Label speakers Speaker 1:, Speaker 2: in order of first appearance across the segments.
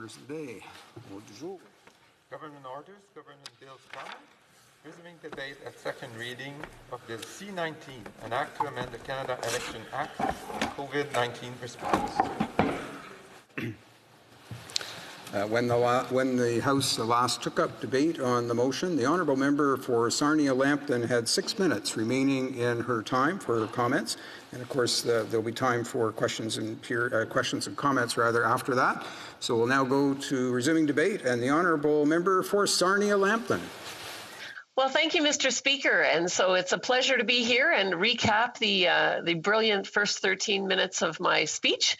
Speaker 1: orders of the day. Ordre du jour.
Speaker 2: Government orders, government bills comment. Resuming debate at second reading of Bill C-19, an act to amend the Canada Election Act, COVID-19 response.
Speaker 1: When the House last took up debate on the motion, the honourable member for Sarnia-Lambton had 6 minutes remaining in her time for comments, and of course there'll be time for questions and comments after that. So we'll now go to resuming debate, and the honourable member for Sarnia-Lambton.
Speaker 3: Well, thank you, Mr. Speaker. And so it's a pleasure to be here and recap the brilliant first 13 minutes of my speech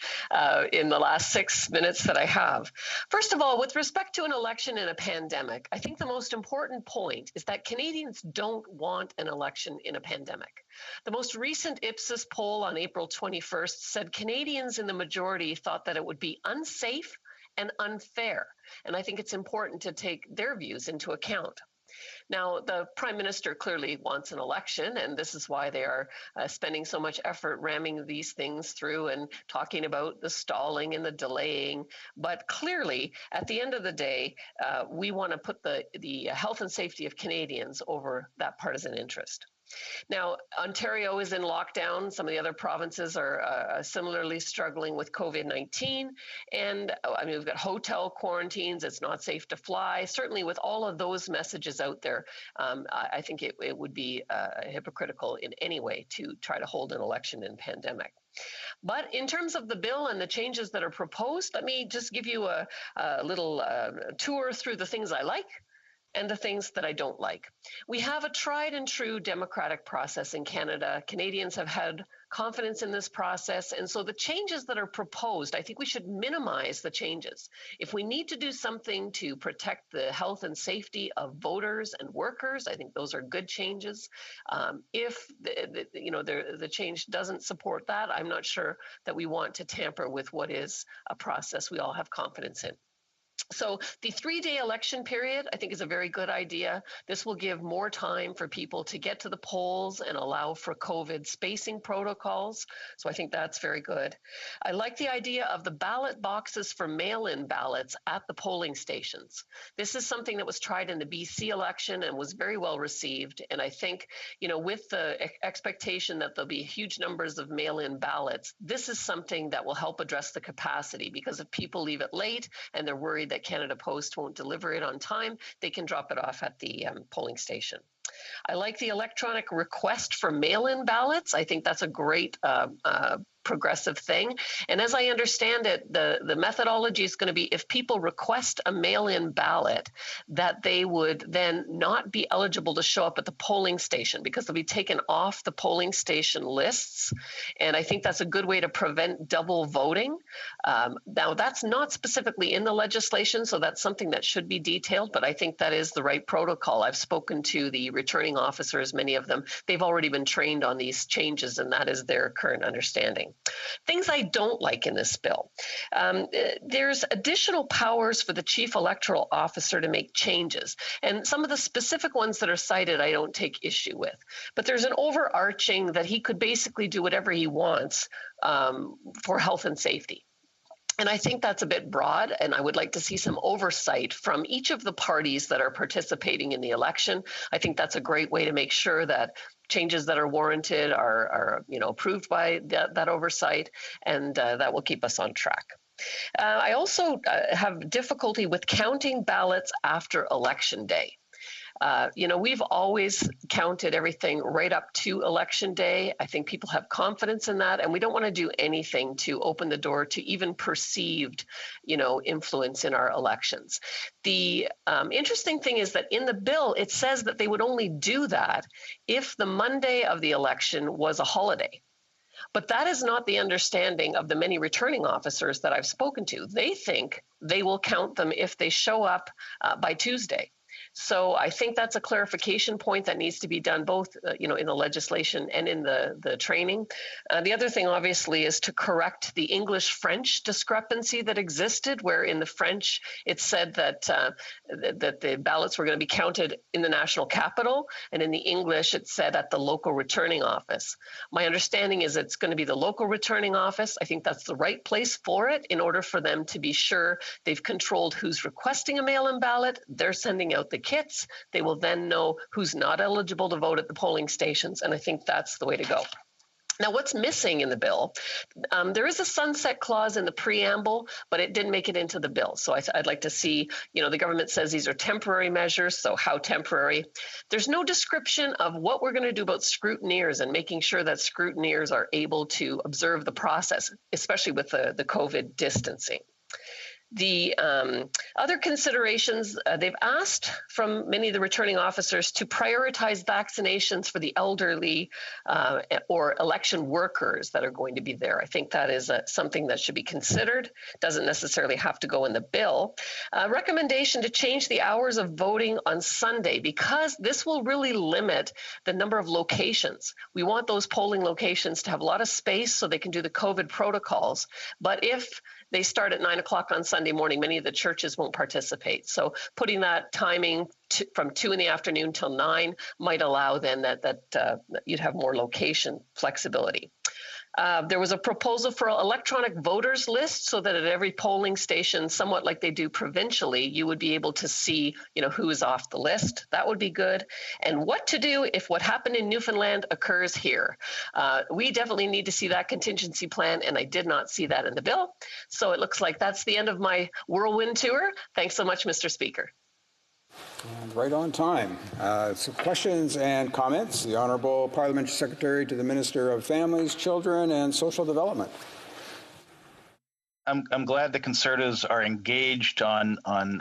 Speaker 3: in the last 6 minutes that I have. First of all, with respect to an election in a pandemic, I think the most important point is that Canadians don't want an election in a pandemic. The most recent Ipsos poll on April 21st said Canadians in the majority thought that it would be unsafe and unfair. And I think it's important to take their views into account. Now, the Prime Minister clearly wants an election, and this is why they are spending so much effort ramming these things through and talking about the stalling and the delaying. But clearly, at the end of the day, we want to put the health and safety of Canadians over that partisan interest. Now, Ontario is in lockdown. Some of the other provinces are similarly struggling with COVID-19. And I mean, we've got hotel quarantines. It's not safe to fly. Certainly with all of those messages out there, I think it would be hypocritical in any way to try to hold an election in pandemic. But in terms of the bill and the changes that are proposed, let me just give you a little tour through the things I like and the things that I don't like. We have a tried and true democratic process in Canada. Canadians have had confidence in this process. And so the changes that are proposed, I think we should minimize the changes. If we need to do something to protect the health and safety of voters and workers, I think those are good changes. If the change doesn't support that, I'm not sure that we want to tamper with what is a process we all have confidence in. So the 3-day election period, I think, is a very good idea. This will give more time for people to get to the polls and allow for COVID spacing protocols. So I think that's very good. I like the idea of the ballot boxes for mail-in ballots at the polling stations. This is something that was tried in the BC election and was very well received. And I think, with the expectation that there'll be huge numbers of mail-in ballots, this is something that will help address the capacity, because if people leave it late and they're worried that Canada Post won't deliver it on time, they can drop it off at the polling station. I like the electronic request for mail-in ballots. I think that's a great progressive thing. And as I understand it, the methodology is going to be, if people request a mail-in ballot, that they would then not be eligible to show up at the polling station because they'll be taken off the polling station lists. And I think that's a good way to prevent double voting. Now, that's not specifically in the legislation, so that's something that should be detailed, but I think that is the right protocol. I've spoken to the returning officers, many of them. They've already been trained on these changes, and that is their current understanding. Things I don't like in this bill. There's additional powers for the chief electoral officer to make changes. And some of the specific ones that are cited, I don't take issue with. But there's an overarching that he could basically do whatever he wants for health and safety. And I think that's a bit broad, and I would like to see some oversight from each of the parties that are participating in the election. I think that's a great way to make sure that changes that are warranted are approved by that oversight, and that will keep us on track. I also have difficulty with counting ballots after Election Day. We've always counted everything right up to Election Day. I think people have confidence in that, and we don't want to do anything to open the door to even perceived, influence in our elections. The interesting thing is that in the bill, it says that they would only do that if the Monday of the election was a holiday. But that is not the understanding of the many returning officers that I've spoken to. They think they will count them if they show up by Tuesday. So I think that's a clarification point that needs to be done both, in the legislation and in the training. The other thing, obviously, is to correct the English-French discrepancy that existed, where in the French it said that the ballots were going to be counted in the national capital, and in the English it said at the local returning office. My understanding is it's going to be the local returning office. I think that's the right place for it in order for them to be sure they've controlled who's requesting a mail-in ballot. They're sending out the kits. They will then know who's not eligible to vote at the polling stations, and I think that's the way to go. Now, what's missing in the bill? There is a sunset clause in the preamble, but it didn't make it into the bill. So I'd like to see, the government says these are temporary measures, so how temporary? There's no description of what we're going to do about scrutineers and making sure that scrutineers are able to observe the process, especially with the COVID distancing. The other considerations, they've asked from many of the returning officers to prioritize vaccinations for the elderly or election workers that are going to be there. I think that is something that should be considered. Doesn't necessarily have to go in the bill. Recommendation to change the hours of voting on Sunday, because this will really limit the number of locations. We want those polling locations to have a lot of space so they can do the COVID protocols. But if they start at 9 o'clock on Sunday morning, many of the churches won't participate. So putting that timing from 2 in the afternoon till 9 might allow then that you'd have more location flexibility. There was a proposal for an electronic voters list so that at every polling station, somewhat like they do provincially, you would be able to see, who is off the list. That would be good. And what to do if what happened in Newfoundland occurs here. We definitely need to see that contingency plan, and I did not see that in the bill. So it looks like that's the end of my whirlwind tour. Thanks so much, Mr. Speaker.
Speaker 1: And right on time. So questions and comments. The Honourable Parliamentary Secretary to the Minister of Families, Children and Social Development.
Speaker 4: I'm glad the Conservatives are engaged on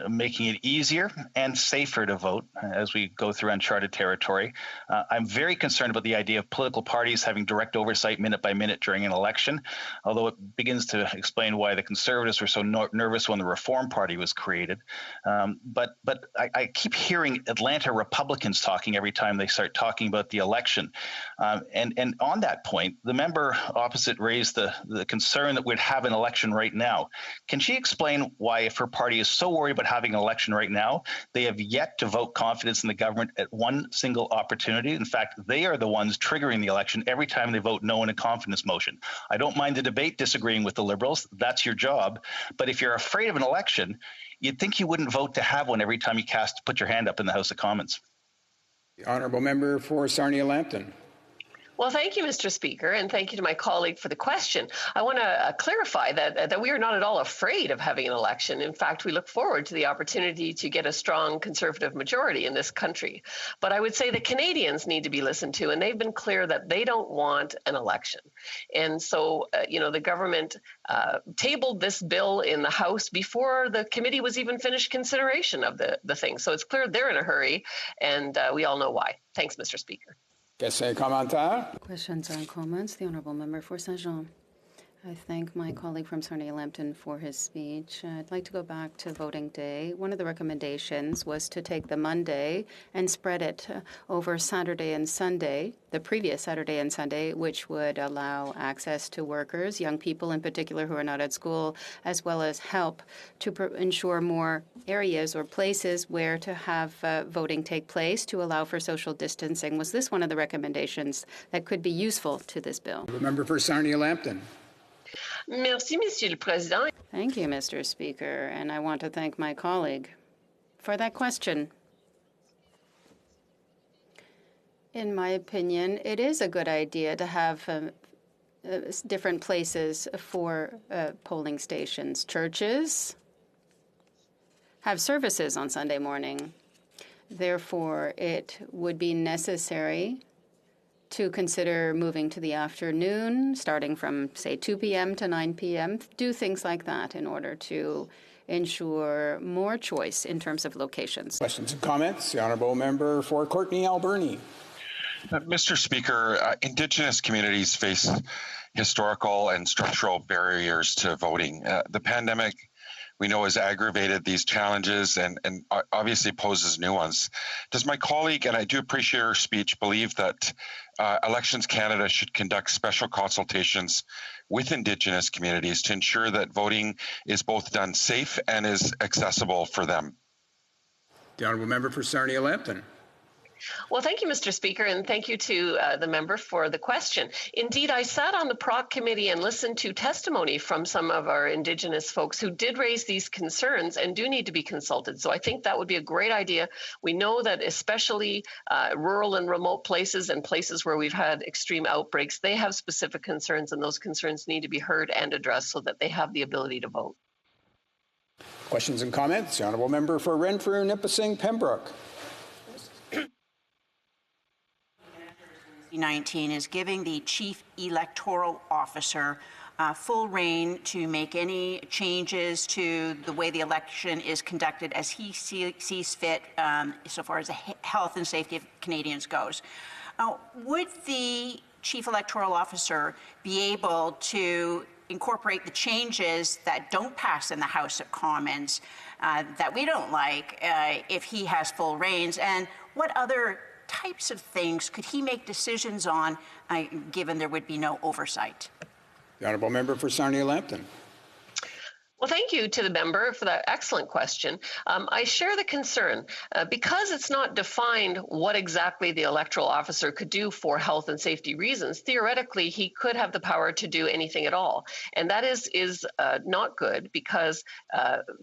Speaker 4: making it easier and safer to vote as we go through uncharted territory. I'm very concerned about the idea of political parties having direct oversight minute by minute during an election, although it begins to explain why the Conservatives were so nervous when the Reform Party was created. But I keep hearing Atlanta Republicans talking every time they start talking about the election. And on that point, the member opposite raised the concern that we'd have an election right now. Can she explain why, if her party is so worried about having an election right now, they have yet to vote confidence in the government at one single opportunity? In fact, they are the ones triggering the election every time they vote no in a confidence motion. I don't mind the debate disagreeing with the Liberals. That's your job. But if you're afraid of an election, you'd think you wouldn't vote to have one every time you put your hand up in the House of Commons.
Speaker 1: The Honourable Member for Sarnia-Lambton.
Speaker 3: Well, thank you, Mr. Speaker, and thank you to my colleague for the question. I want to clarify that we are not at all afraid of having an election. In fact, we look forward to the opportunity to get a strong Conservative majority in this country. But I would say the Canadians need to be listened to, and they've been clear that they don't want an election. And so, the government tabled this bill in the House before the committee was even finished consideration of the thing. So it's clear they're in a hurry, and we all know why. Thanks, Mr. Speaker.
Speaker 5: Questions and comments? The Honourable Member for Saint-Jean. I thank my colleague from Sarnia-Lambton for his speech. I'd like to go back to voting day. One of the recommendations was to take the Monday and spread it over Saturday and Sunday, the previous Saturday and Sunday, which would allow access to workers, young people in particular who are not at school, as well as help to ensure more areas or places where to have voting take place to allow for social distancing. Was this one of the recommendations that could be useful to this bill?
Speaker 1: The member for Sarnia-Lambton.
Speaker 3: Merci, Monsieur le Président.
Speaker 5: Thank you, Mr. Speaker, and I want to thank my colleague for that question. In my opinion, it is a good idea to have different places for polling stations. Churches have services on Sunday morning. Therefore, it would be necessary to consider moving to the afternoon, starting from, say, 2 p.m. to 9 p.m., do things like that in order to ensure more choice in terms of locations.
Speaker 1: Questions and comments? The Honourable Member for Courtenay Alberni.
Speaker 6: Mr. Speaker, Indigenous communities face historical and structural barriers to voting. The pandemic we know has aggravated these challenges and obviously poses new ones. Does my colleague, and I do appreciate her speech, believe that Elections Canada should conduct special consultations with Indigenous communities to ensure that voting is both done safe and is accessible for them?
Speaker 1: The honourable member for Sarnia-Lambton.
Speaker 3: Well, thank you, Mr. Speaker, and thank you to the member for the question. Indeed, I sat on the PROC committee and listened to testimony from some of our Indigenous folks who did raise these concerns and do need to be consulted. So I think that would be a great idea. We know that especially rural and remote places and places where we've had extreme outbreaks, they have specific concerns, and those concerns need to be heard and addressed so that they have the ability to vote.
Speaker 1: Questions and comments? The honourable member for Renfrew, Nipissing, Pembroke.
Speaker 7: 19 is giving the Chief Electoral Officer full reign to make any changes to the way the election is conducted as he sees fit so far as the health and safety of Canadians goes. Would the Chief Electoral Officer be able to incorporate the changes that don't pass in the House of Commons that we don't like if he has full reins? And what other types of things could he make decisions on, given there would be no oversight?
Speaker 1: The honourable member for Sarnia-Lambton.
Speaker 3: Well, thank you to the member for that excellent question. I share the concern because it's not defined what exactly the electoral officer could do for health and safety reasons. Theoretically, he could have the power to do anything at all. And that is not good because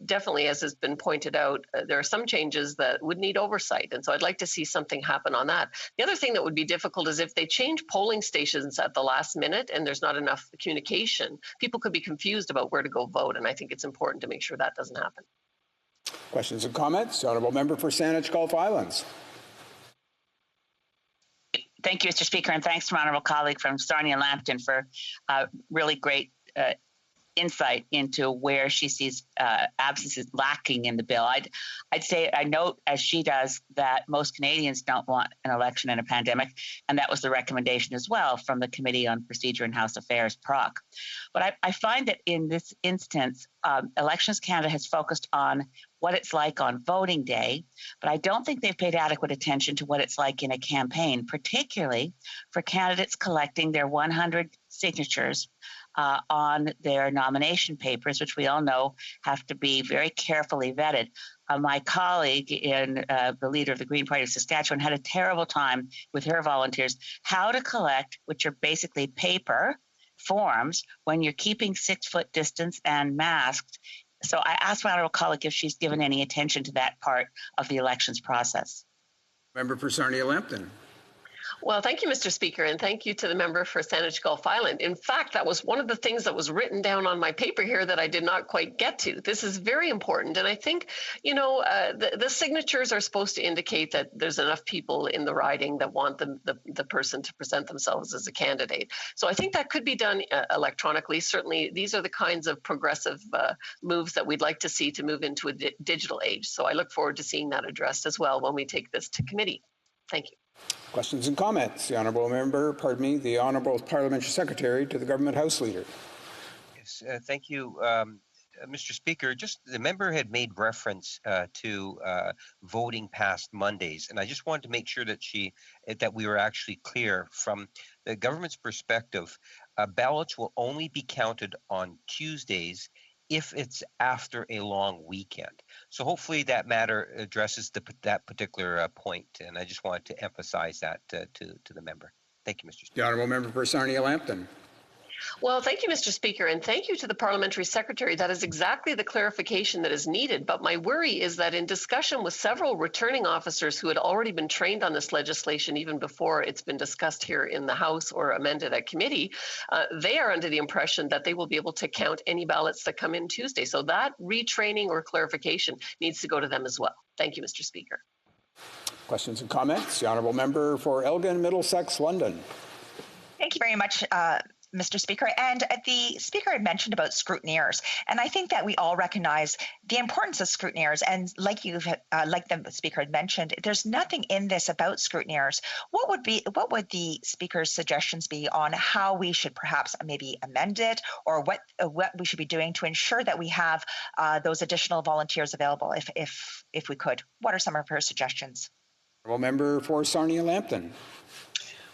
Speaker 3: definitely, as has been pointed out, there are some changes that would need oversight. And so I'd like to see something happen on that. The other thing that would be difficult is if they change polling stations at the last minute and there's not enough communication, people could be confused about where to go vote. And I think it's important to make sure that doesn't happen.
Speaker 1: Questions and comments? The honourable member for Saanich Gulf Islands.
Speaker 8: Thank you, Mr. Speaker, and thanks to my honourable colleague from Sarnia-Lambton for really great insight into where she sees absences lacking in the bill. I'd say I note, as she does, that most Canadians don't want an election in a pandemic, and that was the recommendation as well from the Committee on Procedure and House Affairs, PROC. But I find that in this instance, Elections Canada has focused on what it's like on voting day, but I don't think they've paid adequate attention to what it's like in a campaign, particularly for candidates collecting their 100 signatures on their nomination papers, which we all know have to be very carefully vetted. My colleague in the leader of the Green Party of Saskatchewan had a terrible time with her volunteers how to collect, which are basically paper forms when you're keeping 6-foot distance and masked. So I asked my honourable colleague if she's given any attention to that part of the elections process.
Speaker 1: Member for Sarnia-Lambton.
Speaker 3: Well, thank you, Mr. Speaker, and thank you to the member for Saanich Gulf Island. In fact, that was one of the things that was written down on my paper here that I did not quite get to. This is very important, and I think, you know, the signatures are supposed to indicate that there's enough people in the riding that want the person to present themselves as a candidate. So I think that could be done electronically. Certainly, these are the kinds of progressive moves that we'd like to see to move into a digital age. So I look forward to seeing that addressed as well when we take this to committee. Thank you.
Speaker 1: Questions and comments? The honourable member, the honourable parliamentary secretary to the government house leader.
Speaker 9: Yes, thank you, Mr. Speaker. Just the member had made reference to voting past Mondays, and I just wanted to make sure that we were actually clear from the government's perspective. Ballots will only be counted on Tuesdays if it's after a long weekend. So hopefully that matter addresses that particular point, and I just wanted to emphasize that to the member. Thank you, Mr. Speaker.
Speaker 1: The honourable member for Sarnia-Lambton.
Speaker 3: Well, thank you, Mr. Speaker, and thank you to the parliamentary secretary. That is exactly the clarification that is needed. But my worry is that in discussion with several returning officers who had already been trained on this legislation even before it's been discussed here in the House or amended at committee, they are under the impression that they will be able to count any ballots that come in Tuesday. So that retraining or clarification needs to go to them as well. Thank you, Mr. Speaker.
Speaker 1: Questions and comments? The honourable member for Elgin, Middlesex, London.
Speaker 10: Thank you very much, Mr. Speaker. And the Speaker had mentioned about scrutineers, and I think that we all recognize the importance of scrutineers. And like the Speaker had mentioned, there's nothing in this about scrutineers. What would the Speaker's suggestions be on how we should perhaps maybe amend it, or what we should be doing to ensure that we have those additional volunteers available, if we could? What are some of her suggestions?
Speaker 1: Member for Sarnia-Lambton.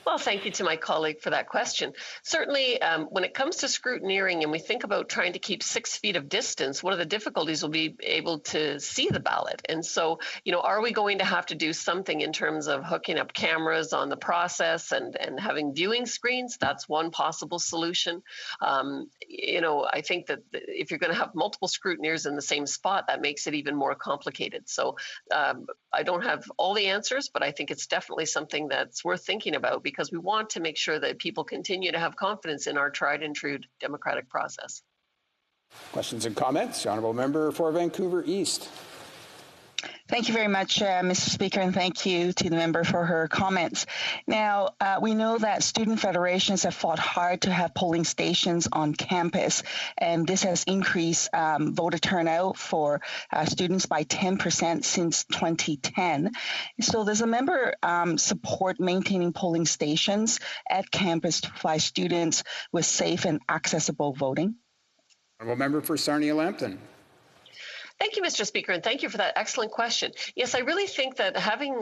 Speaker 3: Well, thank you to my colleague for that question. Certainly, when it comes to scrutineering and we think about trying to keep 6 feet of distance, one of the difficulties will be able to see the ballot. And so, are we going to have to do something in terms of hooking up cameras on the process and having viewing screens? That's one possible solution. I think that if you're going to have multiple scrutineers in the same spot, that makes it even more complicated. So I don't have all the answers, but I think it's definitely something that's worth thinking about, because we want to make sure that people continue to have confidence in our tried and true democratic process.
Speaker 1: Questions and comments? The Honourable Member for Vancouver East.
Speaker 11: Thank you very much, Mr. Speaker, and thank you to the member for her comments. Now, we know that student federations have fought hard to have polling stations on campus, and this has increased voter turnout for students by 10% since 2010. So does the member support maintaining polling stations at campus to provide students with safe and accessible voting?
Speaker 1: Honourable Member for Sarnia-Lambton.
Speaker 3: Thank you, Mr. Speaker, and thank you for that excellent question. Yes, I really think that having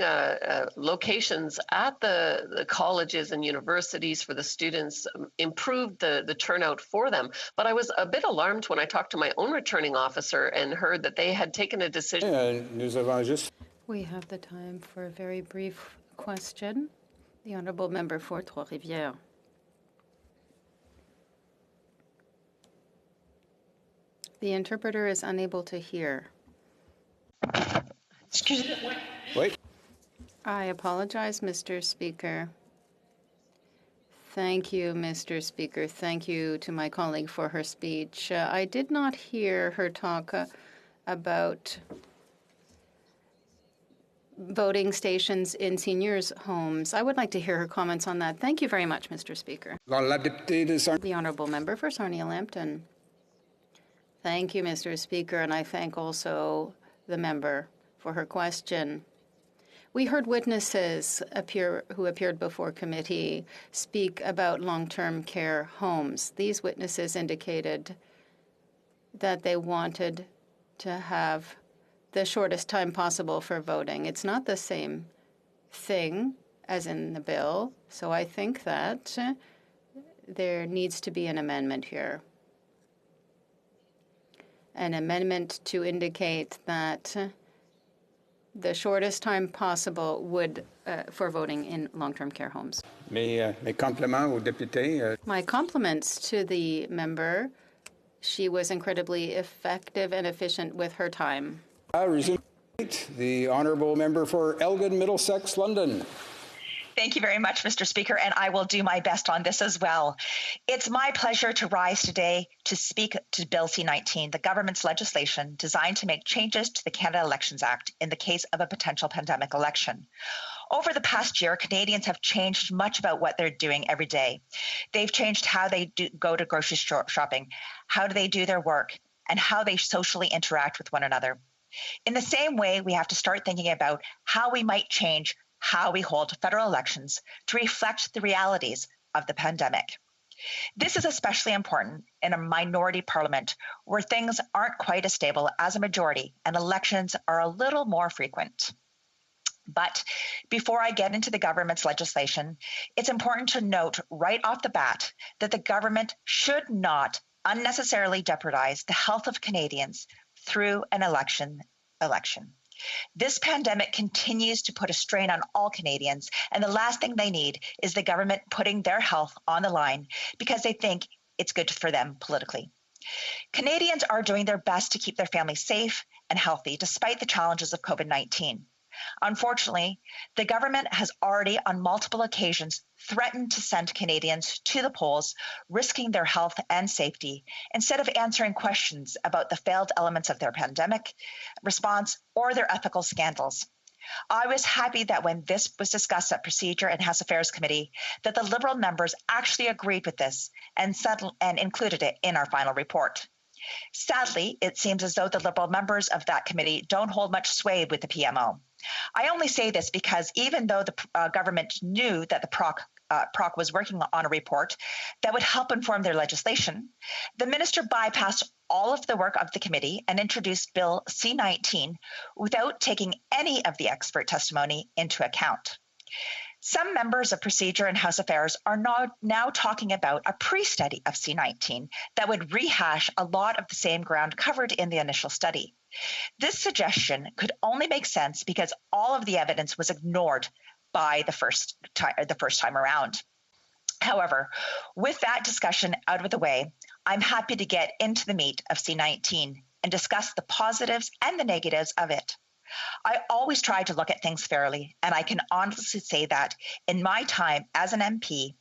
Speaker 3: locations at the colleges and universities for the students improved the turnout for them. But I was a bit alarmed when I talked to my own returning officer and heard that they had taken a decision.
Speaker 5: We have the time for a very brief question. The Honourable Member for Trois-Rivières. The interpreter is unable to hear.
Speaker 10: Excuse me.
Speaker 1: Wait.
Speaker 5: I apologize, Mr. Speaker. Thank you, Mr. Speaker. Thank you to my colleague for her speech. I did not hear her talk about voting stations in seniors' homes. I would like to hear her comments on that. Thank you very much, Mr. Speaker. The Honourable Member for Sarnia-Lambton. Thank you, Mr. Speaker, and I thank also the member for her question. We heard witnesses who appeared before committee speak about long-term care homes. These witnesses indicated that they wanted to have the shortest time possible for voting. It's not the same thing as in the bill, so I think that there needs to be an amendment here. An amendment to indicate that the shortest time possible would for voting in long-term care homes.
Speaker 1: Mes compliments au député.
Speaker 5: My compliments to the member. She was incredibly effective and efficient with her time.
Speaker 1: The Honourable Member for Elgin, Middlesex, London.
Speaker 10: Thank you very much, Mr. Speaker, and I will do my best on this as well. It's my pleasure to rise today to speak to Bill C-19, the government's legislation designed to make changes to the Canada Elections Act in the case of a potential pandemic election. Over the past year, Canadians have changed much about what they're doing every day. They've changed how they go to grocery shopping, how do they do their work, and how they socially interact with one another. In the same way, we have to start thinking about how we might change how we hold federal elections to reflect the realities of the pandemic. This is especially important in a minority parliament where things aren't quite as stable as a majority and elections are a little more frequent. But before I get into the government's legislation, it's important to note right off the bat that the government should not unnecessarily jeopardize the health of Canadians through an election. This pandemic continues to put a strain on all Canadians, and the last thing they need is the government putting their health on the line because they think it's good for them politically. Canadians are doing their best to keep their families safe and healthy despite the challenges of COVID-19. Unfortunately, the government has already on multiple occasions threatened to send Canadians to the polls, risking their health and safety, instead of answering questions about the failed elements of their pandemic response or their ethical scandals. I was happy that when this was discussed at Procedure and House Affairs Committee, that the Liberal members actually agreed with this and included it in our final report. Sadly, it seems as though the Liberal members of that committee don't hold much sway with the PMO. I only say this because even though the government knew that the PROC was working on a report that would help inform their legislation, the minister bypassed all of the work of the committee and introduced Bill C-19 without taking any of the expert testimony into account. Some members of Procedure and House Affairs are now talking about a pre-study of C-19 that would rehash a lot of the same ground covered in the initial study. This suggestion could only make sense because all of the evidence was ignored by the first time around. However, with that discussion out of the way, I'm happy to get into the meat of C-19 and discuss the positives and the negatives of it. I always try to look at things fairly, and I can honestly say that in my time as an MP,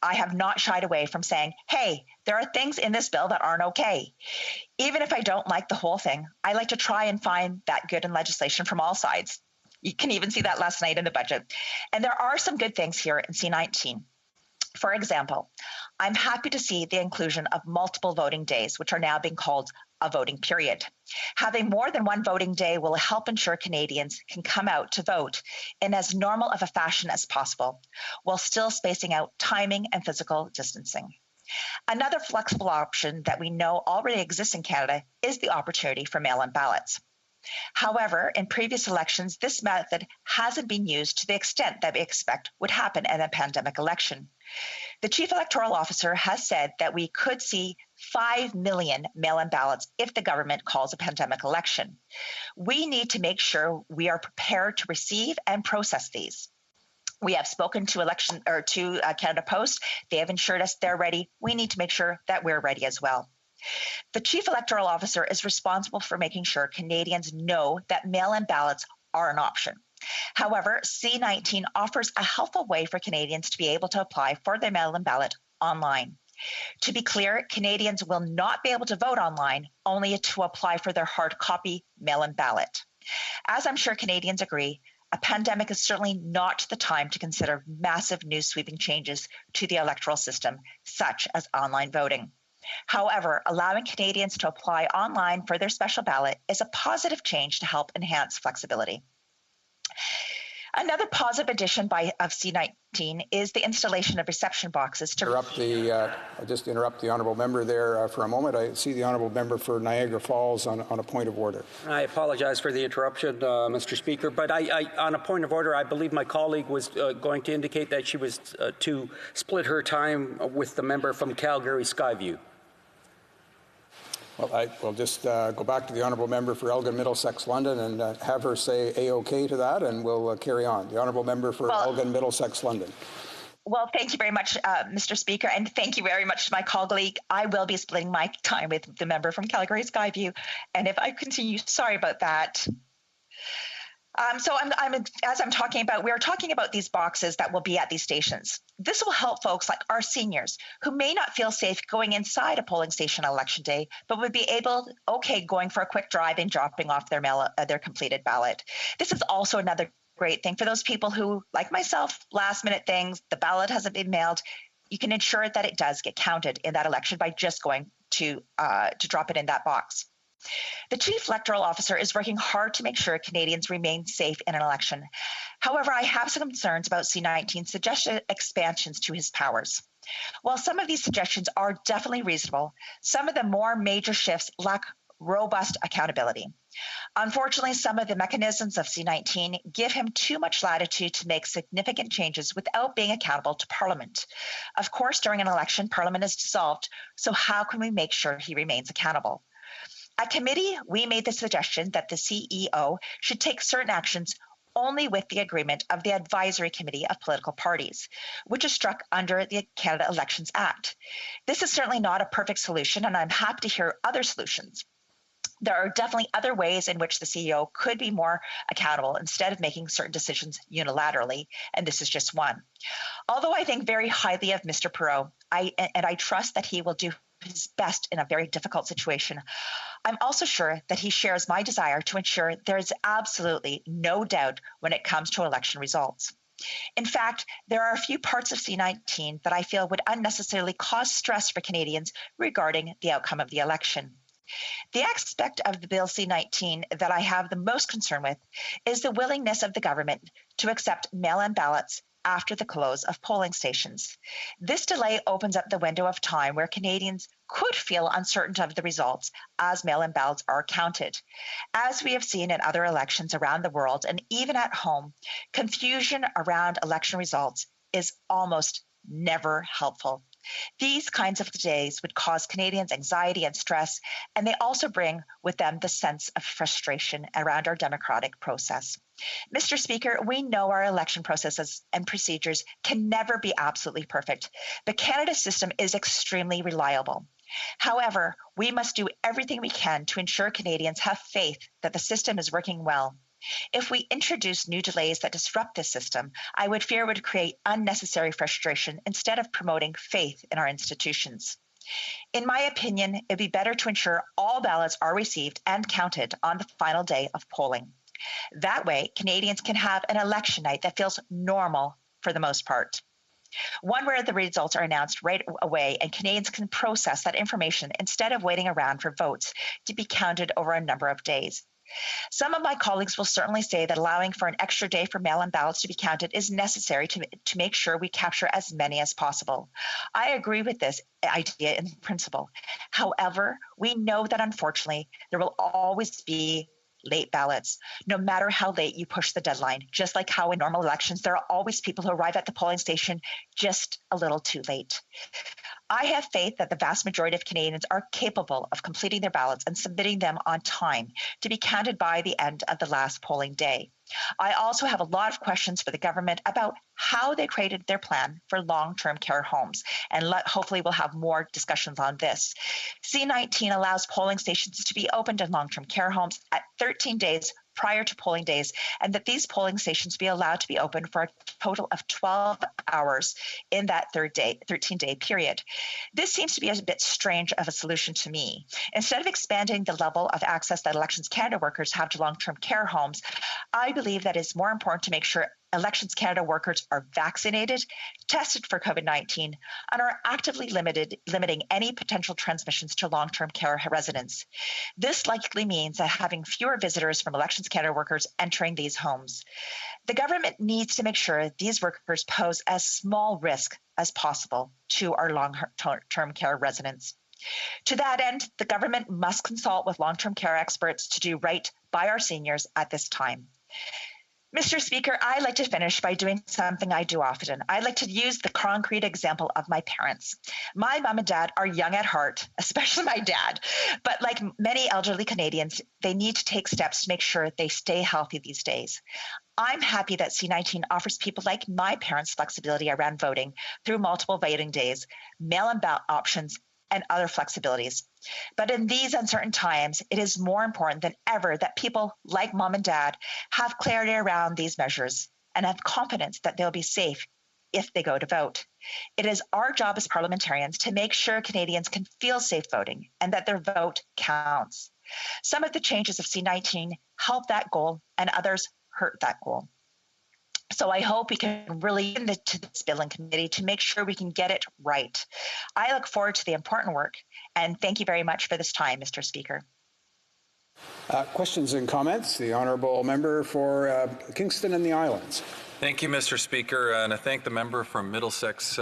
Speaker 10: I have not shied away from saying, hey, there are things in this bill that aren't okay. Even if I don't like the whole thing, I like to try and find that good in legislation from all sides. You can even see that last night in the budget. And there are some good things here in C-19. For example, I'm happy to see the inclusion of multiple voting days, which are now being called a voting period. Having more than one voting day will help ensure Canadians can come out to vote in as normal of a fashion as possible, while still spacing out timing and physical distancing. Another flexible option that we know already exists in Canada is the opportunity for mail-in ballots. However, in previous elections, this method hasn't been used to the extent that we expect would happen in a pandemic election. The Chief Electoral Officer has said that we could see 5 million mail-in ballots if the government calls a pandemic election. We need to make sure we are prepared to receive and process these. We have spoken to Canada Post. They have assured us they're ready. We need to make sure that we're ready as well. The Chief Electoral Officer is responsible for making sure Canadians know that mail-in ballots are an option. However, C-19 offers a helpful way for Canadians to be able to apply for their mail-in ballot online. To be clear, Canadians will not be able to vote online, only to apply for their hard copy mail-in ballot. As I'm sure Canadians agree, a pandemic is certainly not the time to consider massive new sweeping changes to the electoral system, such as online voting. However, allowing Canadians to apply online for their special ballot is a positive change to help enhance flexibility. Another positive addition of C-19 is the installation of reception boxes to
Speaker 1: I'll just interrupt the honourable member there for a moment. I see the honourable member for Niagara Falls on a point of order.
Speaker 12: I apologize for the interruption, Mr. Speaker, but on a point of order, I believe my colleague was going to indicate that she was to split her time with the member from Calgary Skyview.
Speaker 1: Well, I will just go back to the honourable member for Elgin Middlesex London and have her say A-OK to that, and we'll carry on. The honourable member for Elgin Middlesex London.
Speaker 10: Well, thank you very much, Mr. Speaker, and thank you very much to my colleague. I will be splitting my time with the member from Calgary Skyview, and if I continue, sorry about that. So as I'm talking about, we're talking about these boxes that will be at these stations. This will help folks like our seniors who may not feel safe going inside a polling station on election day, but would be going for a quick drive and dropping off their completed ballot. This is also another great thing for those people who, like myself, last minute things, the ballot hasn't been mailed. You can ensure that it does get counted in that election by just going to drop it in that box. The Chief Electoral Officer is working hard to make sure Canadians remain safe in an election. However, I have some concerns about C-19's suggested expansions to his powers. While some of these suggestions are definitely reasonable, some of the more major shifts lack robust accountability. Unfortunately, some of the mechanisms of C-19 give him too much latitude to make significant changes without being accountable to Parliament. Of course, during an election, Parliament is dissolved, so how can we make sure he remains accountable? At committee, we made the suggestion that the CEO should take certain actions only with the agreement of the Advisory Committee of Political Parties, which is struck under the Canada Elections Act. This is certainly not a perfect solution, and I'm happy to hear other solutions. There are definitely other ways in which the CEO could be more accountable instead of making certain decisions unilaterally, and this is just one. Although I think very highly of Mr. Perot, I trust that he will do his best in a very difficult situation, I'm also sure that he shares my desire to ensure there is absolutely no doubt when it comes to election results. In fact, there are a few parts of C-19 that I feel would unnecessarily cause stress for Canadians regarding the outcome of the election. The aspect of the Bill C-19 that I have the most concern with is the willingness of the government to accept mail-in ballots after the close of polling stations. This delay opens up the window of time where Canadians could feel uncertain of the results as mail-in ballots are counted. As we have seen in other elections around the world and even at home, confusion around election results is almost never helpful. These kinds of delays would cause Canadians anxiety and stress, and they also bring with them the sense of frustration around our democratic process. Mr. Speaker, we know our election processes and procedures can never be absolutely perfect, but Canada's system is extremely reliable. However, we must do everything we can to ensure Canadians have faith that the system is working well. If we introduce new delays that disrupt this system, I would fear it would create unnecessary frustration instead of promoting faith in our institutions. In my opinion, it would be better to ensure all ballots are received and counted on the final day of polling. That way, Canadians can have an election night that feels normal for the most part. One where the results are announced right away and Canadians can process that information instead of waiting around for votes to be counted over a number of days. Some of my colleagues will certainly say that allowing for an extra day for mail-in ballots to be counted is necessary to make sure we capture as many as possible. I agree with this idea in principle. However, we know that unfortunately there will always be late ballots, no matter how late you push the deadline. Just like how in normal elections, there are always people who arrive at the polling station just a little too late. I have faith that the vast majority of Canadians are capable of completing their ballots and submitting them on time to be counted by the end of the last polling day. I also have a lot of questions for the government about how they created their plan for long-term care homes, and hopefully we'll have more discussions on this. C-19 allows polling stations to be opened in long-term care homes at 13 days prior to polling days, and that these polling stations be allowed to be open for a total of 12 hours in that 13-day period. This seems to be a bit strange of a solution to me. Instead of expanding the level of access that Elections Canada workers have to long-term care homes, I believe that it's more important to make sure Elections Canada workers are vaccinated, tested for COVID-19, and are actively limiting any potential transmissions to long-term care residents. This likely means that having fewer visitors from Elections Canada workers entering these homes. The government needs to make sure these workers pose as small risk as possible to our long-term care residents. To that end, the government must consult with long-term care experts to do right by our seniors at this time. Mr. Speaker, I like to finish by doing something I do often. I like to use the concrete example of my parents. My mom and dad are young at heart, especially my dad. But like many elderly Canadians, they need to take steps to make sure they stay healthy these days. I'm happy that C-19 offers people like my parents flexibility around voting through multiple voting days, mail-in ballot options, and other flexibilities. But in these uncertain times, it is more important than ever that people like mom and dad have clarity around these measures and have confidence that they'll be safe if they go to vote. It is our job as parliamentarians to make sure Canadians can feel safe voting and that their vote counts. Some of the changes of C-19 help that goal and others hurt that goal. So I hope we can really get into this bill in committee to make sure we can get it right. I look forward to the important work, and thank you very much for this time, Mr. Speaker.
Speaker 1: Questions and comments? The honourable member for Kingston and the Islands.
Speaker 13: Thank you, Mr. Speaker, and I thank the member from Middlesex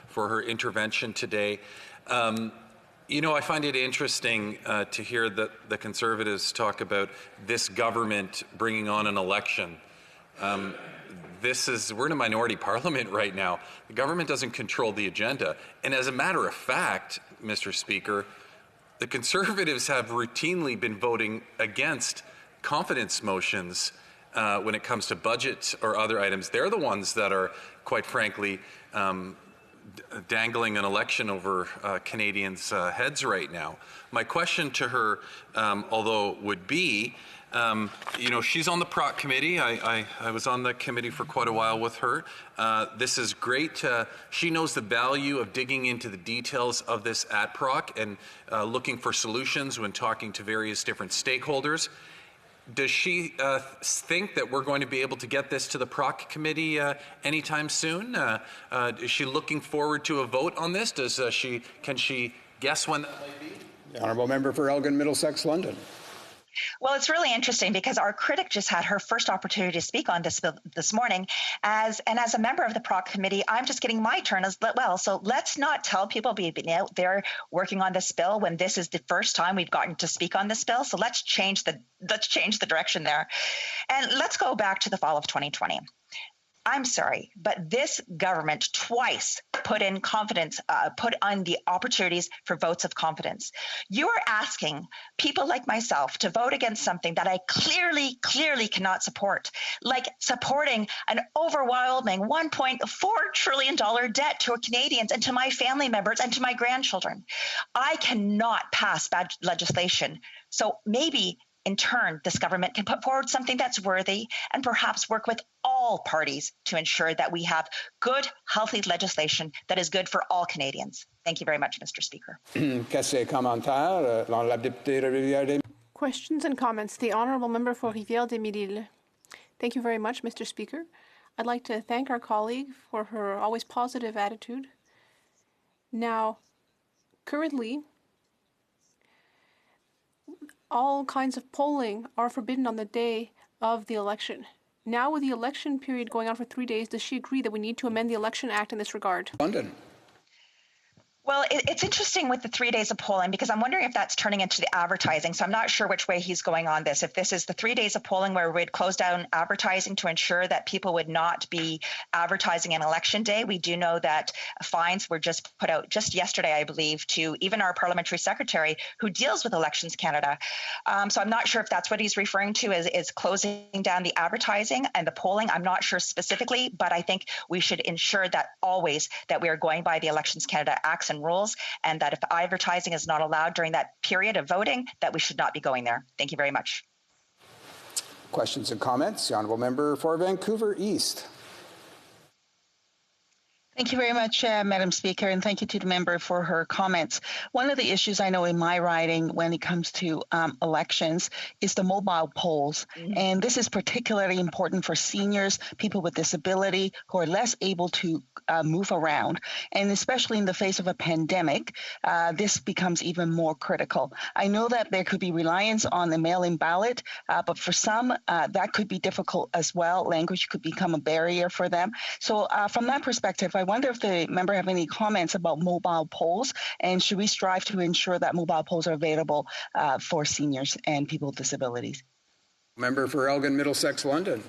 Speaker 13: for her intervention today. You know, I find it interesting to hear that the Conservatives talk about this government bringing on an election. We're in a minority parliament right now. The government doesn't control the agenda. And as a matter of fact, Mr. Speaker, the Conservatives have routinely been voting against confidence motions when it comes to budget or other items. They're the ones that are, quite frankly, dangling an election over Canadians' heads right now. My question to her, although would be, She's on the PROC committee. I was on the committee for quite a while with her. This is great. She knows the value of digging into the details of this at PROC and looking for solutions when talking to various different stakeholders. Does she think that we're going to be able to get this to the PROC committee anytime soon? Is she looking forward to a vote on this? Can she guess when that might be?
Speaker 1: The Honourable Member for Elgin Middlesex London.
Speaker 10: Well, it's really interesting because our critic just had her first opportunity to speak on this morning. As a member of the PROC committee, I'm just getting my turn as well. So let's not tell people we've been out there working on this bill when this is the first time we've gotten to speak on this bill. So let's change the direction there. And let's go back to the fall of 2020. I'm sorry, but this government twice put on the opportunities for votes of confidence. You are asking people like myself to vote against something that I clearly cannot support, like supporting an overwhelming $1.4 trillion debt to Canadians and to my family members and to my grandchildren. I cannot pass bad legislation. So maybe in turn, this government can put forward something that's worthy and perhaps work with all parties to ensure that we have good, healthy legislation that is good for all Canadians. Thank you very much, Mr. Speaker.
Speaker 14: Questions and comments. The Honourable Member for Rivière-des-Mille-Îles. Thank you very much, Mr. Speaker. I'd like to thank our colleague for her always positive attitude. Now, currently, all kinds of polling are forbidden on the day of the election. Now, with the election period going on for 3 days, does she agree that we need to amend the Election Act in this regard?
Speaker 1: London.
Speaker 10: Well, it's interesting with the 3 days of polling because I'm wondering if that's turning into the advertising. So I'm not sure which way he's going on this. If this is the 3 days of polling where we'd close down advertising to ensure that people would not be advertising on election day. We do know that fines were just put out just yesterday, I believe, to even our parliamentary secretary who deals with Elections Canada. So I'm not sure if that's what he's referring to is closing down the advertising and the polling. I'm not sure specifically, but I think we should ensure that always that we are going by the Elections Canada Acts and rules, and that if advertising is not allowed during that period of voting, that we should not be going there. Thank you very much.
Speaker 1: Questions and comments? The Honourable Member for Vancouver East.
Speaker 11: Thank you very much, Madam Speaker, and thank you to the member for her comments. One of the issues I know in my riding when it comes to elections is the mobile polls. And this is particularly important for seniors, people with disability who are less able to move around. And especially in the face of a pandemic, this becomes even more critical. I know that there could be reliance on the mail-in ballot, but for some, that could be difficult as well. Language could become a barrier for them. So from that perspective, I wonder if the member have any comments about mobile polls, and should we strive to ensure that mobile polls are available for seniors and people with disabilities?
Speaker 1: Member for Elgin Middlesex London.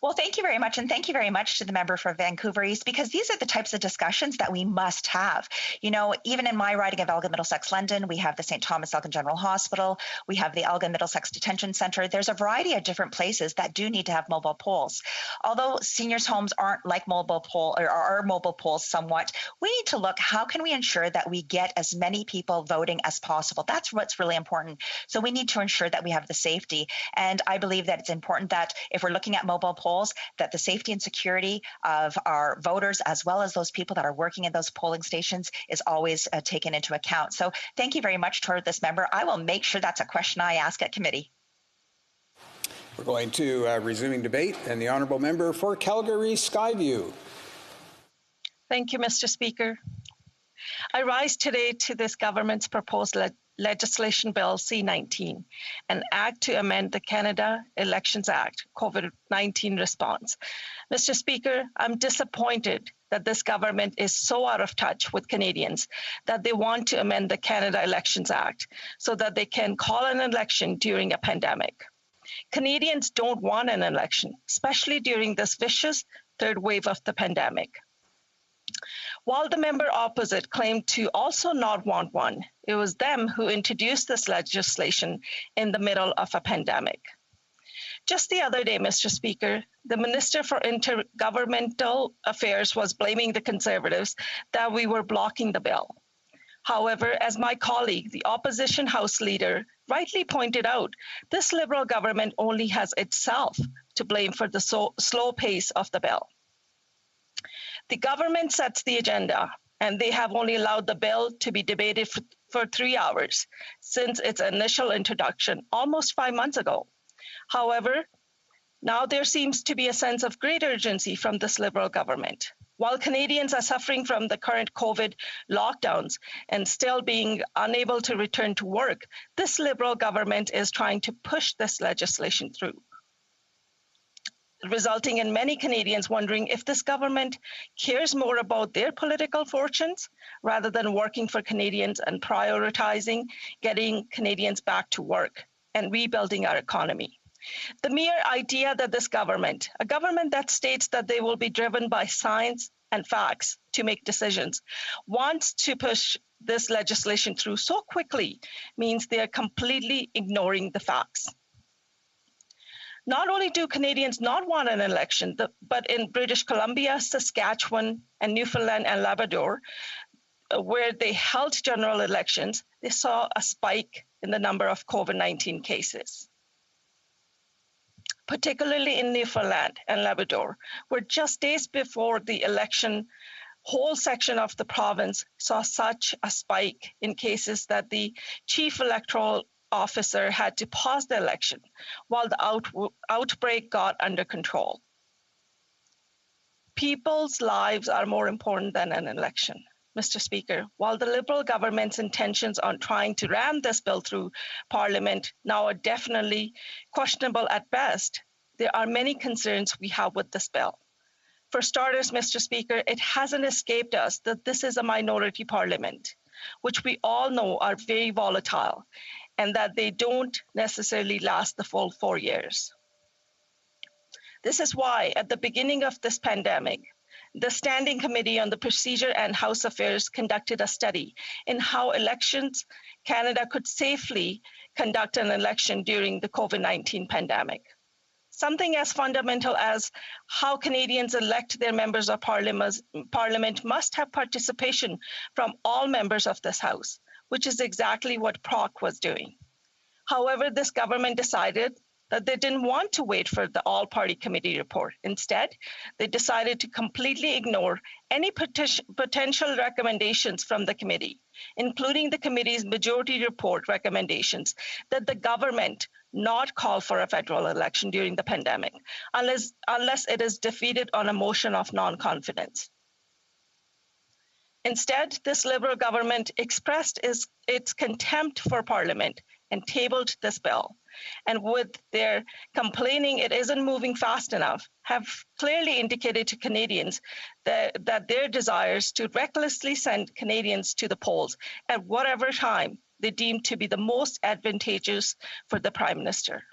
Speaker 10: Well, thank you very much. And thank you very much to the member for Vancouver East, because these are the types of discussions that we must have. You know, even in my riding of Elgin Middlesex London, we have the St. Thomas Elgin General Hospital. We have the Elgin Middlesex Detention Centre. There's a variety of different places that do need to have mobile polls. Although seniors' homes aren't like mobile poll or are mobile polls somewhat, we need to look, how can we ensure that we get as many people voting as possible? That's what's really important. So we need to ensure that we have the safety. And I believe that it's important that if we're looking at mobile polls, that the safety and security of our voters, as well as those people that are working in those polling stations, is always taken into account. So thank you very much toward this member. I will make sure that's a question I ask at committee.
Speaker 1: We're going to resuming debate, and the Honourable Member for Calgary Skyview.
Speaker 15: Thank you, Mr. Speaker. I rise today to this government's proposed legislation bill C-19, an act to amend the Canada Elections Act, COVID-19 response. Mr. Speaker, I'm disappointed that this government is so out of touch with Canadians that they want to amend the Canada Elections Act so that they can call an election during a pandemic. Canadians don't want an election, especially during this vicious third wave of the pandemic. While the member opposite claimed to also not want one, it was them who introduced this legislation in the middle of a pandemic. Just the other day, Mr. Speaker, the Minister for Intergovernmental Affairs was blaming the Conservatives that we were blocking the bill. However, as my colleague, the opposition House leader, rightly pointed out, this Liberal government only has itself to blame for the slow pace of the bill. The government sets the agenda, and they have only allowed the bill to be debated for 3 hours since its initial introduction almost 5 months ago. However, now there seems to be a sense of great urgency from this Liberal government. While Canadians are suffering from the current COVID lockdowns and still being unable to return to work, this Liberal government is trying to push this legislation through, resulting in many Canadians wondering if this government cares more about their political fortunes rather than working for Canadians and prioritizing getting Canadians back to work and rebuilding our economy. The mere idea that this government, a government that states that they will be driven by science and facts to make decisions, wants to push this legislation through so quickly means they are completely ignoring the facts. Not only do Canadians not want an election, but in British Columbia, Saskatchewan, and Newfoundland and Labrador, where they held general elections, they saw a spike in the number of COVID-19 cases. Particularly in Newfoundland and Labrador, where just days before the election, whole section of the province saw such a spike in cases that the chief electoral officer had to pause the election while the outbreak got under control. People's lives are more important than an election. Mr. Speaker, while the Liberal government's intentions on trying to ram this bill through Parliament now are definitely questionable at best, there are many concerns we have with this bill. For starters, Mr. Speaker, it hasn't escaped us that this is a minority Parliament, which we all know are very volatile and that they don't necessarily last the full 4 years. This is why, at the beginning of this pandemic, the Standing Committee on the Procedure and House Affairs conducted a study in how Elections Canada could safely conduct an election during the COVID-19 pandemic. Something as fundamental as how Canadians elect their members of Parliament must have participation from all members of this House, which is exactly what PROC was doing. However, this government decided that they didn't want to wait for the all-party committee report. Instead, they decided to completely ignore any potential recommendations from the committee, including the committee's majority report recommendations that the government not call for a federal election during the pandemic, unless it is defeated on a motion of non-confidence. Instead, this Liberal government expressed its contempt for Parliament and tabled this bill, and with their complaining it isn't moving fast enough, have clearly indicated to Canadians that their desires to recklessly send Canadians to the polls at whatever time they deem to be the most advantageous for the Prime Minister.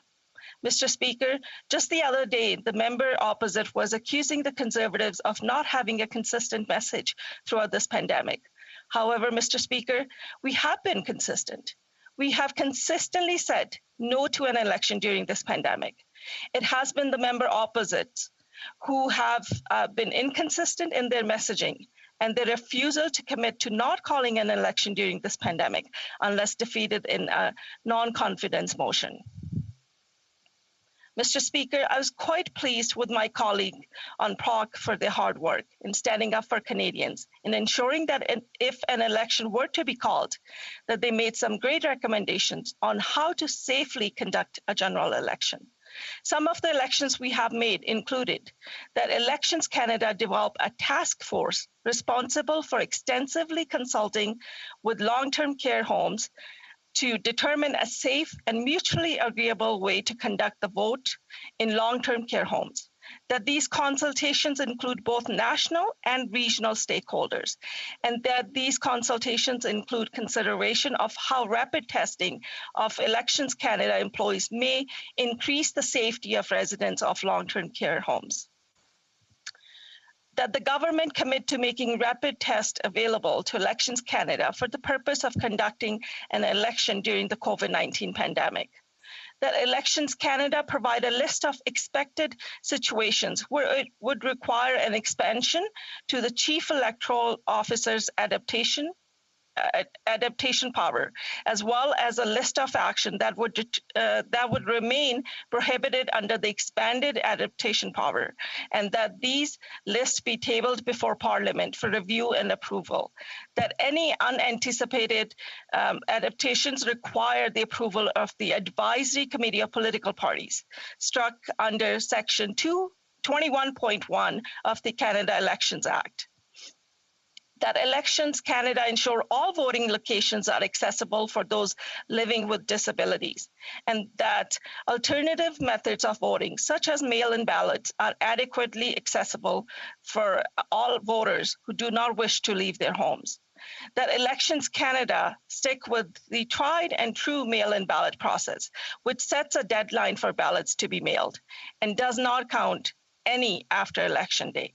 Speaker 15: Mr. Speaker, just the other day, the member opposite was accusing the Conservatives of not having a consistent message throughout this pandemic. However, Mr. Speaker, we have been consistent. We have consistently said no to an election during this pandemic. It has been the member opposites who have been inconsistent in their messaging and their refusal to commit to not calling an election during this pandemic unless defeated in a non-confidence motion. Mr. Speaker, I was quite pleased with my colleague on PROC for their hard work in standing up for Canadians, in ensuring that if an election were to be called, that they made some great recommendations on how to safely conduct a general election. Some of the elections we have made included that Elections Canada develop a task force responsible for extensively consulting with long-term care homes to determine a safe and mutually agreeable way to conduct the vote in long-term care homes, that these consultations include both national and regional stakeholders, and that these consultations include consideration of how rapid testing of Elections Canada employees may increase the safety of residents of long-term care homes. That the government commit to making rapid tests available to Elections Canada for the purpose of conducting an election during the COVID-19 pandemic. That Elections Canada provide a list of expected situations where it would require an expansion to the Chief Electoral Officer's adaptation adaptation power, as well as a list of action that would remain prohibited under the expanded adaptation power, and that these lists be tabled before Parliament for review and approval. That any unanticipated adaptations require the approval of the Advisory Committee of Political Parties, struck under Section 21.1 of the Canada Elections Act. That Elections Canada ensure all voting locations are accessible for those living with disabilities, and that alternative methods of voting, such as mail-in ballots, are adequately accessible for all voters who do not wish to leave their homes. That Elections Canada stick with the tried and true mail-in ballot process, which sets a deadline for ballots to be mailed and does not count any after Election Day.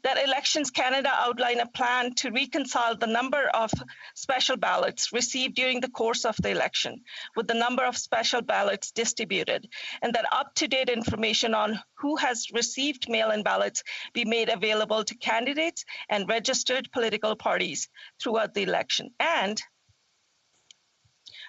Speaker 15: That Elections Canada outline a plan to reconcile the number of special ballots received during the course of the election with the number of special ballots distributed, and that up-to-date information on who has received mail-in ballots be made available to candidates and registered political parties throughout the election. And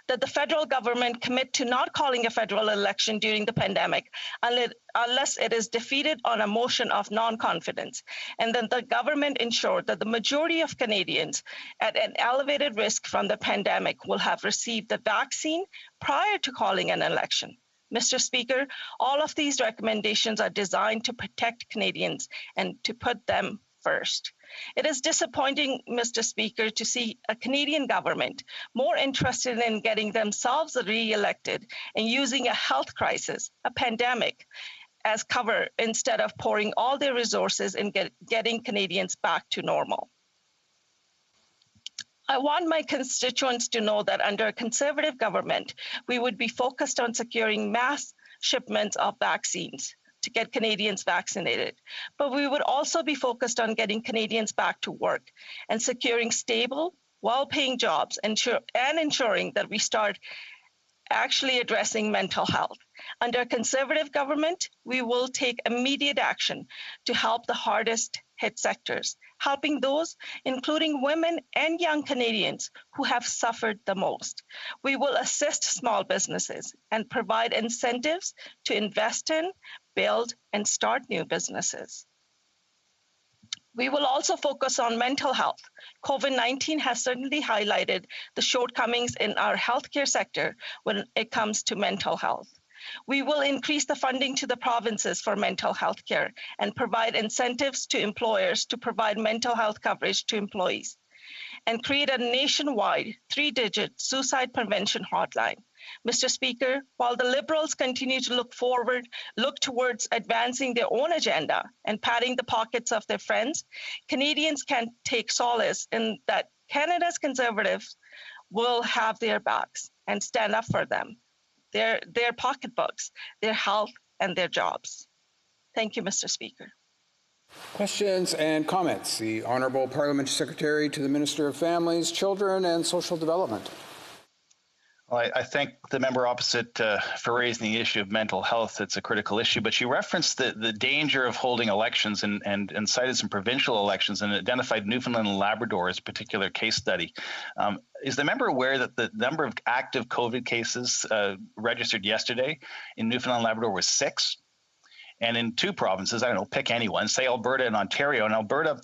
Speaker 15: that the federal government commit to not calling a federal election during the pandemic unless it is defeated on a motion of non-confidence, and then the government ensure that the majority of Canadians at an elevated risk from the pandemic will have received the vaccine prior to calling an election. Mr. Speaker, all of these recommendations are designed to protect Canadians and to put them first. It is disappointing, Mr. Speaker, to see a Canadian government more interested in getting themselves re-elected and using a health crisis, a pandemic, as cover instead of pouring all their resources in getting Canadians back to normal. I want my constituents to know that under a Conservative government, we would be focused on securing mass shipments of vaccines to get Canadians vaccinated. But we would also be focused on getting Canadians back to work and securing stable, well-paying jobs and ensuring that we start actually addressing mental health. Under a Conservative government, we will take immediate action to help the hardest hit sectors, helping those, including women and young Canadians who have suffered the most. We will assist small businesses and provide incentives to invest in, build, and start new businesses. We will also focus on mental health. COVID-19 has certainly highlighted the shortcomings in our healthcare sector when it comes to mental health. We will increase the funding to the provinces for mental health care and provide incentives to employers to provide mental health coverage to employees, and create a nationwide 3-digit suicide prevention hotline. Mr. Speaker, while the Liberals continue to look towards advancing their own agenda and padding the pockets of their friends, Canadians can take solace in that Canada's Conservatives will have their backs and stand up for them, their pocketbooks, their health, and their jobs. Thank you, Mr. Speaker.
Speaker 1: Questions and comments. The Honourable Parliamentary Secretary to the Minister of Families, Children and Social Development.
Speaker 4: Well, I thank the member opposite for raising the issue of mental health. It's a critical issue, but she referenced the danger of holding elections and cited some provincial elections and identified Newfoundland and Labrador as a particular case study. Is the member aware that the number of active COVID cases registered yesterday in Newfoundland and Labrador was 6? And in 2 provinces, I don't know, pick anyone, say Alberta and Ontario. In Alberta,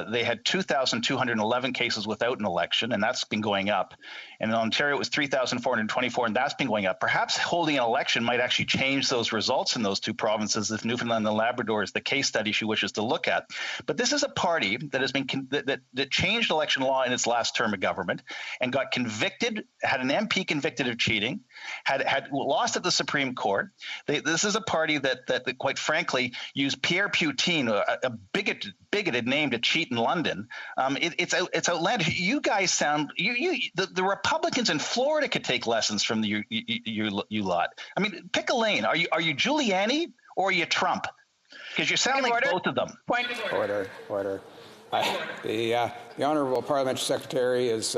Speaker 4: they had 2,211 cases without an election, and that's been going up. And in Ontario, it was 3,424, and that's been going up. Perhaps holding an election might actually change those results in those 2 provinces if Newfoundland and Labrador is the case study she wishes to look at. But this is a party that has been that changed election law in its last term of government and got convicted, had an MP convicted of cheating, had lost at the Supreme Court. This is a party that quite frankly used Pierre Poutine, a bigoted name, to cheat in London. It's outlandish. You guys sound the Republicans in Florida could take lessons from you lot. I mean, pick a lane. Are you Giuliani or are you Trump? Because you sound like both of them.
Speaker 1: Order. The Honourable Parliamentary Secretary is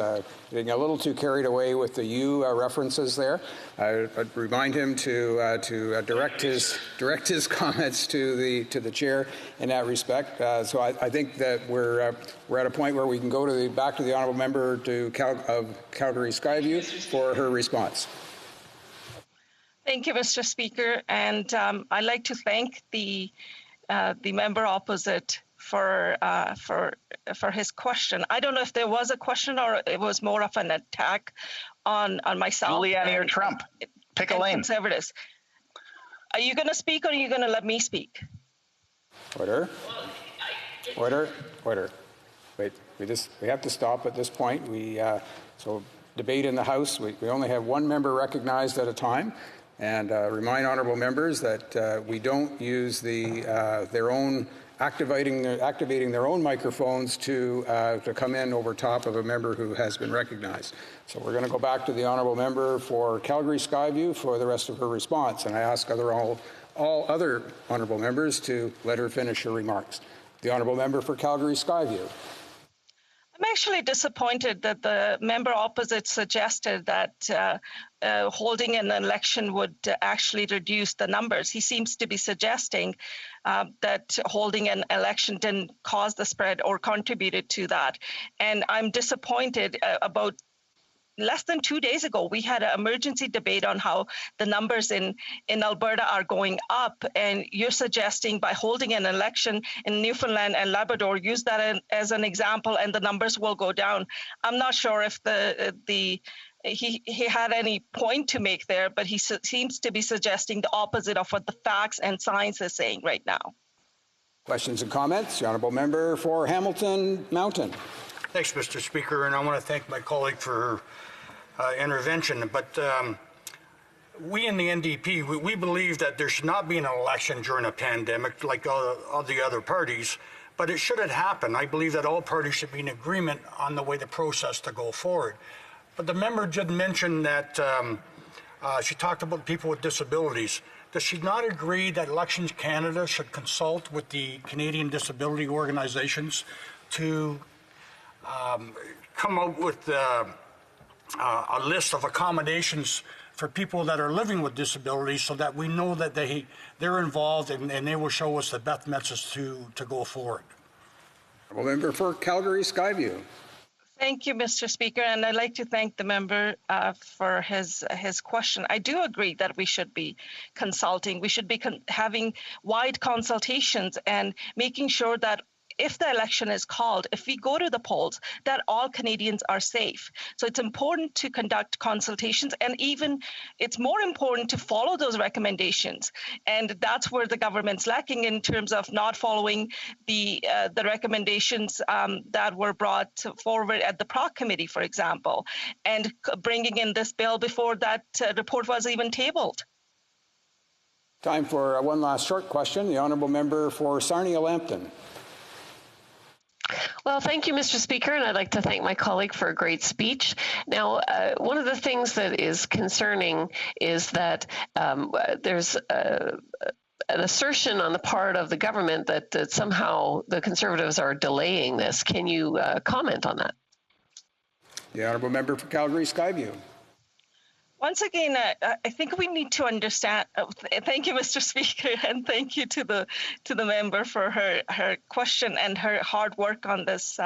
Speaker 1: getting a little too carried away with the "you" references there. I'd remind him to direct his comments to the chair in that respect. So I think that we're at a point where we can go back to the Honourable Member of Calgary Skyview for her response.
Speaker 15: Thank you, Mr. Speaker, and I'd like to thank the member opposite for his question. I don't know if there was a question or it was more of an attack on myself.
Speaker 4: Giuliani or Trump? Pick a lane.
Speaker 15: Conservatives. Are you going to speak or are you going to let me speak?
Speaker 1: Order. Order. Order. Wait. We have to stop at this point. So debate in the House. We only have one member recognized at a time. And remind honourable members that we don't use their own activating their own microphones to come in over top of a member who has been recognized. So we're going to go back to the honourable member for Calgary Skyview for the rest of her response, and I ask all other honourable members to let her finish her remarks. The honourable member for Calgary Skyview.
Speaker 15: I'm actually disappointed that the member opposite suggested that holding an election would actually reduce the numbers. He seems to be suggesting that holding an election didn't cause the spread or contributed to that. And I'm disappointed about less than 2 days ago, we had an emergency debate on how the numbers in Alberta are going up. And you're suggesting by holding an election in Newfoundland and Labrador, use that as an example, and the numbers will go down. I'm not sure if he had any point to make there, but he seems to be suggesting the opposite of what the facts and science is saying right now.
Speaker 1: Questions and comments? The honourable member for Hamilton Mountain.
Speaker 16: Thanks, Mr. Speaker, and I want to thank my colleague for her intervention. But we in the NDP, we believe that there should not be an election during a pandemic like all the other parties, but it shouldn't happen. I believe that all parties should be in agreement on the way the process to go forward. But the member did mention that she talked about people with disabilities. Does she not agree that Elections Canada should consult with the Canadian disability organizations to come up with a list of accommodations for people that are living with disabilities so that we know that they're involved and they will show us the best methods to go forward?
Speaker 1: Well, member for Calgary Skyview.
Speaker 15: Thank you, Mr. Speaker, and I'd like to thank the member for his question. I do agree that we should be consulting. We should be having wide consultations and making sure that if the election is called, if we go to the polls, that all Canadians are safe. So it's important to conduct consultations, and even it's more important to follow those recommendations. And that's where the government's lacking in terms of not following the recommendations that were brought forward at the PROC committee, for example, and bringing in this bill before that report was even tabled.
Speaker 1: Time for one last short question. The honourable member for Sarnia-Lambton.
Speaker 3: Well, thank you, Mr. Speaker, and I'd like to thank my colleague for a great speech. Now, one of the things that is concerning is that there's an assertion on the part of the government that somehow the Conservatives are delaying this. Can you comment on that?
Speaker 1: The honourable member for Calgary Skyview.
Speaker 15: Once again, I think we need to understand. Thank you, Mr. Speaker, and thank you to the member for her question and her hard work on this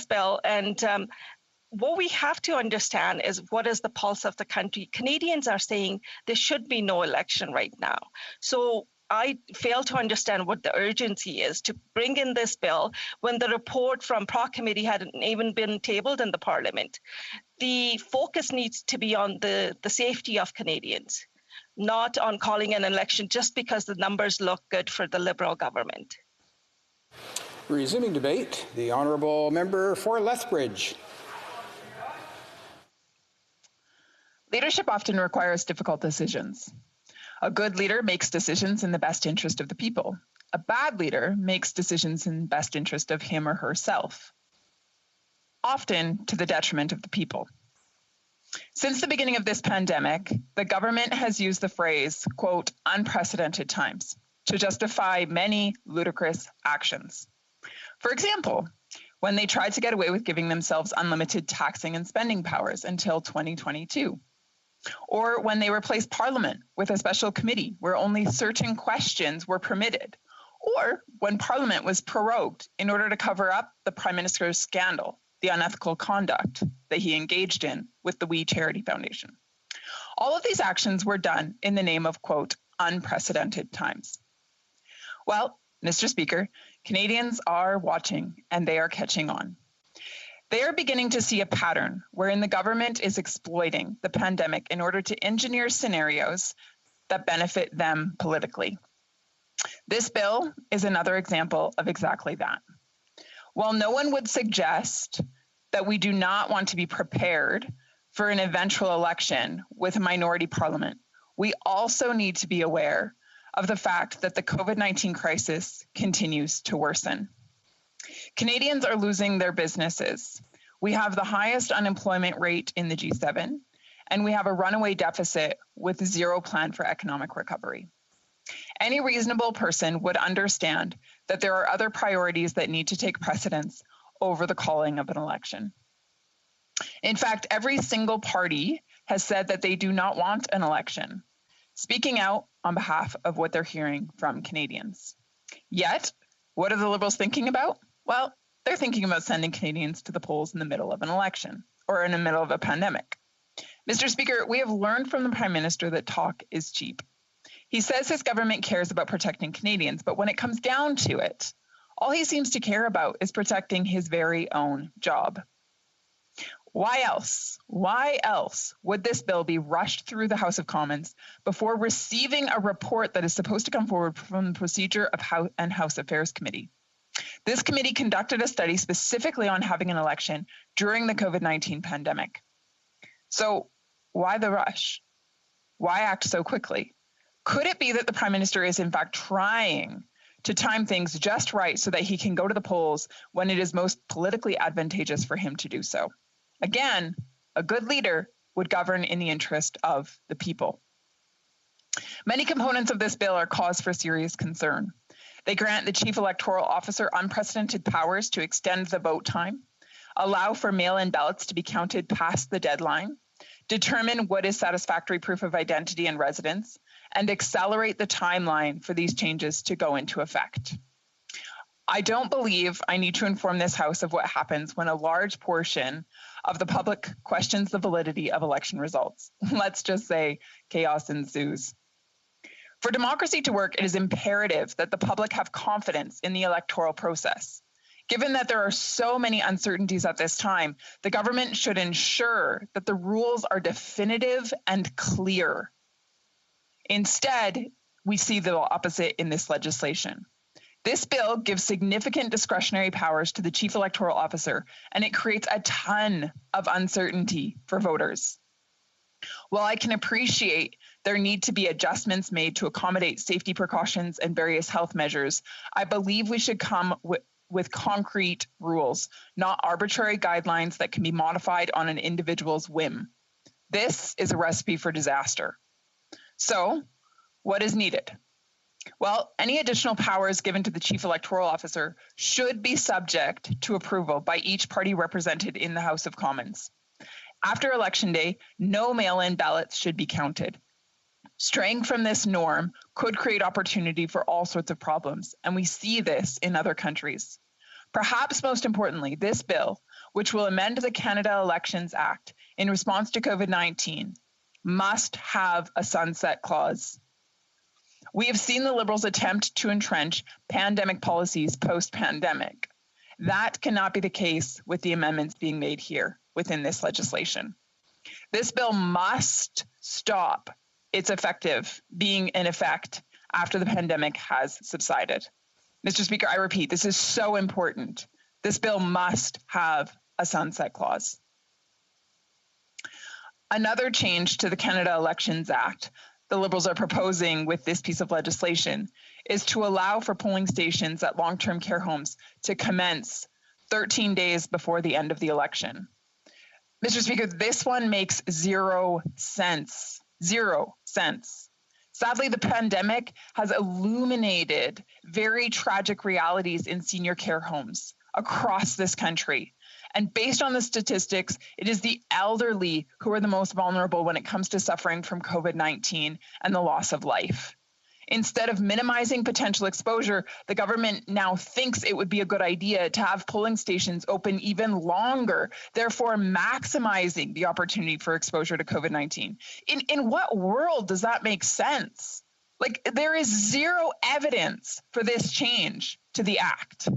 Speaker 15: bill. And what we have to understand is what is the pulse of the country. Canadians are saying there should be no election right now. So I fail to understand what the urgency is to bring in this bill when the report from PROC committee hadn't even been tabled in the Parliament. The focus needs to be on the safety of Canadians, not on calling an election just because the numbers look good for the Liberal government.
Speaker 1: Resuming debate, the honourable member for Lethbridge.
Speaker 17: Leadership often requires difficult decisions. A good leader makes decisions in the best interest of the people. A bad leader makes decisions in the best interest of him or herself, often to the detriment of the people. Since the beginning of this pandemic, the government has used the phrase, quote, unprecedented times to justify many ludicrous actions. For example, when they tried to get away with giving themselves unlimited taxing and spending powers until 2022. Or when they replaced Parliament with a special committee where only certain questions were permitted. Or when Parliament was prorogued in order to cover up the Prime Minister's scandal, the unethical conduct that he engaged in with the We Charity Foundation. All of these actions were done in the name of, quote, unprecedented times. Well, Mr. Speaker, Canadians are watching and they are catching on. They are beginning to see a pattern wherein the government is exploiting the pandemic in order to engineer scenarios that benefit them politically. This bill is another example of exactly that. While no one would suggest that we do not want to be prepared for an eventual election with a minority parliament, we also need to be aware of the fact that the COVID-19 crisis continues to worsen. Canadians are losing their businesses. We have the highest unemployment rate in the G7, and we have a runaway deficit with zero plan for economic recovery. Any reasonable person would understand that there are other priorities that need to take precedence over the calling of an election. In fact, every single party has said that they do not want an election, speaking out on behalf of what they're hearing from Canadians. Yet, what are the Liberals thinking about? Well, they're thinking about sending Canadians to the polls in the middle of an election or in the middle of a pandemic. Mr. Speaker, we have learned from the Prime Minister that talk is cheap. He says his government cares about protecting Canadians, but when it comes down to it, all he seems to care about is protecting his very own job. Why else would this bill be rushed through the House of Commons before receiving a report that is supposed to come forward from the Procedure of House Affairs Committee? This committee conducted a study specifically on having an election during the COVID-19 pandemic. So why the rush? Why act so quickly? Could it be that the Prime Minister is in fact trying to time things just right so that he can go to the polls when it is most politically advantageous for him to do so? Again, a good leader would govern in the interest of the people. Many components of this bill are cause for serious concern. They grant the Chief Electoral Officer unprecedented powers to extend the vote time, allow for mail-in ballots to be counted past the deadline, determine what is satisfactory proof of identity and residence, and accelerate the timeline for these changes to go into effect. I don't believe I need to inform this House of what happens when a large portion of the public questions the validity of election results. Let's just say chaos ensues. For democracy to work, it is imperative that the public have confidence in the electoral process. Given that there are so many uncertainties at this time, the government should ensure that the rules are definitive and clear. Instead, we see the opposite in this legislation. This bill gives significant discretionary powers to the Chief Electoral Officer, and it creates a ton of uncertainty for voters. While I can appreciate there need to be adjustments made to accommodate safety precautions and various health measures, I believe we should come with concrete rules, not arbitrary guidelines that can be modified on an individual's whim. This is a recipe for disaster. So, what is needed? Well, any additional powers given to the Chief Electoral Officer should be subject to approval by each party represented in the House of Commons. After Election Day, no mail-in ballots should be counted. Straying from this norm could create opportunity for all sorts of problems, and we see this in other countries. Perhaps most importantly, this bill, which will amend the Canada Elections Act in response to COVID-19, must have a sunset clause. We have seen the Liberals attempt to entrench pandemic policies post-pandemic. That cannot be the case with the amendments being made here within this legislation. This bill must stop its effective being in effect after the pandemic has subsided. Mr. Speaker, I repeat, this is so important. This bill must have a sunset clause. Another change to the Canada Elections Act the Liberals are proposing with this piece of legislation is to allow for polling stations at long-term care homes to commence 13 days before the end of the election. Mr. Speaker, this one makes 0 sense. 0 sense. Sadly, the pandemic has illuminated very tragic realities in senior care homes across this country. And based on the statistics, it is the elderly who are the most vulnerable when it comes to suffering from COVID-19 and the loss of life. Instead of minimizing potential exposure, the government now thinks it would be a good idea to have polling stations open even longer, therefore maximizing the opportunity for exposure to COVID-19. In what world does that make sense? Like, there is zero evidence for this change to the act.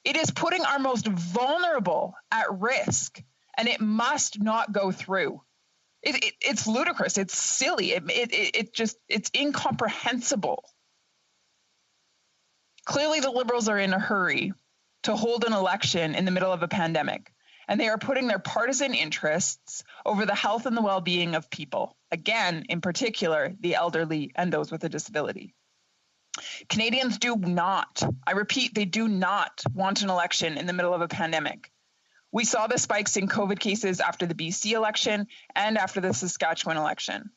Speaker 17: It is putting our most vulnerable at risk, and it must not go through. It's ludicrous. It's silly. It's incomprehensible. Clearly, the Liberals are in a hurry to hold an election in the middle of a pandemic, and they are putting their partisan interests over the health and the well-being of people. Again, in particular, the elderly and those with a disability. Canadians do not, I repeat, they do not want an election in the middle of a pandemic. We saw the spikes in COVID cases after the BC election and after the Saskatchewan election.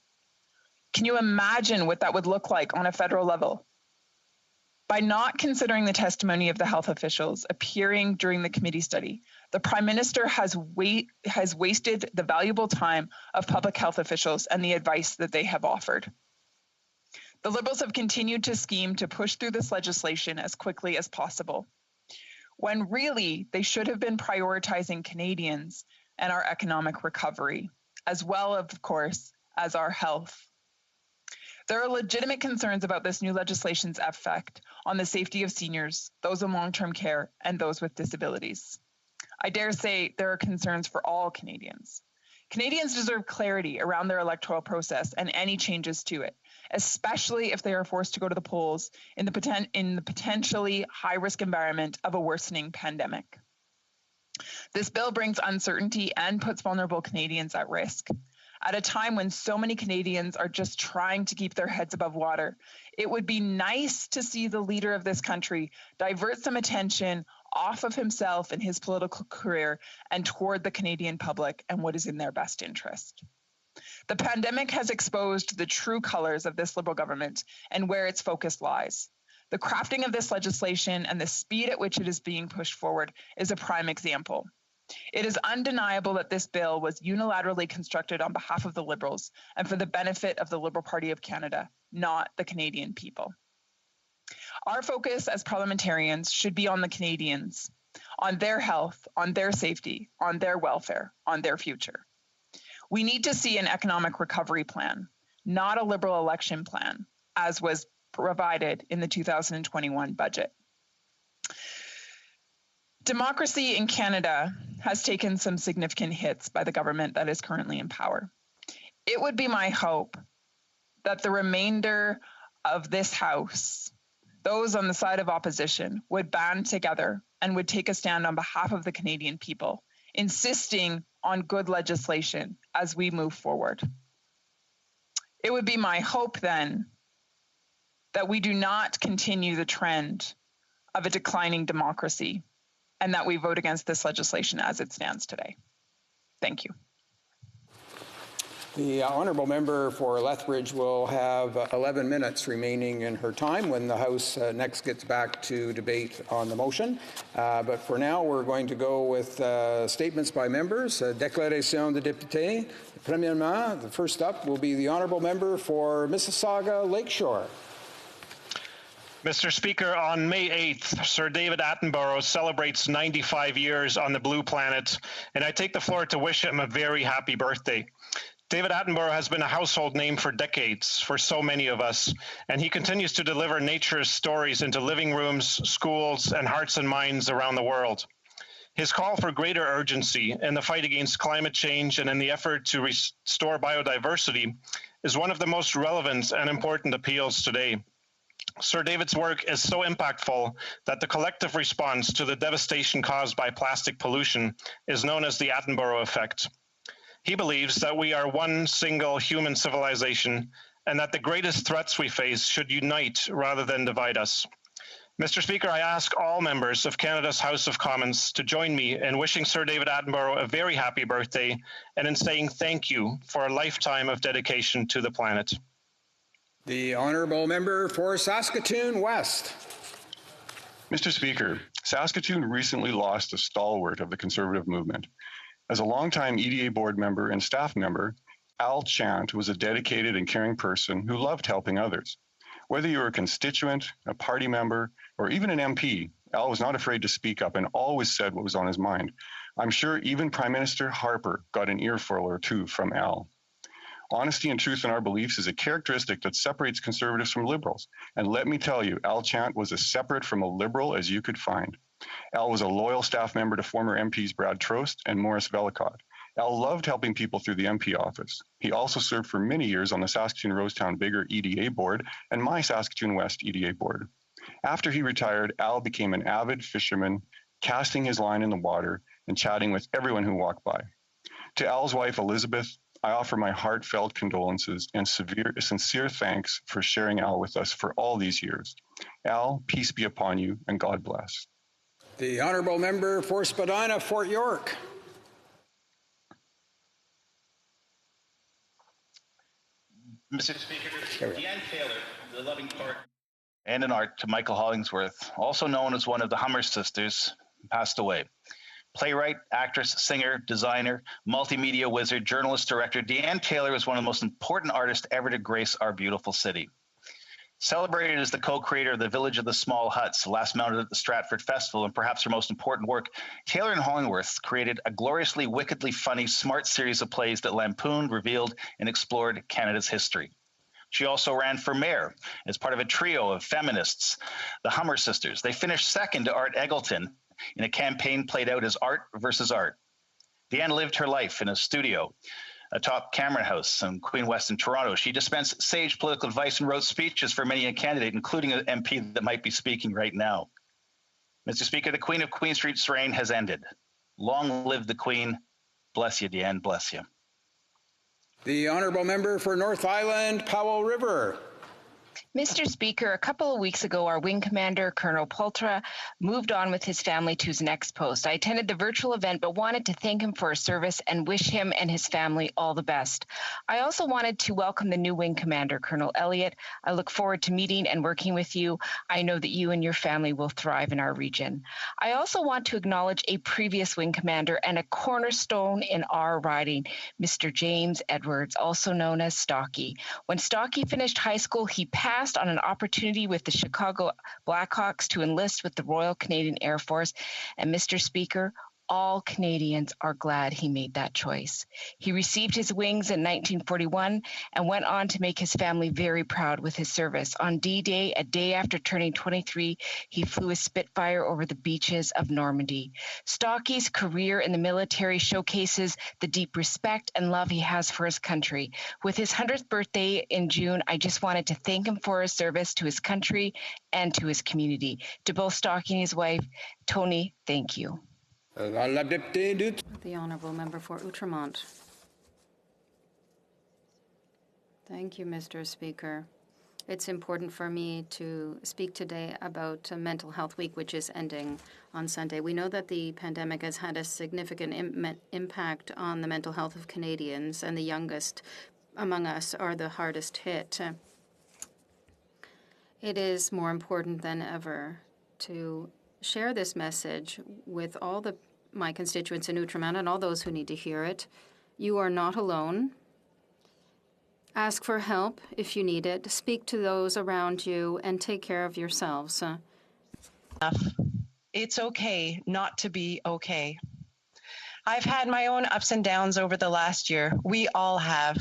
Speaker 17: Can you imagine what that would look like on a federal level? By not considering the testimony of the health officials appearing during the committee study, the Prime Minister has wasted the valuable time of public health officials and the advice that they have offered. The Liberals have continued to scheme to push through this legislation as quickly as possible, when really they should have been prioritizing Canadians and our economic recovery, as well, of course, as our health. There are legitimate concerns about this new legislation's effect on the safety of seniors, those in long-term care, and those with disabilities. I dare say there are concerns for all Canadians. Canadians deserve clarity around their electoral process and any changes to it, especially if they are forced to go to the polls in the potentially high-risk environment of a worsening pandemic. This bill brings uncertainty and puts vulnerable Canadians at risk. At a time when so many Canadians are just trying to keep their heads above water, it would be nice to see the leader of this country divert some attention off of himself and his political career and toward the Canadian public and what is in their best interest. The pandemic has exposed the true colors of this Liberal government and where its focus lies. The crafting of this legislation and the speed at which it is being pushed forward is a prime example. It is undeniable that this bill was unilaterally constructed on behalf of the Liberals and for the benefit of the Liberal Party of Canada, not the Canadian people. Our focus as parliamentarians should be on the Canadians, on their health, on their safety, on their welfare, on their future. We need to see an economic recovery plan, not a Liberal election plan, as was provided in the 2021 budget. Democracy in Canada has taken some significant hits by the government that is currently in power. It would be my hope that the remainder of this House, those on the side of opposition, would band together and would take a stand on behalf of the Canadian people, insisting on good legislation as we move forward. It would be my hope then that we do not continue the trend of a declining democracy and that we vote against this legislation as it stands today. Thank you.
Speaker 1: The honourable member for Lethbridge will have 11 minutes remaining in her time when the House next gets back to debate on the motion. But for now, we're going to go with statements by members. Déclaration de député. Premièrement, the first up will be the honourable member for Mississauga Lakeshore.
Speaker 18: Mr. Speaker, on May 8th, Sir David Attenborough celebrates 95 years on the blue planet, and I take the floor to wish him a very happy birthday. David Attenborough has been a household name for decades for so many of us, and he continues to deliver nature's stories into living rooms, schools, and hearts and minds around the world. His call for greater urgency in the fight against climate change and in the effort to restore biodiversity is one of the most relevant and important appeals today. Sir David's work is so impactful that the collective response to the devastation caused by plastic pollution is known as the Attenborough effect. He believes that we are one single human civilization and that the greatest threats we face should unite rather than divide us. Mr. Speaker, I ask all members of Canada's House of Commons to join me in wishing Sir David Attenborough a very happy birthday and in saying thank you for a lifetime of dedication to the planet.
Speaker 1: The honourable member for Saskatoon West.
Speaker 19: Mr. Speaker, Saskatoon recently lost a stalwart of the Conservative movement. As a longtime EDA board member and staff member, Al Chant was a dedicated and caring person who loved helping others. Whether you were a constituent, a party member, or even an MP, Al was not afraid to speak up and always said what was on his mind. I'm sure even Prime Minister Harper got an earful or two from Al. Honesty and truth in our beliefs is a characteristic that separates Conservatives from Liberals. And let me tell you, Al Chant was as separate from a Liberal as you could find. Al was a loyal staff member to former MPs Brad Trost and Maurice Vellicott. Al loved helping people through the MP office. He also served for many years on the Saskatoon-Rosetown Bigger EDA board and my Saskatoon West EDA board. After he retired, Al became an avid fisherman, casting his line in the water and chatting with everyone who walked by. To Al's wife, Elizabeth, I offer my heartfelt condolences and sincere thanks for sharing Al with us for all these years. Al, peace be upon you and God bless.
Speaker 1: The honourable member for Spadina, Fort York.
Speaker 4: Mr. Speaker, Deanne Taylor, the loving partner and an art to Michael Hollingsworth, also known as one of the Hummer sisters, passed away. Playwright, actress, singer, designer, multimedia wizard, journalist, director, Deanne Taylor is one of the most important artists ever to grace our beautiful city. Celebrated as the co-creator of The Village of the Small Huts, last mounted at the Stratford Festival, and perhaps her most important work, Taylor and Hollingworth created a gloriously, wickedly funny, smart series of plays that lampooned, revealed, and explored Canada's history. She also ran for mayor as part of a trio of feminists, the Hummer sisters. They finished second to Art Eggleton in a campaign played out as art versus art. Deanne lived her life in a studio atop Cameron House in Queen West in Toronto. She dispensed sage political advice and wrote speeches for many a candidate, including an MP that might be speaking right now. Mr. Speaker, the Queen of Queen Street's reign has ended. Long live the Queen. Bless you, Deanne. Bless you.
Speaker 1: The honourable member for North Island, Powell River.
Speaker 20: Mr. Speaker, a couple of weeks ago, our wing commander, Colonel Poltra, moved on with his family to his next post. I attended the virtual event, but wanted to thank him for his service and wish him and his family all the best. I also wanted to welcome the new wing commander, Colonel Elliott. I look forward to meeting and working with you. I know that you and your family will thrive in our region. I also want to acknowledge a previous wing commander and a cornerstone in our riding, Mr. James Edwards, also known as Stocky. When Stocky finished high school, he passed on an opportunity with the Chicago Blackhawks to enlist with the Royal Canadian Air Force. And Mr. Speaker, all Canadians are glad he made that choice. He received his wings in 1941 and went on to make his family very proud with his service. On D-Day, a day after turning 23, he flew a Spitfire over the beaches of Normandy. Stocky's career in the military showcases the deep respect and love he has for his country. With his 100th birthday in June, I just wanted to thank him for his service to his country and to his community. To both Stocky and his wife, Tony, thank you.
Speaker 5: The honourable member for Outremont. Thank you, Mr. Speaker. It's important for me to speak today about Mental Health Week, which is ending on Sunday. We know that the pandemic has had a significant impact on the mental health of Canadians, and the youngest among us are the hardest hit. It is more important than ever to share this message with all my constituents in Outremont and all those who need to hear it. You are not alone. Ask for help if you need it. Speak to those around you and take care of yourselves.
Speaker 15: It's okay not to be okay. I've had my own ups and downs over the last year. We all have.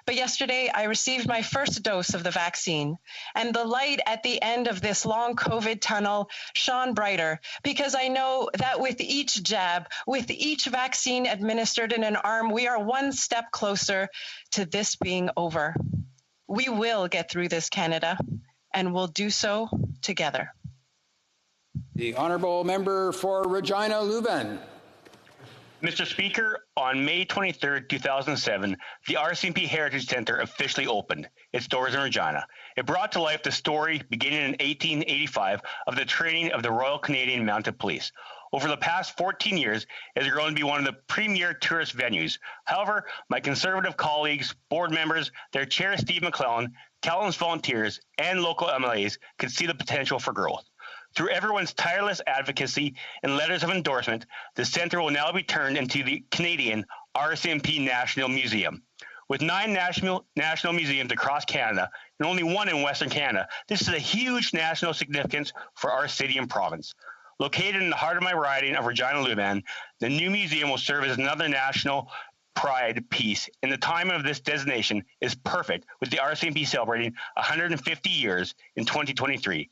Speaker 15: But yesterday, I received my first dose of the vaccine, and the light at the end of this long COVID tunnel shone brighter because I know that with each jab, with each vaccine administered in an arm, we are one step closer to this being over. We will get through this, Canada, and we'll do so together.
Speaker 1: The honourable member for Regina Leuven.
Speaker 21: Mr. Speaker, on May 23, 2007, the RCMP Heritage Centre officially opened its doors in Regina. It brought to life the story, beginning in 1885, of the training of the Royal Canadian Mounted Police. Over the past 14 years, it has grown to be one of the premier tourist venues. However, my Conservative colleagues, board members, their chair, Steve McClellan, Calton's volunteers, and local MLAs could see the potential for growth. Through everyone's tireless advocacy and letters of endorsement, the centre will now be turned into the Canadian RCMP National Museum. With 9 national museums across Canada and only 1 in Western Canada, this is a huge national significance for our city and province. Located in the heart of my riding of Regina-Luban, the new museum will serve as another national pride piece, and the timing of this designation is perfect, with the RCMP celebrating 150 years in 2023.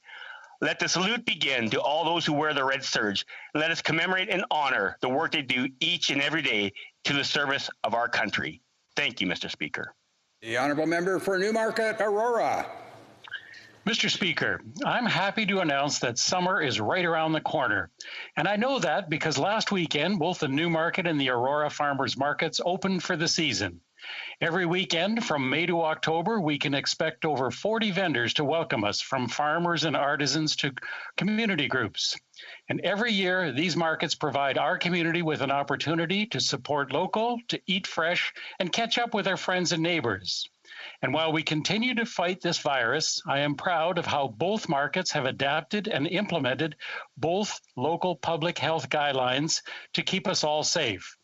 Speaker 21: Let the salute begin to all those who wear the red serge, and let us commemorate and honor the work they do each and every day to the service of our country. Thank you, Mr. Speaker.
Speaker 1: The honourable member for Newmarket, Aurora.
Speaker 2: Mr. Speaker, I'm happy to announce that summer is right around the corner. And I know that because last weekend, both the Newmarket and the Aurora Farmers Markets opened for the season. Every weekend from May to October, we can expect over 40 vendors to welcome us, from farmers and artisans to community groups. And every year, these markets provide our community with an opportunity to support local, to eat fresh, and catch up with our friends and neighbors. And while we continue to fight this virus, I am proud of how both markets have adapted and implemented both local public health guidelines to keep us all safe.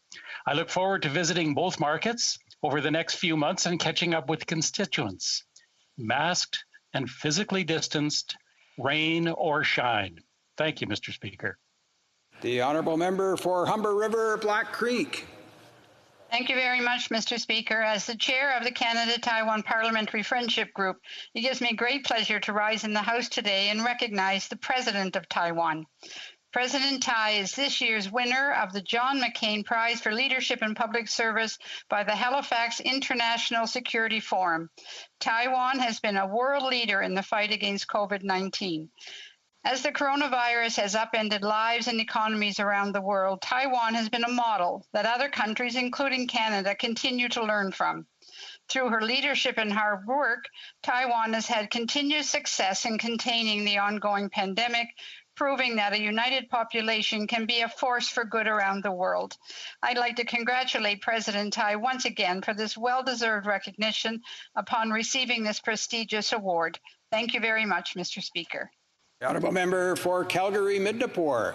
Speaker 2: I look forward to visiting both markets over the next few months and catching up with constituents, masked and physically distanced, rain or shine. Thank you, Mr. Speaker.
Speaker 1: The honourable member for Humber River, Black Creek.
Speaker 22: Thank you very much, Mr. Speaker. As the chair of the Canada-Taiwan Parliamentary Friendship Group, it gives me great pleasure to rise in the House today and recognize the President of Taiwan. President Tai is this year's winner of the John McCain Prize for Leadership in Public Service by the Halifax International Security Forum. Taiwan has been a world leader in the fight against COVID-19. As the coronavirus has upended lives and economies around the world, Taiwan has been a model that other countries, including Canada, continue to learn from. Through her leadership and hard work, Taiwan has had continued success in containing the ongoing pandemic, proving that a united population can be a force for good around the world. I'd like to congratulate President Tai once again for this well-deserved recognition upon receiving this prestigious award. Thank you very much, Mr. Speaker.
Speaker 1: The honourable member for Calgary Midnapore.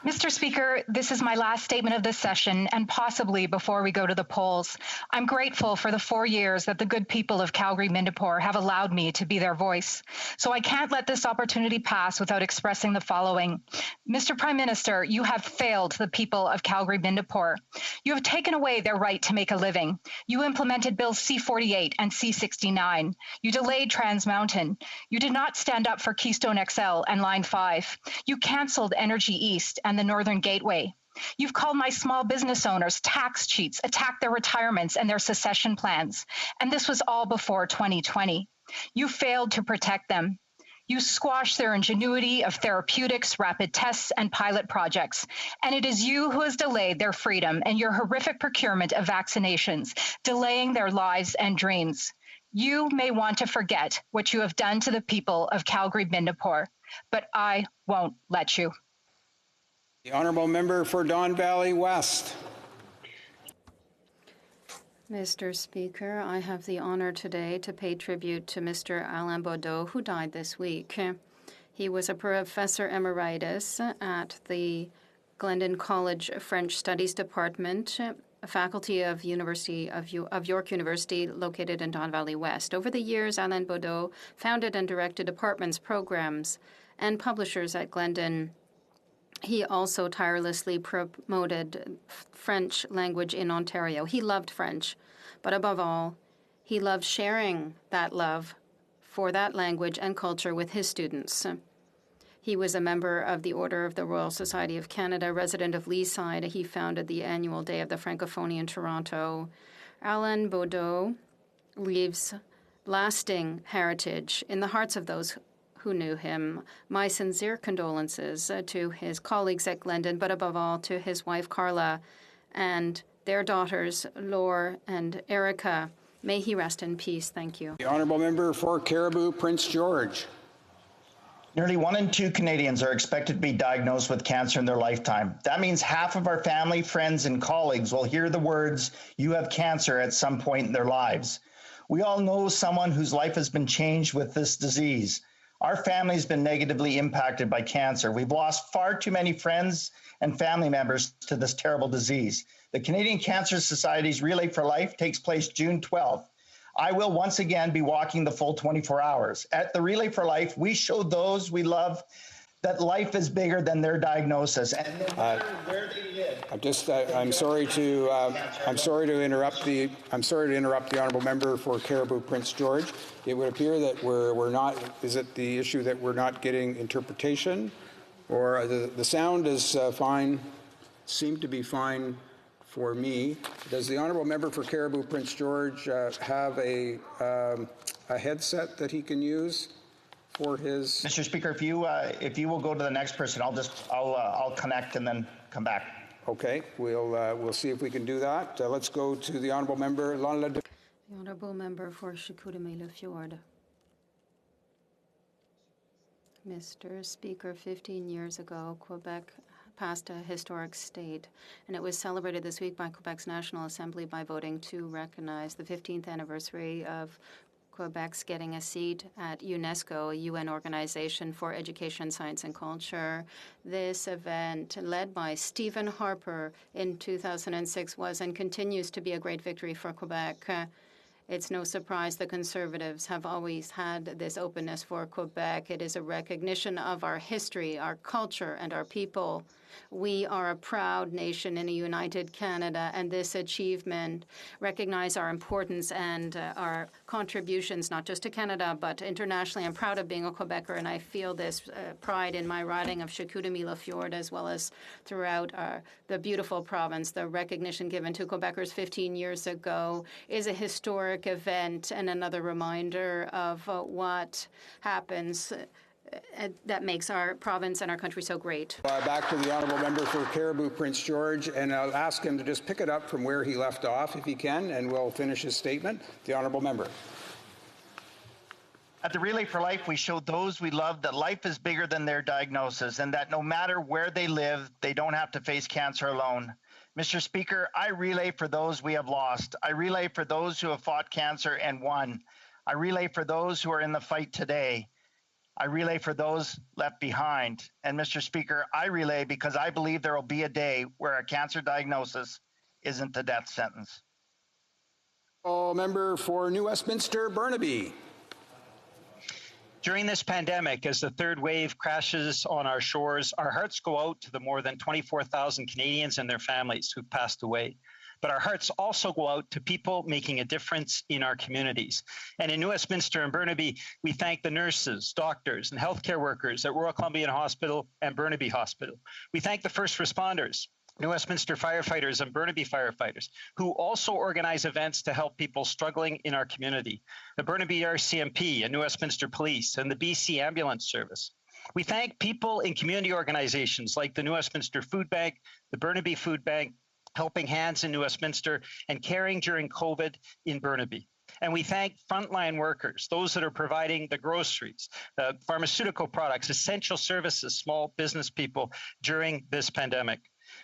Speaker 23: Mr. Speaker, this is my last statement of this session, and possibly before we go to the polls. I'm grateful for the 4 years that the good people of Calgary Midnapore have allowed me to be their voice. So I can't let this opportunity pass without expressing the following. Mr. Prime Minister, you have failed the people of Calgary Midnapore. You have taken away their right to make a living. You implemented Bills C-48 and C-69. You delayed Trans Mountain. You did not stand up for Keystone XL and Line 5. You canceled Energy East and the Northern Gateway. You've called my small business owners tax cheats, attacked their retirements and their secession plans. And this was all before 2020. You failed to protect them. You squashed their ingenuity of therapeutics, rapid tests, and pilot projects. And it is you who has delayed their freedom and your horrific procurement of vaccinations, delaying their lives and dreams. You may want to forget what you have done to the people of Calgary Midnapore, but I won't let you.
Speaker 1: The honourable member for Don Valley West.
Speaker 5: Mr. Speaker, I have the honour today to pay tribute to Mr. Alain Baudot, who died this week. He was a professor emeritus at the Glendon College French Studies Department, a faculty of York University located in Don Valley West. Over the years, Alain Baudot founded and directed departments, programs, and publishers at Glendon. He also tirelessly promoted French language in Ontario. He loved French, but above all, he loved sharing that love for that language and culture with his students. He was a member of the Order of the Royal Society of Canada, resident of Leaside. He founded the annual Day of the Francophonie in Toronto. Alain Baudot leaves lasting heritage in the hearts of those who knew him. My sincere condolences to his colleagues at Glendon, but above all to his wife Carla and their daughters Laure and Erica. May he rest in peace. Thank you.
Speaker 1: The honourable member for Cariboo, Prince George.
Speaker 24: Nearly 1 in 2 Canadians are expected to be diagnosed with cancer in their lifetime. That means half of our family, friends, and colleagues will hear the words, "You have cancer," at some point in their lives. We all know someone whose life has been changed with this disease. Our family has been negatively impacted by cancer. We've lost far too many friends and family members to this terrible disease. The Canadian Cancer Society's Relay for Life takes place June 12th. I will once again be walking the full 24 hours. At the Relay for Life, we show those we love that life is bigger than their diagnosis, and no matter where they live.
Speaker 1: I'm sorry to interrupt the honourable member for Caribou Prince George. It would appear that we're not. Is it the issue that we're not getting interpretation, or the sound is fine? Seemed to be fine for me. Does the honourable member for Caribou Prince George have a headset that he can use for his?
Speaker 24: Mr. Speaker, if you will go to the next person, I'll connect and then come back.
Speaker 1: Okay, we'll see if we can do that. Let's go to the honourable member.
Speaker 5: The honourable member for Chicoutimi-Le-Fjord. Mr. Speaker, 15 years ago, Quebec passed a historic state, and it was celebrated this week by Quebec's National Assembly by voting to recognize the 15th anniversary of Quebec's getting a seat at UNESCO, a UN organization for education, science, and culture. This event, led by Stephen Harper in 2006, was and continues to be a great victory for Quebec. It's no surprise the Conservatives have always had this openness for Quebec. It is a recognition of our history, our culture, and our people. We are a proud nation in a united Canada, and this achievement recognizes our importance and our contributions, not just to Canada, but internationally. I'm proud of being a Quebecer, and I feel this pride in my riding of Chicoutimi-Le-Fjord, as well as throughout the beautiful province. The recognition given to Quebecers 15 years ago is a historic event and another reminder of what happens that makes our province and our country so great.
Speaker 1: Back to the honourable member for Caribou Prince George, and I'll ask him to just pick it up from where he left off, if he can, and we'll finish his statement. The honourable member.
Speaker 24: At the Relay for Life, we show those we love that life is bigger than their diagnosis, and that no matter where they live, they don't have to face cancer alone. Mr. Speaker, I relay for those we have lost. I relay for those who have fought cancer and won. I relay for those who are in the fight today. I relay for those left behind. And Mr. Speaker, I relay because I believe there will be a day where a cancer diagnosis isn't a death sentence.
Speaker 1: Member for New Westminster, Burnaby.
Speaker 6: During this pandemic, as the third wave crashes on our shores, our hearts go out to the more than 24,000 Canadians and their families who've passed away. But our hearts also go out to people making a difference in our communities. And in New Westminster and Burnaby, we thank the nurses, doctors, and healthcare workers at Royal Columbian Hospital and Burnaby Hospital. We thank the first responders, New Westminster firefighters and Burnaby firefighters, who also organize events to help people struggling in our community, the Burnaby RCMP and New Westminster Police and the BC Ambulance Service. We thank people in community organizations like the New Westminster Food Bank, the Burnaby Food Bank, Helping Hands in New Westminster, and Caring During COVID in Burnaby. And we thank frontline workers, those that are providing the groceries, the pharmaceutical products, essential services, small business people during this pandemic.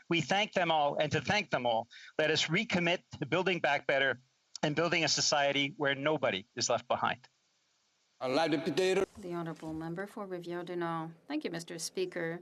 Speaker 6: We thank them all, and to thank them all, let us recommit to building back better and building a society where nobody is left behind.
Speaker 5: The honourable member for Rivière-du-Nord. Thank you, Mr. Speaker.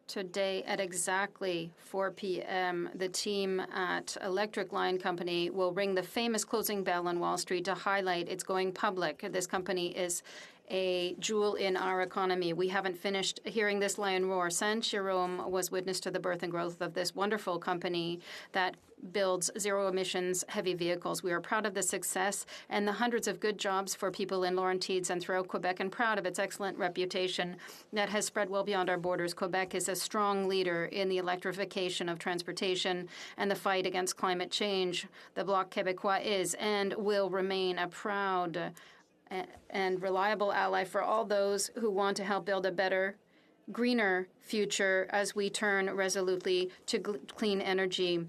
Speaker 5: Today at exactly 4 p.m., the team at Electric Line Company will ring the famous closing bell on Wall Street to highlight its going public. This company is a jewel in our economy. We haven't finished hearing this lion roar. Saint-Jérôme was witness to the birth and growth of this wonderful company that builds zero-emissions heavy vehicles. We are proud of the success and the hundreds of good jobs for people in Laurentides and throughout Quebec, and proud of its excellent reputation that has spread well beyond our borders. Quebec is a strong leader in the electrification of transportation and the fight against climate change. The Bloc Québécois is and will remain a proud and reliable ally for all those who want to help build a better, greener future as we turn resolutely to clean energy.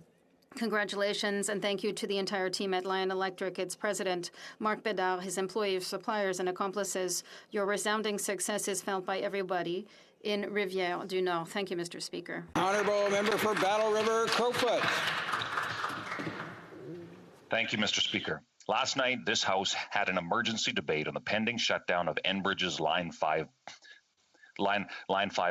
Speaker 5: Congratulations and thank you to the entire team at Lion Electric, its president, Marc Bédard, his employees, suppliers, and accomplices. Your resounding success is felt by everybody in Rivière-du-Nord. Thank you, Mr. Speaker.
Speaker 1: Honourable member for Battle River, Crowfoot.
Speaker 7: Thank you, Mr. Speaker. Last night, this House had an emergency debate on the pending shutdown of Enbridge's Line 5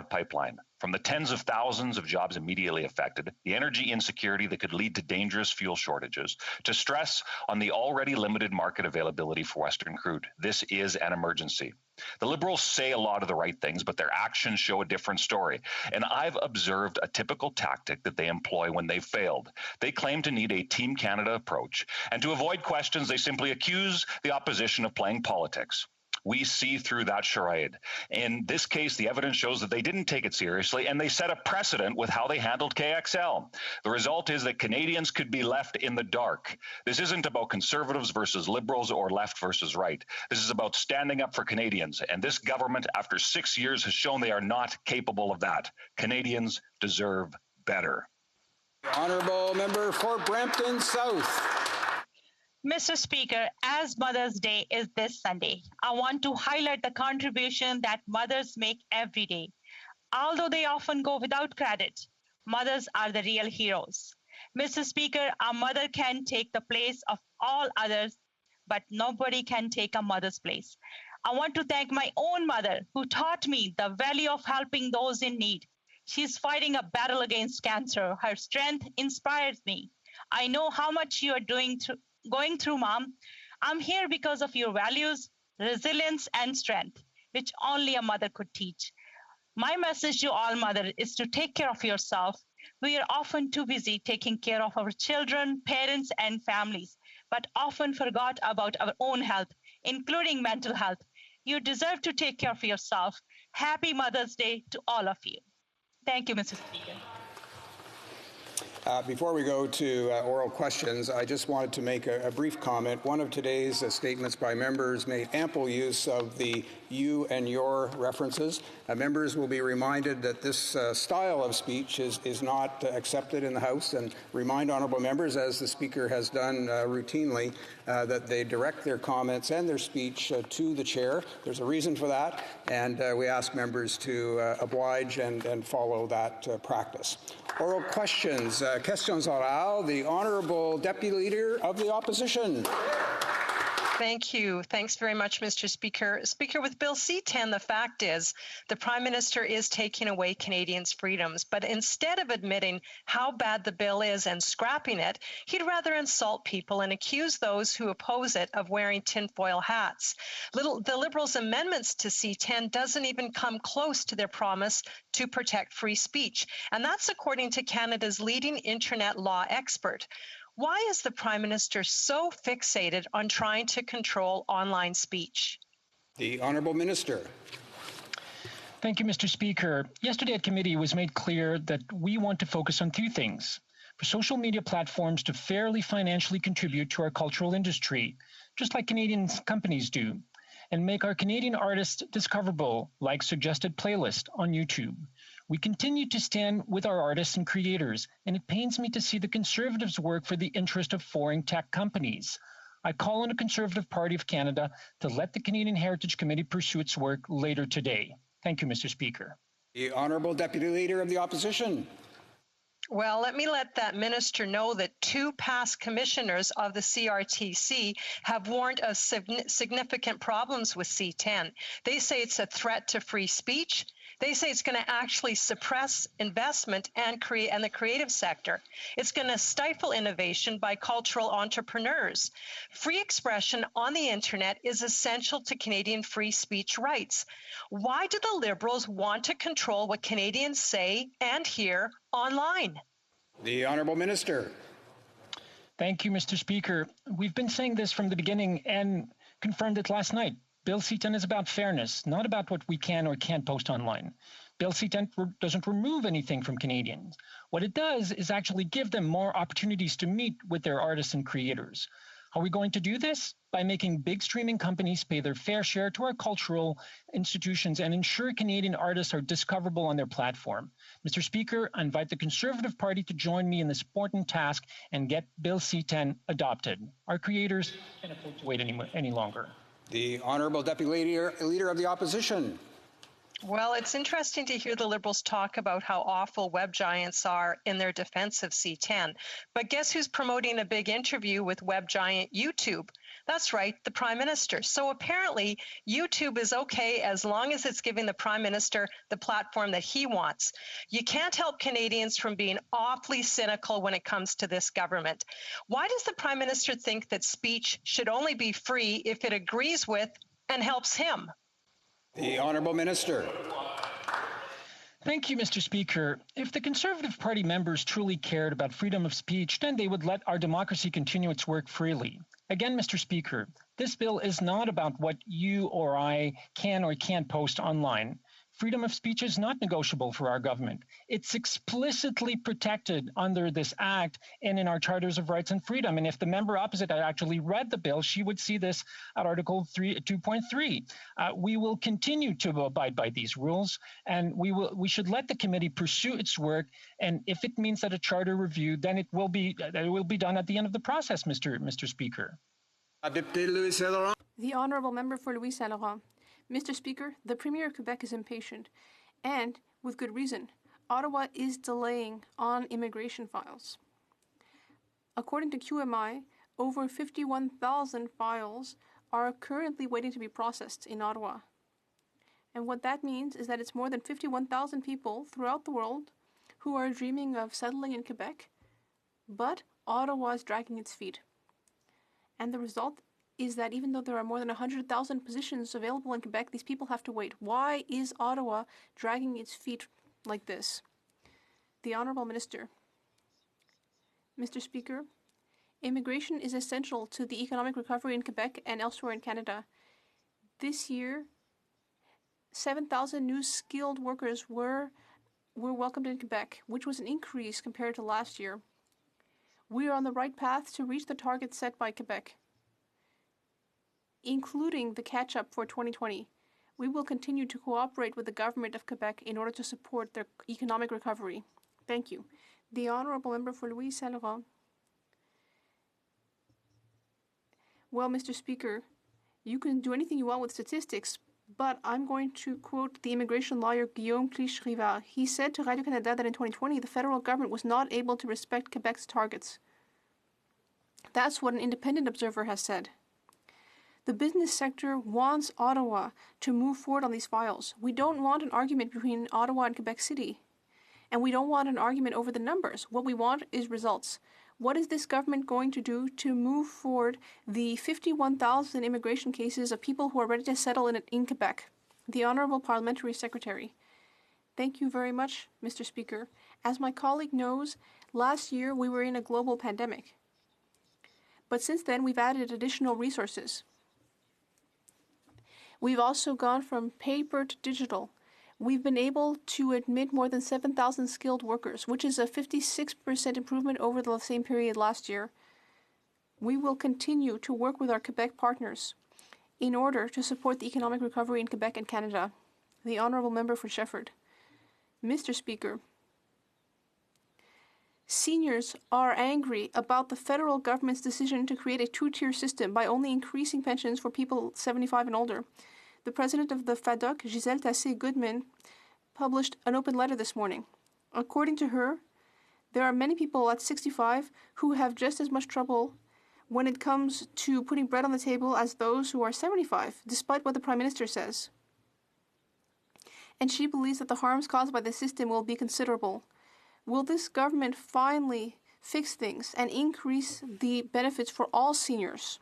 Speaker 7: pipeline. From the tens of thousands of jobs immediately affected, the energy insecurity that could lead to dangerous fuel shortages, to stress on the already limited market availability for Western crude. This is an emergency. The Liberals say a lot of the right things, but their actions show a different story. And I've observed a typical tactic that they employ when they failed. They claim to need a Team Canada approach, and to avoid questions, they simply accuse the opposition of playing politics. We see through that charade. In this case, the evidence shows that they didn't take it seriously, and they set a precedent with how they handled KXL. The result is that Canadians could be left in the dark. This isn't about Conservatives versus Liberals or left versus right. This is about standing up for Canadians, and this government, after 6 years, has shown they are not capable of that. Canadians deserve better.
Speaker 1: The honourable member for Brampton South.
Speaker 8: Mr. Speaker, as Mother's Day is this Sunday, I want to highlight the contribution that mothers make every day. Although they often go without credit, mothers are the real heroes. Mr. Speaker, a mother can take the place of all others, but nobody can take a mother's place. I want to thank my own mother who taught me the value of helping those in need. She's fighting a battle against cancer. Her strength inspires me. I know how much you are going through, Mom. I'm here because of your values, resilience, and strength, which only a mother could teach. My message to all mothers is to take care of yourself. We are often too busy taking care of our children, parents, and families, but often forgot about our own health, including mental health. You deserve to take care of yourself. Happy Mother's Day to all of you. Thank you, Mr. Speaker.
Speaker 1: Before we go to oral questions, I just wanted to make a brief comment. One of today's statements by members made ample use of the you and your references. Members will be reminded that this style of speech is not accepted in the House, and remind honourable members, as the Speaker has done routinely, that they direct their comments and their speech to the Chair. There's a reason for that, and we ask members to oblige and follow that practice. Oral questions. Questions orales. The Honourable Deputy Leader of the Opposition.
Speaker 9: Thank you. Thanks very much, Mr. Speaker. Speaker, with Bill C-10, the fact is the Prime Minister is taking away Canadians' freedoms, but instead of admitting how bad the bill is and scrapping it, he'd rather insult people and accuse those who oppose it of wearing tinfoil hats. The Liberals' amendments to C-10 doesn't even come close to their promise to protect free speech, and that's according to Canada's leading internet law expert. Why is the Prime Minister so fixated on trying to control online speech?
Speaker 1: The Honourable Minister.
Speaker 12: Thank you, Mr. Speaker. Yesterday at committee, it was made clear that we want to focus on two things. For social media platforms to fairly financially contribute to our cultural industry, just like Canadian companies do, and make our Canadian artists discoverable, like suggested playlist on YouTube. We continue to stand with our artists and creators, and it pains me to see the Conservatives work for the interest of foreign tech companies. I call on the Conservative Party of Canada to let the Canadian Heritage Committee pursue its work later today. Thank you, Mr. Speaker.
Speaker 1: The Honourable Deputy Leader of the Opposition.
Speaker 9: Well, let me let that minister know that 2 past commissioners of the CRTC have warned of significant problems with C-10. They say it's a threat to free speech. They say it's going to actually suppress investment and the creative sector. It's going to stifle innovation by cultural entrepreneurs. Free expression on the internet is essential to Canadian free speech rights. Why do the Liberals want to control what Canadians say and hear online?
Speaker 1: The Honourable Minister.
Speaker 12: Thank you, Mr. Speaker. We've been saying this from the beginning and confirmed it last night. Bill C-10 is about fairness, not about what we can or can't post online. Bill C-10 doesn't remove anything from Canadians. What it does is actually give them more opportunities to meet with their artists and creators. How are we going to do this? By making big streaming companies pay their fair share to our cultural institutions and ensure Canadian artists are discoverable on their platform. Mr. Speaker, I invite the Conservative Party to join me in this important task and get Bill C-10 adopted. Our creators can't afford to wait any longer.
Speaker 1: The Honourable Deputy Leader of the Opposition.
Speaker 9: Well, it's interesting to hear the Liberals talk about how awful web giants are in their defense of C-10. But guess who's promoting a big interview with web giant YouTube? That's right, the Prime Minister. So apparently, YouTube is okay as long as it's giving the Prime Minister the platform that he wants. You can't help Canadians from being awfully cynical when it comes to this government. Why does the Prime Minister think that speech should only be free if it agrees with and helps him?
Speaker 1: The Honourable Minister.
Speaker 12: Thank you, Mr. Speaker. If the Conservative Party members truly cared about freedom of speech, then they would let our democracy continue its work freely. Again, Mr. Speaker, this bill is not about what you or I can or can't post online. Freedom of speech is not negotiable for our government. It's explicitly protected under this act and in our Charters of Rights and Freedom. And if the member opposite had actually read the bill, she would see this at Article 2.3. We will continue to abide by these rules, and we should let the committee pursue its work. And if it means that a charter review, then it will be done at the end of the process, Mr. Speaker.
Speaker 10: The Honourable Member for Louis Saint Laurent. Mr. Speaker, the Premier of Quebec is impatient, and with good reason. Ottawa is delaying on immigration files. According to QMI, over 51,000 files are currently waiting to be processed in Ottawa. And what that means is that it's more than 51,000 people throughout the world who are dreaming of settling in Quebec, but Ottawa is dragging its feet. And the result is that even though there are more than 100,000 positions available in Quebec, these people have to wait. Why is Ottawa dragging its feet like this? The Honourable Minister. Mr. Speaker, immigration is essential to the economic recovery in Quebec and elsewhere in Canada. This year, 7,000 new skilled workers were welcomed in Quebec, which was an increase compared to last year. We are on the right path to reach the target set by Quebec, including the catch-up for 2020. We will continue to cooperate with the government of Quebec in order to support their economic recovery. Thank you. The Honourable Member for Louis Saint Laurent. Well, Mr. Speaker, you can do anything you want with statistics, but I'm going to quote the immigration lawyer Guillaume Clich-Rivard. He said to Radio-Canada that in 2020, the federal government was not able to respect Quebec's targets. That's what an independent observer has said. The business sector wants Ottawa to move forward on these files. We don't want an argument between Ottawa and Quebec City. And we don't want an argument over the numbers. What we want is results. What is this government going to do to move forward the 51,000 immigration cases of people who are ready to settle in Quebec? The Honourable Parliamentary Secretary. Thank you very much, Mr. Speaker. As my colleague knows, last year we were in a global pandemic. But since then, we've added additional resources. We've also gone from paper to digital. We've been able to admit more than 7,000 skilled workers, which is a 56% improvement over the same period last year. We will continue to work with our Quebec partners in order to support the economic recovery in Quebec and Canada. The Honourable Member for Shefford. Mr. Speaker, seniors are angry about the federal government's decision to create a two-tier system by only increasing pensions for people 75 and older. The president of the FADOC, Gisèle Tassé-Goodman, published an open letter this morning. According to her, there are many people at 65 who have just as much trouble when it comes to putting bread on the table as those who are 75, despite what the Prime Minister says. And she believes that the harms caused by the system will be considerable. Will this government finally fix things and increase the benefits for all seniors?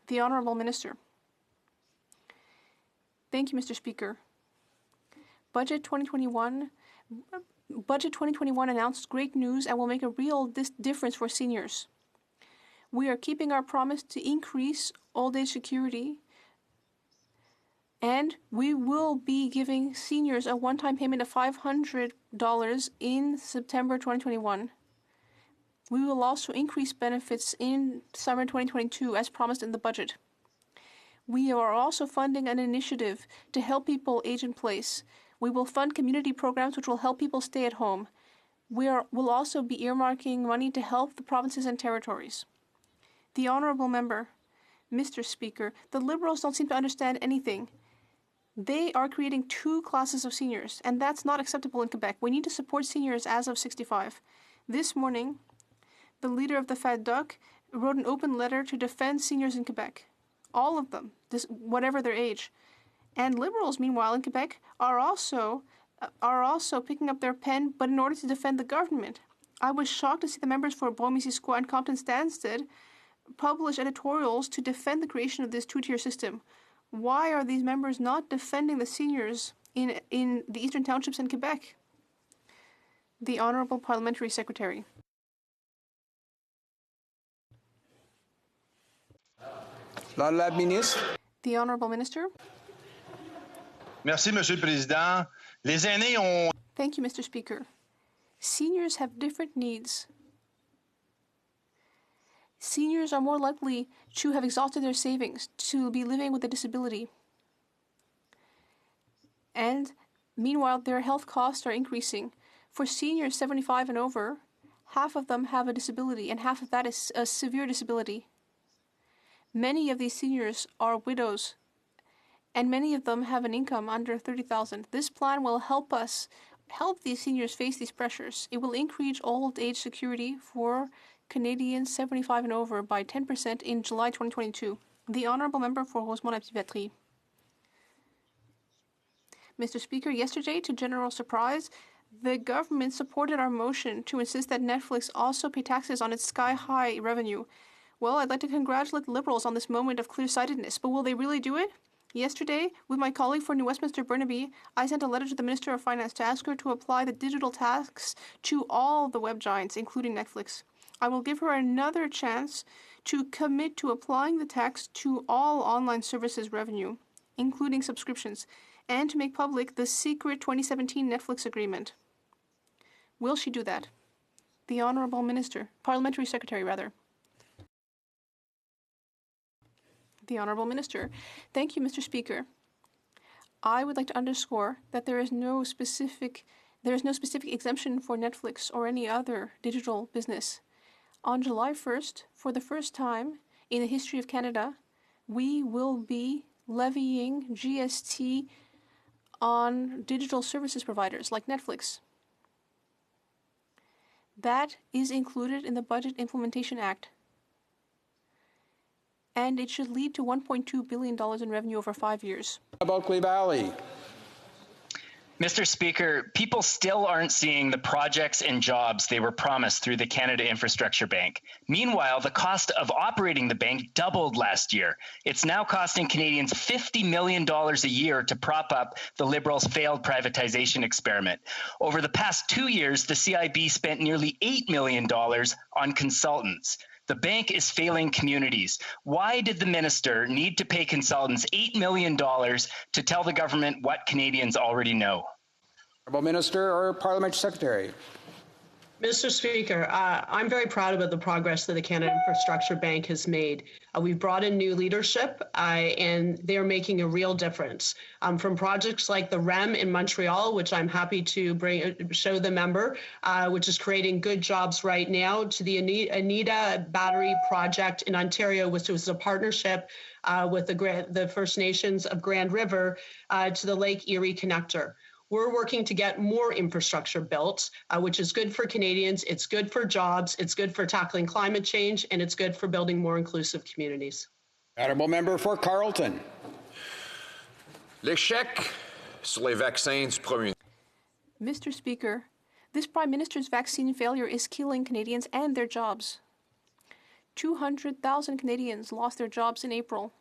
Speaker 10: The Honourable Minister. Thank you, Mr. Speaker. Budget 2021 announced great news and will make a real difference for seniors. We are keeping our promise to increase old age security, and we will be giving seniors a one-time payment of $500 in September 2021. We will also increase benefits in summer 2022 as promised in the budget. We are also funding an initiative to help people age in place. We will fund community programs which will help people stay at home. We'll also be earmarking money to help the provinces and territories. The Honourable Member, Mr. Speaker, the Liberals don't seem to understand anything. They are creating two classes of seniors, and that's not acceptable in Quebec. We need to support seniors as of 65. This morning, the leader of the FADOC wrote an open letter to defend seniors in Quebec. all of them, whatever their age. And Liberals, meanwhile, in Quebec are also picking up their pen, but in order to defend the government. I was shocked to see the members for Beauharnois-Missisquoi and Compton-Stanstead publish editorials to defend the creation of this two-tier system. Why are these members not defending the seniors in the Eastern Townships in Quebec? The Honourable Parliamentary Secretary.
Speaker 1: La ministre.
Speaker 10: The Honourable Minister.
Speaker 11: Merci, Monsieur le Président. Les aînés ont...
Speaker 10: Thank you, Mr. Speaker. Seniors have different needs. Seniors are more likely to have exhausted their savings, to be living with a disability. And meanwhile, their health costs are increasing. For seniors 75 and over, half of them have a disability, and half of that is a severe disability. Many of these seniors are widows, and many of them have an income under $30,000. This plan will help these seniors face these pressures. It will increase old age security for Canadians 75 and over by 10% in July 2022. The Honourable Member for Rosemont-la-Petite-Patrie. Mr. Speaker, yesterday, to general surprise, the government supported our motion to insist that Netflix also pay taxes on its sky-high revenue. Well, I'd like to congratulate the Liberals on this moment of clear-sightedness, but will they really do it? Yesterday, with my colleague for New Westminster Burnaby, I sent a letter to the Minister of Finance to ask her to apply the digital tax to all the web giants, including Netflix. I will give her another chance to commit to applying the tax to all online services revenue, including subscriptions, and to make public the secret 2017 Netflix agreement. Will she do that? The Honourable Minister, Parliamentary Secretary, rather. The Honourable Minister. Thank you, Mr. Speaker. I would like to underscore that there is no specific exemption for Netflix or any other digital business. On July 1st, for the first time in the history of Canada, we will be levying GST on digital services providers like Netflix. That is included in the Budget Implementation Act. And it should lead to $1.2 billion in revenue over 5 years.
Speaker 1: Bulkley Valley.
Speaker 13: Mr. Speaker, people still aren't seeing the projects and jobs they were promised through the Canada Infrastructure Bank. Meanwhile, the cost of operating the bank doubled last year. It's now costing Canadians $50 million a year to prop up the Liberals' failed privatization experiment. Over the past 2 years, the CIB spent nearly $8 million on consultants. The bank is failing communities. Why did the minister need to pay consultants $8 million to tell the government what Canadians already know?
Speaker 1: Honourable Minister or Parliamentary Secretary.
Speaker 14: Mr. Speaker, I'm very proud about the progress that the Canada Infrastructure Bank has made. We've brought in new leadership, and they're making a real difference. From projects like the REM in Montreal, which I'm happy to show the member, which is creating good jobs right now, to the Anita Battery Project in Ontario, which was a partnership with the First Nations of Grand River, to the Lake Erie Connector. We're working to get more infrastructure built, which is good for Canadians, it's good for jobs, it's good for tackling climate change, and it's good for building more inclusive communities.
Speaker 1: Honourable Member for Carleton.
Speaker 16: L'échec sur les vaccins du Premier.
Speaker 10: Mr. Speaker, this Prime Minister's vaccine failure is killing Canadians and their jobs. 200,000 Canadians lost their jobs in April.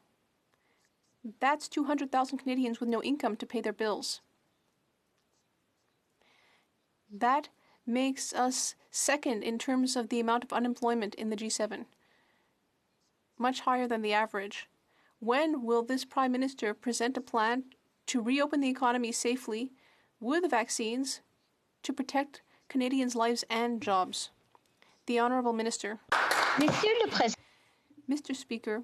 Speaker 10: That's 200,000 Canadians with no income to pay their bills. That makes us second in terms of the amount of unemployment in the G7, much higher than the average. When will this Prime Minister present a plan to reopen the economy safely with vaccines to protect Canadians' lives and jobs? The Honourable Minister. Mr. Speaker,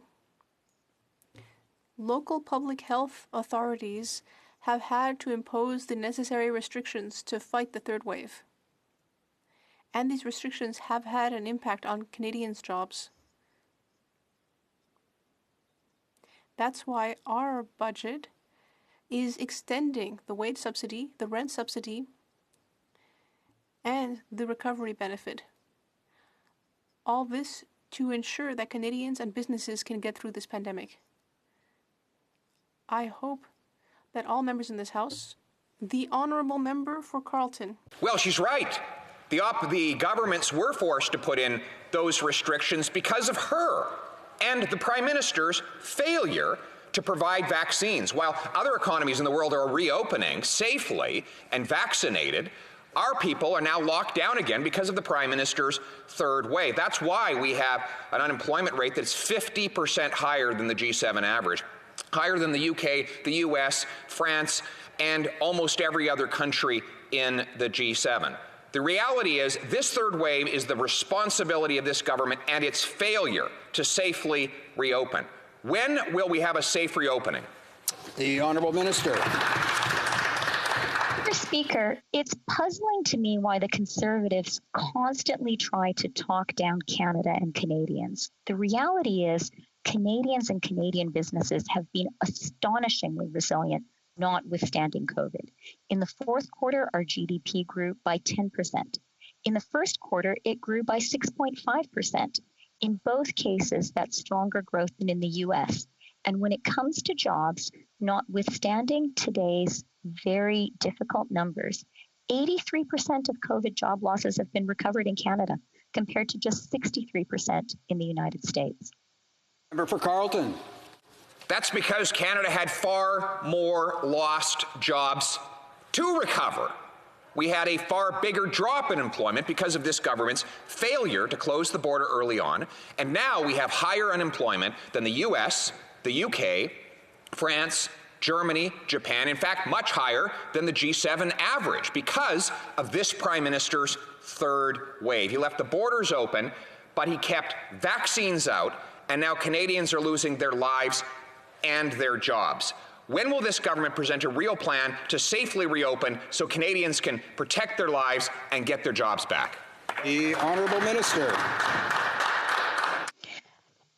Speaker 10: local public health authorities have had to impose the necessary restrictions to fight the third wave. And these restrictions have had an impact on Canadians' jobs. That's why our budget is extending the wage subsidy, the rent subsidy, and the recovery benefit. All this to ensure that Canadians and businesses can get through this pandemic. I hope that all members in this House, the honourable member for Carleton.
Speaker 3: Well, she's right. The governments were forced to put in those restrictions because of her and the Prime Minister's failure to provide vaccines. While other economies in the world are reopening safely and vaccinated, our people are now locked down again because of the Prime Minister's third wave. That's why we have an unemployment rate that's 50% higher than the G7 average, higher than the UK, the US, France, and almost every other country in the G7. The reality is this third wave is the responsibility of this government and its failure to safely reopen. When will we have a safe reopening?
Speaker 1: The Honourable Minister.
Speaker 17: Mr. Speaker, it's puzzling to me why the Conservatives constantly try to talk down Canada and Canadians. The reality is Canadians and Canadian businesses have been astonishingly resilient, notwithstanding COVID. In the fourth quarter, our GDP grew by 10%. In the first quarter, it grew by 6.5%. In both cases, that's stronger growth than in the US. And when it comes to jobs, notwithstanding today's very difficult numbers, 83% of COVID job losses have been recovered in Canada, compared to just 63% in the United States.
Speaker 1: Member for Carleton.
Speaker 3: That's because Canada had far more lost jobs to recover. We had a far bigger drop in employment because of this government's failure to close the border early on. And now we have higher unemployment than the US, the UK, France, Germany, Japan, in fact, much higher than the G7 average because of this Prime Minister's third wave. He left the borders open, but he kept vaccines out, and now Canadians are losing their lives and their jobs. When will this government present a real plan to safely reopen so Canadians can protect their lives and get their jobs back?
Speaker 1: The Honourable Minister.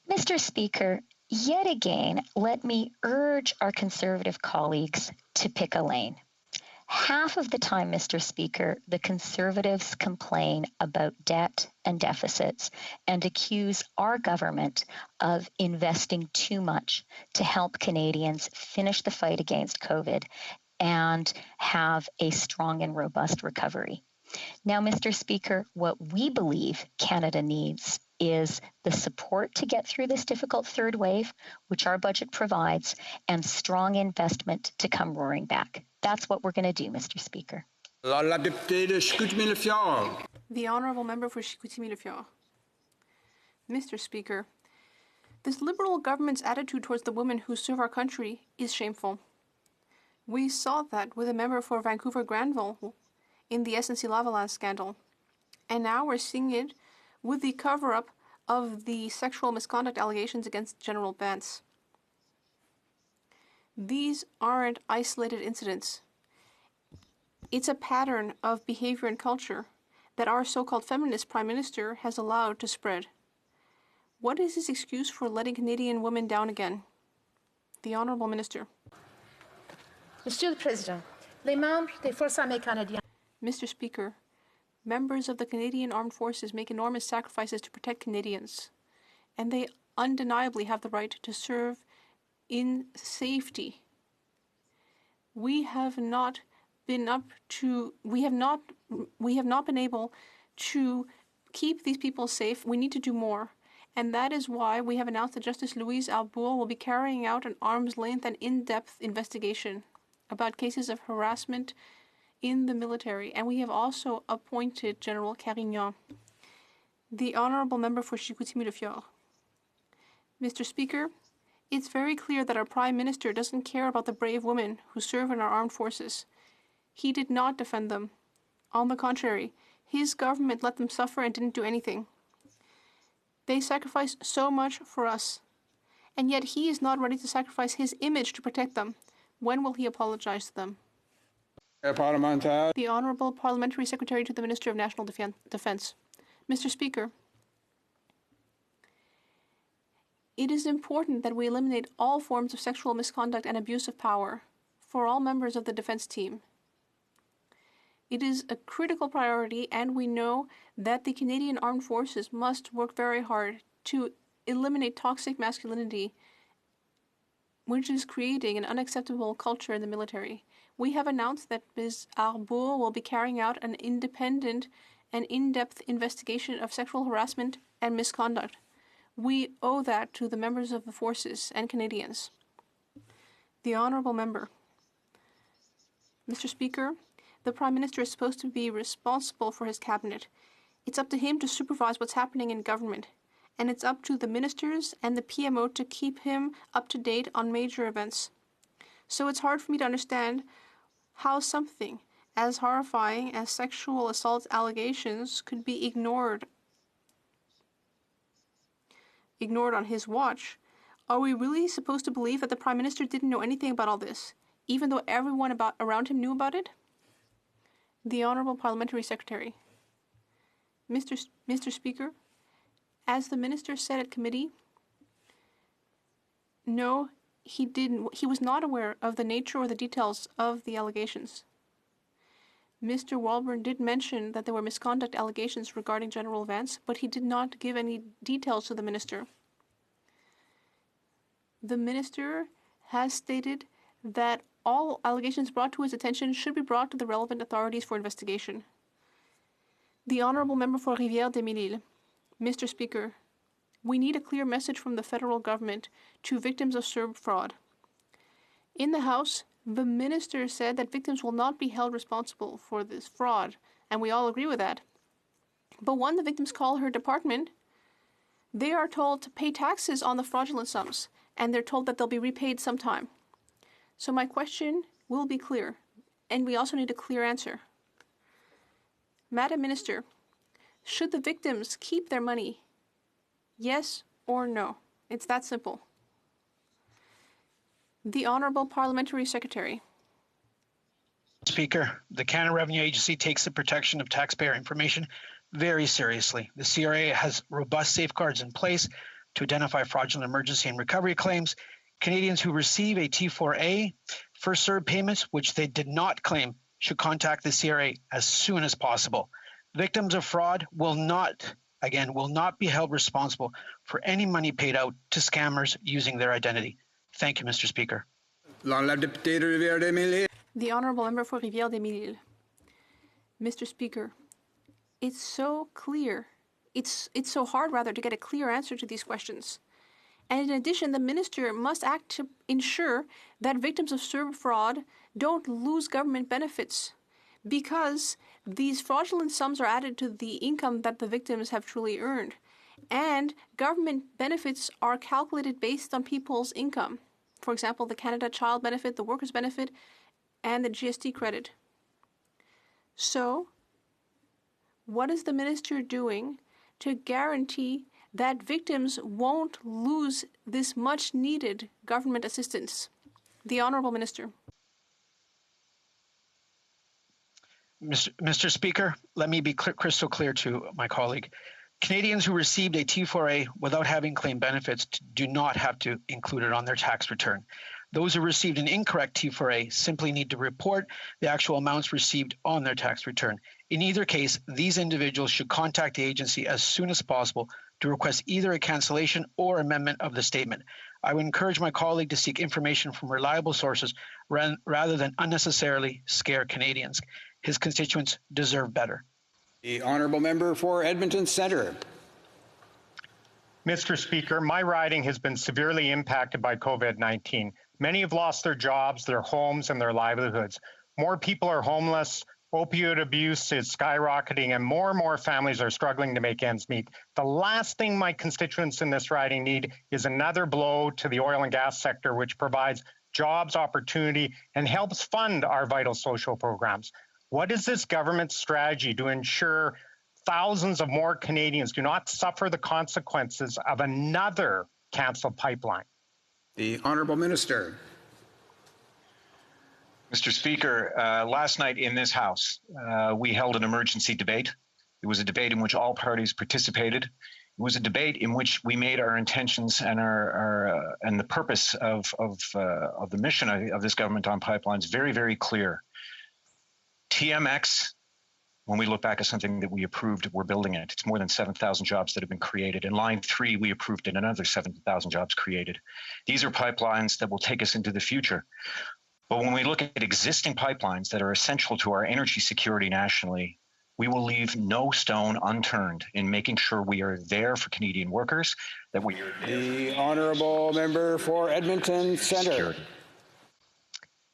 Speaker 17: Mr. Speaker, yet again, let me urge our Conservative colleagues to pick a lane. Half of the time, Mr. Speaker, the Conservatives complain about debt and deficits and accuse our government of investing too much to help Canadians finish the fight against COVID and have a strong and robust recovery. Now, Mr. Speaker, what we believe Canada needs is the support to get through this difficult third wave, which our budget provides, and strong investment to come roaring back. That's what we're going to do, Mr. Speaker.
Speaker 1: La députée de Chicoutimi-Le-Fjord.
Speaker 10: The Honourable Member for Chicoutimi-Le-Fjord. Mr. Speaker, this Liberal government's attitude towards the women who serve our country is shameful. We saw that with a member for Vancouver-Granville in the SNC-Lavalin scandal. And now we're seeing it with the cover-up of the sexual misconduct allegations against General Bantz. These aren't isolated incidents. It's a pattern of behavior and culture that our so-called feminist Prime Minister has allowed to spread. What is his excuse for letting Canadian women down again? The Honourable Minister.
Speaker 18: Monsieur le Président, les membres des Forces armées canadiennes.
Speaker 10: Mr. Speaker, members of the Canadian Armed Forces make enormous sacrifices to protect Canadians, and they undeniably have the right to serve in safety. We have not been able to keep these people safe. We need to do more. And that is why we have announced that Justice Louise Arbour will be carrying out an arm's length and in-depth investigation about cases of harassment in the military. And we have also appointed General Carignan. The Honourable Member for Chicoutimi-Le-Fjord. Mr. Speaker, it's very clear that our Prime Minister doesn't care about the brave women who serve in our armed forces. He did not defend them. On the contrary, his government let them suffer and didn't do anything. They sacrificed so much for us, and yet he is not ready to sacrifice his image to protect them. When will he apologize to them? The Honourable Parliamentary Secretary to the Minister of National Defence. Mr. Speaker, it is important that we eliminate all forms of sexual misconduct and abuse of power for all members of the defense team. It is a critical priority, and we know that the Canadian Armed Forces must work very hard to eliminate toxic masculinity which is creating an unacceptable culture in the military. We have announced that Ms. Arbour will be carrying out an independent and in-depth investigation of sexual harassment and misconduct. We owe that to the members of the forces and Canadians. The Honourable Member. Mr. Speaker, the Prime Minister is supposed to be responsible for his cabinet. It's up to him to supervise what's happening in government, and it's up to the ministers and the PMO to keep him up to date on major events. So it's hard for me to understand how something as horrifying as sexual assault allegations could be ignored on his watch. Are we really supposed to believe that the Prime Minister didn't know anything about all this, even though everyone around him knew about it? The Honourable Parliamentary Secretary. Mr. Speaker, as the Minister said at committee, no, he didn't. He was not aware of the nature or the details of the allegations. Mr. Walbourne did mention that there were misconduct allegations regarding General Vance, but he did not give any details to the Minister. The Minister has stated that all allegations brought to his attention should be brought to the relevant authorities for investigation. The Honourable Member for Rivière-des-Mille-Îles. Mr. Speaker, we need a clear message from the federal government to victims of CERB fraud. In the House, the Minister said that victims will not be held responsible for this fraud, and we all agree with that. But when the victims call her department, they are told to pay taxes on the fraudulent sums, and they're told that they'll be repaid sometime. So my question will be clear, and we also need a clear answer. Madam Minister, should the victims keep their money? Yes or no? It's that simple. The Honourable Parliamentary Secretary.
Speaker 4: Speaker, the Canada Revenue Agency takes the protection of taxpayer information very seriously. The CRA has robust safeguards in place to identify fraudulent emergency and recovery claims. Canadians who receive a T4A for CERB payments, which they did not claim, should contact the CRA as soon as possible. Victims of fraud will not be held responsible for any money paid out to scammers using their identity. Thank you, Mr. Speaker.
Speaker 10: The Honourable Member for Rivière-des-Mille-Îles. Mr. Speaker, it's so clear. It's so hard, rather, to get a clear answer to these questions. And in addition, the Minister must act to ensure that victims of CERB fraud don't lose government benefits, because these fraudulent sums are added to the income that the victims have truly earned. And government benefits are calculated based on people's income. For example, the Canada Child Benefit, the Workers' Benefit, and the GST credit. So, what is the Minister doing to guarantee that victims won't lose this much-needed government assistance? The Honourable Minister.
Speaker 4: Mr. Speaker, let me be crystal clear to my colleague. Canadians who received a T4A without having claimed benefits do not have to include it on their tax return. Those who received an incorrect T4A simply need to report the actual amounts received on their tax return. In either case, these individuals should contact the agency as soon as possible to request either a cancellation or amendment of the statement. I would encourage my colleague to seek information from reliable sources rather than unnecessarily scare Canadians. His constituents deserve better.
Speaker 1: The Honourable Member for Edmonton Centre.
Speaker 15: Mr. Speaker, my riding has been severely impacted by COVID-19. Many have lost their jobs, their homes, and their livelihoods. More people are homeless, opioid abuse is skyrocketing, and more families are struggling to make ends meet. The last thing my constituents in this riding need is another blow to the oil and gas sector, which provides jobs, opportunity, and helps fund our vital social programs. What is this government's strategy to ensure thousands of more Canadians do not suffer the consequences of another cancelled pipeline?
Speaker 1: The Honourable Minister.
Speaker 7: Mr. Speaker, last night in this House, we held an emergency debate. It was a debate in which all parties participated. It was a debate in which we made our intentions and and the purpose of the mission of this government on pipelines very, very clear. TMX when we look back at something that we approved, we're building it. It's more than 7,000 jobs that have been created. In Line 3, we approved it, another 7,000 jobs created. These are pipelines that will take us into the future. But when we look at existing pipelines that are essential to our energy security nationally, we will leave no stone unturned in making sure we are there for Canadian workers, that we are there.
Speaker 1: The honourable member for Edmonton Centre.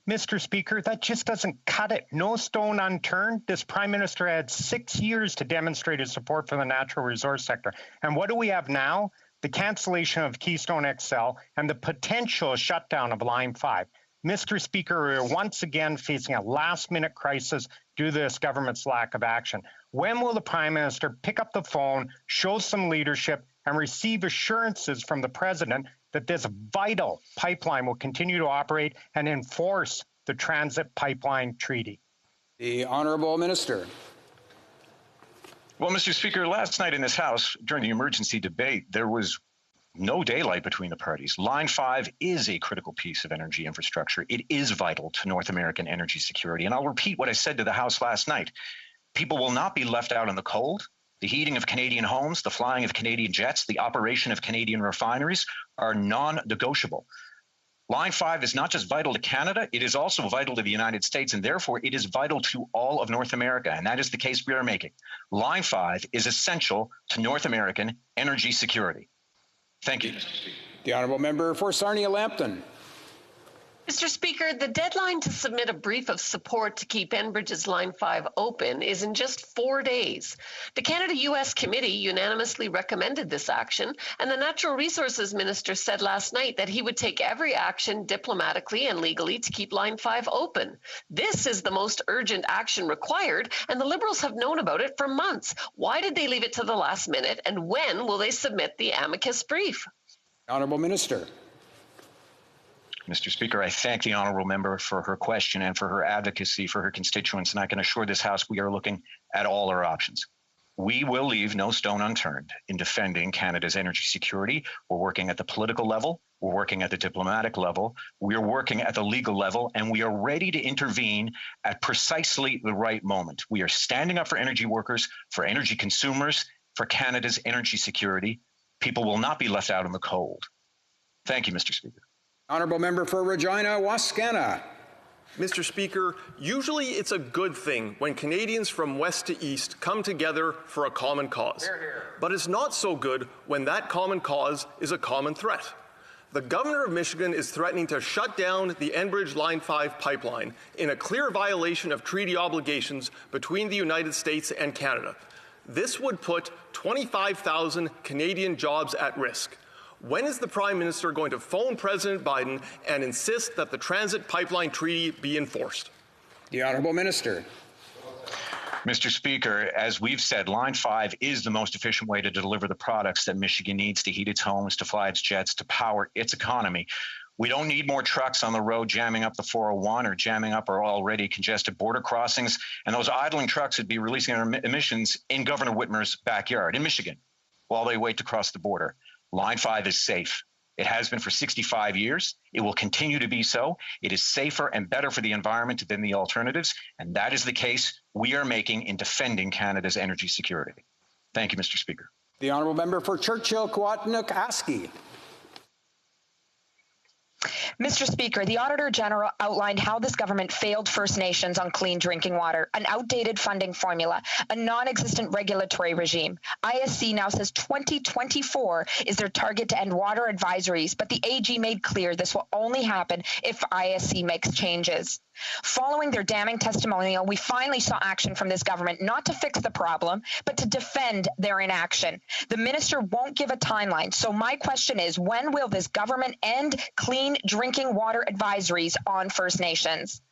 Speaker 15: Mr. Speaker, that just doesn't cut it. No stone unturned. This Prime Minister had 6 years to demonstrate his support for the natural resource sector. And what do we have now? The cancellation of Keystone XL and the potential shutdown of Line 5. Mr. Speaker, we are once again facing a last-minute crisis due to this government's lack of action. When will the Prime Minister pick up the phone, show some leadership, and receive assurances from the President that this vital pipeline will continue to operate and enforce the Transit Pipeline Treaty?
Speaker 1: The Honourable Minister.
Speaker 7: Well, Mr. Speaker, last night in this House, during the emergency debate, there was no daylight between the parties. Line 5 is a critical piece of energy infrastructure. It is vital to North American energy security. And I'll repeat what I said to the House last night. People will not be left out in the cold. The heating of Canadian homes, the flying of Canadian jets, the operation of Canadian refineries are non-negotiable. Line 5 is not just vital to Canada, it is also vital to the United States, and therefore it is vital to all of North America, and that is the case we are making. Line 5 is essential to North American energy security. Thank you.
Speaker 1: The honourable member for Sarnia-Lambton.
Speaker 2: Mr. Speaker, the deadline to submit a brief of support to keep Enbridge's Line 5 open is in just 4 days. The Canada-US Committee unanimously recommended this action, and the Natural Resources Minister said last night that he would take every action diplomatically and legally to keep Line 5 open. This is the most urgent action required, and the Liberals have known about it for months. Why did they leave it to the last minute, and when will they submit the amicus brief?
Speaker 1: Honourable Minister.
Speaker 7: Mr. Speaker, I thank the honourable member for her question and for her advocacy for her constituents, and I can assure this House we are looking at all our options. We will leave no stone unturned in defending Canada's energy security. We're working at the political level, we're working at the diplomatic level, we're working at the legal level, and we are ready to intervene at precisely the right moment. We are standing up for energy workers, for energy consumers, for Canada's energy security. People will not be left out in the cold. Thank you, Mr. Speaker.
Speaker 1: Honourable member for Regina Wascana.
Speaker 19: Mr. Speaker, usually it's a good thing when Canadians from west to east come together for a common cause. Hear, hear. But it's not so good when that common cause is a common threat. The Governor of Michigan is threatening to shut down the Enbridge Line 5 pipeline in a clear violation of treaty obligations between the United States and Canada. This would put 25,000 Canadian jobs at risk. When is the Prime Minister going to phone President Biden and insist that the Transit Pipeline Treaty be enforced?
Speaker 1: The Honourable Minister.
Speaker 7: Mr. Speaker, as we've said, Line 5 is the most efficient way to deliver the products that Michigan needs to heat its homes, to fly its jets, to power its economy. We don't need more trucks on the road jamming up the 401 or jamming up our already congested border crossings. And those idling trucks would be releasing their emissions in Governor Whitmer's backyard in Michigan while they wait to cross the border. Line 5 is safe. It has been for 65 years. It will continue to be so. It is safer and better for the environment than the alternatives. And that is the case we are making in defending Canada's energy security. Thank you, Mr. Speaker.
Speaker 1: The honourable member for Churchill-Coatineau-Askey.
Speaker 20: Mr. Speaker, the Auditor General outlined how this government failed First Nations on clean drinking water, an outdated funding formula, a non-existent regulatory regime. ISC now says 2024 is their target to end water advisories, but the AG made clear this will only happen if ISC makes changes. Following their damning testimonial, we finally saw action from this government, not to fix the problem, but to defend their inaction. The minister won't give a timeline, so my question is, when will this government end clean drinking water advisories on First Nations?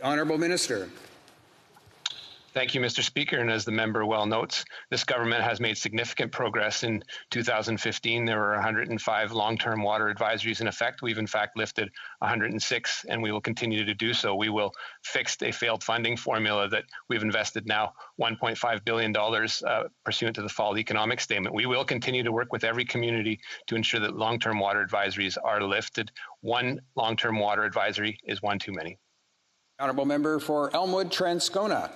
Speaker 1: Honourable Minister.
Speaker 21: Thank you, Mr. Speaker. And as the member well notes, this government has made significant progress. In 2015, there were 105 long-term water advisories in effect. We've in fact lifted 106, and we will continue to do so. We will fix a failed funding formula that we've invested now $1.5 billion pursuant to the fall economic statement. We will continue to work with every community to ensure that long-term water advisories are lifted. One long-term water advisory is one too many.
Speaker 1: Honourable member for Elmwood-Transcona.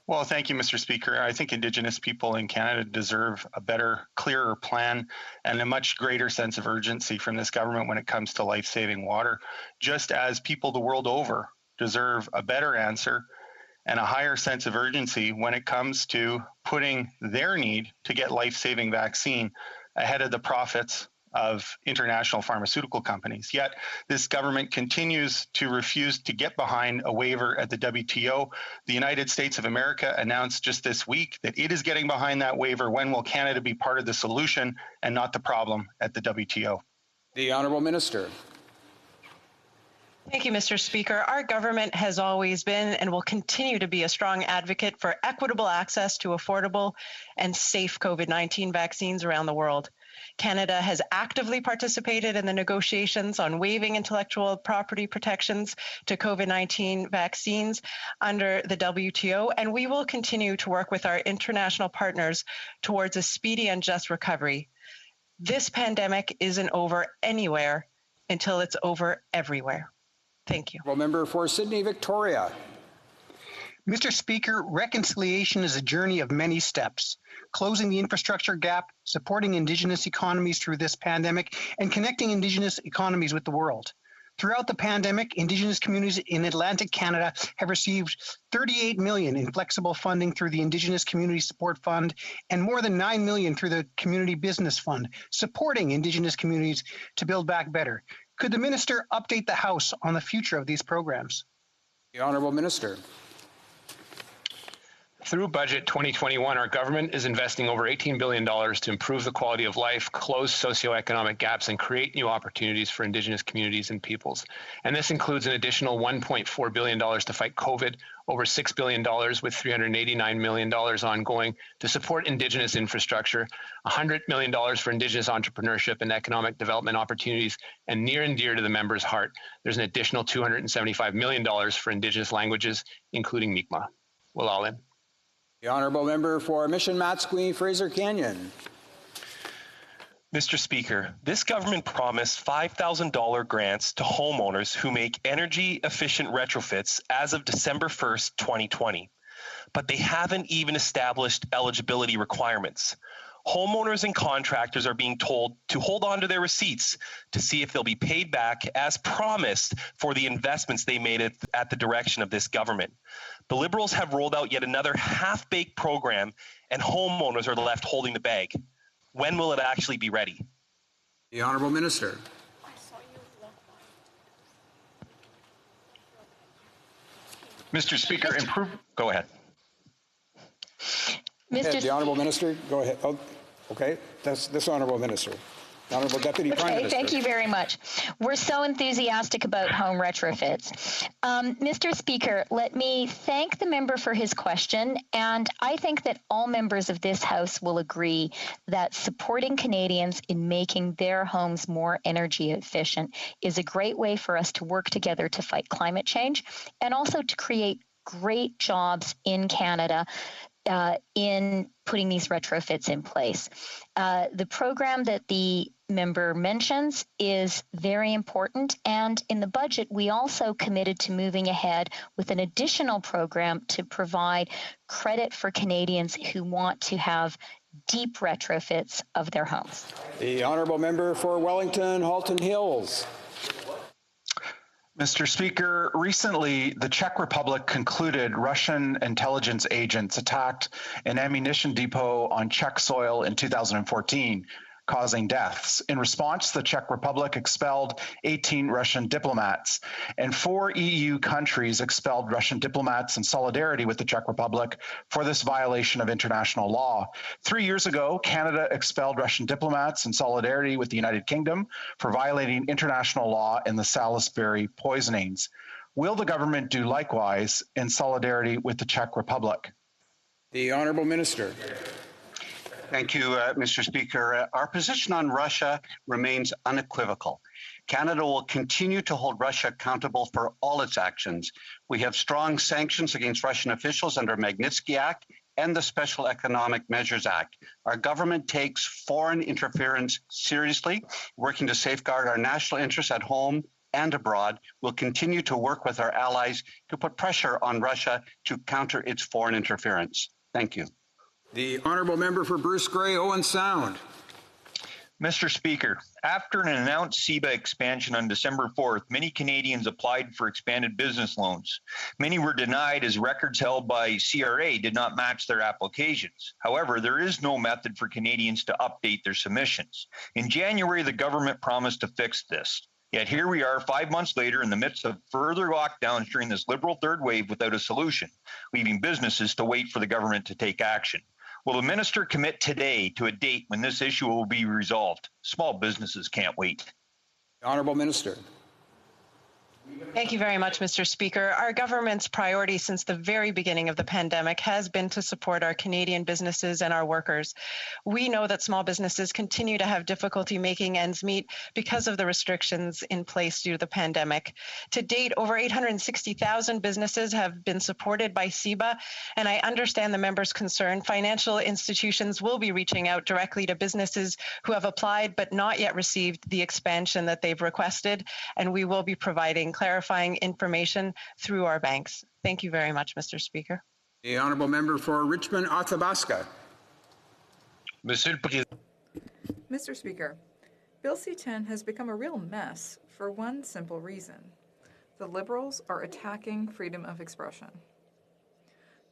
Speaker 6: Well, thank you, Mr. Speaker. I think Indigenous people in Canada deserve a better, clearer plan and a much greater sense of urgency from this government when it comes to life-saving water, just as people the world over deserve a better answer and a higher sense of urgency when it comes to putting their need to get life-saving vaccine ahead of the profits of international pharmaceutical companies. Yet this government continues to refuse to get behind a waiver at the WTO. The United States of America announced just this week that it is getting behind that waiver. When will Canada be part of the solution and not the problem at the WTO?
Speaker 1: The Honourable Minister.
Speaker 9: Thank you, Mr. Speaker. Our government has always been and will continue to be a strong advocate for equitable access to affordable and safe COVID-19 vaccines around the world. Canada has actively participated in the negotiations on waiving intellectual property protections to COVID-19 vaccines under the WTO, and we will continue to work with our international partners towards a speedy and just recovery. This pandemic isn't over anywhere until it's over everywhere. Thank you.
Speaker 1: Member for Sydney Victoria.
Speaker 22: Mr. Speaker, reconciliation is a journey of many steps. Closing the infrastructure gap, supporting Indigenous economies through this pandemic, and connecting Indigenous economies with the world. Throughout the pandemic, Indigenous communities in Atlantic Canada have received $38 million in flexible funding through the Indigenous Community Support Fund and more than $9 million through the Community Business Fund, supporting Indigenous communities to build back better. Could the Minister update the House on the future of these programs?
Speaker 1: The Honourable Minister.
Speaker 21: Through Budget 2021, our government is investing over $18 billion to improve the quality of life, close socioeconomic gaps, and create new opportunities for Indigenous communities and peoples. And this includes an additional $1.4 billion to fight COVID, over $6 billion with $389 million ongoing to support Indigenous infrastructure, $100 million for Indigenous entrepreneurship and economic development opportunities, and near and dear to the member's heart, there's an additional $275 million for Indigenous languages, including Mi'kmaq. Walalim.
Speaker 1: The Honourable Member for Mission Matsqui, Fraser Canyon.
Speaker 23: Mr. Speaker, this government promised $5,000 grants to homeowners who make energy-efficient retrofits as of December 1st, 2020. But they haven't even established eligibility requirements. Homeowners and contractors are being told to hold on to their receipts to see if they'll be paid back as promised for the investments they made at the direction of this government. The Liberals have rolled out yet another half-baked program, and homeowners are left holding the bag. When will it actually be ready?
Speaker 1: The Honourable Minister.
Speaker 6: Mr. Speaker, go ahead.
Speaker 1: The Honourable Minister, go ahead. Oh, okay, that's this Honourable Minister. Honourable Deputy Prime Minister.
Speaker 17: Thank you very much. We're so enthusiastic about home retrofits. Mr. Speaker, let me thank the member for his question, and I think that all members of this House will agree that supporting Canadians in making their homes more energy efficient is a great way for us to work together to fight climate change and also to create great jobs in Canada in putting these retrofits in place. The program that the member mentions is very important, and in the budget we also committed to moving ahead with an additional program to provide credit for Canadians who want to have deep retrofits of their homes.
Speaker 1: The Honourable Member for Wellington, Halton Hills.
Speaker 24: Mr. Speaker, recently the Czech Republic concluded Russian intelligence agents attacked an ammunition depot on Czech soil in 2014, causing deaths. In response, the Czech Republic expelled 18 Russian diplomats, and 4 EU countries expelled Russian diplomats in solidarity with the Czech Republic for this violation of international law. 3 years ago, Canada expelled Russian diplomats in solidarity with the United Kingdom for violating international law in the Salisbury poisonings. Will the government do likewise in solidarity with the Czech Republic?
Speaker 1: The Honourable Minister.
Speaker 25: Thank you, Mr. Speaker. Our position on Russia remains unequivocal. Canada will continue to hold Russia accountable for all its actions. We have strong sanctions against Russian officials under Magnitsky Act and the Special Economic Measures Act. Our government takes foreign interference seriously, working to safeguard our national interests at home and abroad, will continue to work with our allies to put pressure on Russia to counter its foreign interference. Thank you.
Speaker 1: The honourable member for Bruce Grey, Owen Sound.
Speaker 5: Mr. Speaker, after an announced CEBA expansion on December 4th, many Canadians applied for expanded business loans. Many were denied as records held by CRA did not match their applications. However, there is no method for Canadians to update their submissions. In January, the government promised to fix this. Yet here we are 5 months later in the midst of further lockdowns during this Liberal third wave without a solution, leaving businesses to wait for the government to take action. Will the minister commit today to a date when this issue will be resolved? Small businesses can't wait.
Speaker 1: Honourable Minister.
Speaker 9: Thank you very much, Mr. Speaker. Our government's priority since the very beginning of the pandemic has been to support our Canadian businesses and our workers. We know that small businesses continue to have difficulty making ends meet because of the restrictions in place due to the pandemic. To date, over 860,000 businesses have been supported by CEBA, and I understand the member's concern. Financial institutions will be reaching out directly to businesses who have applied but not yet received the expansion that they've requested, and we will be providing clarifying information through our banks. Thank you very much, Mr. Speaker.
Speaker 1: The honourable member for Richmond Athabasca.
Speaker 8: Mr. Speaker, Bill C-10 has become a real mess for one simple reason. The Liberals are attacking freedom of expression.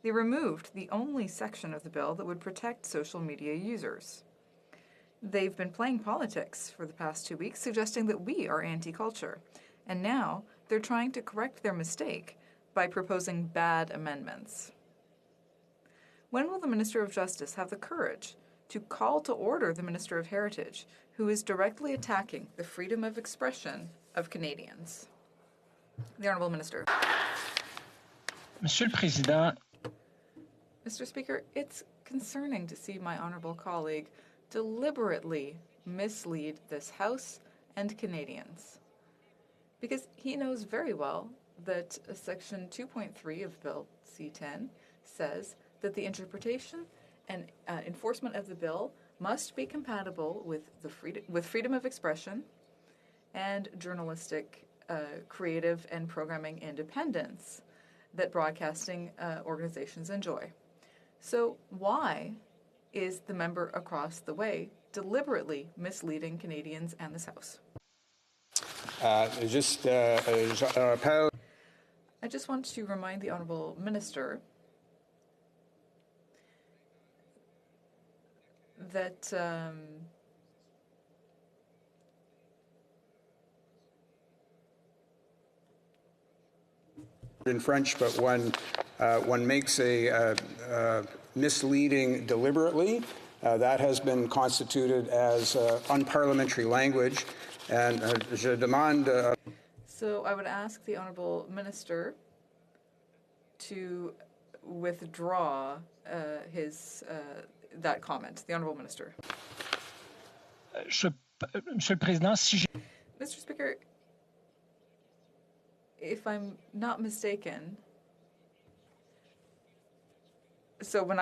Speaker 8: They removed the only section of the bill that would protect social media users. They've been playing politics for the past 2 weeks, suggesting that we are anti-culture. And now they're trying to correct their mistake by proposing bad amendments. When will the Minister of Justice have the courage to call to order the Minister of Heritage, who is directly attacking the freedom of expression of Canadians? The Honourable Minister.
Speaker 4: Monsieur le Président.
Speaker 8: Mr. Speaker, it's concerning to see my honourable colleague deliberately mislead this House and Canadians, because he knows very well that Section 2.3 of Bill C-10 says that the interpretation and enforcement of the bill must be compatible with freedom of expression and journalistic, creative and programming independence that broadcasting organizations enjoy. So why is the member across the way deliberately misleading Canadians and this House? I just want to remind the Honourable Minister that
Speaker 1: in French, but one makes a misleading deliberately. That has been constituted as unparliamentary language. And je demande.
Speaker 8: So I would ask the Honourable Minister to withdraw that comment. The Honourable Minister.
Speaker 4: Monsieur le Président,
Speaker 8: Mr. Speaker, if I'm not mistaken, so when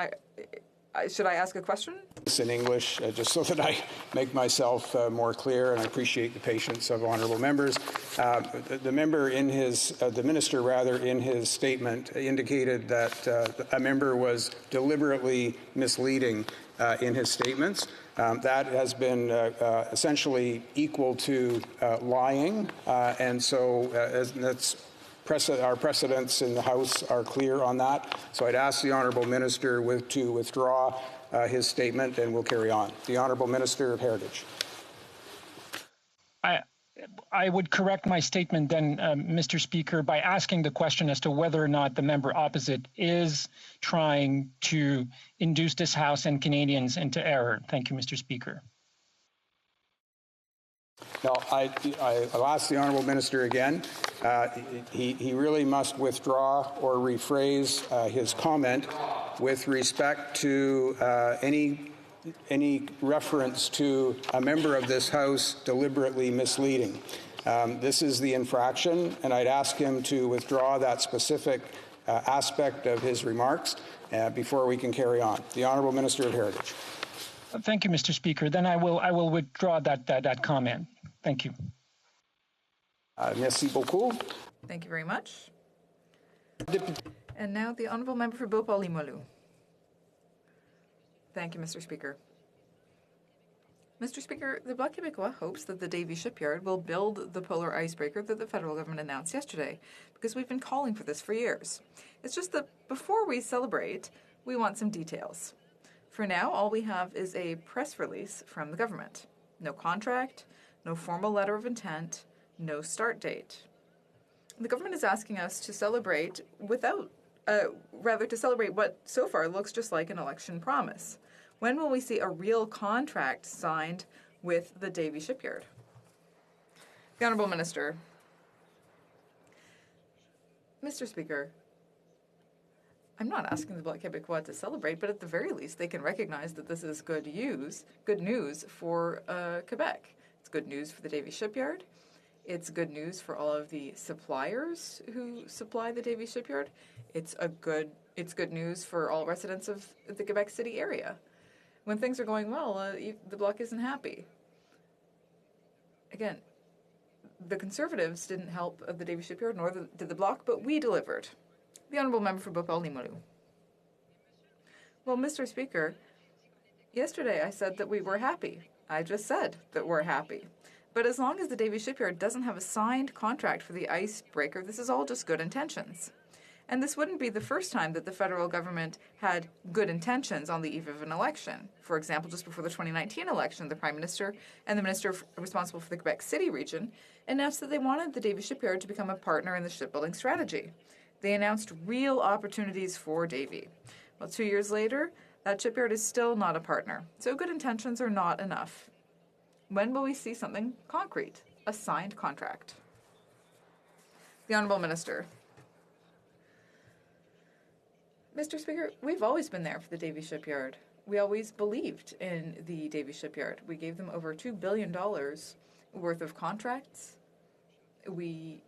Speaker 8: should I ask a question?
Speaker 1: In English, just so that I make myself more clear, and I appreciate the patience of honourable members. The minister in his statement indicated that a member was deliberately misleading in his statements. That has been essentially equal to lying, and so our precedents in the House are clear on that. So I'd ask the honourable minister to withdraw his statement, and we'll carry on. The Honourable Minister of Heritage.
Speaker 4: I would correct my statement then, Mr. Speaker, by asking the question as to whether or not the member opposite is trying to induce this House and Canadians into error. Thank you, Mr. Speaker.
Speaker 1: No, I'll ask the Honourable Minister again. He really must withdraw or rephrase his comment with respect to any reference to a member of this House deliberately misleading. This is the infraction, and I'd ask him to withdraw that specific aspect of his remarks before we can carry on. The Honourable Minister of Heritage.
Speaker 4: Thank you, Mr. Speaker. Then I will withdraw that comment. Thank you.
Speaker 1: Merci beaucoup.
Speaker 8: Thank you very much. And now the Honourable Member for Beauport-Limoilou. Thank you, Mr. Speaker. Mr. Speaker, the Bloc Québécois hopes that the Davie Shipyard will build the polar icebreaker that the federal government announced yesterday, because we've been calling for this for years. It's just that before we celebrate, we want some details. For now, all we have is a press release from the government. No contract, no formal letter of intent, no start date. The government is asking us to celebrate to celebrate what so far looks just like an election promise. When will we see a real contract signed with the Davie Shipyard? The Honourable Minister. Mr. Speaker, I'm not asking the Bloc Québécois to celebrate, but at the very least they can recognize that this is good news for Quebec. It's good news for the Davie Shipyard. It's good news for all of the suppliers who supply the Davie Shipyard. It's good news for all residents of the Quebec City area. When things are going well, the Bloc isn't happy. Again, the Conservatives didn't help the Davie Shipyard, nor did the Bloc, but we delivered. The Honourable Member for Beauport-Limoilou. Well, Mr. Speaker, yesterday I said that we were happy. I just said that we're happy. But as long as the Davie Shipyard doesn't have a signed contract for the icebreaker, this is all just good intentions. And this wouldn't be the first time that the federal government had good intentions on the eve of an election. For example, just before the 2019 election, the Prime Minister and the Minister responsible for the Quebec City region announced that they wanted the Davie Shipyard to become a partner in the shipbuilding strategy. They announced real opportunities for Davie. Well, 2 years later, that shipyard is still not a partner. So good intentions are not enough. When will we see something concrete, a signed contract? The Honourable Minister. Mr. Speaker, we've always been there for the Davie Shipyard. We always believed in the Davie Shipyard. We gave them over $2 billion worth of contracts. We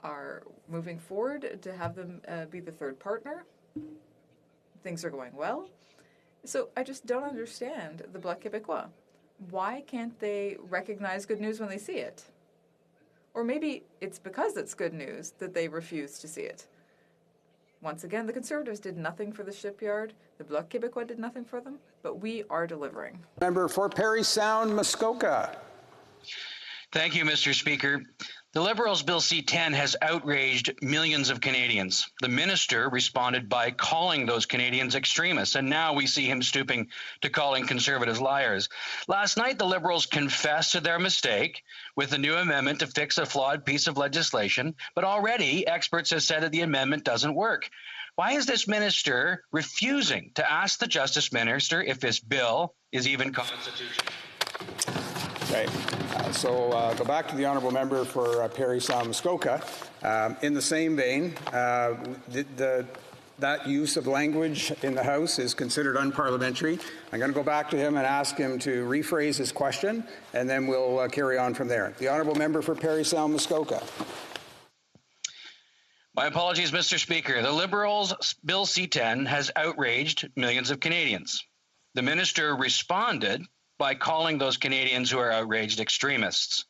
Speaker 8: are moving forward to have them be the third partner. Things are going well. So I just don't understand the Bloc Québécois. Why can't they recognize good news when they see it? Or maybe it's because it's good news that they refuse to see it. Once again, the Conservatives did nothing for the shipyard. The Bloc Québécois did nothing for them, but we are delivering.
Speaker 1: Member for Parry Sound, Muskoka.
Speaker 11: Thank you, Mr. Speaker. The Liberals' Bill C-10 has outraged millions of Canadians. The minister responded by calling those Canadians extremists, and now we see him stooping to calling Conservatives liars. Last night, the Liberals confessed to their mistake with a new amendment to fix a flawed piece of legislation, but already experts have said that the amendment doesn't work. Why is this minister refusing to ask the Justice Minister if this bill is even constitutional?
Speaker 1: Okay. Go back to the Honourable Member for Parry Sound, Muskoka. In the same vein, that use of language in the House is considered unparliamentary. I'm going to go back to him and ask him to rephrase his question, and then we'll carry on from there. The Honourable Member for Parry Sound, Muskoka.
Speaker 11: My apologies, Mr. Speaker. The Liberals' Bill C-10 has outraged millions of Canadians. The minister responded by calling those Canadians who are outraged extremists.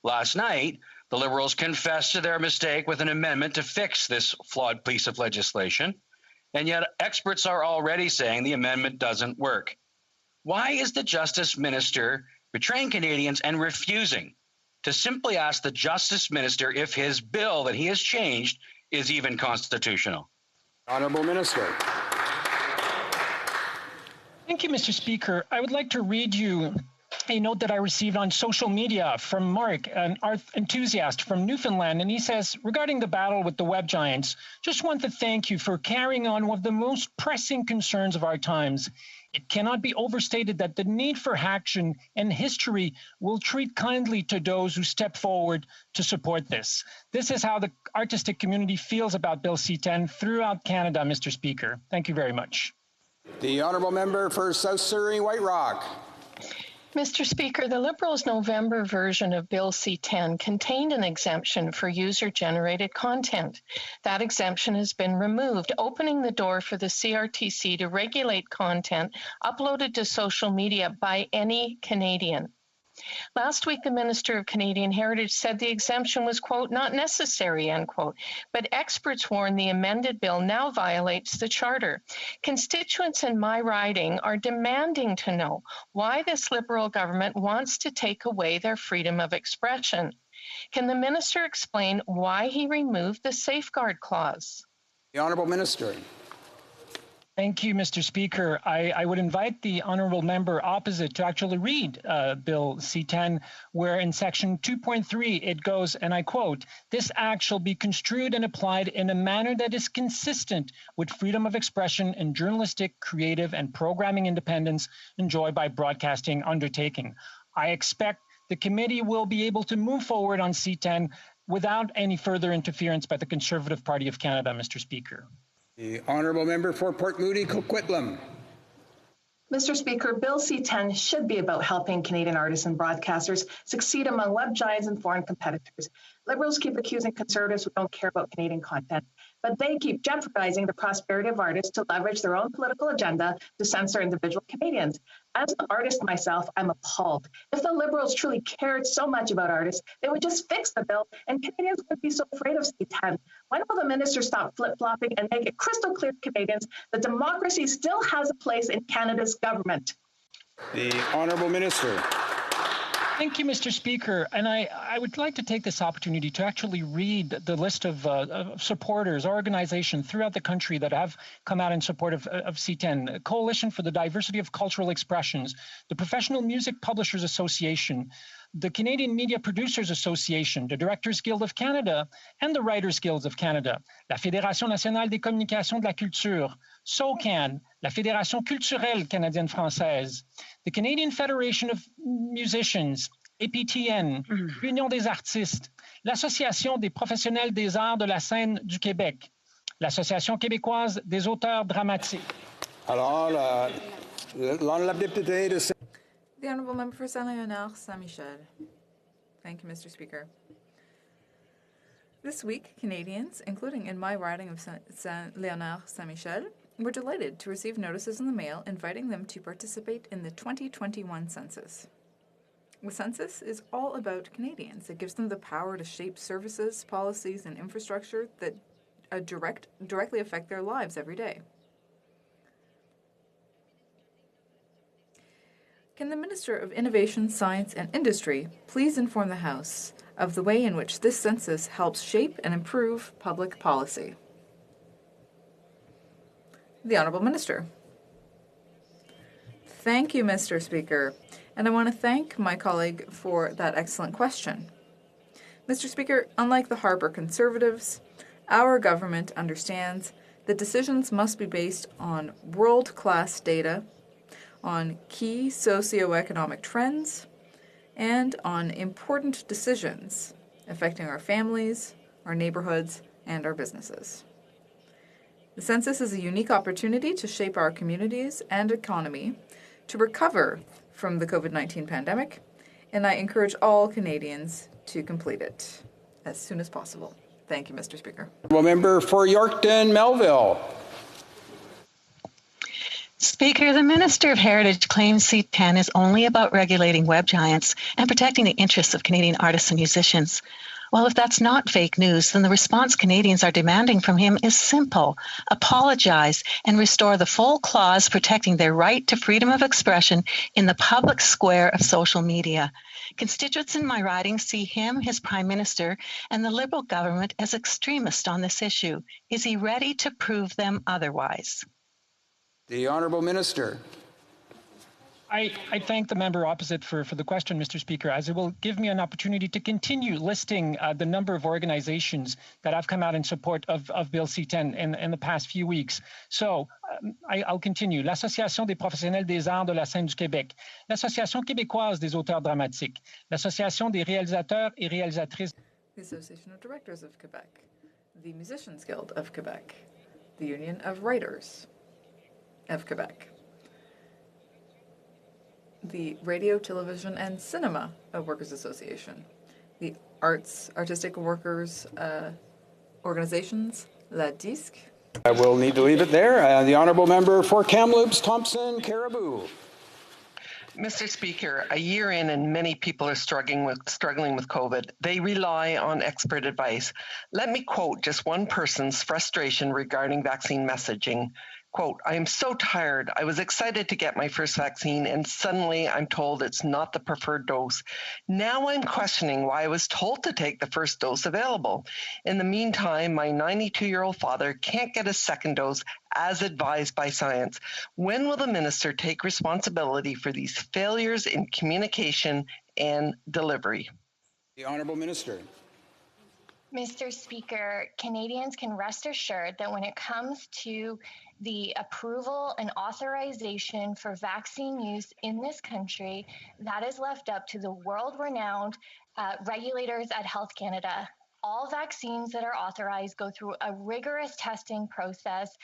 Speaker 11: Last night, the Liberals confessed to their mistake with an amendment to fix this flawed piece of legislation, and yet experts are already saying the amendment doesn't work. Why is the Justice Minister betraying Canadians and refusing to simply ask the Justice Minister if his bill that he has changed is even constitutional?
Speaker 1: Honourable Minister.
Speaker 12: Thank you, Mr. Speaker. I would like to read you a note that I received on social media from Mark, an art enthusiast from Newfoundland, and he says, regarding the battle with the web giants, just want to thank you for carrying on one of the most pressing concerns of our times. It cannot be overstated that the need for action and history will treat kindly to those who step forward to support this. This is how the artistic community feels about Bill C-10 throughout Canada, Mr. Speaker. Thank you very much.
Speaker 1: The Honourable Member for South Surrey, White Rock.
Speaker 13: Mr. Speaker, the Liberals' November version of Bill C-10 contained an exemption for user-generated content. That exemption has been removed, opening the door for the CRTC to regulate content uploaded to social media by any Canadian. Last week, the Minister of Canadian Heritage said the exemption was, quote, not necessary, end quote. But experts warn the amended bill now violates the Charter. Constituents in my riding are demanding to know why this Liberal government wants to take away their freedom of expression. Can the Minister explain why he removed the safeguard clause?
Speaker 1: The Honourable Minister.
Speaker 12: Thank you, Mr. Speaker. I would invite the honourable member opposite to actually read Bill C-10, where in section 2.3 it goes, and I quote, "This act shall be construed and applied in a manner that is consistent with freedom of expression and journalistic, creative, and programming independence enjoyed by broadcasting undertaking." I expect the committee will be able to move forward on C-10 without any further interference by the Conservative Party of Canada, Mr. Speaker.
Speaker 1: The honourable member for Port Moody, Coquitlam.
Speaker 3: Mr. Speaker, Bill C-10 should be about helping Canadian artists and broadcasters succeed among web giants and foreign competitors. Liberals keep accusing Conservatives who don't care about Canadian content, but they keep jeopardizing the prosperity of artists to leverage their own political agenda to censor individual Canadians. As an artist myself, I'm appalled. If the Liberals truly cared so much about artists, they would just fix the bill and Canadians wouldn't be so afraid of C-10. When will the minister stop flip-flopping and make it crystal clear to Canadians that democracy still has a place in Canada's government?
Speaker 1: The Honourable Minister.
Speaker 12: Thank you, Mr. Speaker. And I would like to take this opportunity to actually read the list of supporters, organizations throughout the country that have come out in support of C-10. Coalition for the Diversity of Cultural Expressions, the Professional Music Publishers Association, the Canadian Media Producers Association, the Directors Guild of Canada, and the Writers Guilds of Canada, la Fédération Nationale des Communications de la Culture, SOCAN, la Fédération Culturelle Canadienne-Française, the Canadian Federation of Musicians, APTN, l'Union des Artistes, l'Association des Professionnels des Arts de la Scène du Québec, l'Association québécoise des auteurs dramatiques.
Speaker 1: Alors, l'honorable député de...
Speaker 8: The Honourable Member for Saint-Léonard, Saint-Michel. Thank you, Mr. Speaker. This week, Canadians, including in my riding of Saint-Léonard, Saint-Michel, were delighted to receive notices in the mail inviting them to participate in the 2021 census. The census is all about Canadians. It gives them the power to shape services, policies, and infrastructure that directly affect their lives every day. Can the Minister of Innovation, Science and Industry please inform the House of the way in which this census helps shape and improve public policy? The Honourable Minister. Thank you, Mr. Speaker, and I want to thank my colleague for that excellent question. Mr. Speaker, unlike the Harper Conservatives, our government understands that decisions must be based on world-class data, on key socioeconomic trends, and on important decisions affecting our families, our neighborhoods, and our businesses. The census is a unique opportunity to shape our communities and economy to recover from the COVID-19 pandemic, and I encourage all Canadians to complete it as soon as possible. Thank you, Mr. Speaker.
Speaker 1: Member for Yorkton, Melville.
Speaker 10: Speaker, the Minister of Heritage claims C-10 is only about regulating web giants and protecting the interests of Canadian artists and musicians. Well, if that's not fake news, then the response Canadians are demanding from him is simple. Apologize and restore the full clause protecting their right to freedom of expression in the public square of social media. Constituents in my riding see him, his Prime Minister, and the Liberal government as extremists on this issue. Is he ready to prove them otherwise?
Speaker 1: The Honourable Minister.
Speaker 12: I thank the member opposite for the question, Mr. Speaker, as it will give me an opportunity to continue listing the number of organizations that have come out in support of Bill C-10 in the past few weeks. So I'll continue. L'Association des Professionnels des Arts de la Scène du Québec, l'Association québécoise des auteurs dramatiques, l'Association des réalisateurs et réalisatrices.
Speaker 8: The Association of Directors of Quebec, the Musicians Guild of Quebec, the Union of Writers of Quebec, the Radio, Television, and Cinema Workers Association, the Artistic Workers Organizations, La Disque.
Speaker 1: I will need to leave it there. The Honourable Member for Kamloops, Thompson, Caribou.
Speaker 2: Mr. Speaker, a year in and many people are struggling with COVID. They rely on expert advice. Let me quote just one person's frustration regarding vaccine messaging. Quote, I am so tired. I was excited to get my first vaccine and suddenly I'm told it's not the preferred dose. Now I'm questioning why I was told to take the first dose available. In the meantime, my 92-year-old father can't get a second dose as advised by science. When will the minister take responsibility for these failures in communication and delivery?
Speaker 1: The Honourable Minister.
Speaker 14: Mr. Speaker, Canadians can rest assured that when it comes to the approval and authorization for vaccine use in this country, that is left up to the world-renowned regulators at Health Canada. All vaccines that are authorized go through a rigorous testing process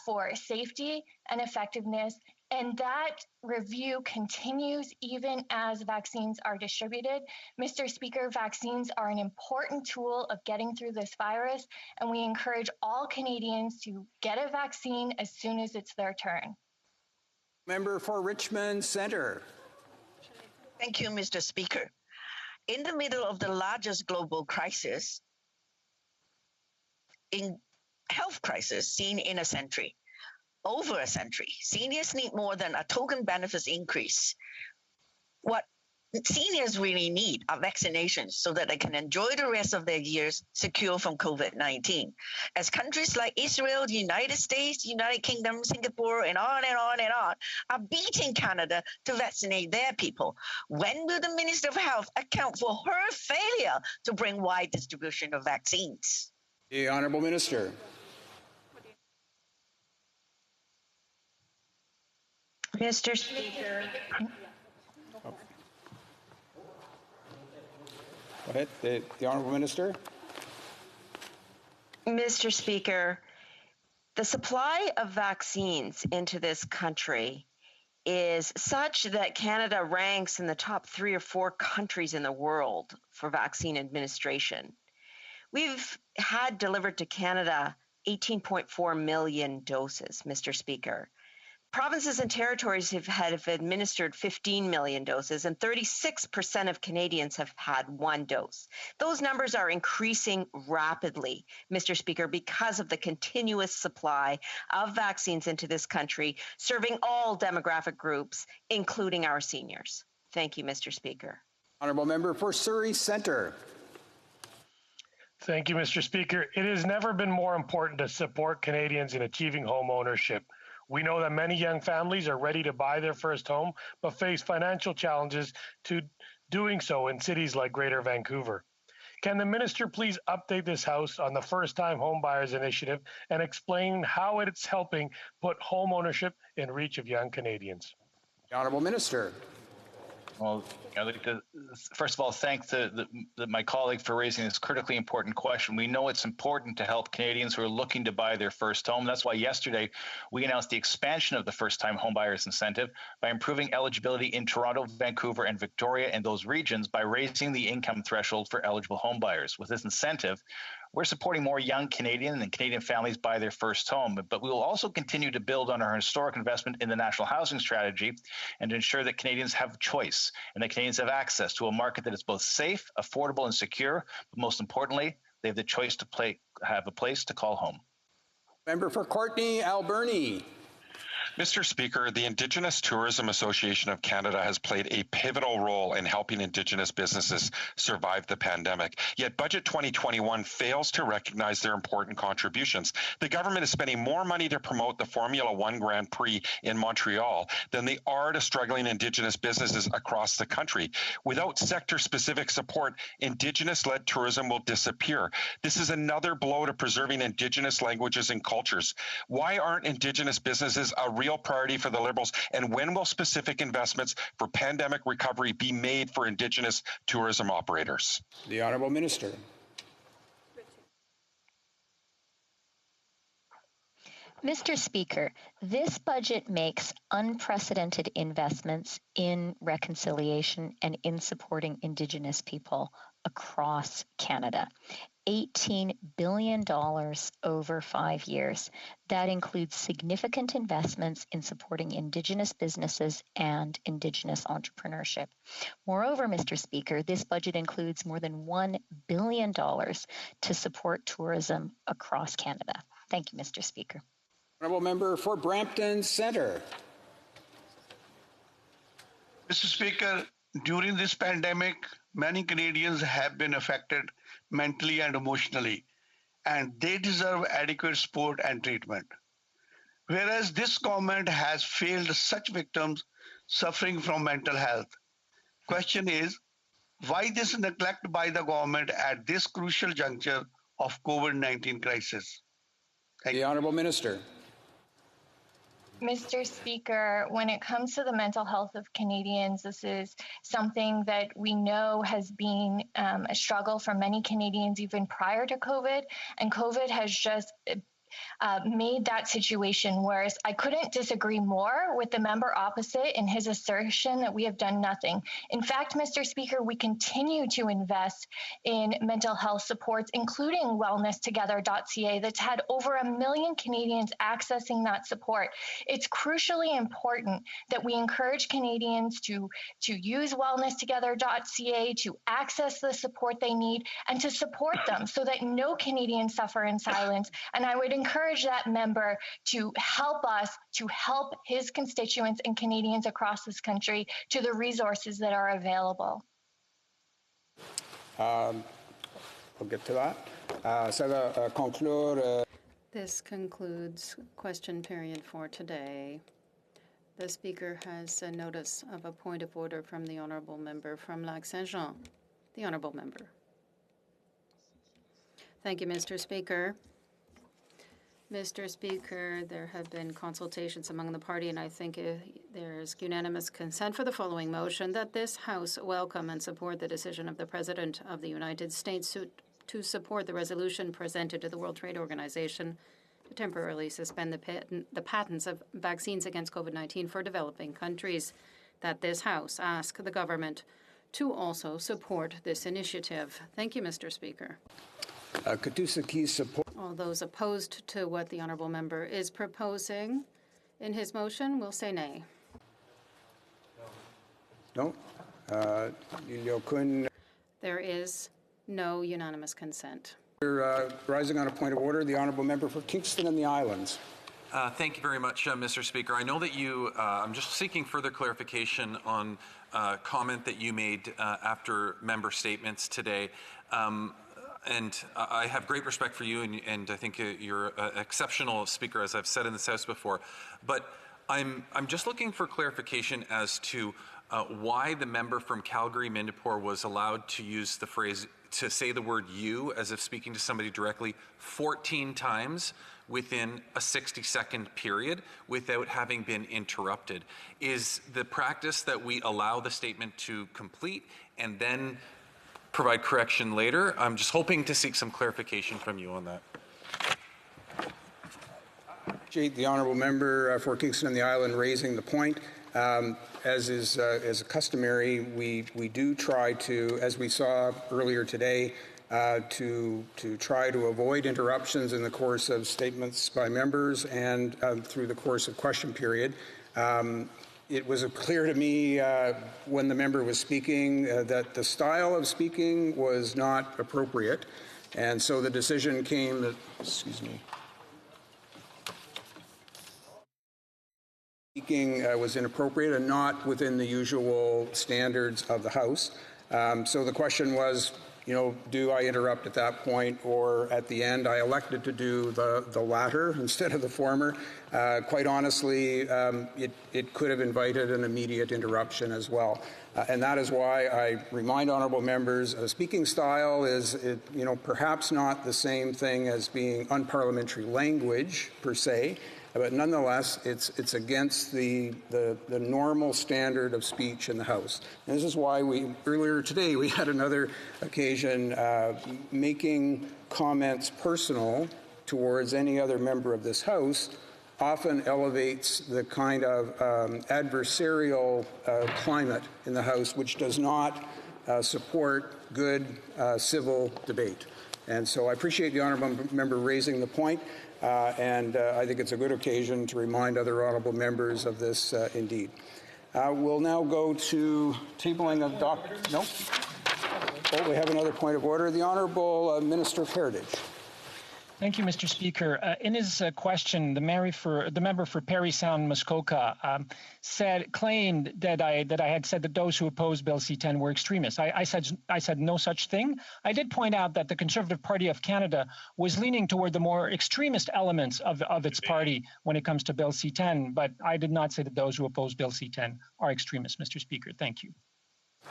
Speaker 14: for safety and effectiveness, and that review continues even as vaccines are distributed. Mr. Speaker, vaccines are an important tool of getting through this virus, and we encourage all Canadians to get a vaccine as soon as it's their turn.
Speaker 1: Member for Richmond Centre.
Speaker 15: Thank you, Mr. Speaker. In the middle of the largest global crisis, health crisis seen in a century, over a century, seniors need more than a token benefits increase. What seniors really need are vaccinations so that they can enjoy the rest of their years secure from COVID-19. As countries like Israel, the United States, United Kingdom, Singapore, and on and on and on are beating Canada to vaccinate their people. When will the Minister of Health account for her failure to bring wide distribution of vaccines?
Speaker 1: The Honourable Minister.
Speaker 16: Mr. Speaker.
Speaker 1: Go ahead, the Honourable Minister.
Speaker 16: Mr. Speaker, the supply of vaccines into this country is such that Canada ranks in the top 3 or 4 countries in the world for vaccine administration. We've had delivered to Canada 18.4 million doses, Mr. Speaker. Provinces and territories have administered 15 million doses, and 36% of Canadians have had 1 dose. Those numbers are increasing rapidly, Mr. Speaker, because of the continuous supply of vaccines into this country, serving all demographic groups, including our seniors. Thank you, Mr. Speaker.
Speaker 1: Honourable Member for Surrey Centre.
Speaker 18: Thank you, Mr. Speaker. It has never been more important to support Canadians in achieving home ownership. We know that many young families are ready to buy their first home, but face financial challenges to doing so in cities like Greater Vancouver. Can the minister please update this House on the First-Time Homebuyers Initiative and explain how it's helping put home ownership in reach of young Canadians?
Speaker 1: The Honourable Minister.
Speaker 26: Well, I'd like to, first of all, thank my colleague for raising this critically important question. We know it's important to help Canadians who are looking to buy their first home. That's why yesterday we announced the expansion of the First-Time Homebuyers Incentive by improving eligibility in Toronto, Vancouver, and Victoria and those regions by raising the income threshold for eligible homebuyers. With this incentive, we're supporting more young Canadian and Canadian families buy their first home, but we will also continue to build on our historic investment in the National Housing Strategy and ensure that Canadians have choice and that Canadians have access to a market that is both safe, affordable, and secure, but most importantly, they have the choice to have a place to call home.
Speaker 1: Member for Courtenay Alberni.
Speaker 27: Mr. Speaker, the Indigenous Tourism Association of Canada has played a pivotal role in helping Indigenous businesses survive the pandemic. Yet Budget 2021 fails to recognize their important contributions. The government is spending more money to promote the Formula One Grand Prix in Montreal than they are to struggling Indigenous businesses across the country. Without sector-specific support, Indigenous-led tourism will disappear. This is another blow to preserving Indigenous languages and cultures. Why aren't Indigenous businesses a real priority for the Liberals, and when will specific investments for pandemic recovery be made for Indigenous tourism operators?
Speaker 1: The Honourable Minister.
Speaker 17: Mr. Speaker, this budget makes unprecedented investments in reconciliation and in supporting Indigenous people across Canada. $18 billion over 5 years. That includes significant investments in supporting Indigenous businesses and Indigenous entrepreneurship. Moreover, Mr. Speaker, this budget includes more than $1 billion to support tourism across Canada. Thank you, Mr. Speaker.
Speaker 1: Honourable Member for Brampton Centre.
Speaker 6: Mr. Speaker, during this pandemic, many Canadians have been affected mentally and emotionally, and they deserve adequate support and treatment. Whereas this government has failed such victims suffering from mental health. Question is, why this neglect by the government at this crucial juncture of COVID-19 crisis?
Speaker 1: The Honourable Minister.
Speaker 14: Mr. Speaker, when it comes to the mental health of Canadians, this is something that we know has been a struggle for many Canadians even prior to COVID, and COVID has just made that situation worse. I couldn't disagree more with the member opposite in his assertion that we have done nothing. In fact, Mr. Speaker, we continue to invest in mental health supports, including wellnesstogether.ca, that's had over 1 million Canadians accessing that support. It's crucially important that we encourage Canadians to use wellnesstogether.ca, to access the support they need, and to support them so that no Canadians suffer in silence. And I would encourage that member to help us, to help his constituents and Canadians across this country to the resources that are available.
Speaker 1: We'll get to that.
Speaker 7: This concludes question period for today. The Speaker has a notice of a point of order from the Honourable Member from Lac-Saint-Jean. The Honourable Member. Thank you, Mr. Speaker. Mr. Speaker, there have been consultations among the party, and I think there's unanimous consent for the following motion, that this House welcome and support the decision of the President of the United States to support the resolution presented to the World Trade Organization to temporarily suspend the patents of vaccines against COVID-19 for developing countries, that this House ask the government to also support this initiative. Thank you, Mr. Speaker. All those opposed to what the Honourable Member is proposing in his motion will say nay.
Speaker 1: No.
Speaker 7: There is no unanimous consent.
Speaker 1: Rising on a point of order, the Honourable Member for Kingston and the Islands.
Speaker 19: Thank you very much, Mr. Speaker. I know that I'm just seeking further clarification on a comment that you made after member statements today. And I have great respect for you, and I think you're an exceptional speaker, as I've said in this House before. But I'm just looking for clarification as to why the member from Calgary-Mindipur was allowed to use the phrase, to say the word "you" as if speaking to somebody directly 14 times within a 60-second period without having been interrupted. Is the practice that we allow the statement to complete and then provide correction later? I'm just hoping to seek some clarification from you on that.
Speaker 1: The Honourable Member for Kingston and the Island raising the point. As is customary, we do try to, as we saw earlier today, to try to avoid interruptions in the course of statements by members and through the course of question period. It was clear to me when the member was speaking that the style of speaking was not appropriate, and so the decision came that, speaking was inappropriate and not within the usual standards of the House. So the question was, do I interrupt at that point or at the end? I elected to do the latter instead of the former. Quite honestly, it could have invited an immediate interruption as well. And that is why I remind honourable members, speaking style is, perhaps not the same thing as being unparliamentary language per se, but nonetheless, it's against the normal standard of speech in the House. And this is why earlier today we had another occasion making comments personal towards any other member of this House often elevates the kind of adversarial climate in the House, which does not support good civil debate. And so I appreciate the honourable member raising the point, and I think it's a good occasion to remind other honourable members of this indeed. We'll now go to tabling of no. Oh, we have another point of order. The Honourable Minister of Heritage.
Speaker 12: Thank you, Mr. Speaker. In his question, the member for Parry Sound Muskoka claimed that I had said that those who opposed Bill C-10 were extremists. I said no such thing. I did point out that the Conservative Party of Canada was leaning toward the more extremist elements of its party when it comes to Bill C-10, but I did not say that those who oppose Bill C-10 are extremists, Mr. Speaker. Thank you.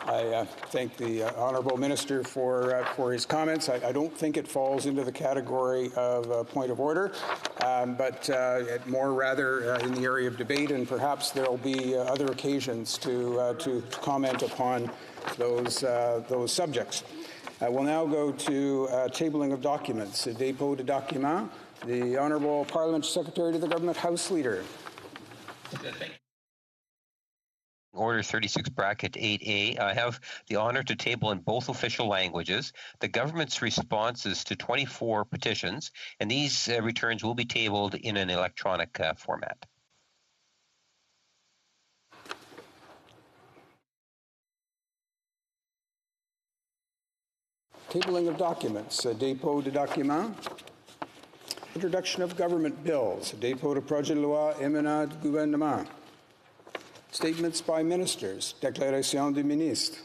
Speaker 1: I thank the Honourable Minister for his comments. I don't think it falls into the category of a point of order, but more rather in the area of debate, and perhaps there will be other occasions to comment upon those subjects. We'll now go to tabling of documents. Dépôt de documents. The Honourable Parliamentary Secretary to the Government House Leader.
Speaker 5: Order 36 bracket 8A, I have the honor to table in both official languages the government's responses to 24 petitions, and these returns will be tabled in an electronic format.
Speaker 1: Tabling of documents. Dépôt de documents. Introduction of government bills. Dépôt de projet de loi émanant du gouvernement. Statements by ministers. Déclaration du ministre.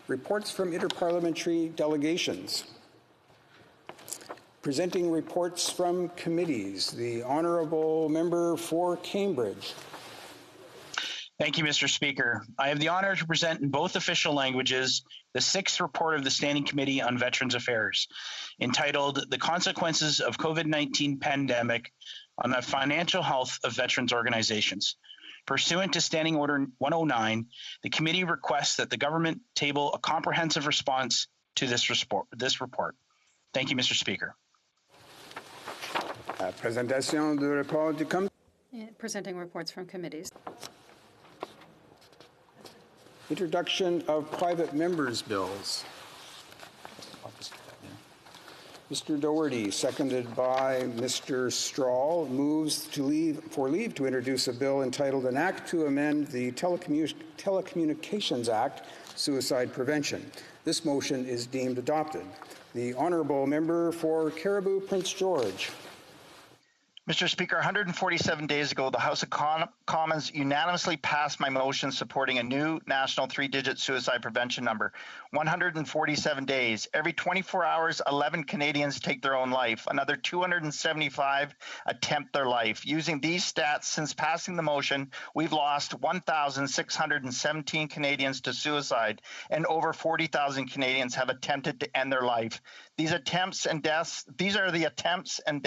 Speaker 1: Reports from interparliamentary delegations. Presenting reports from committees. The Honourable Member for Cambridge.
Speaker 20: Thank you, Mr. Speaker. I have the honor to present in both official languages the 6th report of the Standing Committee on Veterans Affairs, entitled The Consequences of COVID-19 Pandemic on the Financial Health of Veterans Organizations. Pursuant to Standing Order 109, the committee requests that the government table a comprehensive response to this report. Thank you, Mr. Speaker.
Speaker 1: Présentation du rapport du comité.
Speaker 7: Presenting reports from committees.
Speaker 1: Introduction of private members' bills. Mr. Doherty, seconded by Mr. Strahl, moves for leave to introduce a bill entitled An Act to Amend the Telecommunications Act, Suicide Prevention. This motion is deemed adopted. The Honourable Member for Cariboo Prince George.
Speaker 20: Mr. Speaker, 147 days ago, the House of Commons unanimously passed my motion supporting a new national 3-digit suicide prevention number. 147 days. Every 24 hours, 11 Canadians take their own life. Another 275 attempt their life. Using these stats, since passing the motion, we've lost 1,617 Canadians to suicide, and over 40,000 Canadians have attempted to end their life. These are the attempts and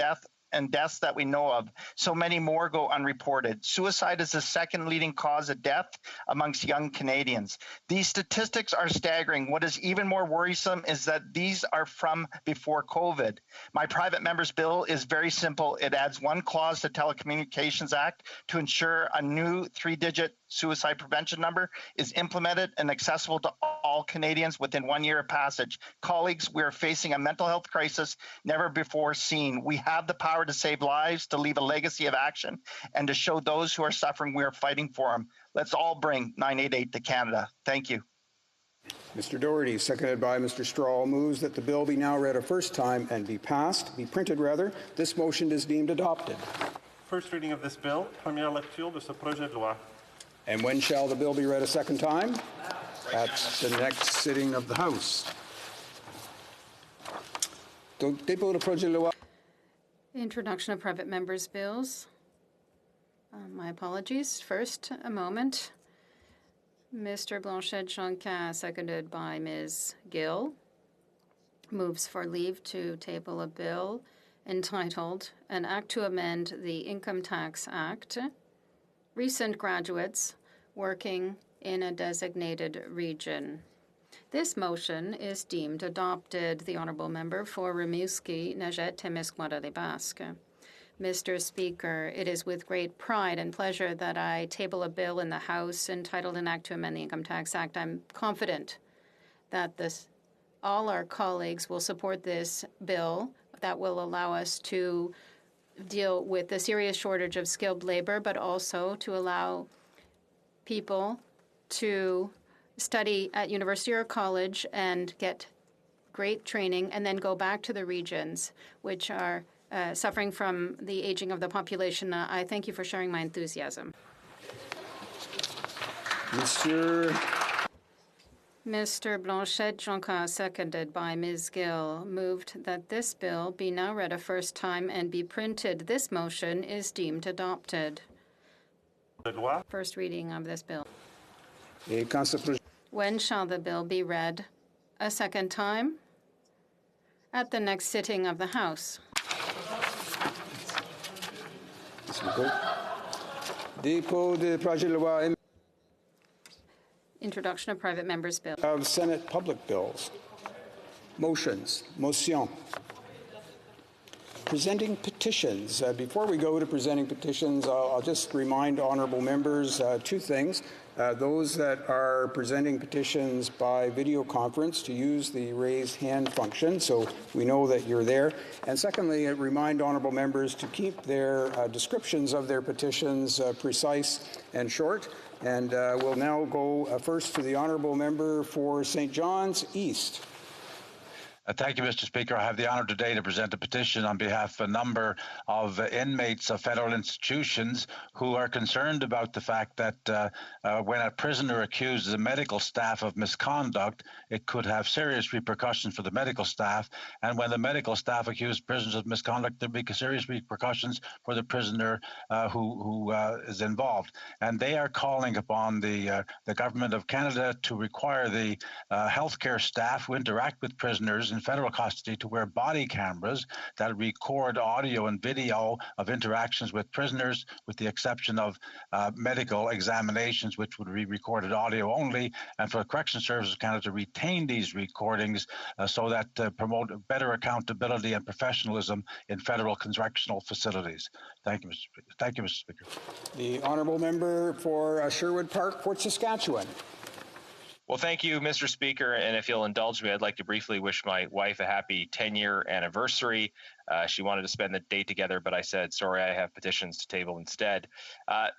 Speaker 20: deaths that we know of. So many more go unreported. Suicide is the second leading cause of death amongst young Canadians. These statistics are staggering. What is even more worrisome is that these are from before COVID. My private member's bill is very simple. It adds one clause to Telecommunications Act to ensure a new 3-digit suicide prevention number is implemented and accessible to all Canadians within 1 year of passage. Colleagues, we are facing a mental health crisis never before seen. We have the power to save lives, to leave a legacy of action, and to show those who are suffering we are fighting for them. Let's all bring 988 to Canada. Thank you.
Speaker 1: Mr. Doherty, seconded by Mr. Strahl, moves that the bill be now read a first time and be printed rather. This motion is deemed adopted.
Speaker 21: First reading of this bill, première lecture de ce projet de loi.
Speaker 1: And when shall the bill be read a second time? At the next sitting of the House. Dépôt de projet de loi.
Speaker 7: Introduction of private members' bills. My apologies. First, a moment. Mr. Blanchet-Jonquin, seconded by Ms. Gill, moves for leave to table a bill entitled An Act to Amend the Income Tax Act, Recent Graduates Working in a Designated Region. This motion is deemed adopted. The Honourable Member for Rimouski, Nejet, Témiscouata-les-Basques. Mr. Speaker, it is with great pride and pleasure that I table a bill in the House entitled An Act to Amend the Income Tax Act. I'm confident that this all our colleagues will support this bill that will allow us to deal with the serious shortage of skilled labor, but also to allow people to study at university or college and get great training and then go back to the regions which are suffering from the aging of the population. I thank you for sharing my enthusiasm. Mr. Blanchet-Jonca, seconded by Ms. Gill, moved that this bill be now read a first time and be printed. This motion is deemed adopted. First reading of this bill. When shall the bill be read a second time? At the next sitting of the House. Introduction of private members' bill.
Speaker 1: Of Senate public bills. Motions. Motion. Presenting petitions. Before we go to presenting petitions, I'll just remind honourable members two things. Those that are presenting petitions by video conference to use the raised hand function so we know that you're there. And secondly, remind honourable members to keep their descriptions of their petitions precise and short. And we'll now go first to the honourable member for St. John's East.
Speaker 4: Thank you, Mr. Speaker. I have the honour today to present a petition on behalf of a number of inmates of federal institutions who are concerned about the fact that when a prisoner accuses the medical staff of misconduct, it could have serious repercussions for the medical staff. And when the medical staff accuse prisoners of misconduct, there will be serious repercussions for the prisoner who is involved. And they are calling upon the Government of Canada to require the healthcare staff who interact with prisoners in federal custody to wear body cameras that record audio and video of interactions with prisoners, with the exception of medical examinations, which would be recorded audio only, and for the Corrections Service of Canada to retain these recordings so that promote better accountability and professionalism in federal correctional facilities. Thank you, Mr. Speaker. Thank you, Mr. Speaker.
Speaker 1: The honourable member for Sherwood Park, Fort Saskatchewan.
Speaker 9: Well, thank you, Mr. Speaker. And if you'll indulge me, I'd like to briefly wish my wife a happy 10-year anniversary. She wanted to spend the day together, but I said, sorry, I have petitions to table instead.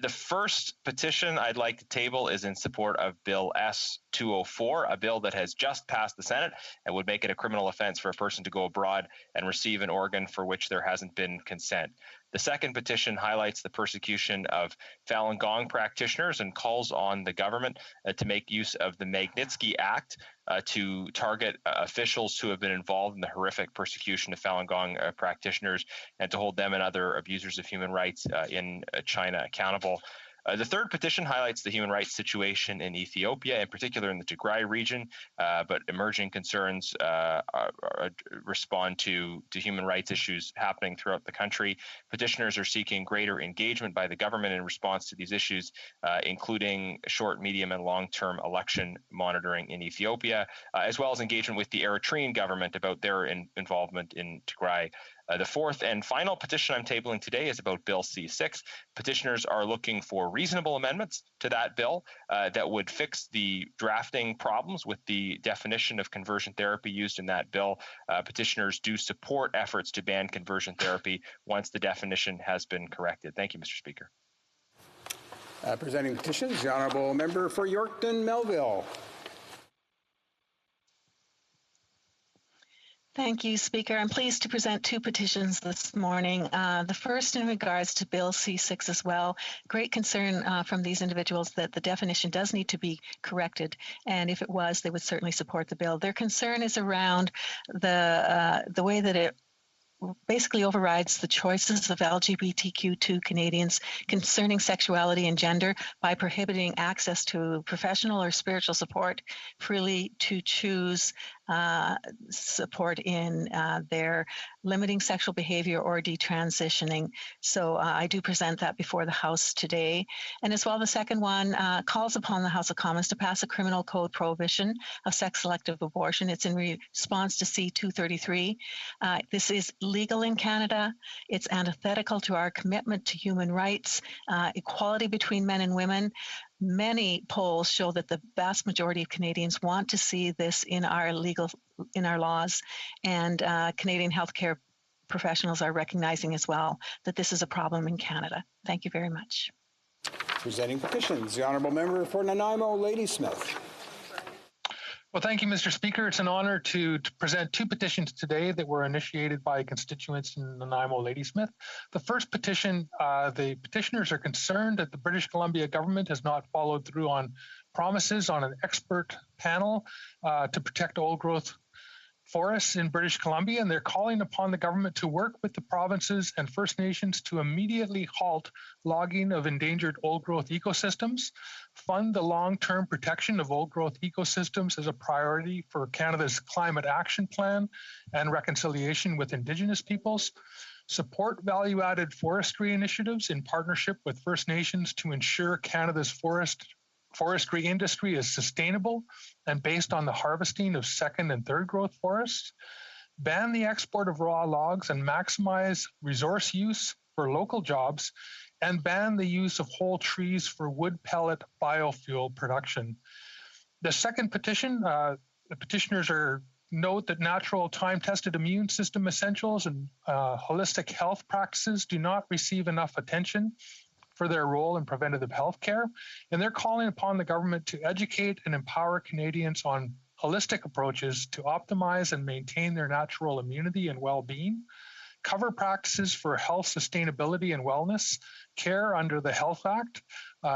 Speaker 9: The first petition I'd like to table is in support of Bill S-204, a bill that has just passed the Senate and would make it a criminal offense for a person to go abroad and receive an organ for which there hasn't been consent. The second petition highlights the persecution of Falun Gong practitioners and calls on the government to make use of the Magnitsky Act to target officials who have been involved in the horrific persecution of Falun Gong practitioners and to hold them and other abusers of human rights in China accountable. The third petition highlights the human rights situation in Ethiopia, in particular in the Tigray region, but emerging concerns respond to human rights issues happening throughout the country. Petitioners are seeking greater engagement by the government in response to these issues, including short, medium, and long-term election monitoring in Ethiopia, as well as engagement with the Eritrean government about their involvement in Tigray. The fourth and final petition I'm tabling today is about Bill C-6. Petitioners are looking for reasonable amendments to that bill that would fix the drafting problems with the definition of conversion therapy used in that bill. Petitioners do support efforts to ban conversion therapy once the definition has been corrected. Thank you, Mr. Speaker.
Speaker 1: Presenting petitions, the honourable member for Yorkton Melville.
Speaker 10: Thank you, Speaker. I'm pleased to present two petitions this morning. The first in regards to Bill C-6 as well. Great concern from these individuals that the definition does need to be corrected, and if it was, they would certainly support the bill. Their concern is around the way that it basically overrides the choices of LGBTQ2 Canadians concerning sexuality and gender by prohibiting access to professional or spiritual support, freely to choose support in their limiting sexual behavior or detransitioning. So I do present that before the House today. And as well, the second one calls upon the House of Commons to pass a criminal code prohibition of sex-selective abortion. It's in response to C-233. This is legal in Canada. It's antithetical to our commitment to human rights, equality between men and women. many polls show that the vast majority of Canadians want to see this in our laws, and Canadian healthcare professionals are recognizing as well that this is a problem in Canada. Thank you very much.
Speaker 1: Presenting petitions, the Honourable Member for Nanaimo, Ladysmith.
Speaker 3: Well, thank you, Mr. Speaker. It's an honor to present two petitions today that were initiated by constituents in Nanaimo, Ladysmith. The first petition, the petitioners are concerned that the British Columbia government has not followed through on promises on an expert panel to protect old growth forests in British Columbia, and they're calling upon the government to work with the provinces and First Nations to immediately halt logging of endangered old growth ecosystems, fund the long-term protection of old growth ecosystems as a priority for Canada's Climate Action Plan and reconciliation with Indigenous peoples, support value-added forestry initiatives in partnership with First Nations to ensure Canada's forestry industry is sustainable and based on the harvesting of second and third growth forests, ban the export of raw logs and maximize resource use for local jobs, and ban the use of whole trees for wood pellet biofuel production. The second petition, the petitioners note that natural time-tested immune system essentials and holistic health practices do not receive enough attention for their role in preventative health care, and they're calling upon the government to educate and empower Canadians on holistic approaches to optimize and maintain their natural immunity and well-being, cover practices for health sustainability and wellness care under the Health Act,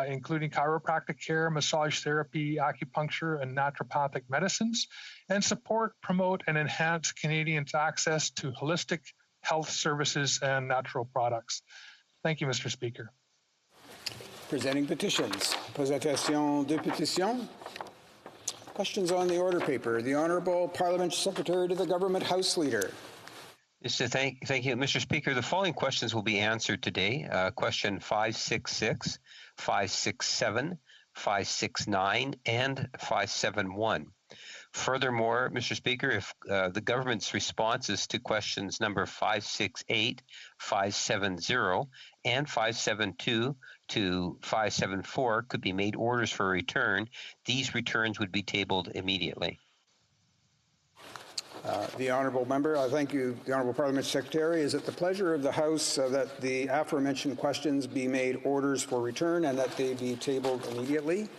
Speaker 3: including chiropractic care, massage therapy, acupuncture, and naturopathic medicines, and support, promote, and enhance Canadians' access to holistic health services and natural products. Thank you, Mr. Speaker.
Speaker 1: Presenting petitions. Présentation de pétitions. Questions on the order paper. The Honourable Parliamentary Secretary to the Government House Leader.
Speaker 5: Yes, thank you, Mr. Speaker. The following questions will be answered today. Question 566, 567, 569, and 571. Furthermore, Mr. Speaker, if the government's responses to questions number 568, 570, and 572 to 574 could be made orders for return, these returns would be tabled immediately.
Speaker 1: The Honourable Member, I thank you, the Honourable Parliamentary Secretary. Is it the pleasure of the House that the aforementioned questions be made orders for return and that they be tabled immediately?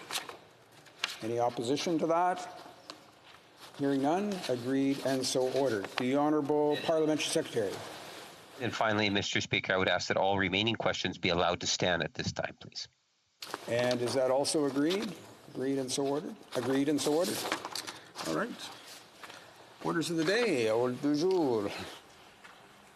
Speaker 1: Any opposition to that? Hearing none, agreed and so ordered. The Honourable Parliamentary Secretary.
Speaker 5: And finally, Mr. Speaker, I would ask that all remaining questions be allowed to stand at this time, please.
Speaker 1: And is that also agreed? Agreed and so ordered? Agreed and so ordered. All right. Orders of the day, ordre du jour.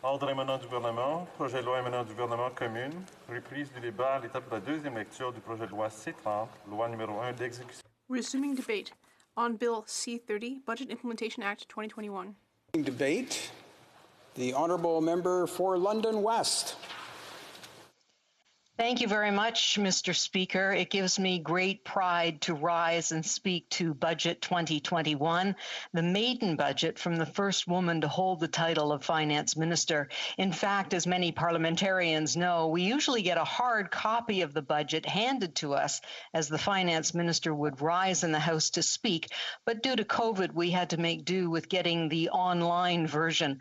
Speaker 21: Ordre émanant du gouvernement, projet de loi émanant du gouvernement commune, reprise du débat à l'étape de la deuxième lecture du projet de loi C30, loi numéro 1 d'exécution.
Speaker 11: Resuming debate on Bill C30, Budget Implementation Act 2021.
Speaker 1: Debate. The Honourable Member for London West.
Speaker 13: Thank you very much, Mr. Speaker. It gives me great pride to rise and speak to Budget 2021, the maiden budget from the first woman to hold the title of Finance Minister. In fact, as many parliamentarians know, we usually get a hard copy of the budget handed to us as the Finance Minister would rise in the House to speak, but due to COVID, we had to make do with getting the online version.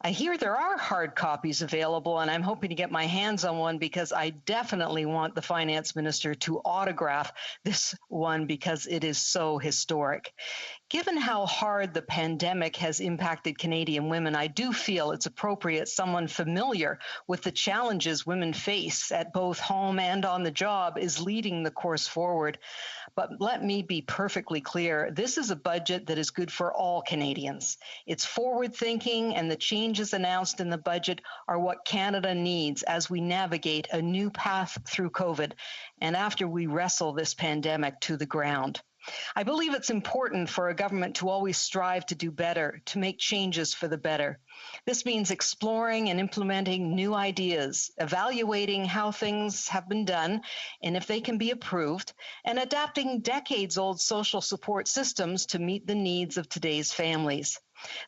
Speaker 13: I hear there are hard copies available, and I'm hoping to get my hands on one because I definitely want the Finance Minister to autograph this one because it is so historic. Given how hard the pandemic has impacted Canadian women, I do feel it's appropriate someone familiar with the challenges women face at both home and on the job is leading the course forward. But let me be perfectly clear, this is a budget that is good for all Canadians. It's forward-thinking, and the changes announced in the budget are what Canada needs as we navigate a new path through COVID and after we wrestle this pandemic to the ground. I believe it's important for a government to always strive to do better, to make changes for the better. This means exploring and implementing new ideas, evaluating how things have been done and if they can be improved, and adapting decades-old social support systems to meet the needs of today's families.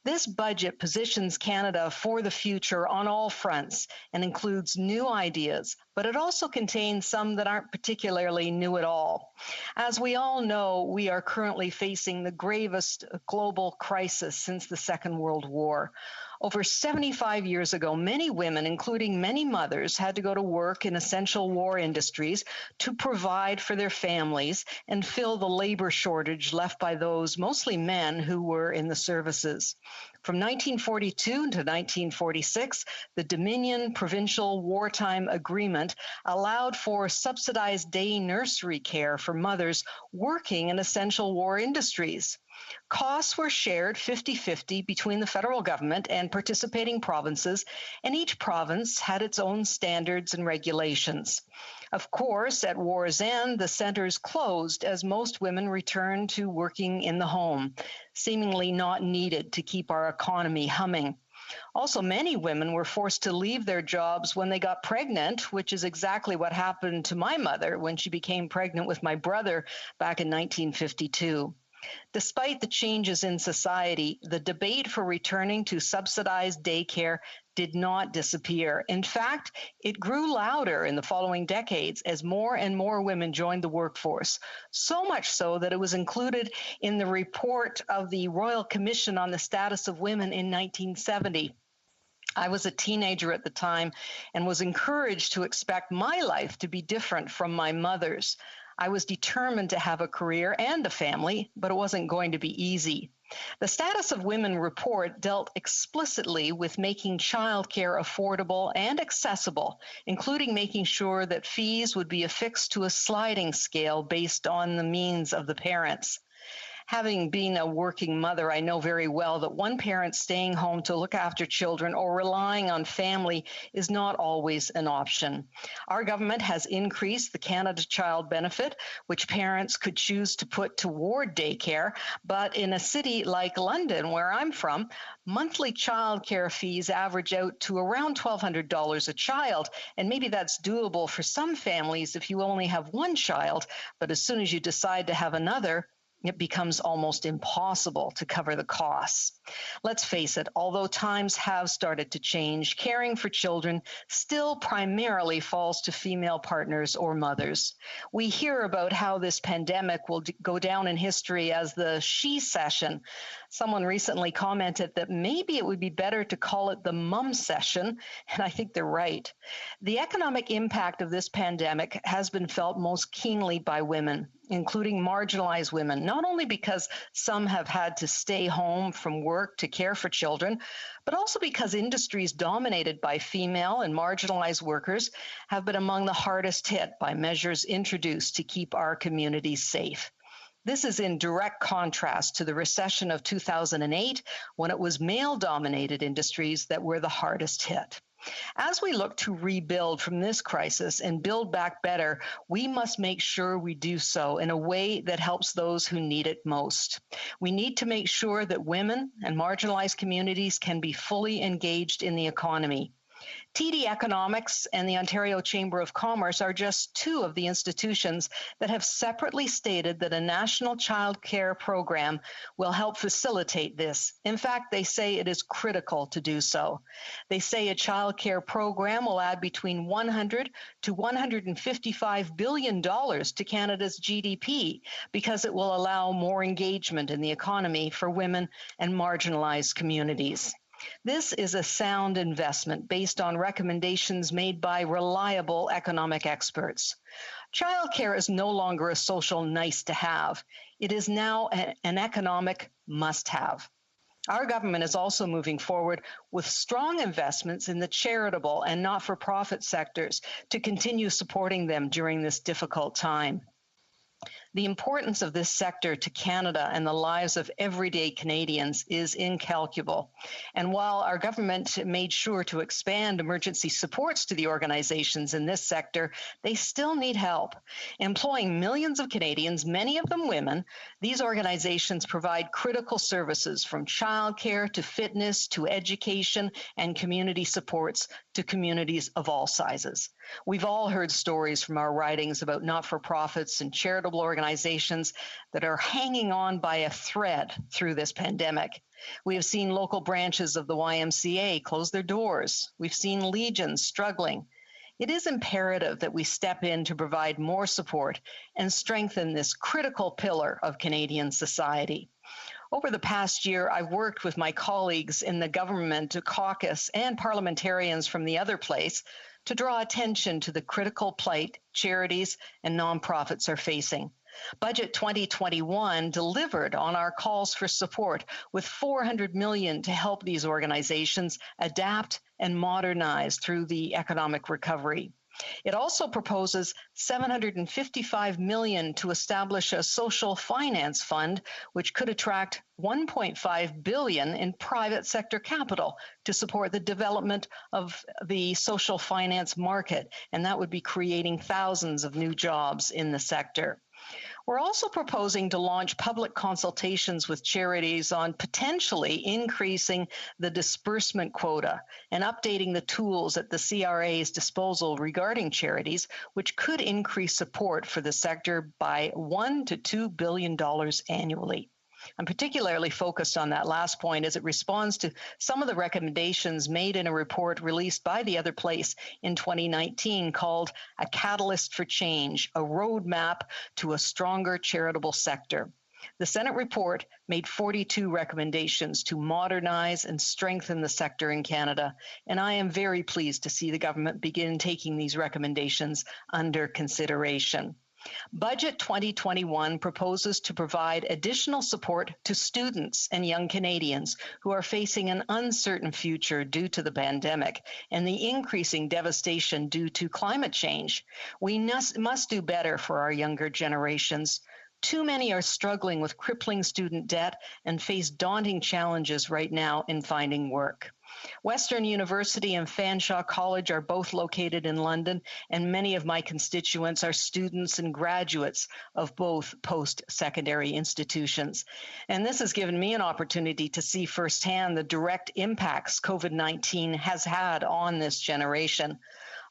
Speaker 13: This budget positions Canada for the future on all fronts and includes new ideas, but it also contains some that aren't particularly new at all. As we all know, we are currently facing the gravest global crisis since the Second World War. Over 75 years ago, many women, including many mothers, had to go to work in essential war industries to provide for their families and fill the labor shortage left by those, mostly men, who were in the services. From 1942 to 1946, the Dominion Provincial Wartime Agreement allowed for subsidized day nursery care for mothers working in essential war industries. Costs were shared 50-50 between the federal government and participating provinces, and each province had its own standards and regulations. Of course, at war's end, the centers closed as most women returned to working in the home, seemingly not needed to keep our economy humming. Also, many women were forced to leave their jobs when they got pregnant, which is exactly what happened to my mother when she became pregnant with my brother back in 1952. Despite the changes in society, the debate for returning to subsidized daycare did not disappear. In fact, it grew louder in the following decades as more and more women joined the workforce, so much so that it was included in the report of the Royal Commission on the Status of Women in 1970. I was a teenager at the time and was encouraged to expect my life to be different from my mother's. I was determined to have a career and a family, but it wasn't going to be easy. The Status of Women report dealt explicitly with making childcare affordable and accessible, including making sure that fees would be affixed to a sliding scale based on the means of the parents. Having been a working mother, I know very well that one parent staying home to look after children or relying on family is not always an option. Our government has increased the Canada Child Benefit, which parents could choose to put toward daycare, but in a city like London, where I'm from, monthly childcare fees average out to around $1,200 a child, and maybe that's doable for some families if you only have one child, but as soon as you decide to have another, it becomes almost impossible to cover the costs. Let's face it, although times have started to change, caring for children still primarily falls to female partners or mothers. We hear about how this pandemic will go down in history as the she-cession. Someone recently commented that maybe it would be better to call it the mum-cession, and I think they're right. The economic impact of this pandemic has been felt most keenly by women, including marginalized women, not only because some have had to stay home from work to care for children, but also because industries dominated by female and marginalized workers have been among the hardest hit by measures introduced to keep our communities safe. This is in direct contrast to the recession of 2008, when it was male-dominated industries that were the hardest hit. As we look to rebuild from this crisis and build back better, we must make sure we do so in a way that helps those who need it most. We need to make sure that women and marginalized communities can be fully engaged in the economy. TD Economics and the Ontario Chamber of Commerce are just two of the institutions that have separately stated that a national child care program will help facilitate this. In fact, they say it is critical to do so. They say a child care program will add between $100 to $155 billion to Canada's GDP because it will allow more engagement in the economy for women and marginalized communities. This is a sound investment based on recommendations made by reliable economic experts. Childcare is no longer a social nice to have. It is now an economic must have. Our government is also moving forward with strong investments in the charitable and not-for-profit sectors to continue supporting them during this difficult time. The importance of this sector to Canada and the lives of everyday Canadians is incalculable. And while our government made sure to expand emergency supports to the organizations in this sector, they still need help. Employing millions of Canadians, many of them women, these organizations provide critical services from childcare to fitness to education and community supports to communities of all sizes. We've all heard stories from our ridings about not-for-profits and charitable organizations organizations that are hanging on by a thread through this pandemic. We have seen local branches of the YMCA close their doors. We've seen legions struggling. It is imperative that we step in to provide more support and strengthen this critical pillar of Canadian society. Over the past year, I've worked with my colleagues in the government caucus and parliamentarians from the other place to draw attention to the critical plight charities and nonprofits are facing. Budget 2021 delivered on our calls for support with $400 million to help these organizations adapt and modernize through the economic recovery. It also proposes $755 million to establish a social finance fund, which could attract $1.5 billion in private sector capital to support the development of the social finance market, and that would be creating thousands of new jobs in the sector. We're also proposing to launch public consultations with charities on potentially increasing the disbursement quota and updating the tools at the CRA's disposal regarding charities, which could increase support for the sector by $1 to $2 billion annually. I'm particularly focused on that last point as it responds to some of the recommendations made in a report released by The Other Place in 2019 called A Catalyst for Change, a roadmap to a stronger charitable sector. The Senate report made 42 recommendations to modernize and strengthen the sector in Canada, and I am very pleased to see the government begin taking these recommendations under consideration. Budget 2021 proposes to provide additional support to students and young Canadians who are facing an uncertain future due to the pandemic and the increasing devastation due to climate change. We must do better for our younger generations. Too many are struggling with crippling student debt and face daunting challenges right now in finding work. Western University and Fanshawe College are both located in London, and many of my constituents are students and graduates of both post-secondary institutions. And this has given me an opportunity to see firsthand the direct impacts COVID-19 has had on this generation.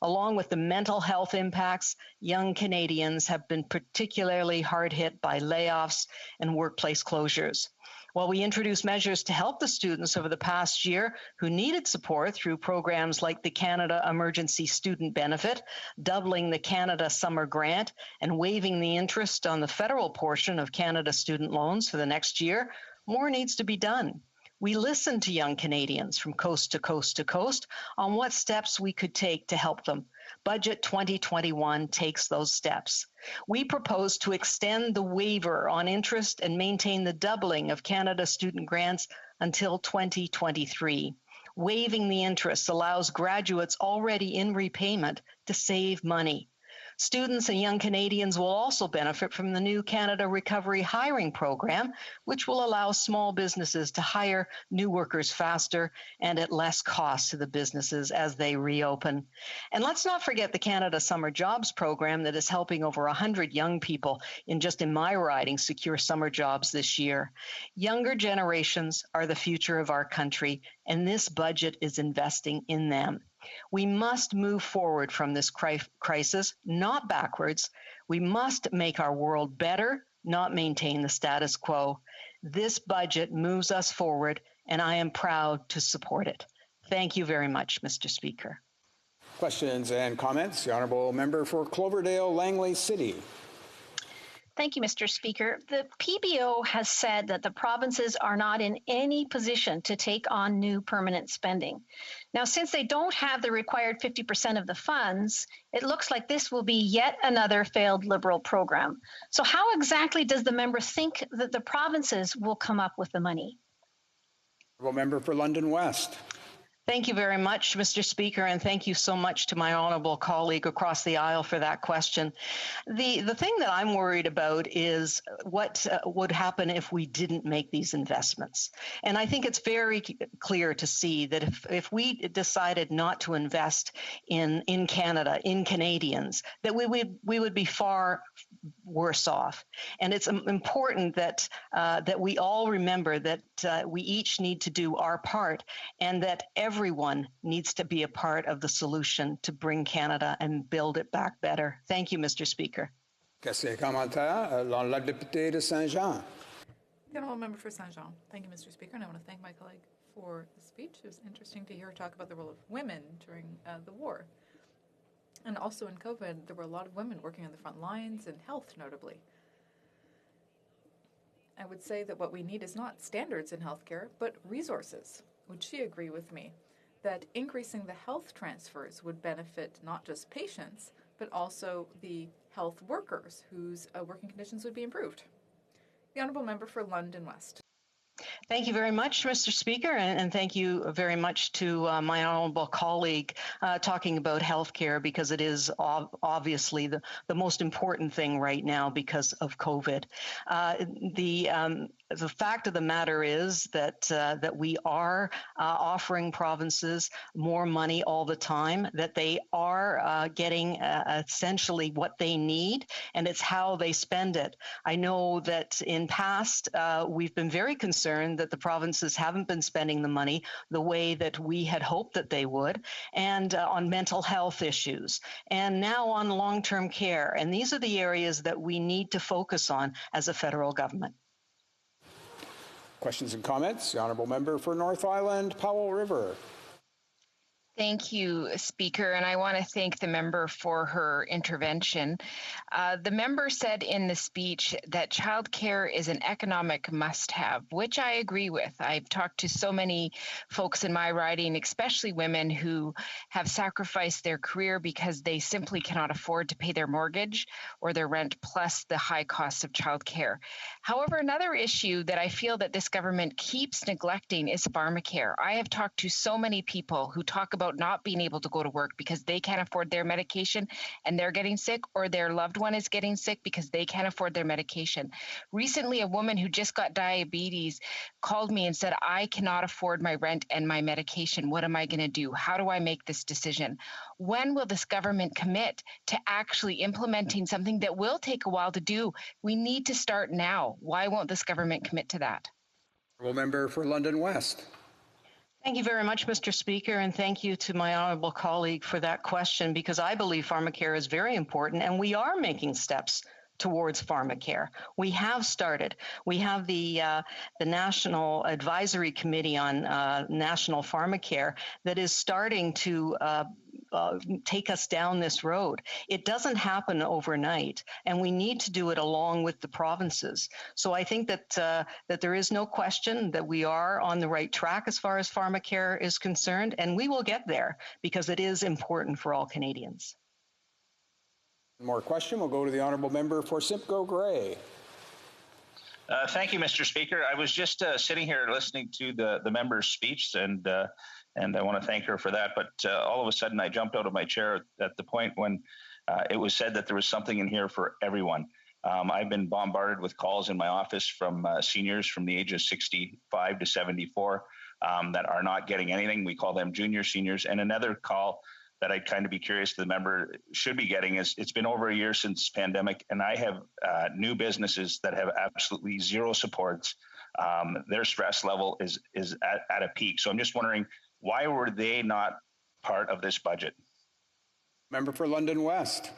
Speaker 13: Along with the mental health impacts, young Canadians have been particularly hard hit by layoffs and workplace closures. While we introduced measures to help the students over the past year who needed support through programs like the Canada Emergency Student Benefit, doubling the Canada Summer Grant, and waiving the interest on the federal portion of Canada student loans for the next year, more needs to be done. We listened to young Canadians from coast to coast to coast on what steps we could take to help them. Budget 2021 takes those steps. We propose to extend the waiver on interest and maintain the doubling of Canada student grants until 2023. Waiving the interest allows graduates already in repayment to save money. Students and young Canadians will also benefit from the new Canada Recovery Hiring Program, which will allow small businesses to hire new workers faster and at less cost to the businesses as they reopen. And let's not forget the Canada Summer Jobs Program that is helping over 100 young people in my riding secure summer jobs this year. Younger generations are the future of our country, and this budget is investing in them. We must move forward from this crisis, not backwards. We must make our world better, not maintain the status quo. This budget moves us forward, and I am proud to support it. Thank you very much, Mr. Speaker.
Speaker 1: Questions and comments? The Honourable Member for Cloverdale, Langley City.
Speaker 2: Thank you, Mr. Speaker. The PBO has said that the provinces are not in any position to take on new permanent spending. Now, since they don't have the required 50% of the funds, it looks like this will be yet another failed Liberal program. So how exactly does the member think that the provinces will come up with the money?
Speaker 1: Honourable Member for London West.
Speaker 13: Thank you very much, Mr. Speaker, and thank you so much to my honourable colleague across the aisle for that question. The thing that I'm worried about is what would happen if we didn't make these investments. And I think it's very clear to see that if we decided not to invest in Canada, in Canadians, that we would be far worse off. And it's important that we all remember that we each need to do our part, and that everyone needs to be a part of the solution to bring Canada and build it back better. Thank you, Mr. Speaker.
Speaker 1: Question et commentaire, la députée de Saint-Jean.
Speaker 8: The honourable member for Saint-Jean. Thank you, Mr. Speaker, and I want to thank my colleague for the speech. It was interesting to hear her talk about the role of women during the war. And also in COVID, there were a lot of women working on the front lines in health, notably. I would say that what we need is not standards in healthcare, but resources. Would she agree with me that increasing the health transfers would benefit not just patients, but also the health workers whose working conditions would be improved? The honourable member for London West.
Speaker 13: Thank you very much, Mr. Speaker, and thank you very much to my honourable colleague talking about healthcare, because it is obviously the most important thing right now because of COVID. The fact of the matter is that we are offering provinces more money all the time, that they are getting essentially what they need, and it's how they spend it. I know that in past we've been very concerned that the provinces haven't been spending the money the way that we had hoped that they would, and on mental health issues, and now on long-term care. And these are the areas that we need to focus on as a federal government.
Speaker 1: Questions and comments? The honourable member for North Island, Powell River.
Speaker 15: Thank you, Speaker, and I want to thank the member for her intervention. The member said in the speech that childcare is an economic must-have, which I agree with. I've talked to so many folks in my riding, especially women who have sacrificed their career because they simply cannot afford to pay their mortgage or their rent, plus the high cost of childcare. However, another issue that I feel that this government keeps neglecting is pharmacare. I have talked to so many people who talk about not being able to go to work because they can't afford their medication and they're getting sick, or their loved one is getting sick because they can't afford their medication. Recently, a woman who just got diabetes called me and said, I cannot afford my rent and my medication. What am I going to do? How do I make this decision? When will this government commit to actually implementing something that will take a while to do? We need to start now. Why won't this government commit to that?
Speaker 1: Member for London West.
Speaker 13: Thank you very much, Mr. Speaker, and thank you to my honourable colleague for that question, because I believe pharmacare is very important, and we are making steps towards pharmacare. We have started. We have the National Advisory Committee on National Pharmacare that is starting to take us down this road. It doesn't happen overnight, and we need to do it along with the provinces. So I think that that there is no question that we are on the right track as far as pharmacare is concerned, and we will get there because it is important for all Canadians.
Speaker 1: One more question. We'll go to the honourable member for Simcoe Grey.
Speaker 26: Thank you, Mr. Speaker. I was just sitting here listening to the member's speech, and I want to thank her for that. But all of a sudden, I jumped out of my chair at the point when it was said that there was something in here for everyone. I've been bombarded with calls in my office from seniors from the age of 65 to 74 that are not getting anything. We call them junior seniors. And another call that I'd kind of be curious the member should be getting is, it's been over a year since pandemic, and I have new businesses that have absolutely zero supports. Their stress level is at a peak. So I'm just wondering, why were they not part of this budget?
Speaker 1: Member for London West.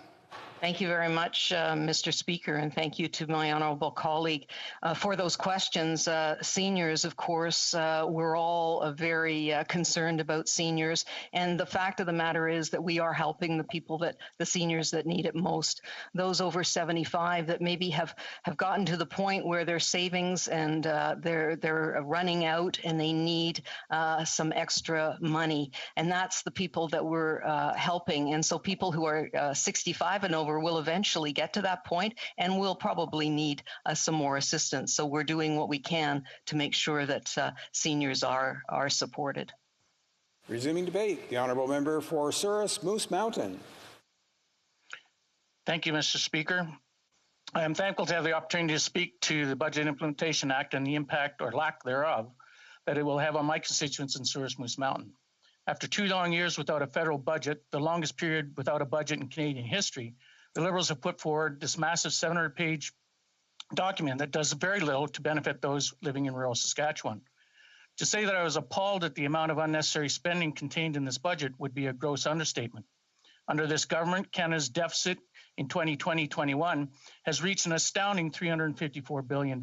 Speaker 13: Thank you very much, Mr. Speaker, and thank you to my honourable colleague for those questions. Seniors, of course, we're all very concerned about seniors, and the fact of the matter is that we are helping the seniors that need it most. Those over 75 that maybe have gotten to the point where their savings and they're running out and they need some extra money, and that's the people that we're helping. And so people who are 65 and over will eventually get to that point and will probably need some more assistance. So we're doing what we can to make sure that seniors are supported.
Speaker 1: Resuming debate, the honourable member for Souris Moose Mountain.
Speaker 16: Thank you, Mr. Speaker. I am thankful to have the opportunity to speak to the Budget Implementation Act and the impact or lack thereof that it will have on my constituents in Souris Moose Mountain. After 2 long years without a federal budget, the longest period without a budget in Canadian history, the Liberals have put forward this massive 700-page document that does very little to benefit those living in rural Saskatchewan. To say that I was appalled at the amount of unnecessary spending contained in this budget would be a gross understatement. Under this government, Canada's deficit in 2020-21 has reached an astounding $354 billion.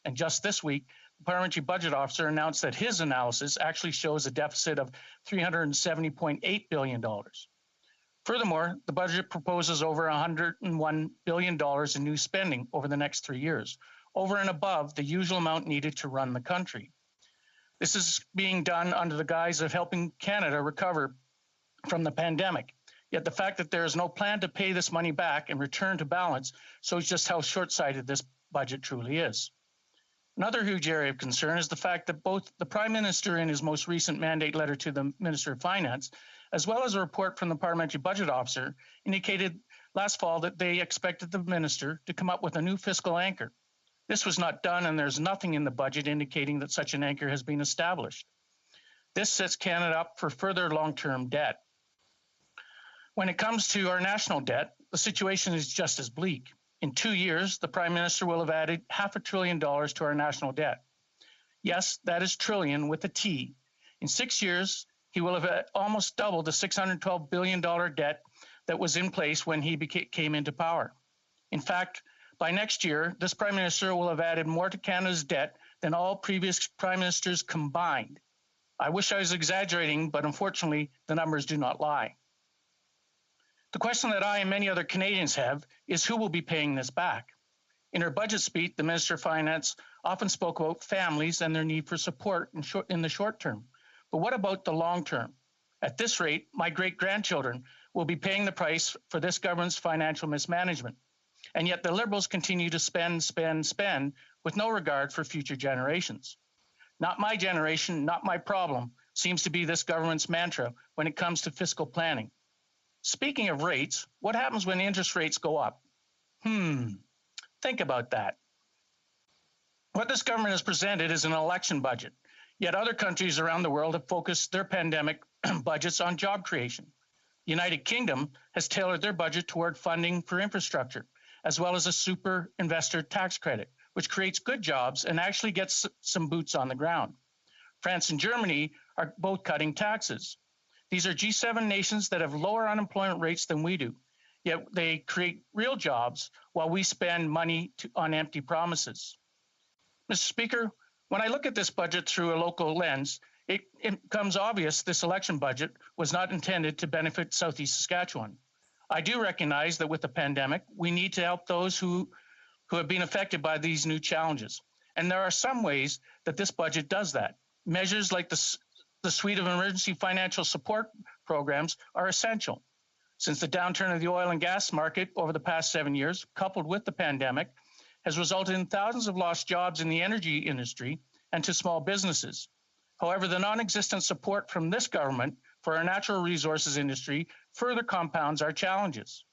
Speaker 16: And just this week, the Parliamentary Budget Officer announced that his analysis actually shows a deficit of $370.8 billion. Furthermore, the budget proposes over $101 billion in new spending over the next 3 years, over and above the usual amount needed to run the country. This is being done under the guise of helping Canada recover from the pandemic. Yet the fact that there is no plan to pay this money back and return to balance shows just how short-sighted this budget truly is. Another huge area of concern is the fact that both the Prime Minister in his most recent mandate letter to the Minister of Finance, as well as a report from the Parliamentary Budget Officer, indicated last fall that they expected the Minister to come up with a new fiscal anchor. This was not done, and there's nothing in the budget indicating that such an anchor has been established. This sets Canada up for further long-term debt. When it comes to our national debt, the situation is just as bleak. In 2 years, the Prime Minister will have added $500 billion to our national debt. Yes, that is trillion with a T. In 6 years, he will have almost doubled the $612 billion debt that was in place when he came into power. In fact, by next year, this Prime Minister will have added more to Canada's debt than all previous Prime Ministers combined. I wish I was exaggerating, but unfortunately, the numbers do not lie. The question that I and many other Canadians have is who will be paying this back? In her budget speech, the Minister of Finance often spoke about families and their need for support in the short term. But what about the long term? At this rate, my great-grandchildren will be paying the price for this government's financial mismanagement. And yet the Liberals continue to spend with no regard for future generations. Not my generation, not my problem, seems to be this government's mantra when it comes to fiscal planning. Speaking of rates, what happens when interest rates go up? Think about that. What this government has presented is an election budget, yet other countries around the world have focused their pandemic budgets on job creation. The United Kingdom has tailored their budget toward funding for infrastructure, as well as a super investor tax credit, which creates good jobs and actually gets some boots on the ground. France and Germany are both cutting taxes. These are G7 nations that have lower unemployment rates than we do, yet they create real jobs while we spend money on empty promises. Mr. Speaker, when I look at this budget through a local lens, it becomes obvious this election budget was not intended to benefit Southeast Saskatchewan. I do recognize that with the pandemic, we need to help those who have been affected by these new challenges. And there are some ways that this budget does that. Measures like the suite of emergency financial support programs are essential. Since the downturn of the oil and gas market over the past 7 years, coupled with the pandemic, has resulted in thousands of lost jobs in the energy industry and to small businesses. However, the non-existent support from this government for our natural resources industry further compounds our challenges.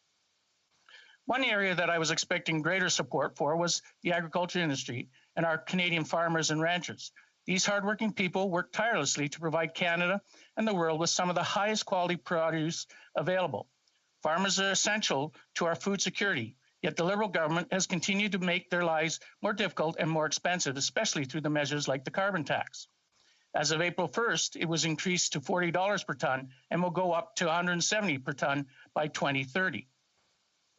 Speaker 16: One area that I was expecting greater support for was the agriculture industry and our Canadian farmers and ranchers. These hardworking people work tirelessly to provide Canada and the world with some of the highest quality produce available. Farmers are essential to our food security, yet the Liberal government has continued to make their lives more difficult and more expensive, especially through the measures like the carbon tax. As of April 1st, it was increased to $40 per ton and will go up to $170 per ton by 2030.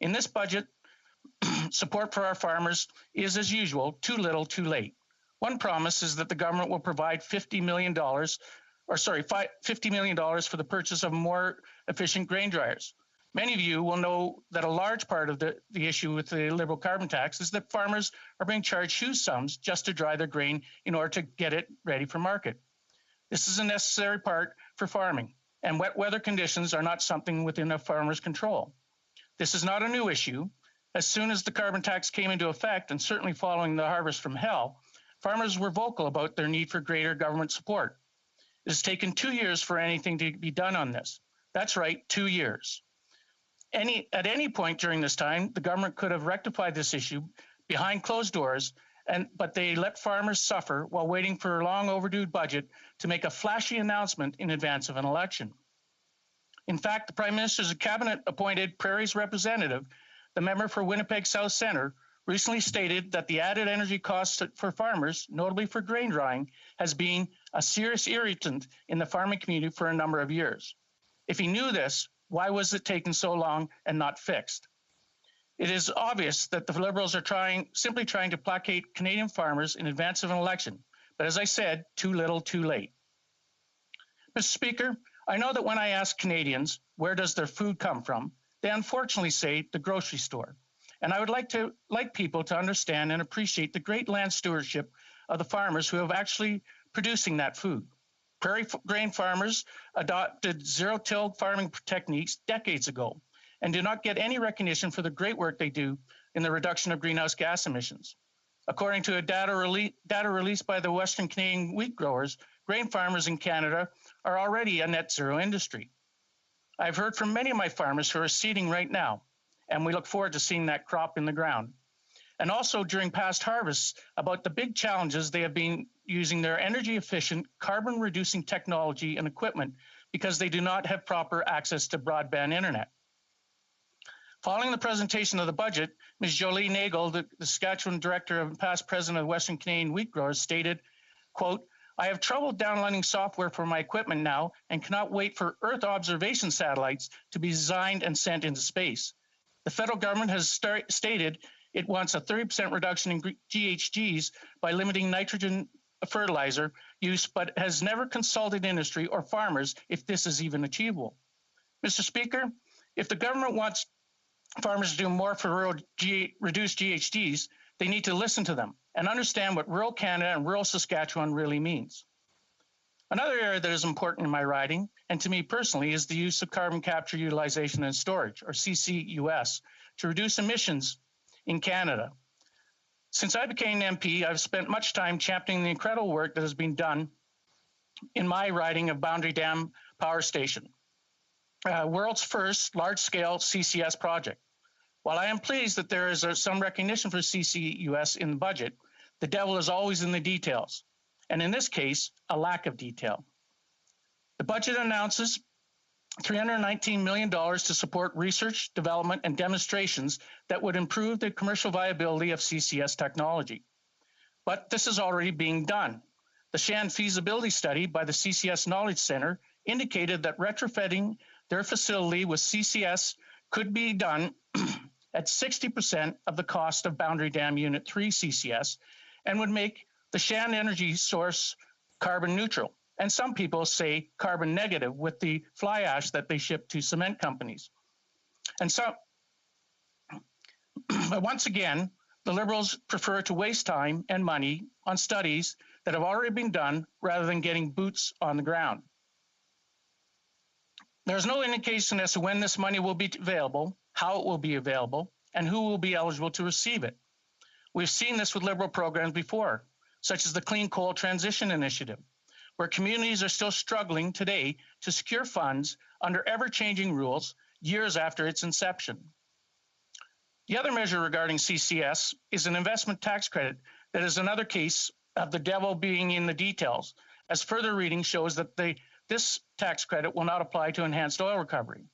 Speaker 16: In this budget, support for our farmers is, as usual, too little, too late. One promise is that the government will provide $50 million for the purchase of more efficient grain dryers. Many of you will know that a large part of the issue with the Liberal carbon tax is that farmers are being charged huge sums just to dry their grain in order to get it ready for market. This is a necessary part for farming, and wet weather conditions are not something within a farmer's control. This is not a new issue. As soon as the carbon tax came into effect, and certainly following the harvest from hell, farmers were vocal about their need for greater government support. It has taken 2 years for anything to be done on this. That's right, 2 years. At any point during this time, the government could have rectified this issue behind closed doors, but they let farmers suffer while waiting for a long overdue budget to make a flashy announcement in advance of an election. In fact, the Prime Minister's cabinet-appointed Prairie's representative, the member for Winnipeg South Centre, recently stated that the added energy costs for farmers, notably for grain drying, has been a serious irritant in the farming community for a number of years. If he knew this, Why was it taking so long and not fixed? It is obvious that the Liberals are simply trying to placate Canadian farmers in advance of an election. But as I said, too little, too late. Mr. Speaker, I know that when I ask Canadians where does their food come from, they unfortunately say the grocery store. And I would like people to understand and appreciate the great land stewardship of the farmers who have actually producing that food. Prairie grain farmers adopted zero-till farming techniques decades ago and do not get any recognition for the great work they do in the reduction of greenhouse gas emissions. According to data released by the Western Canadian wheat growers, grain farmers in Canada are already a net zero industry. I've heard from many of my farmers who are seeding right now, and we look forward to seeing that crop in the ground. And also during past harvests about the big challenges they have been using their energy efficient, carbon reducing technology and equipment because they do not have proper access to broadband internet. Following the presentation of the budget, Ms. Jolie Nagel, the Saskatchewan Director and past President of Western Canadian Wheat Growers stated, quote, I have trouble downloading software for my equipment now and cannot wait for Earth observation satellites to be designed and sent into space. The federal government has stated it wants a 30% reduction in GHGs by limiting nitrogen fertilizer use, but has never consulted industry or farmers if this is even achievable. Mr. Speaker, if the government wants farmers to do more for reduce GHGs, they need to listen to them and understand what rural Canada and rural Saskatchewan really means. Another area that is important in my riding, and to me personally, is the use of carbon capture, utilization, and storage, or CCUS, to reduce emissions in Canada. Since I became an MP, I've spent much time championing the incredible work that has been done in my riding of Boundary Dam Power Station, world's first large-scale CCS project. While I am pleased that there is some recognition for CCUS in the budget, the devil is always in the details, and in this case, a lack of detail. The budget announces $319 million to support research, development, and demonstrations that would improve the commercial viability of CCS technology. But this is already being done. The Shan feasibility study by the CCS Knowledge Center indicated that retrofitting their facility with CCS could be done at 60% of the cost of Boundary Dam Unit 3 CCS and would make the Shan energy source carbon neutral. And some people say carbon negative with the fly ash that they ship to cement companies. And so, once again, the Liberals prefer to waste time and money on studies that have already been done rather than getting boots on the ground. There's no indication as to when this money will be available, how it will be available, and who will be eligible to receive it. We've seen this with Liberal programs before, such as the Clean Coal Transition Initiative, where communities are still struggling today to secure funds under ever-changing rules years after its inception. The other measure regarding CCS is an investment tax credit that is another case of the devil being in the details, as further reading shows that this tax credit will not apply to enhanced oil recovery.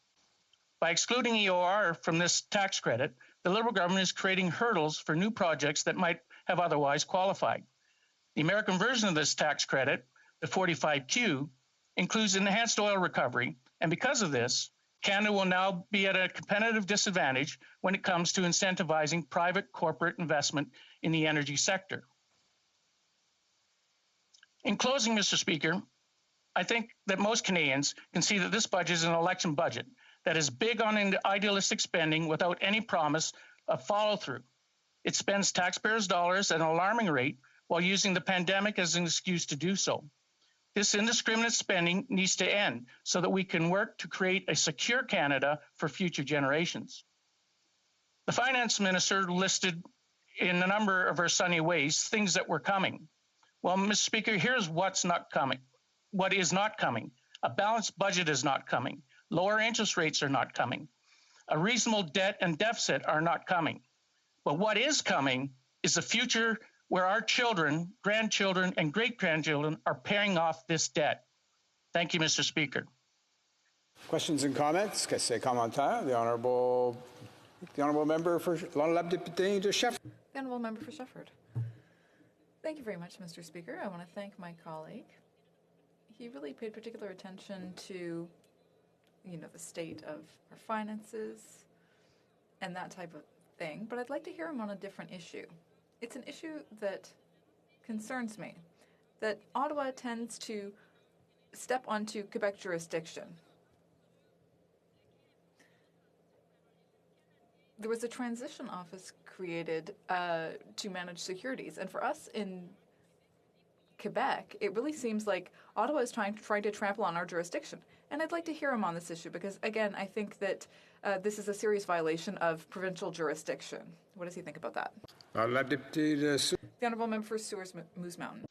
Speaker 16: By excluding EOR from this tax credit, the Liberal government is creating hurdles for new projects that might have otherwise qualified. The American version of this tax credit, the 45Q, includes enhanced oil recovery, and because of this, Canada will now be at a competitive disadvantage when it comes to incentivizing private corporate investment in the energy sector. In closing, Mr. Speaker, I think that most Canadians can see that this budget is an election budget that is big on idealistic spending without any promise of follow-through. It spends taxpayers' dollars at an alarming rate while using the pandemic as an excuse to do so. This indiscriminate spending needs to end so that we can work to create a secure Canada for future generations. The finance minister listed in a number of her sunny ways things that were coming. Well, Mr. Speaker, here's what's not coming. What is not coming? A balanced budget is not coming. Lower interest rates are not coming. A reasonable debt and deficit are not coming. But what is coming is a future where our children, grandchildren, and great-grandchildren are paying off this debt. Thank you, Mr. Speaker.
Speaker 1: Questions and comments? Questions et commentaires? The honourable member for l'honorable député de Shefford.
Speaker 8: The honourable member for Shefford. Thank you very much, Mr. Speaker. I want to thank my colleague. He really paid particular attention to the state of our finances and that type of thing, but I'd like to hear him on a different issue. It's an issue that concerns me, that Ottawa tends to step onto Quebec jurisdiction. There was a transition office created to manage securities, and for us in Quebec, it really seems like Ottawa is trying to trample on our jurisdiction. And I'd like to hear him on this issue because, again, I think that this is a serious violation of provincial jurisdiction. What does he think about that? The Honourable Member for Sewers Moose Mountain.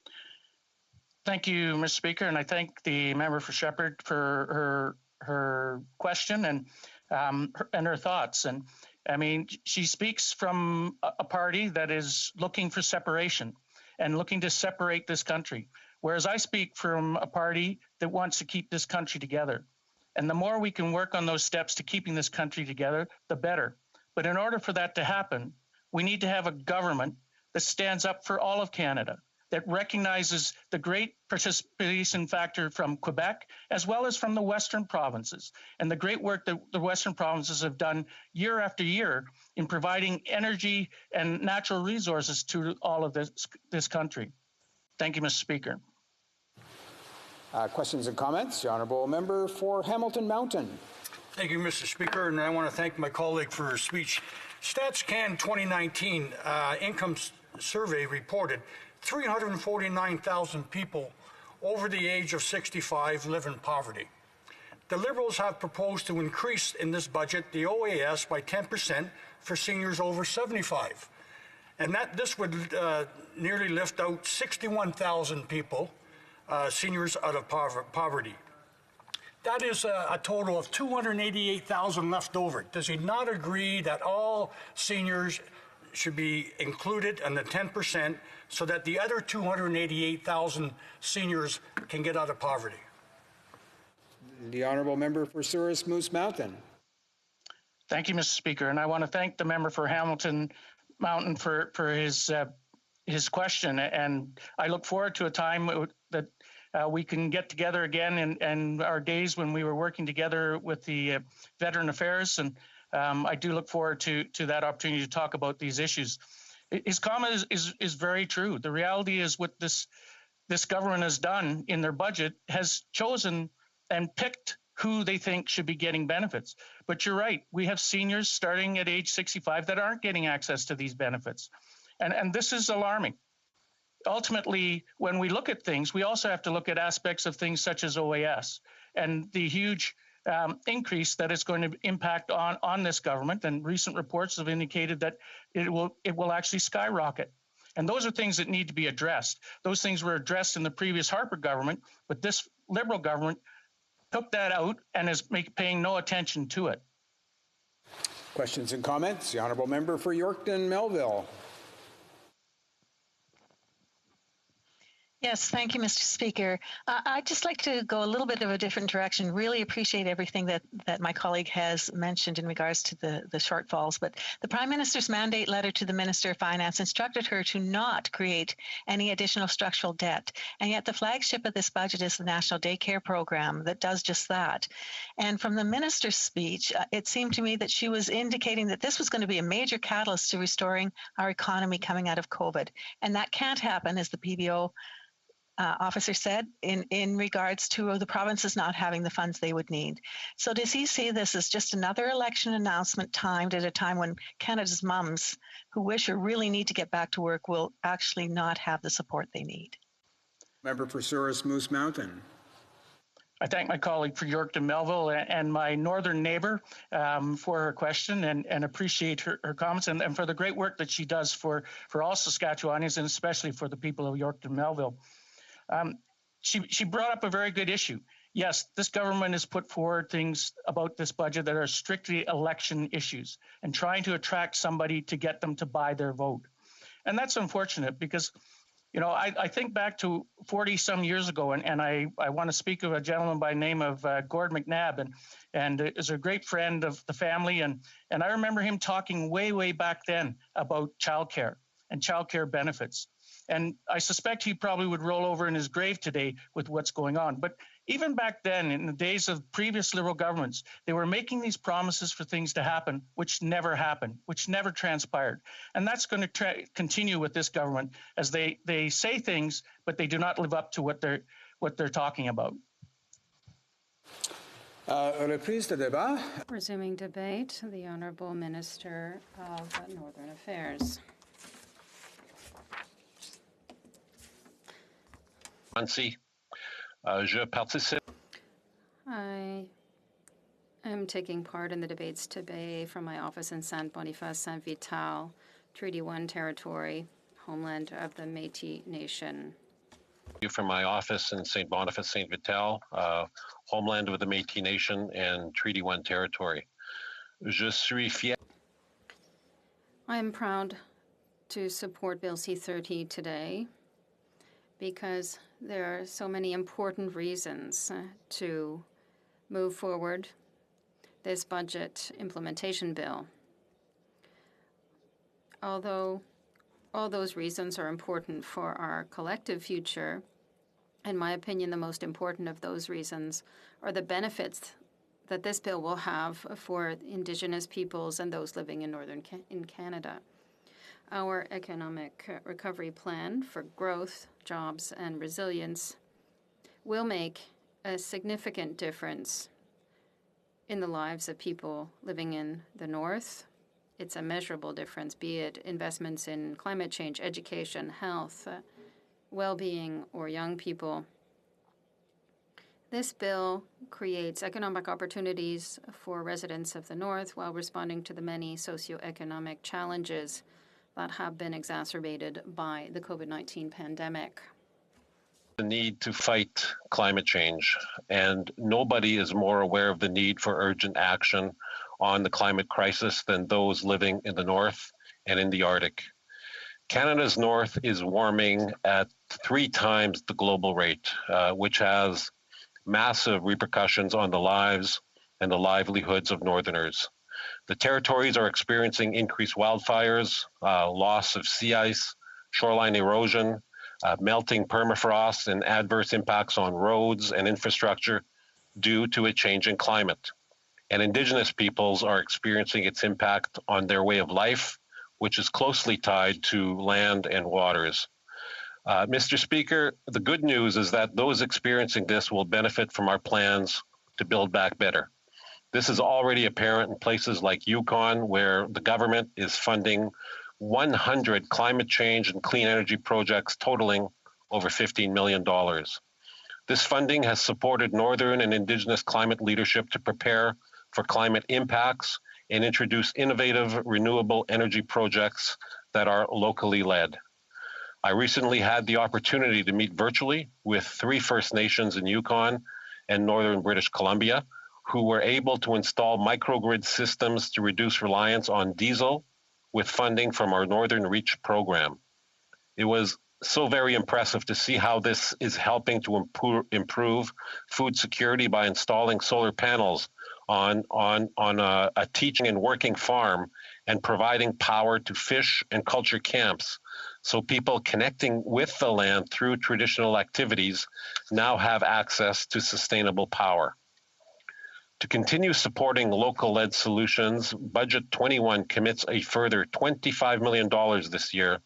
Speaker 16: Thank you, Mr. Speaker, and I thank the member for Shepherd for her question and her thoughts. And I mean, she speaks from a party that is looking for separation and looking to separate this country, whereas I speak from a party that wants to keep this country together. And the more we can work on those steps to keeping this country together, the better. But in order for that to happen, we need to have a government that stands up for all of Canada, that recognizes the great participation factor from Quebec, as well as from the Western provinces, and the great work that the Western provinces have done year after year in providing energy and natural resources to all of this country. Thank you, Mr. Speaker.
Speaker 1: Questions and comments? The Honourable Member for Hamilton Mountain.
Speaker 17: Thank you, Mr. Speaker, and I want to thank my colleague for her speech. StatsCan 2019 income survey reported 349,000 people over the age of 65 live in poverty. The Liberals have proposed to increase in this budget the OAS by 10% for seniors over 75. And this would nearly lift out 61,000 people, seniors out of poverty. That is a total of 288,000 left over. Does he not agree that all seniors should be included in the 10% so that the other 288,000 seniors can get out of poverty?
Speaker 1: The Honourable Member for Souris Moose Mountain.
Speaker 16: Thank you, Mr. Speaker, and I want to thank the member for Hamilton Mountain for his question, and I look forward to a time that we can get together again and our days when we were working together with the Veteran Affairs, and I do look forward to that opportunity to talk about these issues. His comment is very true. The reality is what this government has done in their budget has chosen and picked who they think should be getting benefits. But you're right, we have seniors starting at age 65 that aren't getting access to these benefits. And this is alarming. Ultimately, when we look at things, we also have to look at aspects of things such as OAS and the huge increase that it's going to impact on this government. And recent reports have indicated that it will actually skyrocket. And those are things that need to be addressed. Those things were addressed in the previous Harper government, but this Liberal government took that out and is paying no attention to it.
Speaker 1: Questions and comments? The Honourable Member for Yorkton Melville.
Speaker 10: Yes, thank you, Mr. Speaker. I'd just like to go a little bit of a different direction. Really appreciate everything that my colleague has mentioned in regards to the shortfalls. But the Prime Minister's mandate letter to the Minister of Finance instructed her to not create any additional structural debt. And yet the flagship of this budget is the National Daycare Program that does just that. And from the Minister's speech, it seemed to me that she was indicating that this was going to be a major catalyst to restoring our economy coming out of COVID. And that can't happen, as the PBO officer said, in regards to the provinces not having the funds they would need. So does he see this as just another election announcement timed at a time when Canada's mums who wish or really need to get back to work will actually not have the support they need?
Speaker 1: Member for Souris Moose Mountain.
Speaker 16: I thank my colleague for Yorkton Melville and my northern neighbor for her question and appreciate her comments and for the great work that she does for all Saskatchewanians and especially for the people of Yorkton Melville. She brought up a very good issue. Yes, this government has put forward things about this budget that are strictly election issues and trying to attract somebody to get them to buy their vote. And that's unfortunate because, you know, I think back to 40 some years ago and I want to speak of a gentleman by the name of Gord McNabb and is a great friend of the family. And I remember him talking way back then about childcare and childcare benefits. And I suspect he probably would roll over in his grave today with what's going on. But even back then, in the days of previous Liberal governments, they were making these promises for things to happen, which never happened, which never transpired. And that's going to continue with this government, as they say things, but they do not live up to what they're talking about.
Speaker 1: Reprise de débat.
Speaker 7: Resuming debate, the Honourable Minister of Northern Affairs. I am taking part in the debates today from my office in Saint-Boniface, Saint-Vital, Treaty 1 territory, homeland of the Métis Nation.
Speaker 6: From my office in St. Boniface, St. Vital, homeland of the Métis Nation and Treaty 1 territory. Je suis fier.
Speaker 7: I am proud to support Bill C-30 today because there are so many important reasons to move forward this budget implementation bill. Although all those reasons are important for our collective future, in my opinion, the most important of those reasons are the benefits that this bill will have for Indigenous peoples and those living in northern Canada. Our economic recovery plan for growth, jobs, and resilience will make a significant difference in the lives of people living in the north. It's a measurable difference, be it investments in climate change, education, health, well-being, or young people. This bill creates economic opportunities for residents of the north while responding to the many socioeconomic challenges that have been exacerbated by the COVID-19 pandemic.
Speaker 6: The need to fight climate change, and nobody is more aware of the need for urgent action on the climate crisis than those living in the north and in the Arctic. Canada's north is warming at 3 times the global rate, which has massive repercussions on the lives and the livelihoods of northerners. The territories are experiencing increased wildfires, loss of sea ice, shoreline erosion, melting permafrost, and adverse impacts on roads and infrastructure due to a changing climate. And Indigenous peoples are experiencing its impact on their way of life, which is closely tied to land and waters. Mr. Speaker, the good news is that those experiencing this will benefit from our plans to build back better. This is already apparent in places like Yukon, where the government is funding 100 climate change and clean energy projects totaling over $15 million. This funding has supported Northern and Indigenous climate leadership to prepare for climate impacts and introduce innovative renewable energy projects that are locally led. I recently had the opportunity to meet virtually with 3 First Nations in Yukon and Northern British Columbia, who were able to install microgrid systems to reduce reliance on diesel with funding from our Northern Reach program. It was so very impressive to see how this is helping to improve food security by installing solar panels on a teaching and working farm and providing power to fish and culture camps. So people connecting with the land through traditional activities now have access to sustainable power. To continue supporting local-led solutions, Budget 21 commits a further $25 million this year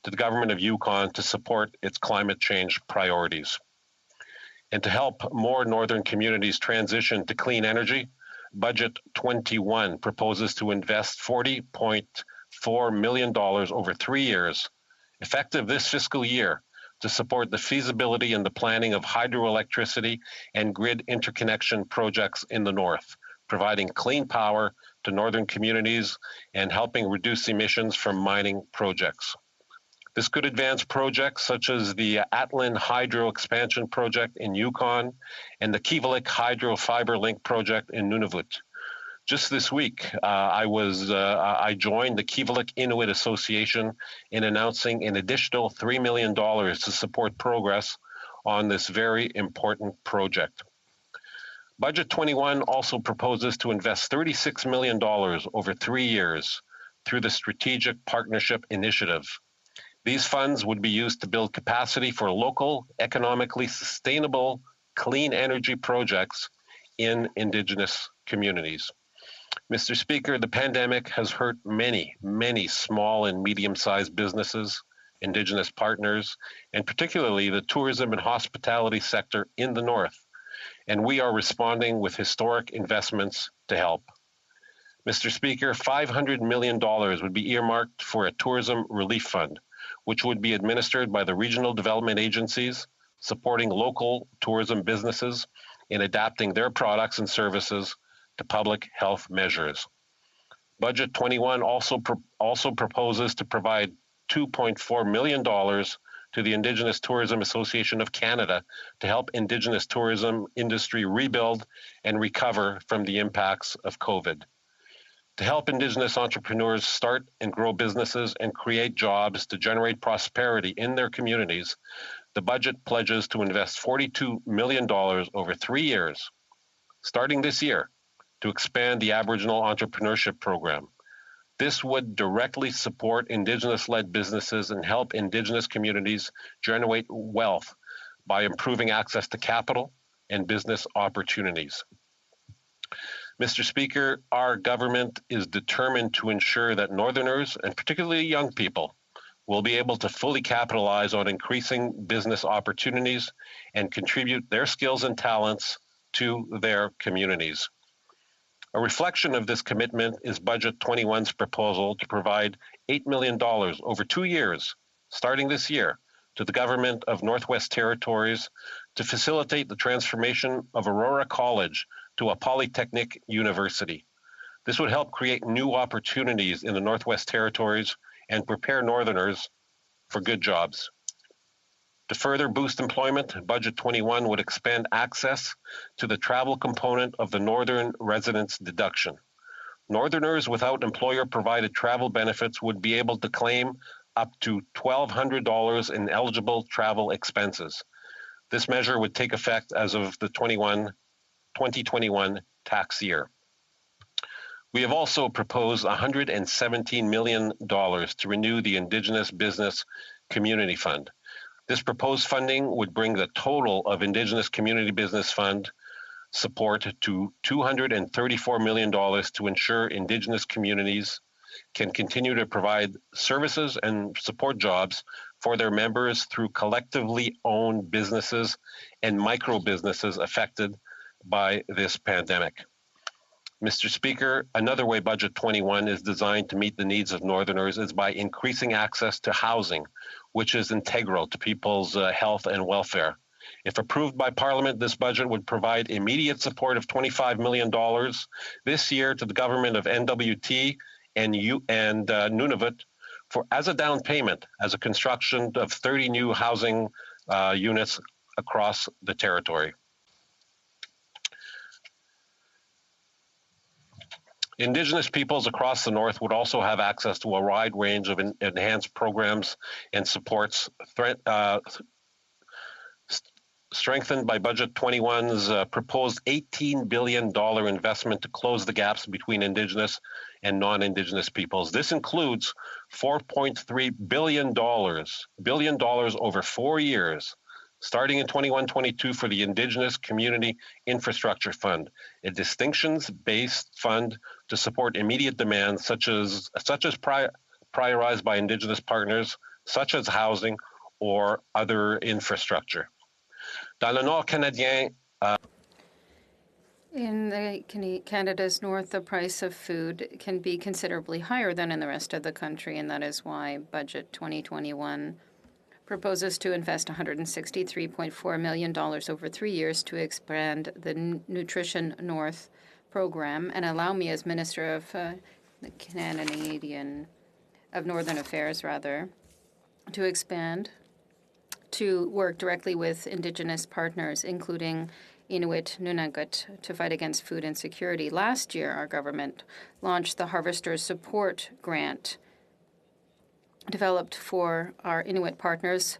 Speaker 6: to the Government of Yukon to support its climate change priorities. And to help more northern communities transition to clean energy, Budget 21 proposes to invest $40.4 million over 3 years, effective this fiscal year, to support the feasibility and the planning of hydroelectricity and grid interconnection projects in the north, providing clean power to northern communities and helping reduce emissions from mining projects. This could advance projects such as the Atlin Hydro Expansion Project in Yukon and the Kivalliq Hydro Fiber Link Project in Nunavut. Just this week, I joined the Kivalliq Inuit Association in announcing an additional $3 million to support progress on this very important project. Budget 21 also proposes to invest $36 million over 3 years through the Strategic Partnership Initiative. These funds would be used to build capacity for local, economically sustainable, clean energy projects in Indigenous communities. Mr. Speaker, the pandemic has hurt many, many small and medium-sized businesses, Indigenous partners, and particularly the tourism and hospitality sector in the North. And we are responding with historic investments to help. Mr. Speaker, $500 million would be earmarked for a tourism relief fund, which would be administered by the regional development agencies, supporting local tourism businesses in adapting their products and services to public health measures. Budget 21 also proposes to provide $2.4 million to the Indigenous Tourism Association of Canada to help Indigenous tourism industry rebuild and recover from the impacts of COVID. To help Indigenous entrepreneurs start and grow businesses and create jobs to generate prosperity in their communities, the budget pledges to invest $42 million over 3 years, starting this year, to expand the Aboriginal Entrepreneurship Program. This would directly support Indigenous-led businesses and help Indigenous communities generate wealth by improving access to capital and business opportunities. Mr. Speaker, our government is determined to ensure that Northerners, and particularly young people, will be able to fully capitalize on increasing business opportunities and contribute their skills and talents to their communities. A reflection of this commitment is Budget 21's proposal to provide $8 million over 2 years, starting this year, to the Government of Northwest Territories to facilitate the transformation of Aurora College to a polytechnic university. This would help create new opportunities in the Northwest Territories and prepare Northerners for good jobs. To further boost employment, Budget 21 would expand access to the travel component of the Northern Residence Deduction. Northerners without employer-provided travel benefits would be able to claim up to $1,200 in eligible travel expenses. This measure would take effect as of the 2021 tax year. We have also proposed $117 million to renew the Indigenous Business Community Fund. This proposed funding would bring the total of Indigenous Community Business Fund support to $234 million to ensure Indigenous communities can continue to provide services and support jobs for their members through collectively owned businesses and micro businesses affected by this pandemic. Mr. Speaker, another way Budget 21 is designed to meet the needs of Northerners is by increasing access to housing, which is integral to people's health and welfare. If approved by Parliament, this budget would provide immediate support of $25 million this year to the government of NWT and Nunavut as a down payment as a construction of 30 new housing units across the territory. Indigenous peoples across the North would also have access to a wide range of enhanced programs and supports strengthened by Budget 21's proposed $18 billion investment to close the gaps between Indigenous and non-Indigenous peoples. This includes $4.3 billion over 4 years, starting in 21-22 for the Indigenous Community Infrastructure Fund, a distinctions-based fund to support immediate demands such as prioritized by Indigenous partners, such as housing or other infrastructure. Dans le Nord canadien,
Speaker 7: in Canada's north, the price of food can be considerably higher than in the rest of the country, and that is why Budget 2021 proposes to invest $163.4 million over 3 years to expand the Nutrition North program. And allow me, as Minister of Northern Affairs, to expand to work directly with Indigenous partners, including Inuit Nunavut, to fight against food insecurity. Last year, our government launched the Harvesters Support Grant, developed for our Inuit partners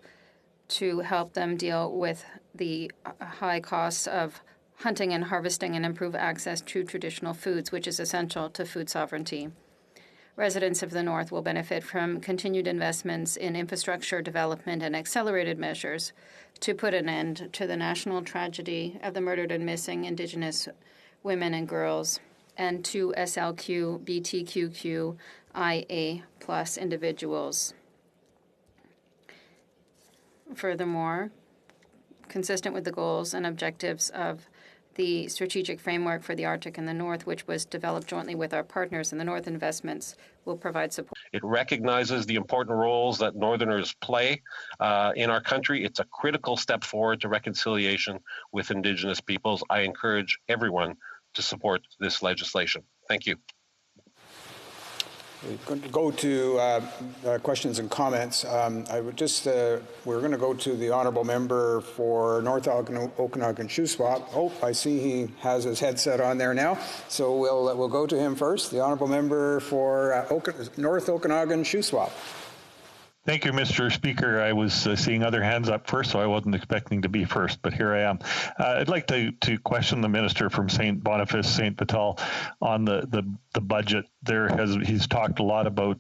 Speaker 7: to help them deal with the high costs of hunting and harvesting and improve access to traditional foods, which is essential to food sovereignty. Residents of the North will benefit from continued investments in infrastructure development and accelerated measures to put an end to the national tragedy of the murdered and missing Indigenous women and girls and to SLQ, BTQQIA+ individuals. Furthermore, consistent with the goals and objectives of the strategic framework for the Arctic and the North, which was developed jointly with our partners in the North, investments will provide support.
Speaker 6: It recognizes the important roles that Northerners play in our country. It's a critical step forward to reconciliation with Indigenous peoples. I encourage everyone to support this legislation. Thank you.
Speaker 1: We're going to go to questions and comments. I would just, we're going to go to the honourable member for North Okanagan-Shuswap. Oh, I see he has his headset on there now. So we'll go to him first. The honourable member for North Okanagan-Shuswap.
Speaker 14: Thank you, Mr. Speaker. I was seeing other hands up first, so I wasn't expecting to be first, but here I am. I'd like to question the minister from St. Boniface, St. Vital, on the budget. He's talked a lot about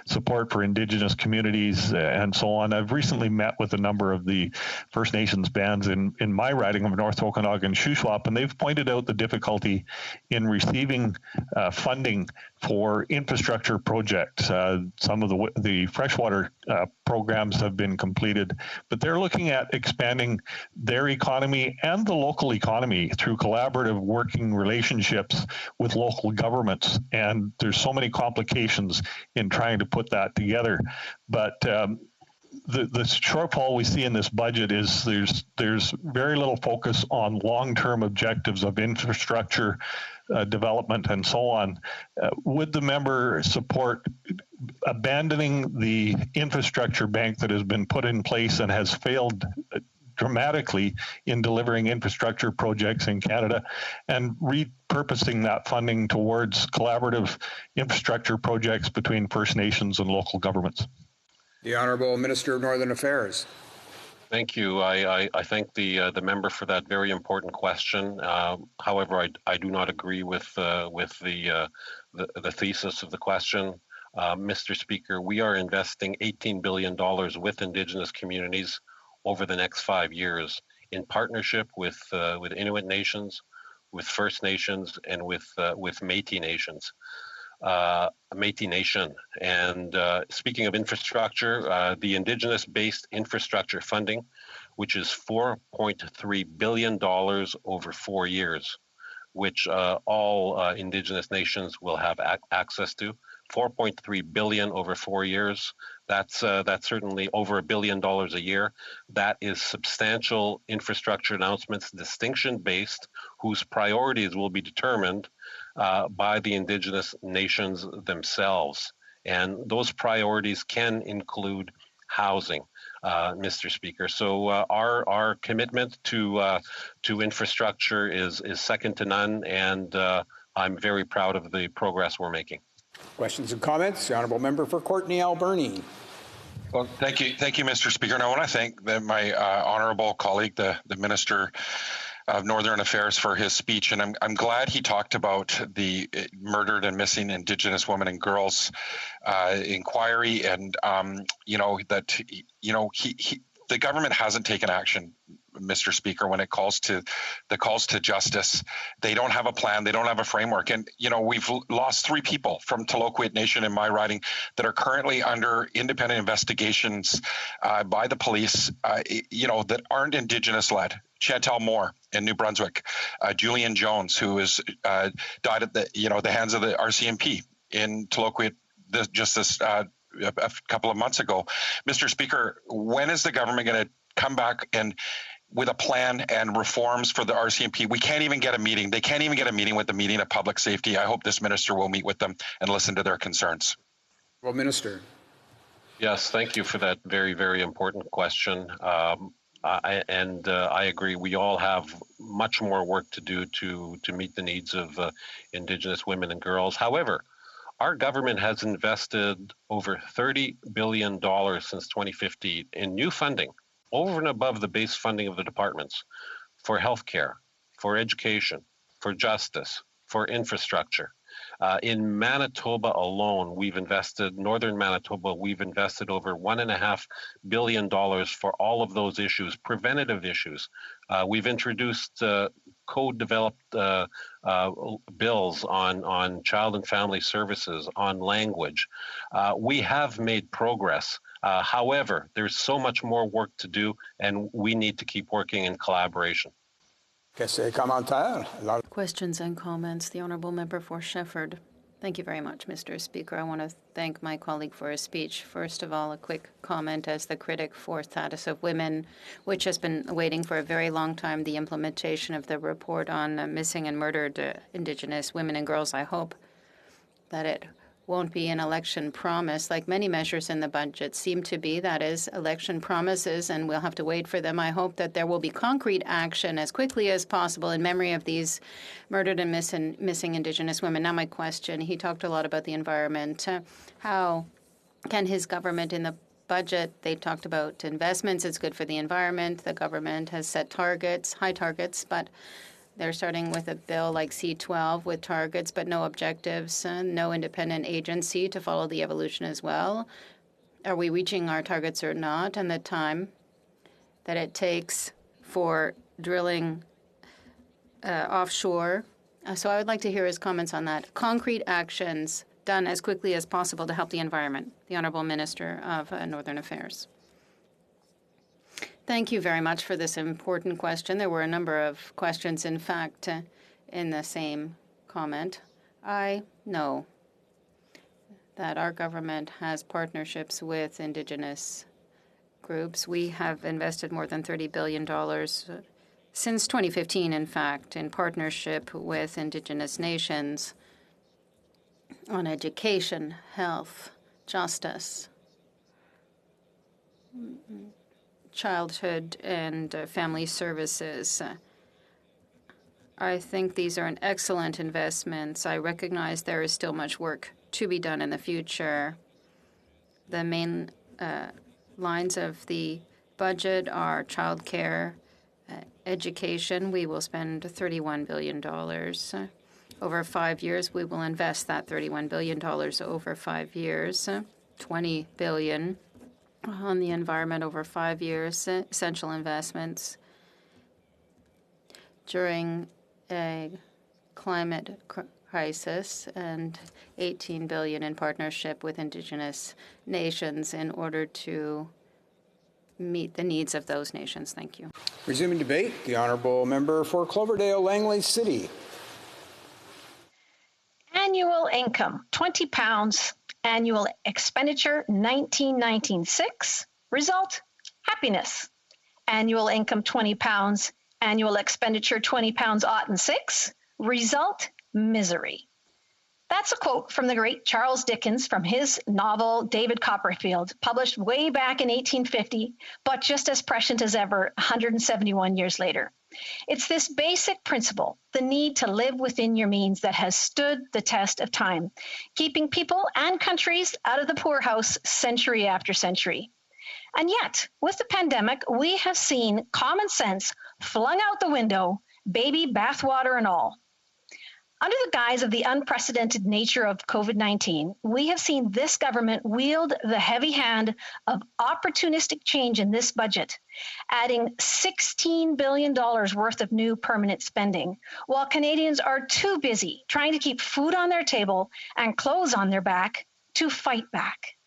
Speaker 14: support for Indigenous communities and so on. I've recently met with a number of the First Nations bands in my riding of North Okanagan-Shuswap, and they've pointed out the difficulty in receiving funding for infrastructure projects. Some of the freshwater programs have been completed, but they're looking at expanding their economy and the local economy through collaborative working relationships with local governments. And there's so many complications in trying to put that together. But the shortfall we see in this budget is there's very little focus on long-term objectives of infrastructure development and so on. Would the member support abandoning the infrastructure bank that has been put in place and has failed dramatically in delivering infrastructure projects in Canada and repurposing that funding towards collaborative infrastructure projects between First Nations and local governments?
Speaker 1: The Honourable Minister of Northern Affairs.
Speaker 6: Thank you. I thank the member for that very important question. However, I do not agree with the thesis of the question. Mr. Speaker, we are investing $18 billion with Indigenous communities over the next 5 years in partnership with Inuit nations, with First Nations, and with Métis nations. Métis Nation. And speaking of infrastructure, the Indigenous-based infrastructure funding, which is $4.3 billion over 4 years, which all Indigenous nations will have access to. $4.3 billion over 4 years. That's certainly over $1 billion a year. That is substantial infrastructure announcements, distinction-based, whose priorities will be determined by the Indigenous nations themselves. And those priorities can include housing, Mr. Speaker. So our commitment to infrastructure is second to none, and I'm very proud of the progress we're making.
Speaker 1: Questions and comments? The Honourable Member for Courtenay Alberni.
Speaker 18: Well, thank you, Mr. Speaker. And I want to thank my honourable colleague, the Minister of Northern Affairs, for his speech. And I'm glad he talked about the murdered and missing Indigenous women and girls inquiry, and the government hasn't taken action, Mr. Speaker, when it calls to justice. They don't have a plan. They don't have a framework. And, we've lost 3 people from Tloquit Nation in my riding that are currently under independent investigations by the police, that aren't Indigenous-led. Chantel Moore in New Brunswick, Julian Jones, who is died at the hands of the RCMP in Tloquit just this a couple of months ago. Mr. Speaker, when is the government going to come back and with a plan and reforms for the RCMP? We can't even get a meeting. They can't even get a meeting with the meeting of public safety. I hope this minister will meet with them and listen to their concerns.
Speaker 1: Well, Minister.
Speaker 6: Yes, thank you for that very, very important question. I agree. We all have much more work to do to meet the needs of Indigenous women and girls. However, our government has invested over $30 billion since 2015 in new funding, over and above the base funding of the departments, for healthcare, for education, for justice, for infrastructure. In Manitoba alone, northern Manitoba, we've invested over $1.5 billion for all of those issues, preventative issues. We've introduced code-developed bills on child and family services, on language. We have made progress. However, there's so much more work to do, and we need to keep working in collaboration.
Speaker 7: Questions and comments. The Honourable Member for Shefford. Thank you very much, Mr. Speaker. I want to thank my colleague for his speech. First of all, a quick comment as the critic for status of women, which has been waiting for a very long time, the implementation of the report on missing and murdered Indigenous women and girls. I hope that it won't be an election promise, like many measures in the budget seem to be. That is, election promises, and we'll have to wait for them. I hope that there will be concrete action as quickly as possible in memory of these murdered and missing Indigenous women. Now my question, he talked a lot about the environment. How can his government in the budget, they talked about investments, it's good for the environment. The government has set targets, high targets, but they're starting with a bill like C-12 with targets but no objectives, no independent agency to follow the evolution as well. Are we reaching our targets or not? And the time that it takes for drilling offshore. So I would like to hear his comments on that. Concrete actions done as quickly as possible to help the environment. The Honourable Minister of Northern Affairs. Thank you very much for this important question. There were a number of questions, in fact, in the same comment. I know that our government has partnerships with Indigenous groups. We have invested more than $30 billion since 2015, in fact, in partnership with Indigenous nations on education, health, justice, childhood and family services. I think these are an excellent investments. I recognize there is still much work to be done in the future. The main lines of the budget are childcare, education. We will spend $31 billion. Over 5 years, we will invest that $31 billion over 5 years, $20 billion on the environment over 5 years, essential investments during a climate crisis, and $18 billion in partnership with Indigenous nations in order to meet the needs of those nations. Thank you.
Speaker 1: Resuming debate, the Honourable Member for Cloverdale, Langley City.
Speaker 2: Annual income, £20. Annual expenditure, 1996. Result, happiness. Annual income, £20. Annual expenditure, £20.06. Result, misery. That's a quote from the great Charles Dickens from his novel David Copperfield, published way back in 1850, but just as prescient as ever 171 years later. It's this basic principle, the need to live within your means, that has stood the test of time, keeping people and countries out of the poorhouse century after century. And yet, with the pandemic, we have seen common sense flung out the window, baby bathwater and all. Under the guise of the unprecedented nature of COVID-19, we have seen this government wield the heavy hand of opportunistic change in this budget, adding $16 billion worth of new permanent spending, while Canadians are too busy trying to keep food on their table and clothes on their back to fight back.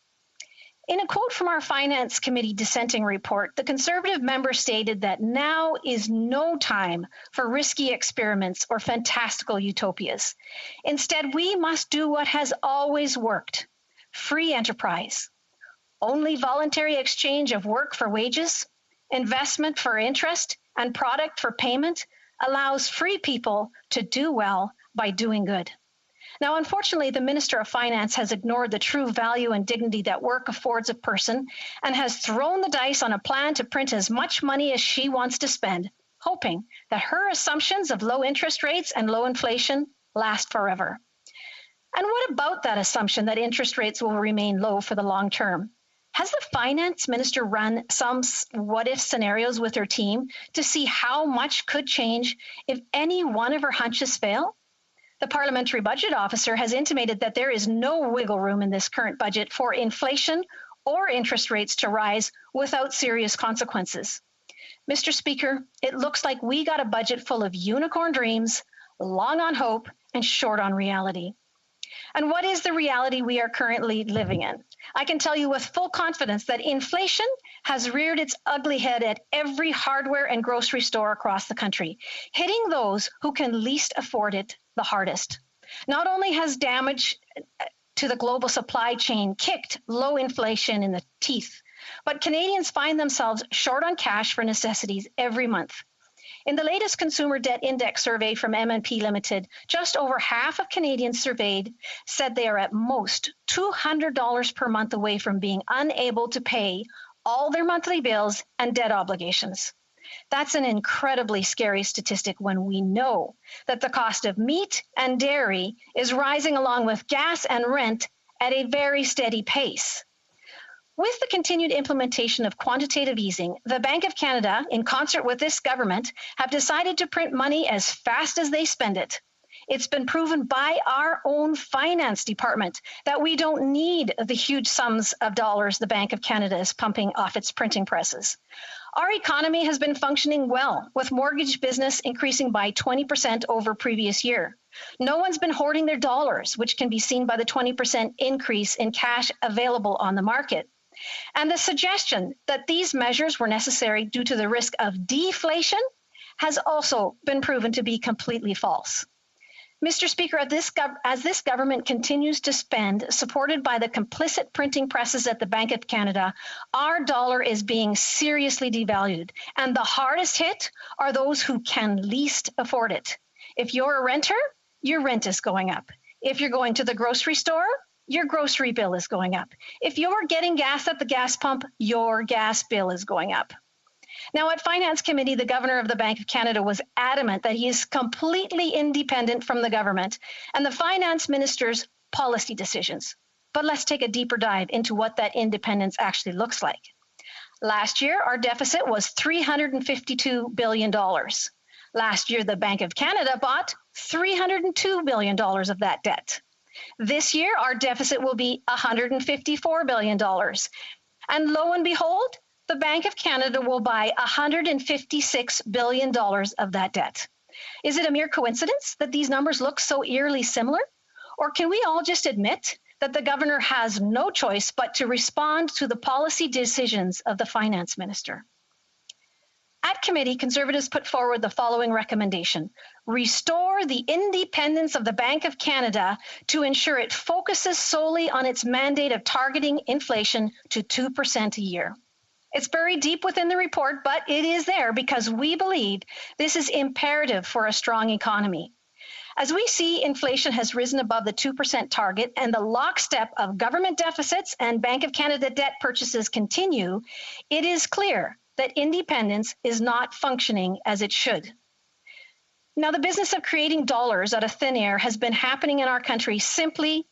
Speaker 2: In a quote from our Finance Committee dissenting report, the Conservative member stated that now is no time for risky experiments or fantastical utopias. Instead, we must do what has always worked: free enterprise. Only voluntary exchange of work for wages, investment for interest, and product for payment allows free people to do well by doing good. Now, unfortunately, the Minister of Finance has ignored the true value and dignity that work affords a person and has thrown the dice on a plan to print as much money as she wants to spend, hoping that her assumptions of low interest rates and low inflation last forever. And what about that assumption that interest rates will remain low for the long term? Has the Finance Minister run some what-if scenarios with her team to see how much could change if any one of her hunches fail? The Parliamentary Budget Officer has intimated that there is no wiggle room in this current budget for inflation or interest rates to rise without serious consequences. Mr. Speaker, it looks like we got a budget full of unicorn dreams, long on hope, and short on reality. And what is the reality we are currently living in? I can tell you with full confidence that inflation has reared its ugly head at every hardware and grocery store across the country, hitting those who can least afford it the hardest. Not only has damage to the global supply chain kicked low inflation in the teeth, but Canadians find themselves short on cash for necessities every month. In the latest Consumer Debt Index survey from M&P Limited, just over half of Canadians surveyed said they are at most $200 per month away from being unable to pay all their monthly bills and debt obligations. That's an incredibly scary statistic when we know that the cost of meat and dairy is rising along with gas and rent at a very steady pace. With the continued implementation of quantitative easing, the Bank of Canada, in concert with this government, have decided to print money as fast as they spend it. It's been proven by our own finance department that we don't need the huge sums of dollars the Bank of Canada is pumping off its printing presses. Our economy has been functioning well, with mortgage business increasing by 20% over previous year. No one's been hoarding their dollars, which can be seen by the 20% increase in cash available on the market. And the suggestion that these measures were necessary due to the risk of deflation has also been proven to be completely false. Mr. Speaker, as this government continues to spend, supported by the complicit printing presses at the Bank of Canada, our dollar is being seriously devalued, and the hardest hit are those who can least afford it. If you're a renter, your rent is going up. If you're going to the grocery store, your grocery bill is going up. If you're getting gas at the gas pump, your gas bill is going up. Now, at Finance Committee, the Governor of the Bank of Canada was adamant that he is completely independent from the government and the Finance Minister's policy decisions. But let's take a deeper dive into what that independence actually looks like. Last year, our deficit was $352 billion. Last year, the Bank of Canada bought $302 billion of that debt. This year, our deficit will be $154 billion. And lo and behold, the Bank of Canada will buy $156 billion of that debt. Is it a mere coincidence that these numbers look so eerily similar? Or can we all just admit that the governor has no choice but to respond to the policy decisions of the finance minister? At committee, Conservatives put forward the following recommendation: restore the independence of the Bank of Canada to ensure it focuses solely on its mandate of targeting inflation to 2% a year. It's buried deep within the report, but it is there because we believe this is imperative for a strong economy. As we see inflation has risen above the 2% target and the lockstep of government deficits and Bank of Canada debt purchases continue, it is clear that independence is not functioning as it should. Now, the business of creating dollars out of thin air has been happening in our country simply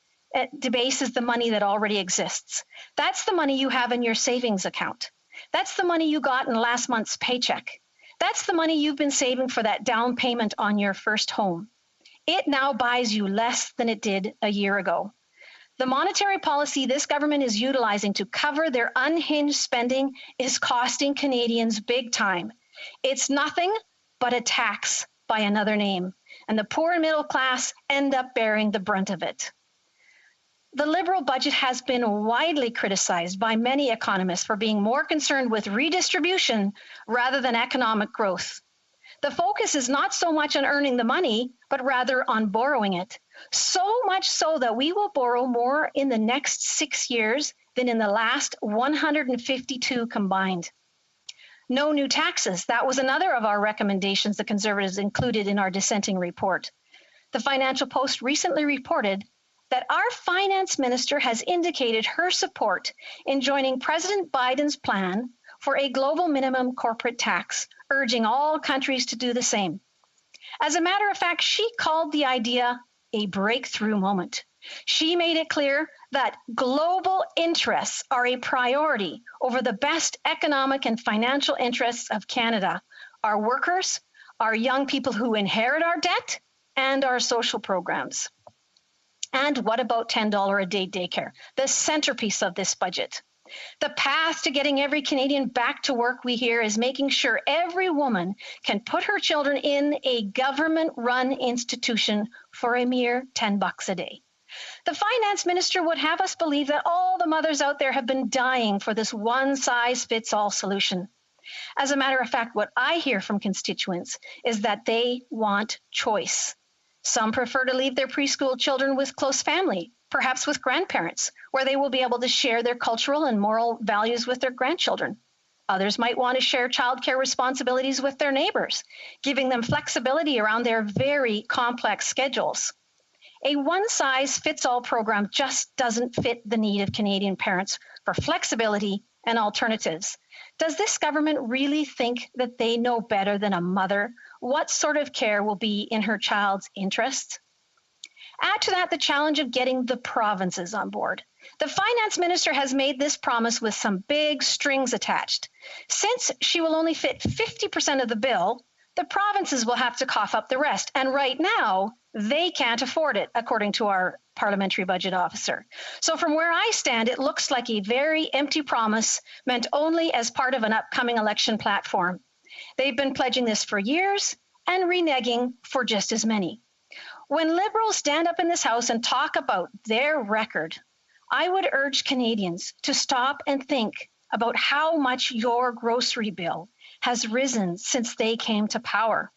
Speaker 2: debases the money that already exists. That's the money you have in your savings account. That's the money you got in last month's paycheck. That's the money you've been saving for that down payment on your first home. It now buys you less than it did a year ago. The monetary policy this government is utilizing to cover their unhinged spending is costing Canadians big time. It's nothing but a tax by another name, and the poor and middle class end up bearing the brunt of it. The Liberal budget has been widely criticized by many economists for being more concerned with redistribution rather than economic growth. The focus is not so much on earning the money, but rather on borrowing it. So much so that we will borrow more in the next 6 years than in the last 152 combined. No new taxes. That was another of our recommendations the Conservatives included in our dissenting report. The Financial Post recently reported that our finance minister has indicated her support in joining President Biden's plan for a global minimum corporate tax, urging all countries to do the same. As a matter of fact, she called the idea a breakthrough moment. She made it clear that global interests are a priority over the best economic and financial interests of Canada, our workers, our young people who inherit our debt, and our social programs? And what about $10 a day daycare, the centerpiece of this budget? The path to getting every Canadian back to work, we hear, is making sure every woman can put her children in a government-run institution for a mere $10 a day. The finance minister would have us believe that all the mothers out there have been dying for this one-size-fits-all solution. As a matter of fact, what I hear from constituents is that they want choice. Some prefer to leave their preschool children with close family, perhaps with grandparents, where they will be able to share their cultural and moral values with their grandchildren. Others might want to share childcare responsibilities with their neighbors, giving them flexibility around their very complex schedules. A one-size-fits-all program just doesn't fit the need of Canadian parents for flexibility and alternatives. Does this government really think that they know better than a mother what sort of care will be in her child's interest? Add to that the challenge of getting the provinces on board. The finance minister has made this promise with some big strings attached. Since she will only fit 50% of the bill, the provinces will have to cough up the rest. And right now, they can't afford it, according to our parliamentary budget officer. So from where I stand, it looks like a very empty promise meant only as part of an upcoming election platform. They've been pledging this for years and reneging for just as many. When Liberals stand up in this House and talk about their record, I would urge Canadians to stop and think about how much your grocery bill has risen since they came to power.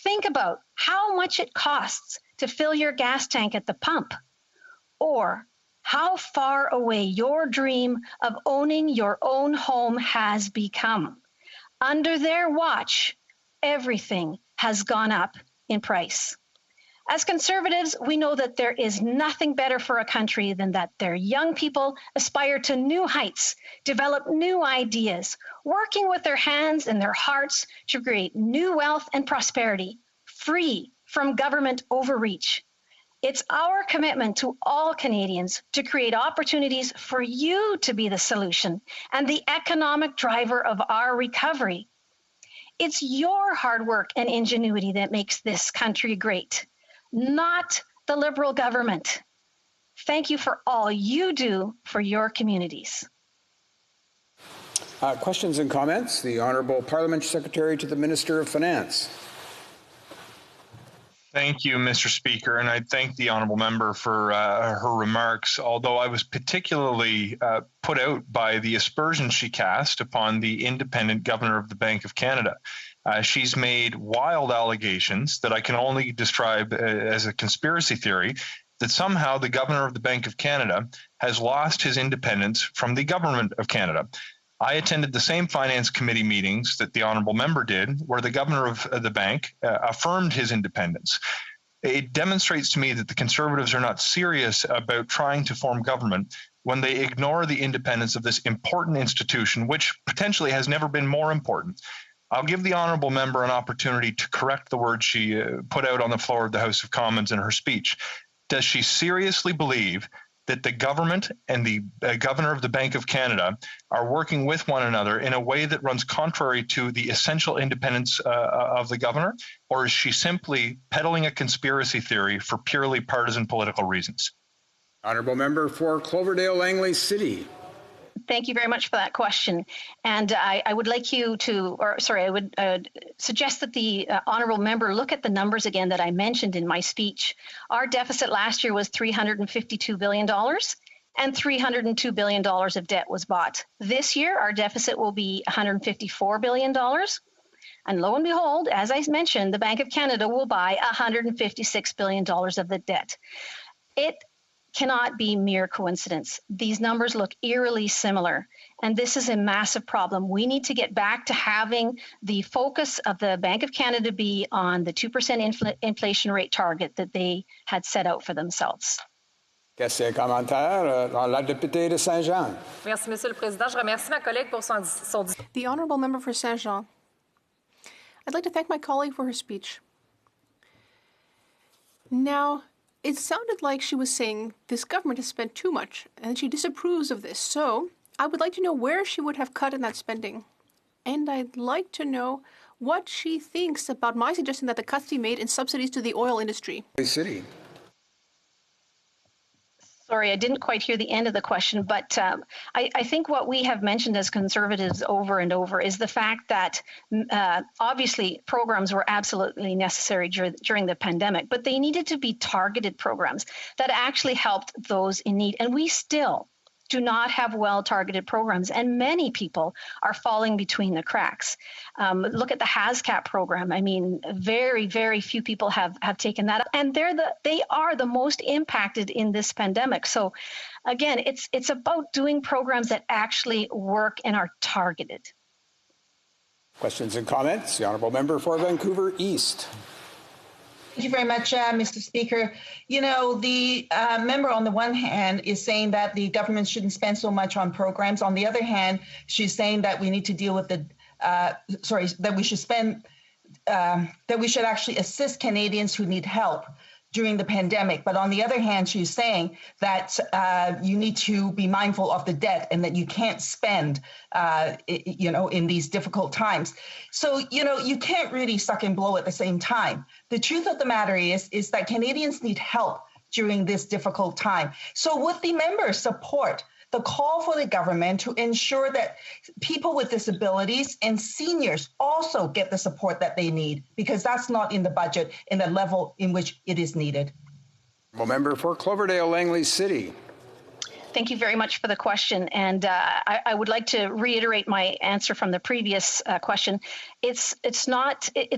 Speaker 2: Think about how much it costs to fill your gas tank at the pump, or how far away your dream of owning your own home has become. Under their watch, everything has gone up in price. As Conservatives, we know that there is nothing better for a country than that their young people aspire to new heights, develop new ideas, working with their hands and their hearts to create new wealth and prosperity, free from government overreach. It's our commitment to all Canadians to create opportunities for you to be the solution and the economic driver of our recovery. It's your hard work and ingenuity that makes this country great, not the Liberal government. Thank you for all you do for your communities.
Speaker 1: Questions and comments? The Honourable Parliamentary Secretary to the Minister of Finance.
Speaker 12: Thank you, Mr. Speaker, and I thank the honourable member for her remarks, although I was particularly put out by the aspersions she cast upon the independent Governor of the Bank of Canada. She's made wild allegations that I can only describe as a conspiracy theory that somehow the Governor of the Bank of Canada has lost his independence from the Government of Canada. I attended the same Finance Committee meetings that the honourable member did, where the Governor of the bank affirmed his independence. It demonstrates to me that the Conservatives are not serious about trying to form government when they ignore the independence of this important institution, which potentially has never been more important. I'll give the honourable member an opportunity to correct the words she put out on the floor of the House of Commons in her speech. Does she seriously believe that the government and the Governor of the Bank of Canada are working with one another in a way that runs contrary to the essential independence of the governor? Or is she simply peddling a conspiracy theory for purely partisan political reasons?
Speaker 1: Honourable member for Cloverdale Langley City.
Speaker 2: Thank you very much for that question. And I would like you to, I would suggest that the honourable member look at the numbers again that I mentioned in my speech. Our deficit last year was $352 billion and $302 billion of debt was bought. This year, our deficit will be $154 billion. And lo and behold, as I mentioned, the Bank of Canada will buy $156 billion of the debt. It cannot be mere coincidence. These numbers look eerily similar, and this is a massive problem. We need to get back to having the focus of the Bank of Canada be on the 2% inflation rate target that they had set out for themselves.
Speaker 1: Question et commentaire, la députée de Saint-Jean.
Speaker 19: Merci, Monsieur le Président. Je remercie ma collègue pour son
Speaker 11: The Honourable Member for Saint-Jean. I'd like to thank my colleague for her speech. Now, it sounded like she was saying this government has spent too much and she disapproves of this. So I would like to know where she would have cut in that spending. And I'd like to know what she thinks about my suggestion that the cuts be made in subsidies to the oil industry.
Speaker 1: City.
Speaker 2: Sorry, I didn't quite hear the end of the question, but I think what we have mentioned as Conservatives over and over is the fact that obviously programs were absolutely necessary during the pandemic, but they needed to be targeted programs that actually helped those in need. And we still do not have well-targeted programs, and many people are falling between the cracks. Look at the HASCAP program. I mean, very, very few people have taken that up, and they are the most impacted in this pandemic. So, again, it's about doing programs that actually work and are targeted.
Speaker 1: Questions and comments? The Honourable Member for Vancouver East.
Speaker 4: Thank you very much, Mr. Speaker. You know, the member on the one hand is saying that the government shouldn't spend so much on programs. On the other hand, she's saying that we need to deal with that we should spend, that we should actually assist Canadians who need help during the pandemic. But on the other hand, she's saying that you need to be mindful of the debt and that you can't spend, in these difficult times. So, you can't really suck and blow at the same time. The truth of the matter is that Canadians need help during this difficult time. So would the members support the call for the government to ensure that people with disabilities and seniors also get the support that they need, because that's not in the budget in the level in which it is needed?
Speaker 1: Member for Cloverdale Langley City.
Speaker 2: Thank you very much for the question. And I would like to reiterate my answer from the previous question. It's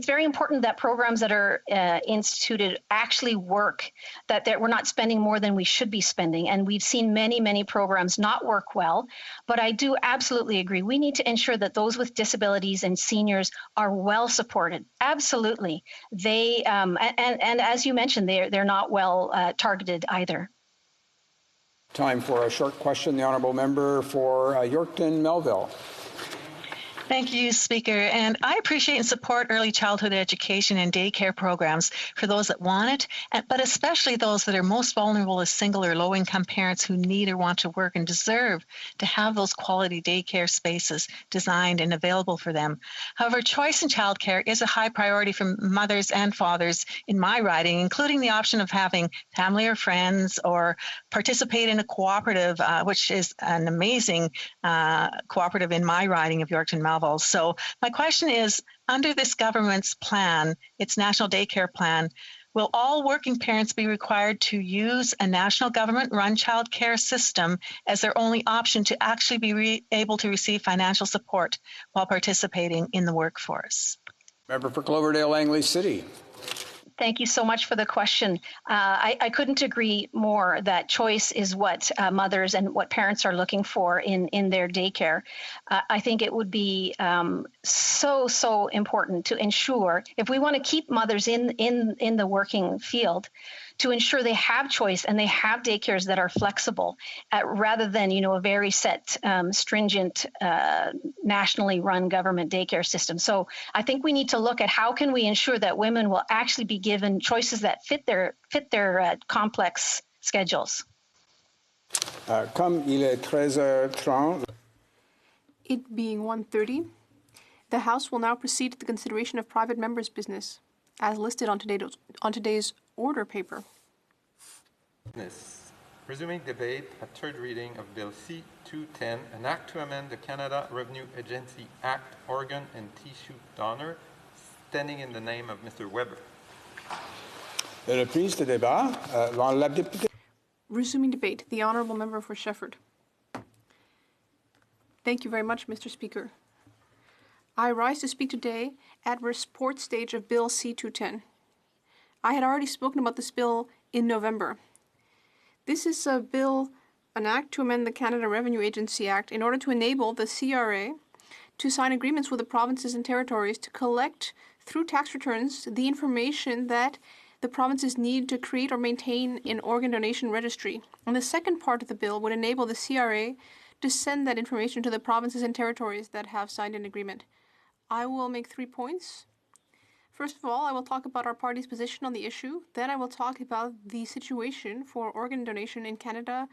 Speaker 2: very important that programs that are instituted actually work, that we're not spending more than we should be spending. And we've seen many, many programs not work well. But I do absolutely agree. We need to ensure that those with disabilities and seniors are well supported. Absolutely. They and as you mentioned, they're not well targeted either.
Speaker 1: Time for a short question. The Honourable Member for Yorkton Melville.
Speaker 10: Thank you, Speaker. And I appreciate and support early childhood education and daycare programs for those that want it, but especially those that are most vulnerable as single or low-income parents who need or want to work and deserve to have those quality daycare spaces designed and available for them. However, choice in childcare is a high priority for mothers and fathers in my riding, including the option of having family or friends or participate in a cooperative, which is an amazing cooperative in my riding of Yorkton Melville. So my question is, under this government's plan, its national daycare plan, will all working parents be required to use a national government-run child care system as their only option to actually be able to receive financial support while participating in the workforce?
Speaker 1: Member for Cloverdale Langley City.
Speaker 2: Thank you so much for the question. I couldn't agree more that choice is what mothers and what parents are looking for in their daycare. I think it would be so important to ensure, if we want to keep mothers in the working field, to ensure they have choice and they have daycares that are flexible rather than, a very set, stringent, nationally run government daycare system. So I think we need to look at how can we ensure that women will actually be given choices that fit their complex schedules.
Speaker 1: Comme il est 13h30.
Speaker 11: It being 1:30, the House will now proceed to the consideration of private members' business, as listed on today's order paper.
Speaker 21: Resuming debate at third reading of Bill C-210, an act to amend the Canada Revenue Agency Act, organ and tissue donor, standing in the name of Mr. Weber.
Speaker 1: Reprise de débat. La députée.
Speaker 11: Resuming debate, the Honourable Member for Shefford. Thank you very much, Mr. Speaker. I rise to speak today at report stage of Bill C-210. I had already spoken about this bill in November. This is a bill, an act to amend the Canada Revenue Agency Act in order to enable the CRA to sign agreements with the provinces and territories to collect, through tax returns, the information that the provinces need to create or maintain an organ donation registry. And the second part of the bill would enable the CRA to send that information to the provinces and territories that have signed an agreement. I will make 3 points. First of all, I will talk about our party's position on the issue. Then I will talk about the situation for organ donation in Canada,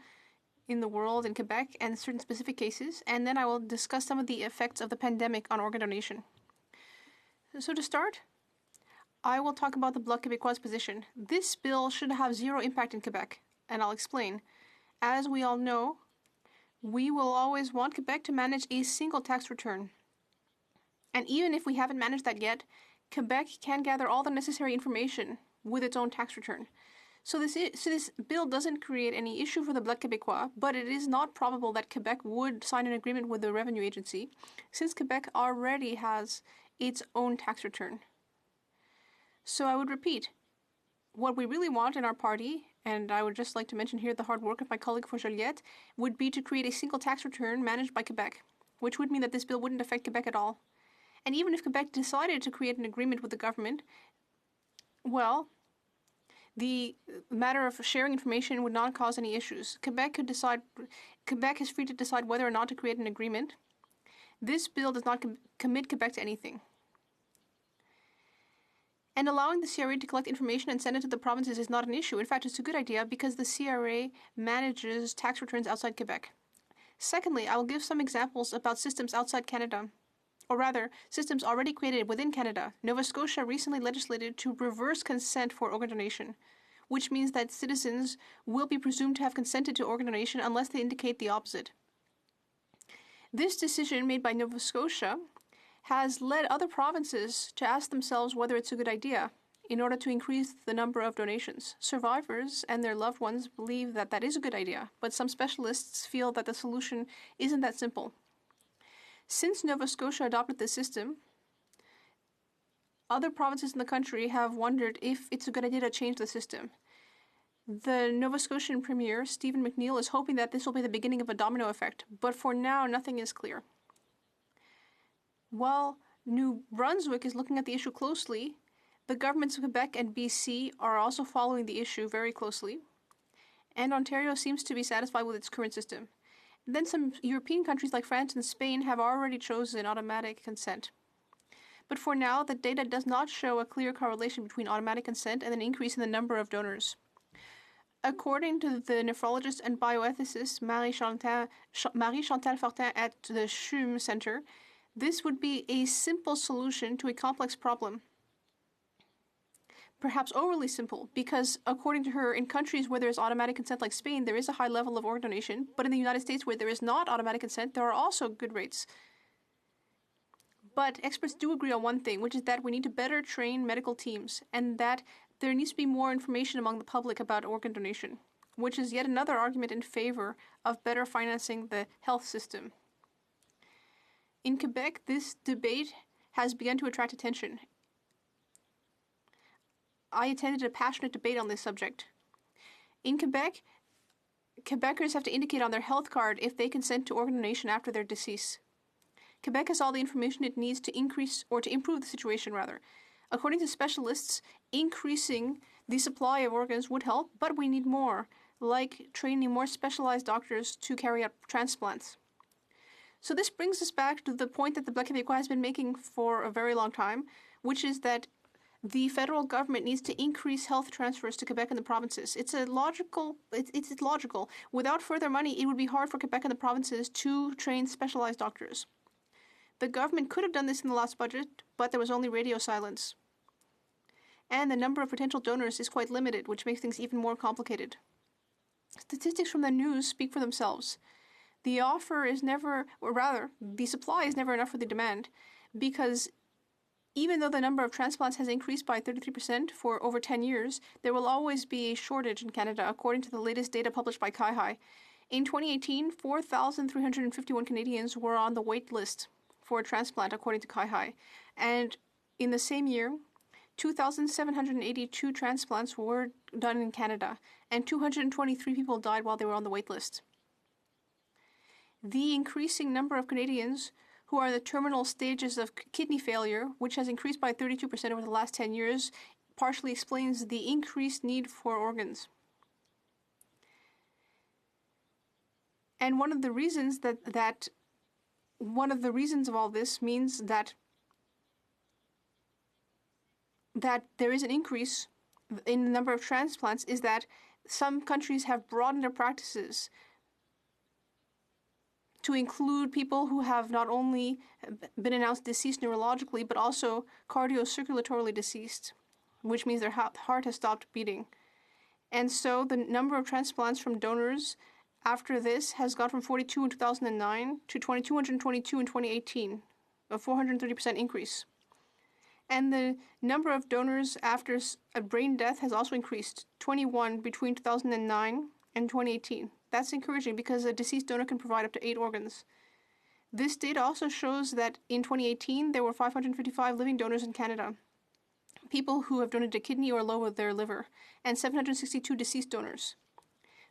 Speaker 11: in the world, in Quebec, and certain specific cases. And then I will discuss some of the effects of the pandemic on organ donation. So to start, I will talk about the Bloc Québécois position. This bill should have zero impact in Quebec, and I'll explain. As we all know, we will always want Quebec to manage a single tax return. And even if we haven't managed that yet, Quebec can gather all the necessary information with its own tax return. So this bill doesn't create any issue for the Bloc Québécois, but it is not probable that Quebec would sign an agreement with the Revenue Agency, since Quebec already has its own tax return. So I would repeat, what we really want in our party, and I would just like to mention here the hard work of my colleague for Joliette, would be to create a single tax return managed by Quebec, which would mean that this bill wouldn't affect Quebec at all. And even if Quebec decided to create an agreement with the government, well, the matter of sharing information would not cause any issues. Quebec is free to decide whether or not to create an agreement. This bill does not commit Quebec to anything. And allowing the CRA to collect information and send it to the provinces is not an issue. In fact, it's a good idea because the CRA manages tax returns outside Quebec. Secondly, I will give some examples about systems outside Canada, or rather, systems already created within Canada. Nova Scotia recently legislated to reverse consent for organ donation, which means that citizens will be presumed to have consented to organ donation unless they indicate the opposite. This decision made by Nova Scotia has led other provinces to ask themselves whether it's a good idea in order to increase the number of donations. Survivors and their loved ones believe that that is a good idea, but some specialists feel that the solution isn't that simple. Since Nova Scotia adopted this system, other provinces in the country have wondered if it's a good idea to change the system. The Nova Scotian Premier, Stephen McNeil, is hoping that this will be the beginning of a domino effect, but for now, nothing is clear. While New Brunswick is looking at the issue closely, the governments of Quebec and BC are also following the issue very closely, and Ontario seems to be satisfied with its current system. And then some European countries like France and Spain have already chosen automatic consent. But for now, the data does not show a clear correlation between automatic consent and an increase in the number of donors. According to the nephrologist and bioethicist Marie-Chantal Fortin at the CHUM Center, this would be a simple solution to a complex problem. Perhaps overly simple, because according to her, in countries where there is automatic consent like Spain, there is a high level of organ donation, but in the United States where there is not automatic consent, there are also good rates. But experts do agree on one thing, which is that we need to better train medical teams, and that there needs to be more information among the public about organ donation, which is yet another argument in favor of better financing the health system. In Quebec, this debate has begun to attract attention. I attended a passionate debate on this subject. In Quebec, Quebecers have to indicate on their health card if they consent to organ donation after their decease. Quebec has all the information it needs to increase or to improve the situation, rather. According to specialists, increasing the supply of organs would help, but we need more, like training more specialized doctors to carry out transplants. So this brings us back to the point that the Bloc Québécois has been making for a very long time, which is that the federal government needs to increase health transfers to Quebec and the provinces. It's logical. Without further money, it would be hard for Quebec and the provinces to train specialized doctors. The government could have done this in the last budget, but there was only radio silence. And the number of potential donors is quite limited, which makes things even more complicated. Statistics from the news speak for themselves. The offer is never, or rather, the supply is never enough for the demand, because even though the number of transplants has increased by 33% for over 10 years, there will always be a shortage in Canada, according to the latest data published by CIHI. In 2018, 4,351 Canadians were on the wait list for a transplant, according to CIHI. And in the same year, 2,782 transplants were done in Canada, and 223 people died while they were on the wait list. The increasing number of Canadians who are in the terminal stages of kidney failure, which has increased by 32% over the last 10 years, partially explains the increased need for organs. And one of the reasons of all this means that there is an increase in the number of transplants is that some countries have broadened their practices. to include people who have not only been announced deceased neurologically, but also cardiocirculatorily deceased, which means their heart has stopped beating. And so the number of transplants from donors after this has gone from 42 in 2009 to 222 in 2018, a 430% increase. And the number of donors after a brain death has also increased, 21 between 2009 and 2018. That's encouraging because a deceased donor can provide up to 8 organs. This data also shows that in 2018, there were 555 living donors in Canada, people who have donated a kidney or lobe of their liver, and 762 deceased donors.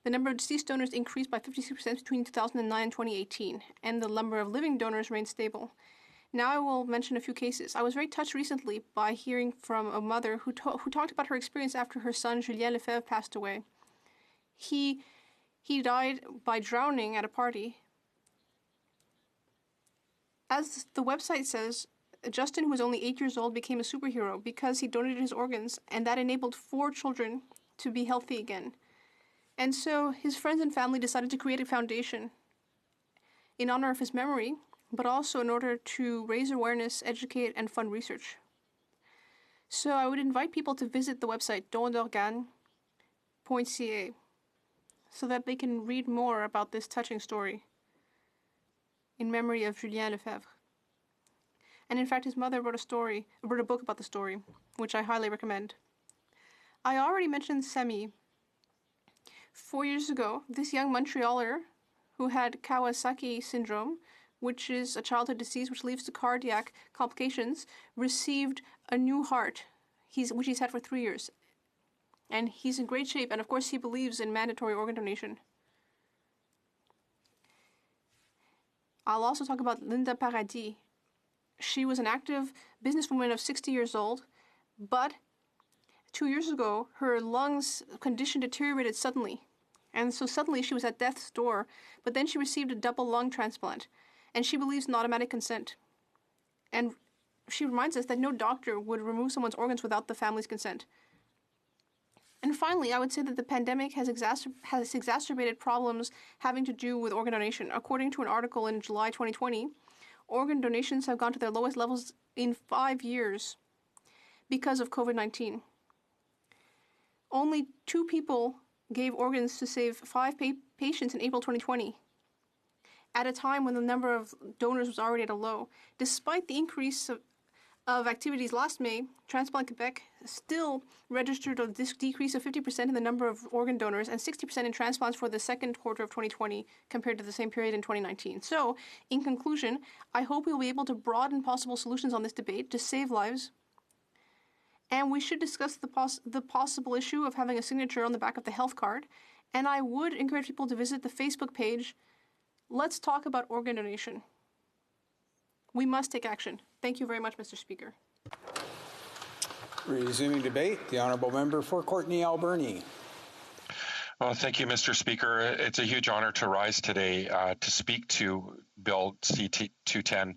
Speaker 11: The number of deceased donors increased by 56% between 2009 and 2018, and the number of living donors remained stable. Now I will mention a few cases. I was very touched recently by hearing from a mother who talked about her experience after her son Julien Lefebvre passed away. He died by drowning at a party. As the website says, Justin, who was only 8 years old, became a superhero because he donated his organs, and that enabled 4 children to be healthy again. And so his friends and family decided to create a foundation in honor of his memory, but also in order to raise awareness, educate, and fund research. So I would invite people to visit the website dondorganes.ca so that they can read more about this touching story in memory of Julien Lefebvre. And in fact, his mother wrote a book about the story, which I highly recommend. I already mentioned Semi. 4 years ago, this young Montrealer who had Kawasaki syndrome, which is a childhood disease which leads to cardiac complications, received a new heart, which he's had for 3 years. And he's in great shape, and of course he believes in mandatory organ donation. I'll also talk about Linda Paradis. She was an active businesswoman of 60 years old, but 2 years ago, her lungs condition deteriorated suddenly. And so suddenly she was at death's door, but then she received a double lung transplant. And she believes in automatic consent. And she reminds us that no doctor would remove someone's organs without the family's consent. And finally, I would say that the pandemic has exacerbated problems having to do with organ donation. According to an article in July 2020, organ donations have gone to their lowest levels in 5 years because of COVID-19. Only 2 people gave organs to save 5 patients in April 2020. At a time when the number of donors was already at a low. Despite the increase of activities last May, Transplant Quebec still registered a decrease of 50% in the number of organ donors and 60% in transplants for the second quarter of 2020 compared to the same period in 2019. So, in conclusion, I hope we'll be able to broaden possible solutions on this debate to save lives. And we should discuss the possible issue of having a signature on the back of the health card. And I would encourage people to visit the Facebook page. Let's talk about organ donation. We must take action. Thank you very much, Mr. Speaker.
Speaker 1: Resuming debate, the Honourable Member for Courtenay Alberni.
Speaker 18: Well, thank you, Mr. Speaker. It's a huge honor to rise today to speak to Bill C-210.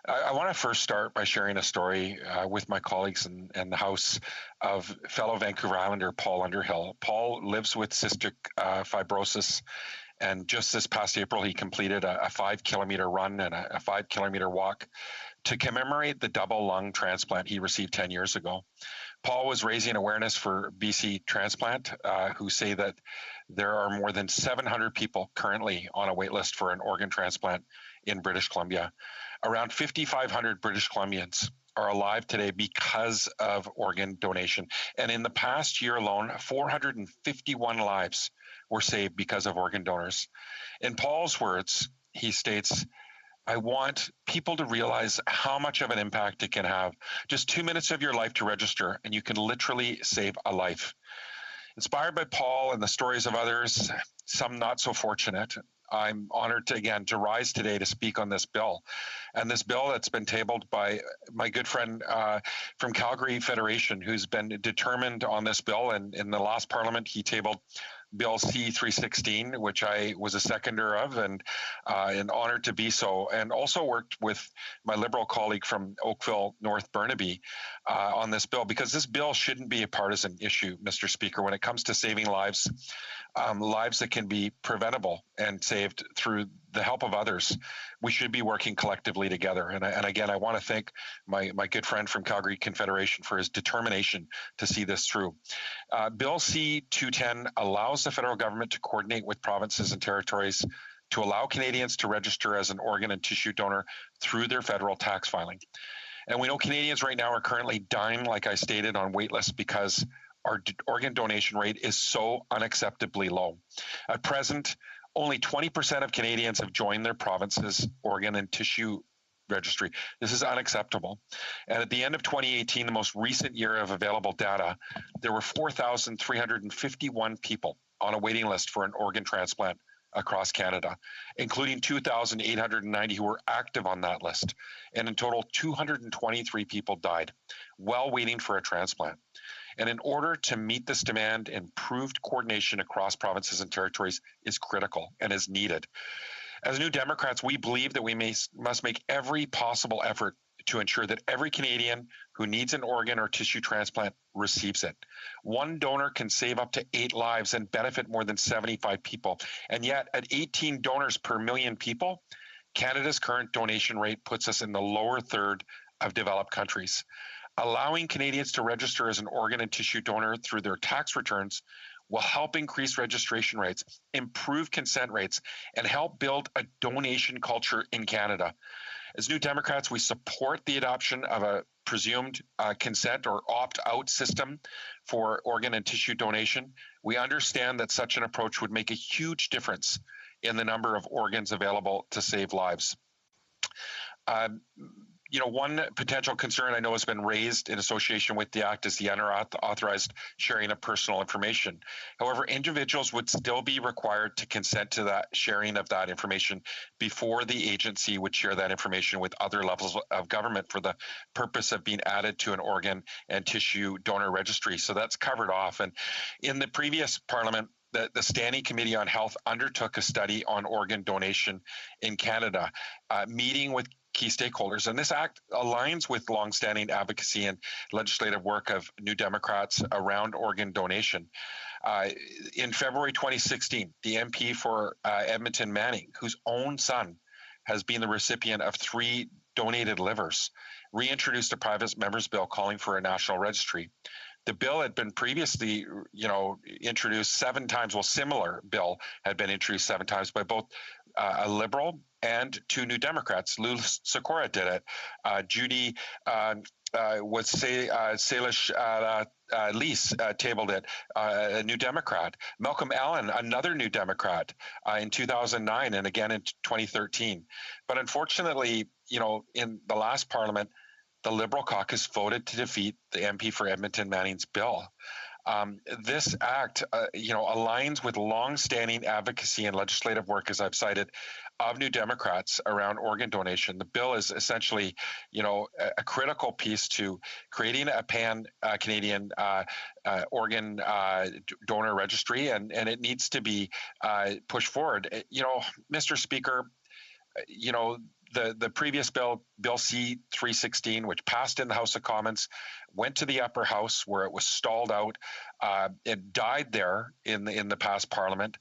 Speaker 18: I want to first start by sharing a story with my colleagues in the House of fellow Vancouver Islander Paul Underhill. Paul lives with cystic fibrosis, and just this past April, he completed a 5-kilometer run and a 5-kilometer walk to commemorate the double lung transplant he received 10 years ago. Paul was raising awareness for BC Transplant, who say that there are more than 700 people currently on a wait list for an organ transplant in British Columbia. Around 5,500 British Columbians are alive today because of organ donation. And in the past year alone, 451 lives were saved because of organ donors. In Paul's words, he states, I want people to realize how much of an impact it can have. Just 2 minutes of your life to register, and you can literally save a life. Inspired by Paul and the stories of others, some not so fortunate, I'm honored to rise today to speak on this bill. And this bill that's been tabled by my good friend from Calgary Federation, who's been determined on this bill. And in the last parliament, he tabled Bill C-316, which I was a seconder of and honored to be so, and also worked with my Liberal colleague from Oakville, North Burnaby on this bill, because this bill shouldn't be a partisan issue, Mr. Speaker, when it comes to saving lives, lives that can be preventable and saved through the help of others, we should be working collectively together. And again, I want to thank my good friend from Calgary Confederation for his determination to see this through. Bill C-210 allows the federal government to coordinate with provinces and territories to allow Canadians to register as an organ and tissue donor through their federal tax filing. And we know Canadians right now are currently dying, like I stated, on wait lists because our organ donation rate is so unacceptably low. At present, only 20% of Canadians have joined their province's organ and tissue registry. This is unacceptable. And at the end of 2018, the most recent year of available data, there were 4,351 people on a waiting list for an organ transplant across Canada, including 2,890 who were active on that list. And in total, 223 people died while waiting for a transplant. And in order to meet this demand, improved coordination across provinces and territories is critical and is needed. As New Democrats, we believe that we must make every possible effort to ensure that every Canadian who needs an organ or tissue transplant receives it. One donor can save up to 8 lives and benefit more than 75 people. And yet, at 18 donors per million people, Canada's current donation rate puts us in the lower third of developed countries. Allowing Canadians to register as an organ and tissue donor through their tax returns will help increase registration rates, improve consent rates, and help build a donation culture in Canada. As New Democrats, we support the adoption of a presumed consent or opt-out system for organ and tissue donation. We understand that such an approach would make a huge difference in the number of organs available to save lives. One potential concern I know has been raised in association with the Act is the unauthorized sharing of personal information. However, individuals would still be required to consent to that sharing of that information before the agency would share that information with other levels of government for the purpose of being added to an organ and tissue donor registry. So that's covered off. And in the previous Parliament, the Standing Committee on Health undertook a study on organ donation in Canada, meeting with key stakeholders. And this act aligns with longstanding advocacy and legislative work of New Democrats around organ donation. In February 2016, the MP for Edmonton Manning, whose own son has been the recipient of 3 donated livers, reintroduced a private member's bill calling for a national registry. The bill had been previously, introduced 7 times. Well, similar bill had been introduced 7 times by both a Liberal and 2 New Democrats. Lou Sikora did it. Judy Salish Lease tabled it, a New Democrat. Malcolm Allen, another New Democrat, in 2009 and again in 2013. But unfortunately, in the last Parliament, the Liberal caucus voted to defeat the MP for Edmonton Manning's bill. This act, aligns with long-standing advocacy and legislative work, as I've cited, of New Democrats around organ donation. The bill is essentially, a critical piece to creating a pan-Canadian organ donor registry, and it needs to be pushed forward. Mr. Speaker, the previous bill, Bill C-316, which passed in the House of Commons, went to the upper house where it was stalled out. It died there in the past Parliament.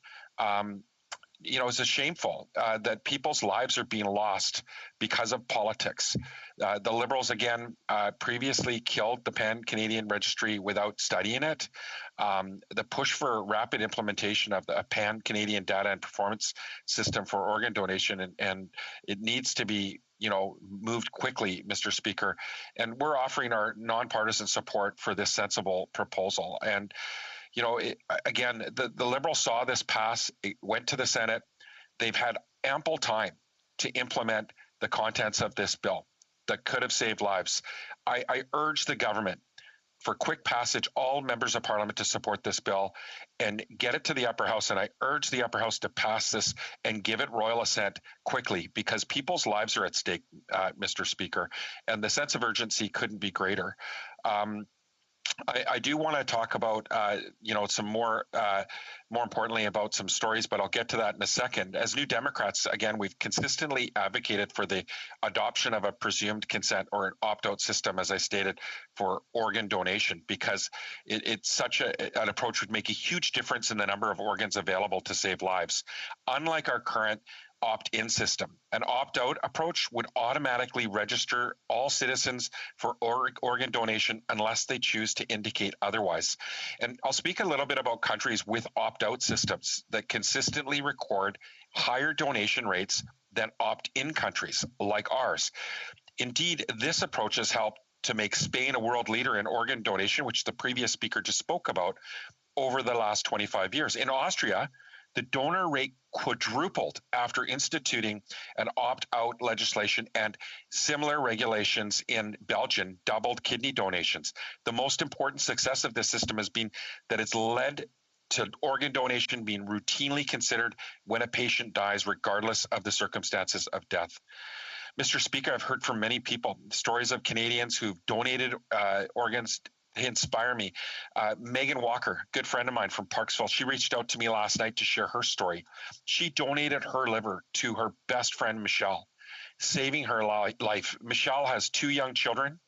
Speaker 18: It's shameful that people's lives are being lost because of politics. The Liberals, again, previously killed the Pan-Canadian Registry without studying it. The push for rapid implementation of the Pan-Canadian data and performance system for organ donation, and it needs to be moved quickly, Mr. Speaker. And we're offering our nonpartisan support for this sensible proposal. And again, the Liberals saw this pass. It went to the Senate. They've had ample time to implement the contents of this bill that could have saved lives. I urge the government for quick passage, all members of Parliament to support this bill and get it to the upper house. And I urge the upper house to pass this and give it royal assent quickly, because people's lives are at stake, Mr. Speaker, and the sense of urgency couldn't be greater. I do want to talk about, some more importantly about some stories, but I'll get to that in a second. As New Democrats, again, we've consistently advocated for the adoption of a presumed consent or an opt-out system, as I stated, for organ donation, because it's such an approach would make a huge difference in the number of organs available to save lives. Unlike our current opt-in system. An opt-out approach would automatically register all citizens for organ donation unless they choose to indicate otherwise. And I'll speak a little bit about countries with opt-out systems that consistently record higher donation rates than opt-in countries like ours. Indeed, this approach has helped to make Spain a world leader in organ donation, which the previous speaker just spoke about, over the last 25 years. In Austria, the donor rate quadrupled after instituting an opt-out legislation, and similar regulations in Belgium doubled kidney donations. The most important success of this system has been that it's led to organ donation being routinely considered when a patient dies, regardless of the circumstances of death. Mr. Speaker, I've heard from many people stories of Canadians who've donated organs. They inspire me. Megan Walker, good friend of mine from Parksville, she reached out to me last night to share her story. She donated her liver to her best friend, Michelle, saving her life. Michelle has 2 young children.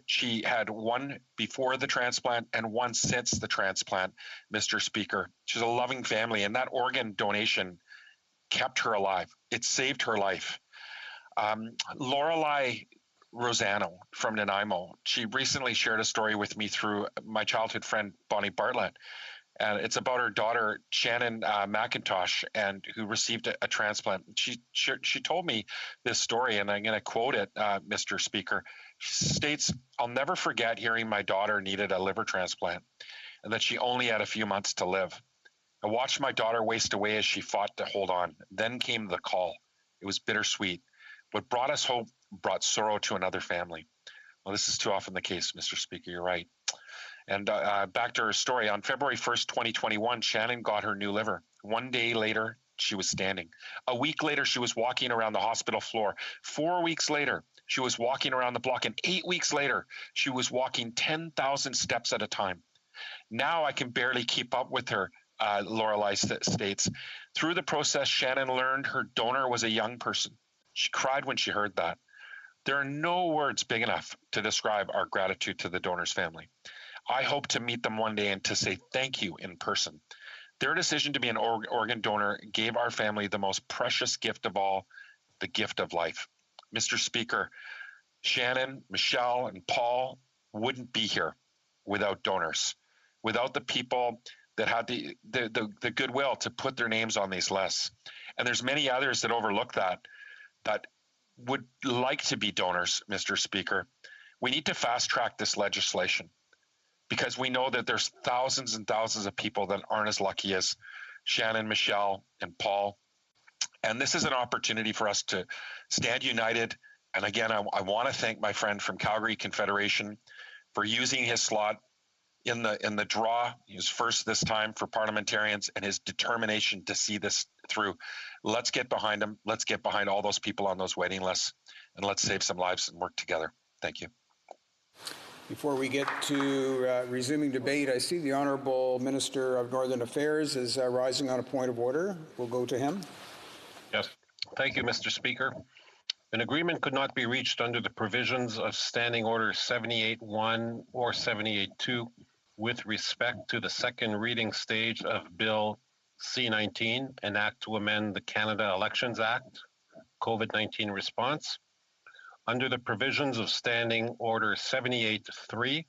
Speaker 18: She had one before the transplant and one since the transplant, Mr. Speaker. She's a loving family, and that organ donation kept her alive. It saved her life. Lorelei Rosano from Nanaimo, she recently shared a story with me through my childhood friend, Bonnie Bartlett. And it's about her daughter, Shannon McIntosh, and who received a transplant. She told me this story, and I'm going to quote it, Mr. Speaker. She states, "I'll never forget hearing my daughter needed a liver transplant and that she only had a few months to live. I watched my daughter waste away as she fought to hold on. Then came the call. It was bittersweet. What brought us hope brought sorrow to another family." Well, this is too often the case, Mr. Speaker. You're right. And back to her story. On February 1st, 2021, Shannon got her new liver. 1 day later, she was standing. A week later, she was walking around the hospital floor. 4 weeks later, she was walking around the block. And 8 weeks later, she was walking 10,000 steps at a time. Now I can barely keep up with her, Lorelei states. Through the process, Shannon learned her donor was a young person. She cried when she heard that. There are no words big enough to describe our gratitude to the donor's family. I hope to meet them one day and to say thank you in person. Their decision to be an organ donor gave our family the most precious gift of all, the gift of life. Mr. Speaker, Shannon, Michelle, and Paul wouldn't be here without donors, without the people that had the goodwill to put their names on these lists. And there's many others that overlook that would like to be donors, Mr. Speaker. We need to fast track this legislation, because we know that there's thousands and thousands of people that aren't as lucky as Shannon, Michelle, and Paul. And this is an opportunity for us to stand united. And again, I want to thank my friend from Calgary Confederation for using his slot in the draw. He was first this time for parliamentarians, and his determination to see this through. Let's get behind him. Let's get behind all those people on those waiting lists, and let's save some lives and work together. Thank you.
Speaker 1: Before we get to resuming debate, I see the Honourable Minister of Northern Affairs is rising on a point of order. We'll go to him.
Speaker 6: Yes. Thank you, Mr. Speaker. An agreement could not be reached under the provisions of Standing Order 78.1 or 78.2 with respect to the second reading stage of Bill C-19, an act to amend the Canada Elections Act, COVID-19 response. Under the provisions of Standing Order 78.3,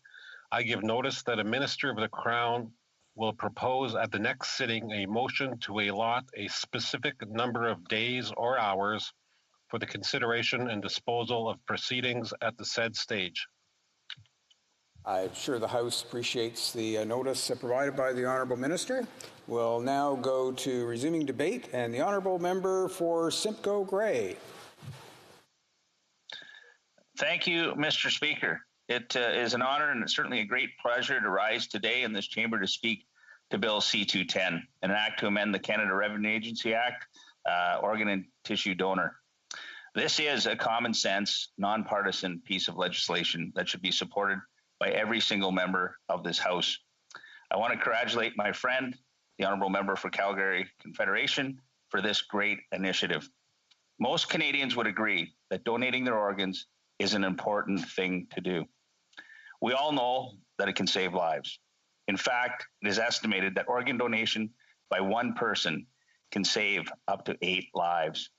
Speaker 6: I give notice that a Minister of the Crown will propose at the next sitting a motion to allot a specific number of days or hours for the consideration and disposal of proceedings at the said stage.
Speaker 1: I'm sure the House appreciates the notice provided by the Honourable Minister. We'll now go to resuming debate, and the Honourable Member for Simcoe Grey.
Speaker 9: Thank you, Mr. Speaker. It is an honor and certainly a great pleasure to rise today in this chamber to speak to Bill C-210, an act to amend the Canada Revenue Agency Act, organ and tissue donor. This is a common sense, nonpartisan piece of legislation that should be supported by every single member of this House. I want to congratulate my friend, the Honourable Member for Calgary Confederation, for this great initiative. Most Canadians would agree that donating their organs is an important thing to do. We all know that it can save lives. In fact, it is estimated that organ donation by one person can save up to 8 lives.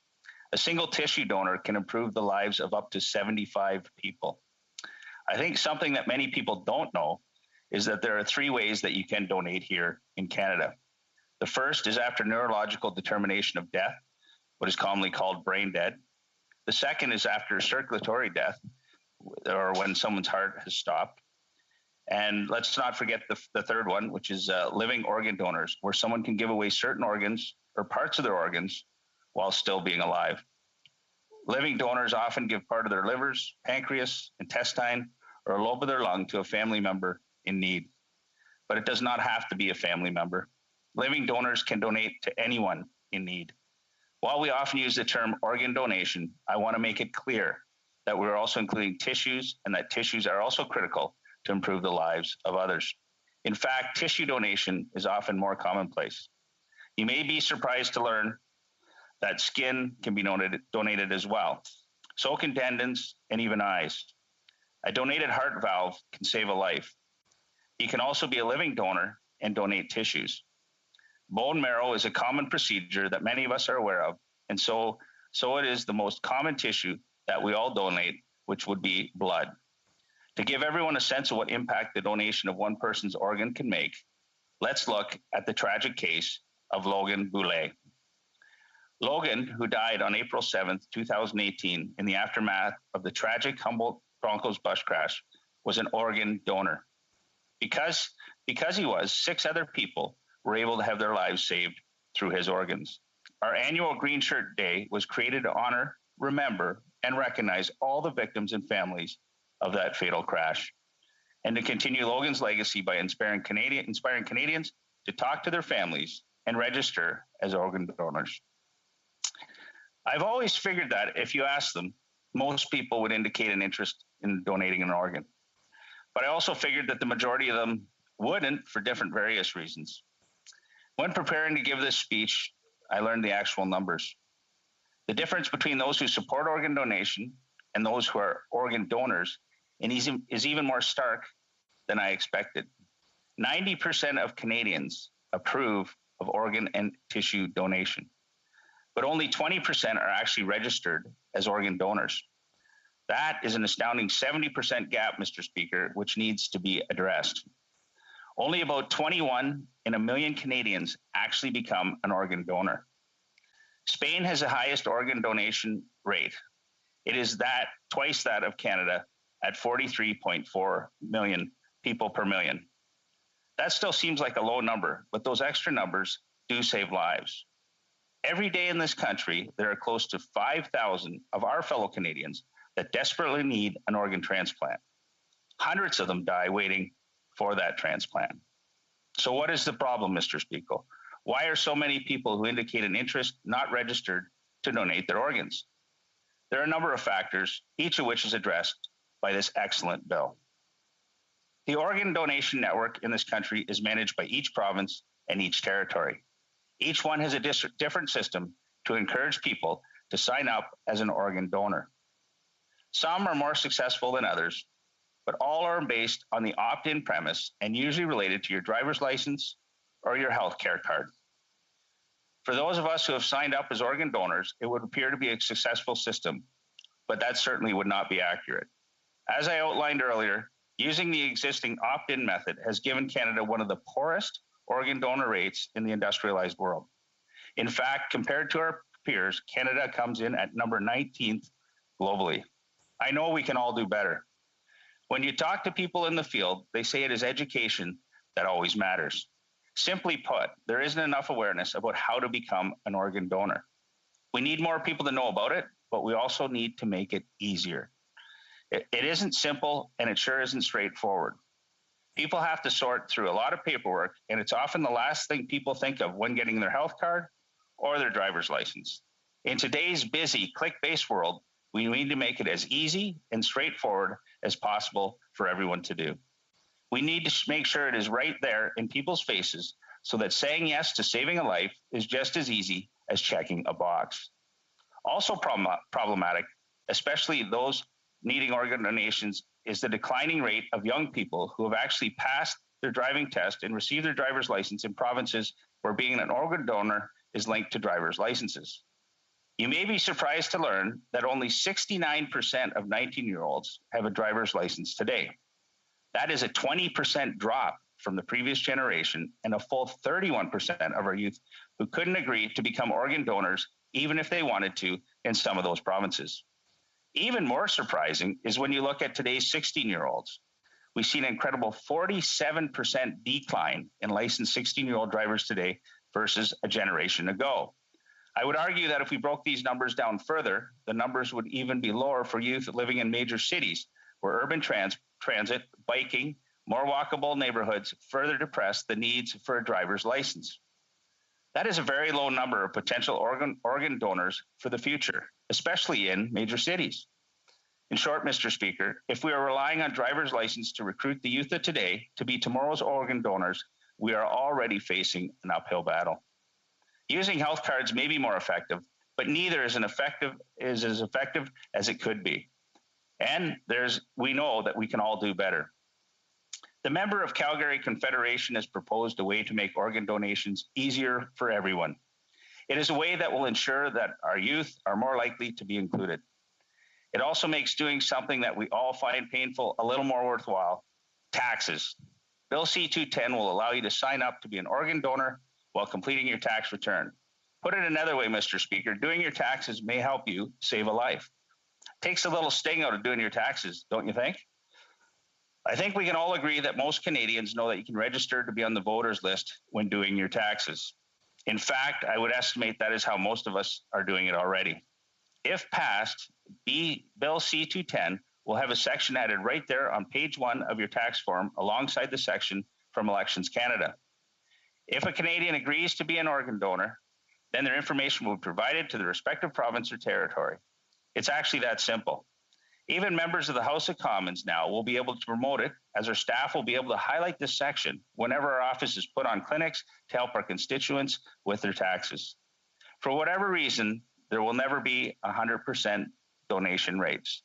Speaker 9: A single tissue donor can improve the lives of up to 75 people. I think something that many people don't know is that there are 3 ways that you can donate here in Canada. The first is after neurological determination of death, what is commonly called brain dead. The second is after circulatory death, or when someone's heart has stopped. And let's not forget the third one, which is living organ donors, where someone can give away certain organs or parts of their organs while still being alive. Living donors often give part of their livers, pancreas, intestine, or a lobe of their lung to a family member in need. But it does not have to be a family member. Living donors can donate to anyone in need. While we often use the term organ donation, I want to make it clear that we're also including tissues, and that tissues are also critical to improve the lives of others. In fact, tissue donation is often more commonplace. You may be surprised to learn that skin can be donated as well. So can tendons and even eyes. A donated heart valve can save a life. You can also be a living donor and donate tissues. Bone marrow is a common procedure that many of us are aware of, and so it is the most common tissue that we all donate, which would be blood. To give everyone a sense of what impact the donation of one person's organ can make, let's look at the tragic case of Logan Boulet. Logan, who died on April 7th, 2018, in the aftermath of the tragic Humboldt Broncos bus crash, was an organ donor. Because he was, 6 other people were able to have their lives saved through his organs. Our annual Green Shirt Day was created to honor, remember, and recognize all the victims and families of that fatal crash, and to continue Logan's legacy by inspiring Canadians to talk to their families and register as organ donors. I've always figured that if you ask them, most people would indicate an interest in donating an organ. But I also figured that the majority of them wouldn't for different various reasons. When preparing to give this speech, I learned the actual numbers. The difference between those who support organ donation and those who are organ donors is even more stark than I expected. 90% of Canadians approve of organ and tissue donation, but only 20% are actually registered as organ donors. That is an astounding 70% gap, Mr. Speaker, which needs to be addressed. Only about 21 in a million Canadians actually become an organ donor. Spain has the highest organ donation rate. It is twice that of Canada at 43.4 million people per million. That still seems like a low number, but those extra numbers do save lives. Every day in this country, there are close to 5,000 of our fellow Canadians that desperately need an organ transplant. Hundreds of them die waiting for that transplant. So what is the problem, Mr. Speaker? Why are so many people who indicate an interest not registered to donate their organs? There are a number of factors, each of which is addressed by this excellent bill. The organ donation network in this country is managed by each province and each territory. Each one has a different system to encourage people to sign up as an organ donor. Some are more successful than others, but all are based on the opt-in premise and usually related to your driver's license or your health care card. For those of us who have signed up as organ donors, it would appear to be a successful system, but that certainly would not be accurate. As I outlined earlier, using the existing opt-in method has given Canada one of the poorest organ donor rates in the industrialized world. In fact, compared to our peers, Canada comes in at number 19th globally. I know we can all do better. When you talk to people in the field, they say it is education that always matters. Simply put, there isn't enough awareness about how to become an organ donor. We need more people to know about it, but we also need to make it easier. It isn't simple, and it sure isn't straightforward. People have to sort through a lot of paperwork, and it's often the last thing people think of when getting their health card or their driver's license. In today's busy, click-based world, we need to make it as easy and straightforward as possible for everyone to do. We need to make sure it is right there in people's faces so that saying yes to saving a life is just as easy as checking a box. Also problematic, especially those needing organ donations, is the declining rate of young people who have actually passed their driving test and received their driver's license in provinces where being an organ donor is linked to driver's licenses. You may be surprised to learn that only 69% of 19-year-olds have a driver's license today. That is a 20% drop from the previous generation and a full 31% of our youth who couldn't agree to become organ donors even if they wanted to in some of those provinces. Even more surprising is when you look at today's 16-year-olds. We see an incredible 47% decline in licensed 16-year-old drivers today versus a generation ago. I would argue that if we broke these numbers down further, the numbers would even be lower for youth living in major cities where urban transit, biking, more walkable neighborhoods further depress the needs for a driver's license. That is a very low number of potential organ donors for the future, especially in major cities. In short, Mr. Speaker, if we are relying on driver's license to recruit the youth of today to be tomorrow's organ donors, we are already facing an uphill battle. Using health cards may be more effective, but neither is as effective as it could be. And we know that we can all do better. The member of Calgary Confederation has proposed a way to make organ donations easier for everyone. It is a way that will ensure that our youth are more likely to be included. It also makes doing something that we all find painful a little more worthwhile: taxes. Bill C-210 will allow you to sign up to be an organ donor while completing your tax return. Put it another way, Mr. Speaker, doing your taxes may help you save a life. Takes a little sting out of doing your taxes, don't you think? I think we can all agree that most Canadians know that you can register to be on the voters list when doing your taxes. In fact, I would estimate that is how most of us are doing it already. If passed, Bill C-210 will have a section added right there on page 1 of your tax form alongside the section from Elections Canada. If a Canadian agrees to be an organ donor, then their information will be provided to the respective province or territory. It's actually that simple. Even members of the House of Commons now will be able to promote it, as our staff will be able to highlight this section whenever our office is put on clinics to help our constituents with their taxes. For whatever reason, there will never be 100% donation rates.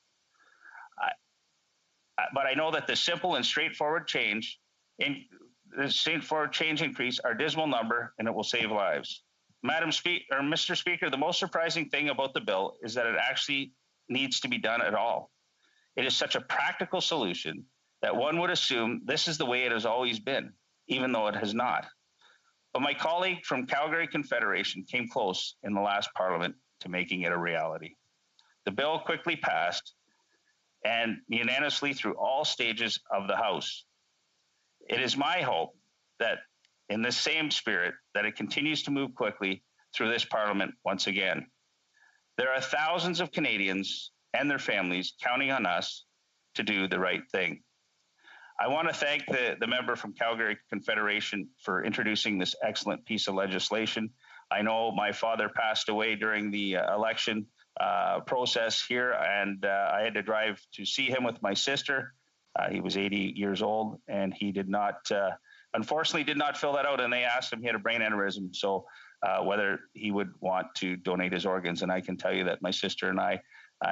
Speaker 9: But I know that the simple and straightforward change increase our dismal number, and it will save lives. Mr. Speaker, the most surprising thing about the bill is that it actually needs to be done at all. It is such a practical solution that one would assume this is the way it has always been, even though it has not. But my colleague from Calgary Confederation came close in the last Parliament to making it a reality. The bill quickly passed and unanimously through all stages of the House. It is my hope that in this same spirit, that it continues to move quickly through this Parliament once again. There are thousands of Canadians and their families counting on us to do the right thing. I want to thank the member from Calgary Confederation for introducing this excellent piece of legislation. I know my father passed away during the election process here, and I had to drive to see him with my sister. He was 80 years old, and he did not, unfortunately, did not fill that out, and they asked him, he had a brain aneurysm, so whether he would want to donate his organs. And I can tell you that my sister and I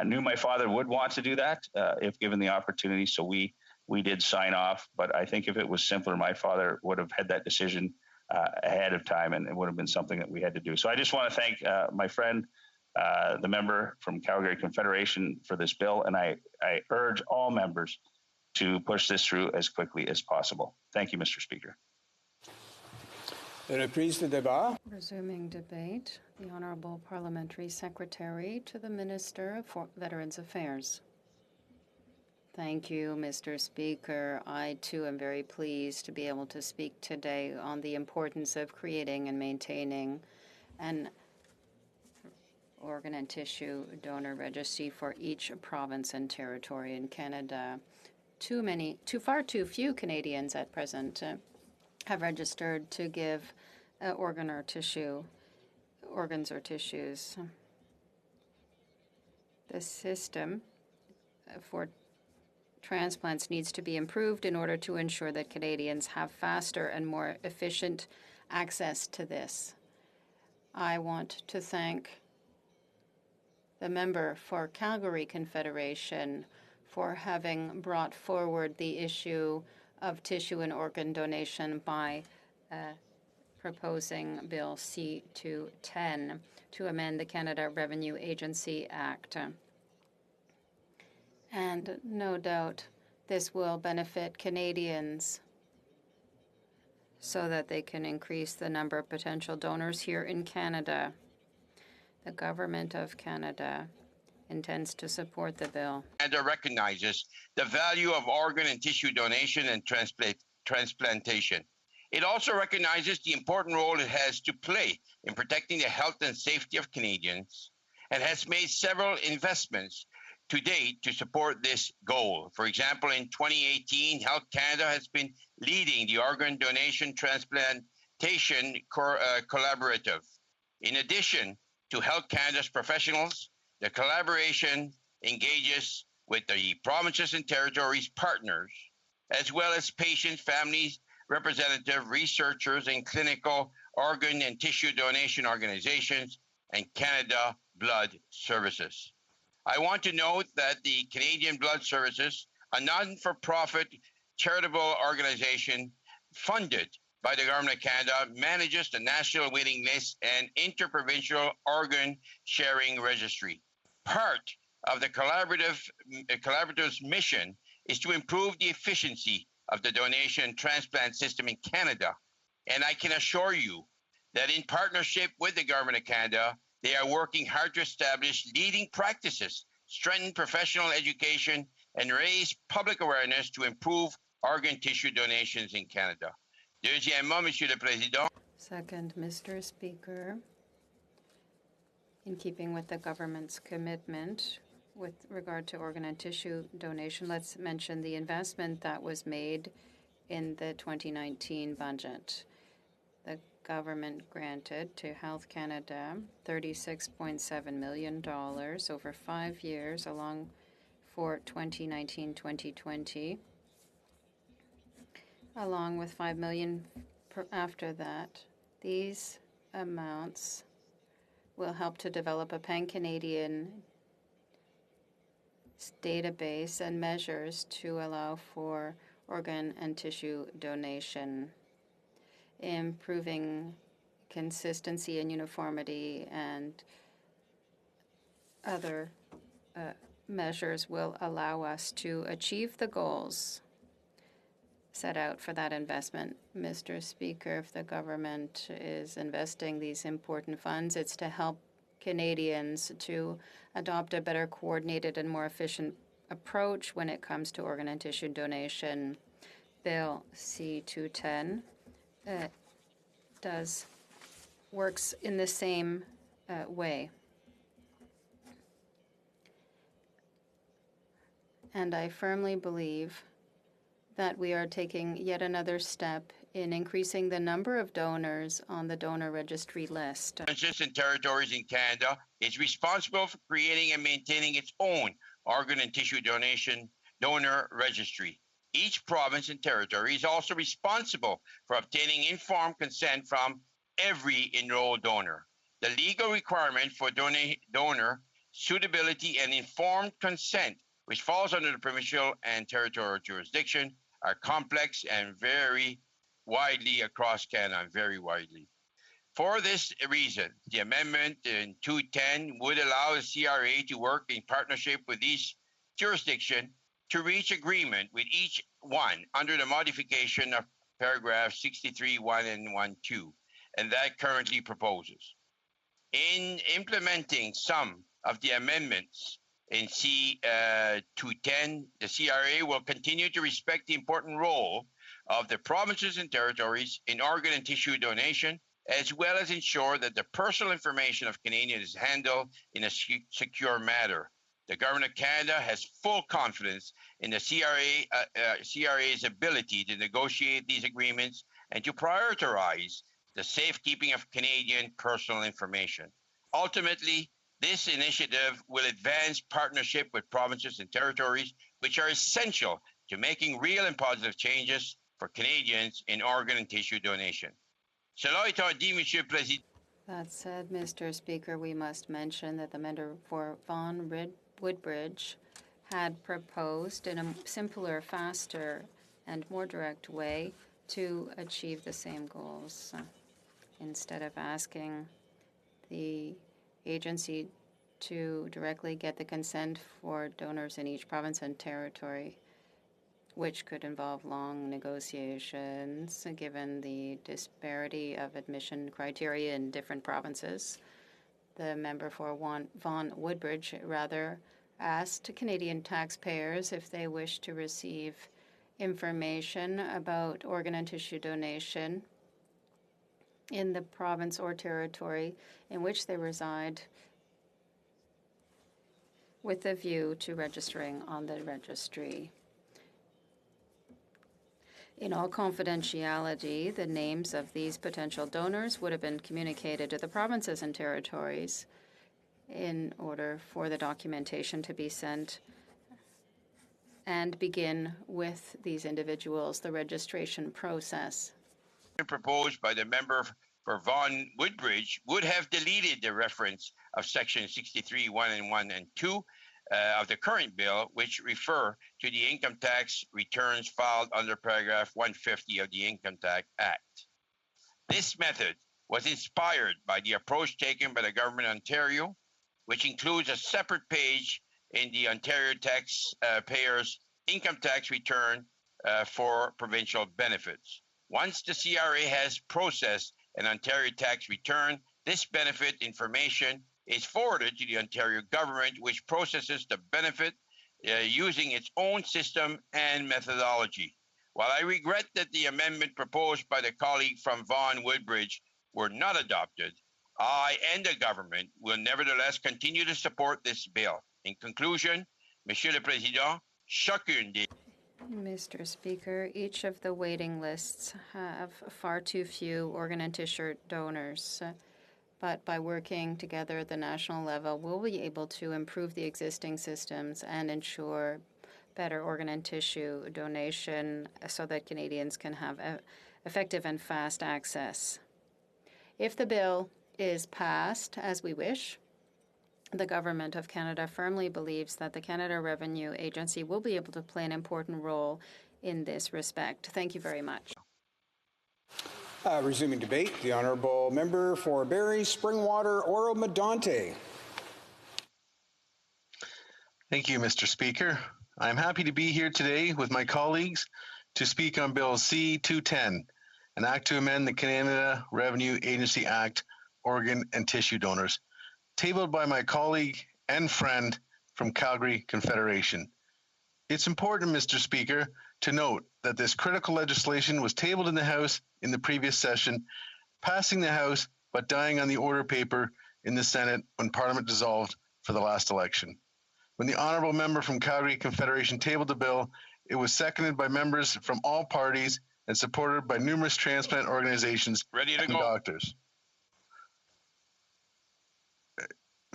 Speaker 9: knew my father would want to do that if given the opportunity, so we did sign off. But I think if it was simpler, my father would have had that decision ahead of time, and it would have been something that we had to do. So I just want to thank my friend, the member from Calgary Confederation, for this bill, and I urge all members to push this through as quickly as possible. Thank you, Mr. Speaker.
Speaker 7: Resuming debate, the Honourable Parliamentary Secretary to the Minister for Veterans Affairs. Thank you, Mr. Speaker. I, too, am very pleased to be able to speak today on the importance of creating and maintaining an organ and tissue donor registry for each province and territory in Canada. Far too few Canadians at present have registered to give organs or tissues. The system for transplants needs to be improved in order to ensure that Canadians have faster and more efficient access to this. I want to thank the member for Calgary Confederation for having brought forward the issue of tissue and organ donation by proposing Bill C-210 to amend the Canada Revenue Agency Act. And no doubt this will benefit Canadians so that they can increase the number of potential donors here in Canada. The Government of Canada intends to support the bill.
Speaker 3: Canada recognizes the value of organ and tissue donation and transplantation. It also recognizes the important role it has to play in protecting the health and safety of Canadians and has made several investments to date to support this goal. For example, in 2018, Health Canada has been leading the organ donation transplantation collaborative. In addition to Health Canada's professionals, the collaboration engages with the provinces and territories partners, as well as patients, families, representative researchers, and clinical organ and tissue donation organizations, and Canada Blood Services. I want to note that the Canadian Blood Services, a non-for-profit charitable organization funded by the Government of Canada, manages the National Waiting List and Interprovincial Organ Sharing Registry. Part of the collaborative's mission is to improve the efficiency of the donation and transplant system in Canada. And I can assure you that in partnership with the Government of Canada, they are working hard to establish leading practices, strengthen professional education, and raise public awareness to improve organ tissue donations in Canada. Deuxièmement, Monsieur le Président.
Speaker 7: Second, Mr. Speaker, in keeping with the government's commitment with regard to organ and tissue donation, let's mention the investment that was made in the 2019 budget. The government granted to Health Canada $36.7 million over 5 years along for 2019-2020, along with $5 million after that. These amounts will help to develop a pan-Canadian database and measures to allow for organ and tissue donation, improving consistency and uniformity, and other measures will allow us to achieve the goals set out for that investment. Mr. Speaker, if the government is investing these important funds, it's to help Canadians to adopt a better coordinated and more efficient approach when it comes to organ and tissue donation. Bill C-210 works in the same way. And I firmly believe that we are taking yet another step in increasing the number of donors on the donor registry list.
Speaker 3: Provinces and territories in Canada is responsible for creating and maintaining its own organ and tissue donation donor registry. Each province and territory is also responsible for obtaining informed consent from every enrolled donor. The legal requirement for donor suitability and informed consent, which falls under the provincial and territorial jurisdiction, are complex and vary widely across Canada, very widely. For this reason, the amendment in 210 would allow the CRA to work in partnership with each jurisdiction to reach agreement with each one under the modification of paragraph 63(1) and 1(2), and that currently proposes. In implementing some of the amendments in C-210, the CRA will continue to respect the important role of the provinces and territories in organ and tissue donation, as well as ensure that the personal information of Canadians is handled in a secure manner. The Government of Canada has full confidence in the CRA's ability to negotiate these agreements and to prioritize the safekeeping of Canadian personal information. Ultimately, this initiative will advance partnership with provinces and territories, which are essential to making real and positive changes for Canadians in organ and tissue donation. Cela étant dit, Monsieur le Président.
Speaker 7: That said, Mr. Speaker, we must mention that the member for Vaughan Woodbridge had proposed in a simpler, faster, and more direct way to achieve the same goals. instead of asking the agency to directly get the consent for donors in each province and territory, which could involve long negotiations given the disparity of admission criteria in different provinces. The member for Vaughan Woodbridge rather asked Canadian taxpayers if they wish to receive information about organ and tissue donation in the province or territory in which they reside, with a view to registering on the registry. In all confidentiality, the names of these potential donors would have been communicated to the provinces and territories in order for the documentation to be sent and begin with these individuals the registration process.
Speaker 3: Proposed by the member for Vaughan Woodbridge would have deleted the reference of section 63(1) and 2 of the current bill, which refer to the income tax returns filed under paragraph 150 of the Income Tax Act. This method was inspired by the approach taken by the Government of Ontario, which includes a separate page in the Ontario taxpayers' income tax return for provincial benefits. Once the CRA has processed an Ontario tax return, this benefit information is forwarded to the Ontario government, which processes the benefit using its own system and methodology. While I regret that the amendment proposed by the colleague from Vaughan Woodbridge were not adopted, I and the government will nevertheless continue to support this bill. In conclusion, Monsieur le Président, chacune des
Speaker 7: Mr. Speaker, each of the waiting lists have far too few organ and tissue donors. But by working together at the national level, we'll be able to improve the existing systems and ensure better organ and tissue donation so that Canadians can have effective and fast access. If the bill is passed as we wish, the Government of Canada firmly believes that the Canada Revenue Agency will be able to play an important role in this respect. Thank you very much.
Speaker 1: Resuming debate, the honourable member for Barrie, Springwater, Oro-Medonte.
Speaker 5: Thank you, Mr. Speaker. I'm happy to be here today with my colleagues to speak on Bill C-210, an act to amend the Canada Revenue Agency Act, organ and tissue donors, tabled by my colleague and friend from Calgary Confederation. It's important, Mr. Speaker, to note that this critical legislation was tabled in the House in the previous session, passing the House but dying on the order paper in the Senate when Parliament dissolved for the last election. When the honourable member from Calgary Confederation tabled the bill, it was seconded by members from all parties and supported by numerous transplant organizations and doctors.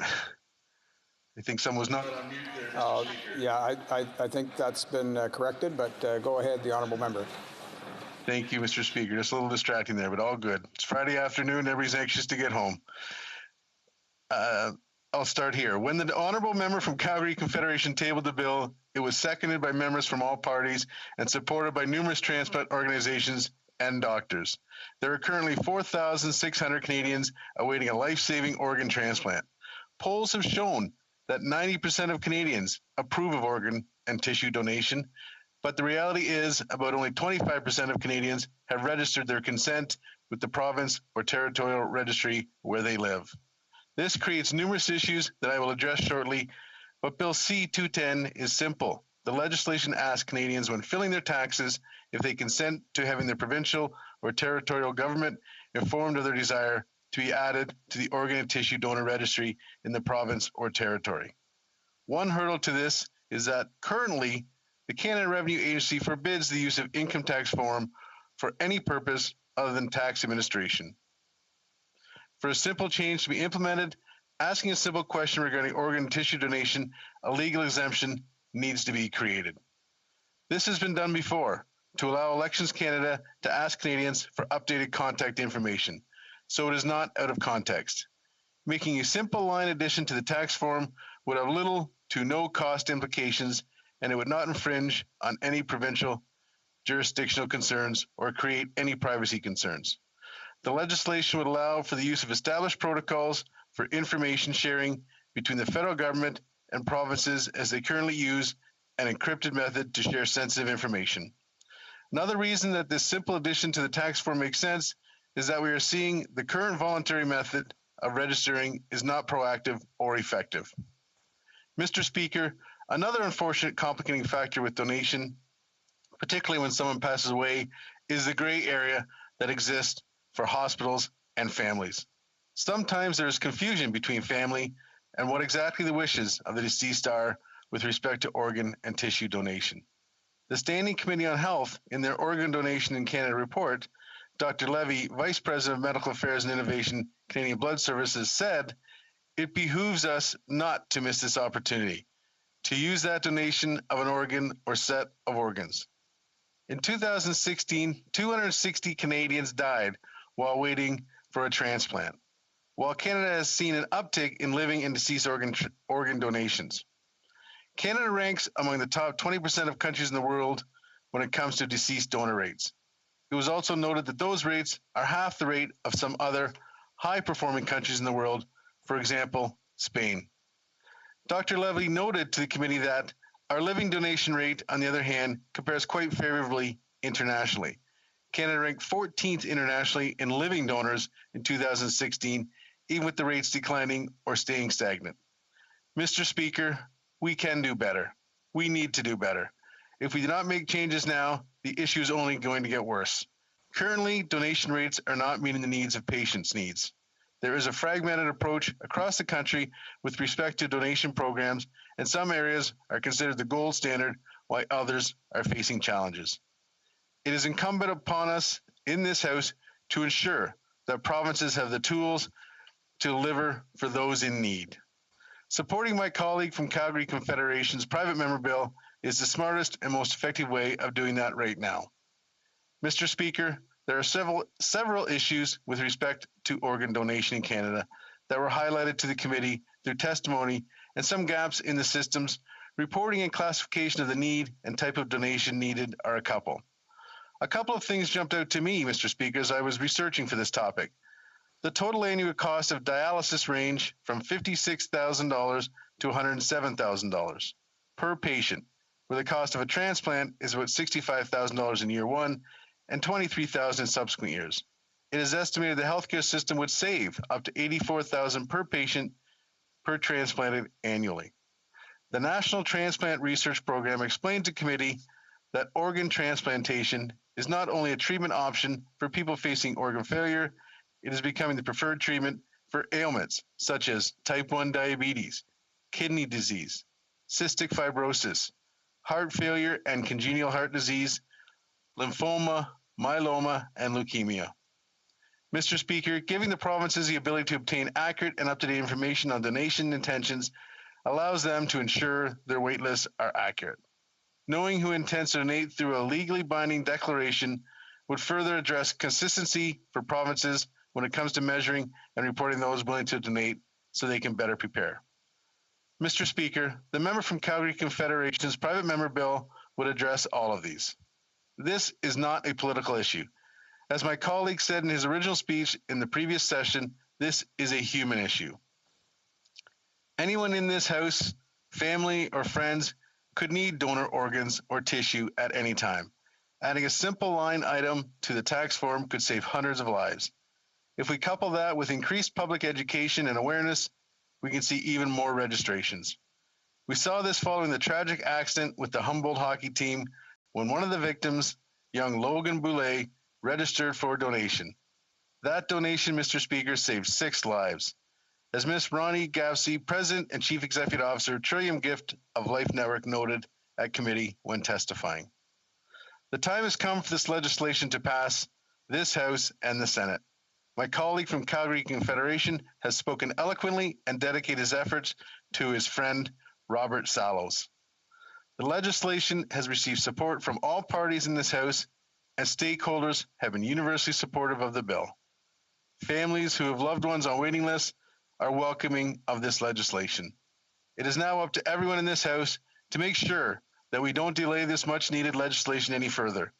Speaker 5: I think someone was not on mute there.
Speaker 1: Yeah, I think that's been corrected, but go ahead, the honourable member.
Speaker 5: Thank you, Mr. Speaker. Just a little distracting there, but all good. It's Friday afternoon. Everybody's anxious to get home. I'll start here. When the honourable member from Calgary Confederation tabled the bill, it was seconded by members from all parties and supported by numerous transplant organizations and doctors. There are currently 4,600 Canadians awaiting a life-saving organ transplant. Polls have shown that 90% of Canadians approve of organ and tissue donation, but the reality is about only 25% of Canadians have registered their consent with the province or territorial registry where they live. This creates numerous issues that I will address shortly, but Bill C-210 is simple. The legislation asks Canadians when filling their taxes if they consent to having their provincial or territorial government informed of their desire to be added to the organ and tissue donor registry in the province or territory. One hurdle to this is that currently the Canada Revenue Agency forbids the use of income tax form for any purpose other than tax administration. For a simple change to be implemented, asking a simple question regarding organ and tissue donation, a legal exemption needs to be created. This has been done before to allow Elections Canada to ask Canadians for updated contact information, so it is not out of context. Making a simple line addition to the tax form would have little to no cost implications, and it would not infringe on any provincial jurisdictional concerns or create any privacy concerns. The legislation would allow for the use of established protocols for information sharing between the federal government and provinces as they currently use an encrypted method to share sensitive information. Another reason that this simple addition to the tax form makes sense is that we are seeing the current voluntary method of registering is not proactive or effective. Mr. Speaker, another unfortunate complicating factor with donation, particularly when someone passes away, is the gray area that exists for hospitals and families. Sometimes there is confusion between family and what exactly the wishes of the deceased are with respect to organ and tissue donation. The Standing Committee on Health, in their Organ Donation in Canada report, Dr. Levy, Vice President of Medical Affairs and Innovation, Canadian Blood Services, said, "It behooves us not to miss this opportunity, to use that donation of an organ or set of organs." In 2016, 260 Canadians died while waiting for a transplant, while Canada has seen an uptick in living and deceased organ donations. Canada ranks among the top 20% of countries in the world when it comes to deceased donor rates. It was also noted that those rates are half the rate of some other high-performing countries in the world, for example, Spain. Dr. Levy noted to the committee that our living donation rate, on the other hand, compares quite favorably internationally. Canada ranked 14th internationally in living donors in 2016, even with the rates declining or staying stagnant. Mr. Speaker, we can do better. We need to do better. If we do not make changes now, the issue is only going to get worse. Currently, donation rates are not meeting the needs of patients' needs. There is a fragmented approach across the country with respect to donation programs, and some areas are considered the gold standard, while others are facing challenges. It is incumbent upon us in this House to ensure that provinces have the tools to deliver for those in need. Supporting my colleague from Calgary Confederation's private member bill is the smartest and most effective way of doing that right now. Mr. Speaker, there are several issues with respect to organ donation in Canada that were highlighted to the committee through testimony, and some gaps in the systems. Reporting and classification of the need and type of donation needed are a couple. A couple of things jumped out to me, Mr. Speaker, as I was researching for this topic. The total annual cost of dialysis range from $56,000 to $107,000 per patient, where the cost of a transplant is about $65,000 in year one and $23,000 in subsequent years. It is estimated the healthcare system would save up to $84,000 per patient per transplanted annually. The National Transplant Research Program explained to committee that organ transplantation is not only a treatment option for people facing organ failure, it is becoming the preferred treatment for ailments such as type 1 diabetes, kidney disease, cystic fibrosis, heart failure and congenital heart disease, lymphoma, myeloma, and leukemia. Mr. Speaker, giving the provinces the ability to obtain accurate and up-to-date information on donation intentions allows them to ensure their wait lists are accurate. Knowing who intends to donate through a legally binding declaration would further address consistency for provinces when it comes to measuring and reporting those willing to donate so they can better prepare. Mr. Speaker, the member from Calgary Confederation's private member bill would address all of these. This is not a political issue. As my colleague said in his original speech in the previous session, this is a human issue. Anyone in this House, family, or friends could need donor organs or tissue at any time. Adding a simple line item to the tax form could save hundreds of lives. If we couple that with increased public education and awareness, we can see even more registrations. We saw this following the tragic accident with the Humboldt hockey team when one of the victims, young Logan Boulay, registered for donation. That donation, Mr. Speaker, saved 6 lives. As Ms. Ronnie Gavsey, President and Chief Executive Officer, Trillium Gift of Life Network, noted at committee when testifying. The time has come for this legislation to pass this House and the Senate. My colleague from Calgary Confederation has spoken eloquently and dedicated his efforts to his friend, Robert Sallows. The legislation has received support from all parties in this House, and stakeholders have been universally supportive of the bill. Families who have loved ones on waiting lists are welcoming of this legislation. It is now up to everyone in this House to make sure that we don't delay this much needed legislation any further.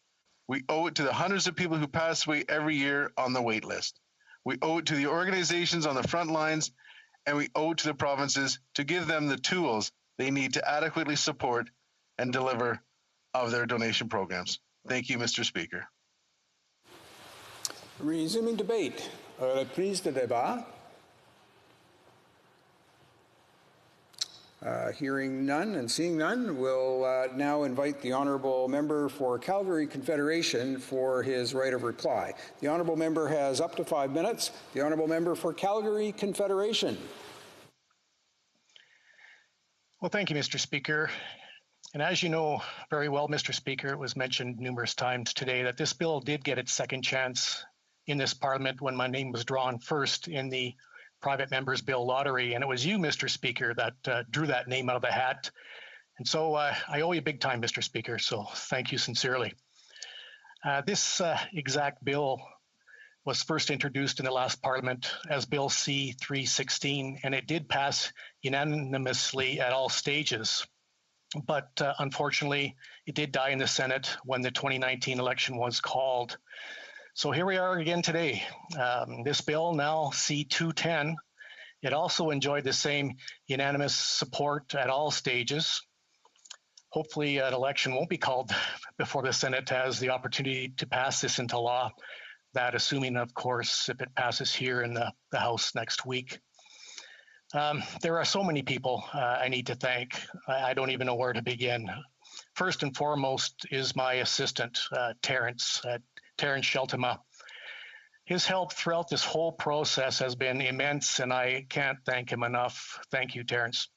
Speaker 5: We owe it to the hundreds of people who pass away every year on the wait list. We owe it to the organizations on the front lines, and we owe it to the provinces to give them the tools they need to adequately support and deliver of their donation programs. Thank you, Mr. Speaker.
Speaker 1: Resuming debate. Reprise de débat. Hearing none and seeing none, we'll now invite the Honourable Member for Calgary Confederation for his right of reply. The Honourable Member has up to 5 minutes. The Honourable Member for Calgary Confederation.
Speaker 16: Well, thank you, Mr. Speaker. And as you know very well, Mr. Speaker, it was mentioned numerous times today that this bill did get its second chance in this Parliament when my name was drawn first in the private members bill lottery, and it was you, Mr. Speaker, that drew that name out of the hat. And so I owe you big time, Mr. Speaker, so thank you sincerely. This exact bill was first introduced in the last Parliament as Bill C-316, and it did pass unanimously at all stages. But unfortunately, it did die in the Senate when the 2019 election was called. So here we are again today. This bill, now C-210, it also enjoyed the same unanimous support at all stages. Hopefully an election won't be called before the Senate has the opportunity to pass this into law, that assuming, of course, if it passes here in the House next week. There are so many people I need to thank. I don't even know where to begin. First and foremost is my assistant, Terrence Sheltema. His help throughout this whole process has been immense, and I can't thank him enough. Thank you, Terrence.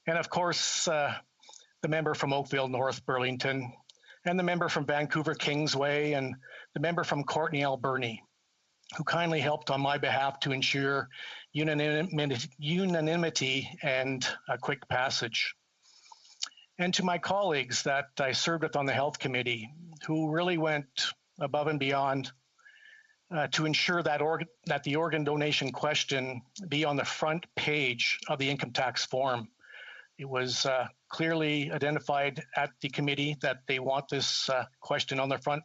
Speaker 16: And of course, the member from Oakville, North Burlington, and the member from Vancouver Kingsway, and the member from Courtenay Alberni, who kindly helped on my behalf to ensure unanimity and a quick passage. And to my colleagues that I served with on the Health Committee, who really went above and beyond to ensure that the organ donation question be on the front page of the income tax form. It was clearly identified at the committee that they want this question on the front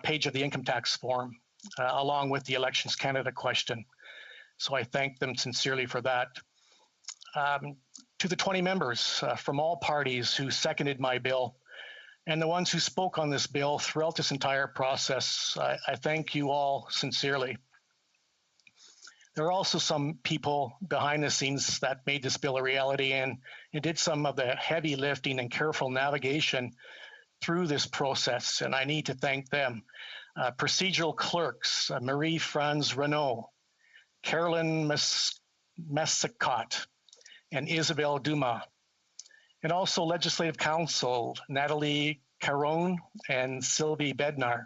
Speaker 16: page of the income tax form, along with the Elections Canada question. So I thank them sincerely for that. To the 20 members from all parties who seconded my bill, and the ones who spoke on this bill throughout this entire process, I thank you all sincerely. There are also some people behind the scenes that made this bill a reality and did some of the heavy lifting and careful navigation through this process, and I need to thank them. Procedural clerks, Marie-France Renault, Carolyn Messicott, and Isabelle Dumas, and also Legislative Counsel, Natalie Caron and Sylvie Bednar.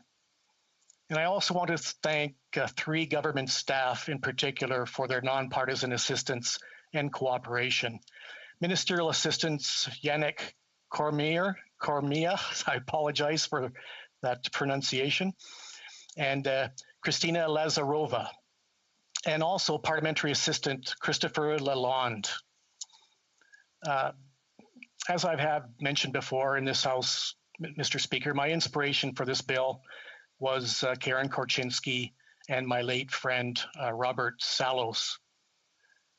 Speaker 16: And I also want to thank 3 government staff in particular for their nonpartisan assistance and cooperation. Ministerial Assistants Yannick Cormier, I apologize for that pronunciation, and Christina Lazarova, and also Parliamentary Assistant Christopher Lalonde. As I've mentioned before in this House, Mr. Speaker, my inspiration for this bill was Karen Korchinski and my late friend, Robert Salos.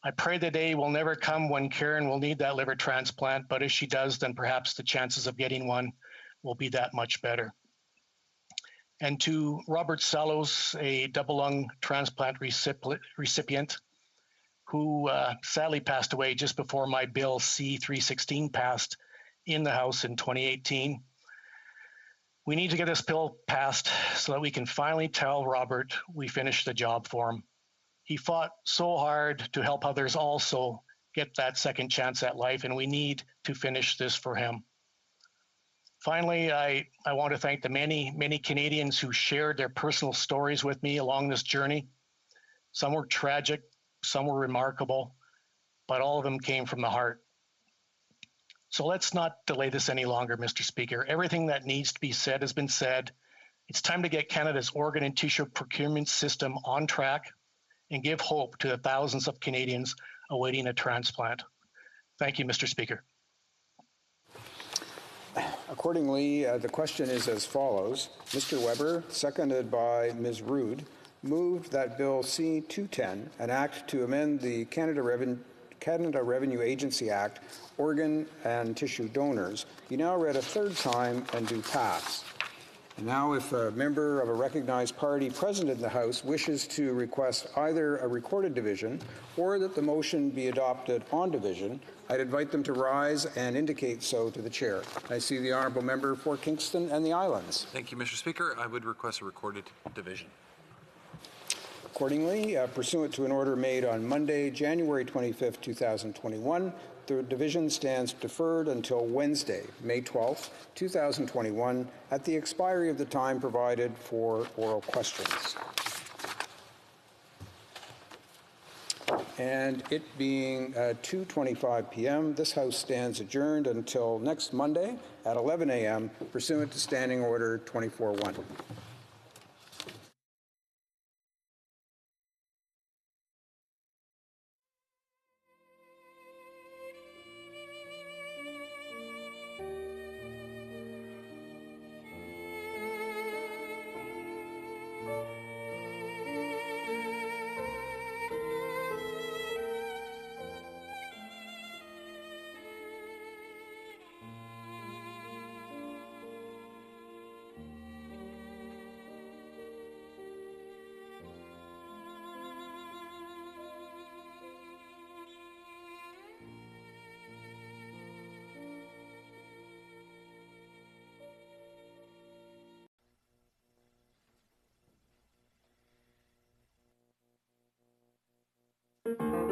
Speaker 16: I pray the day will never come when Karen will need that liver transplant, but if she does, then perhaps the chances of getting one will be that much better. And to Robert Salos, a double lung transplant recipient, who sadly passed away just before my bill C-316 passed in the House in 2018. We need to get this bill passed so that we can finally tell Robert we finished the job for him. He fought so hard to help others also get that second chance at life, and we need to finish this for him. Finally, I want to thank the many, many Canadians who shared their personal stories with me along this journey. Some were tragic, some were remarkable, but all of them came from the heart. So let's not delay this any longer, Mr. Speaker. Everything that needs to be said has been said. It's time to get Canada's organ and tissue procurement system on track and give hope to the thousands of Canadians awaiting a transplant. Thank you, Mr. Speaker.
Speaker 1: Accordingly, the question is as follows. Mr. Weber, seconded by Ms. Rood, moved that Bill C-210, an act to amend the Canada Revenue Agency Act, organ and tissue donors, be now read a third time and do pass. And now, if a member of a recognized party present in the House wishes to request either a recorded division or that the motion be adopted on division, I'd invite them to rise and indicate so to the chair. I see the honourable member for Kingston and the Islands.
Speaker 15: Thank you, Mr. Speaker. I would request a recorded division.
Speaker 1: Accordingly, pursuant to an order made on Monday, January 25th, 2021, the division stands deferred until Wednesday, May 12th, 2021, at the expiry of the time provided for oral questions. And it being 2:25 p.m., this House stands adjourned until next Monday at 11 a.m., pursuant to Standing Order 24-1.
Speaker 20: Thank you.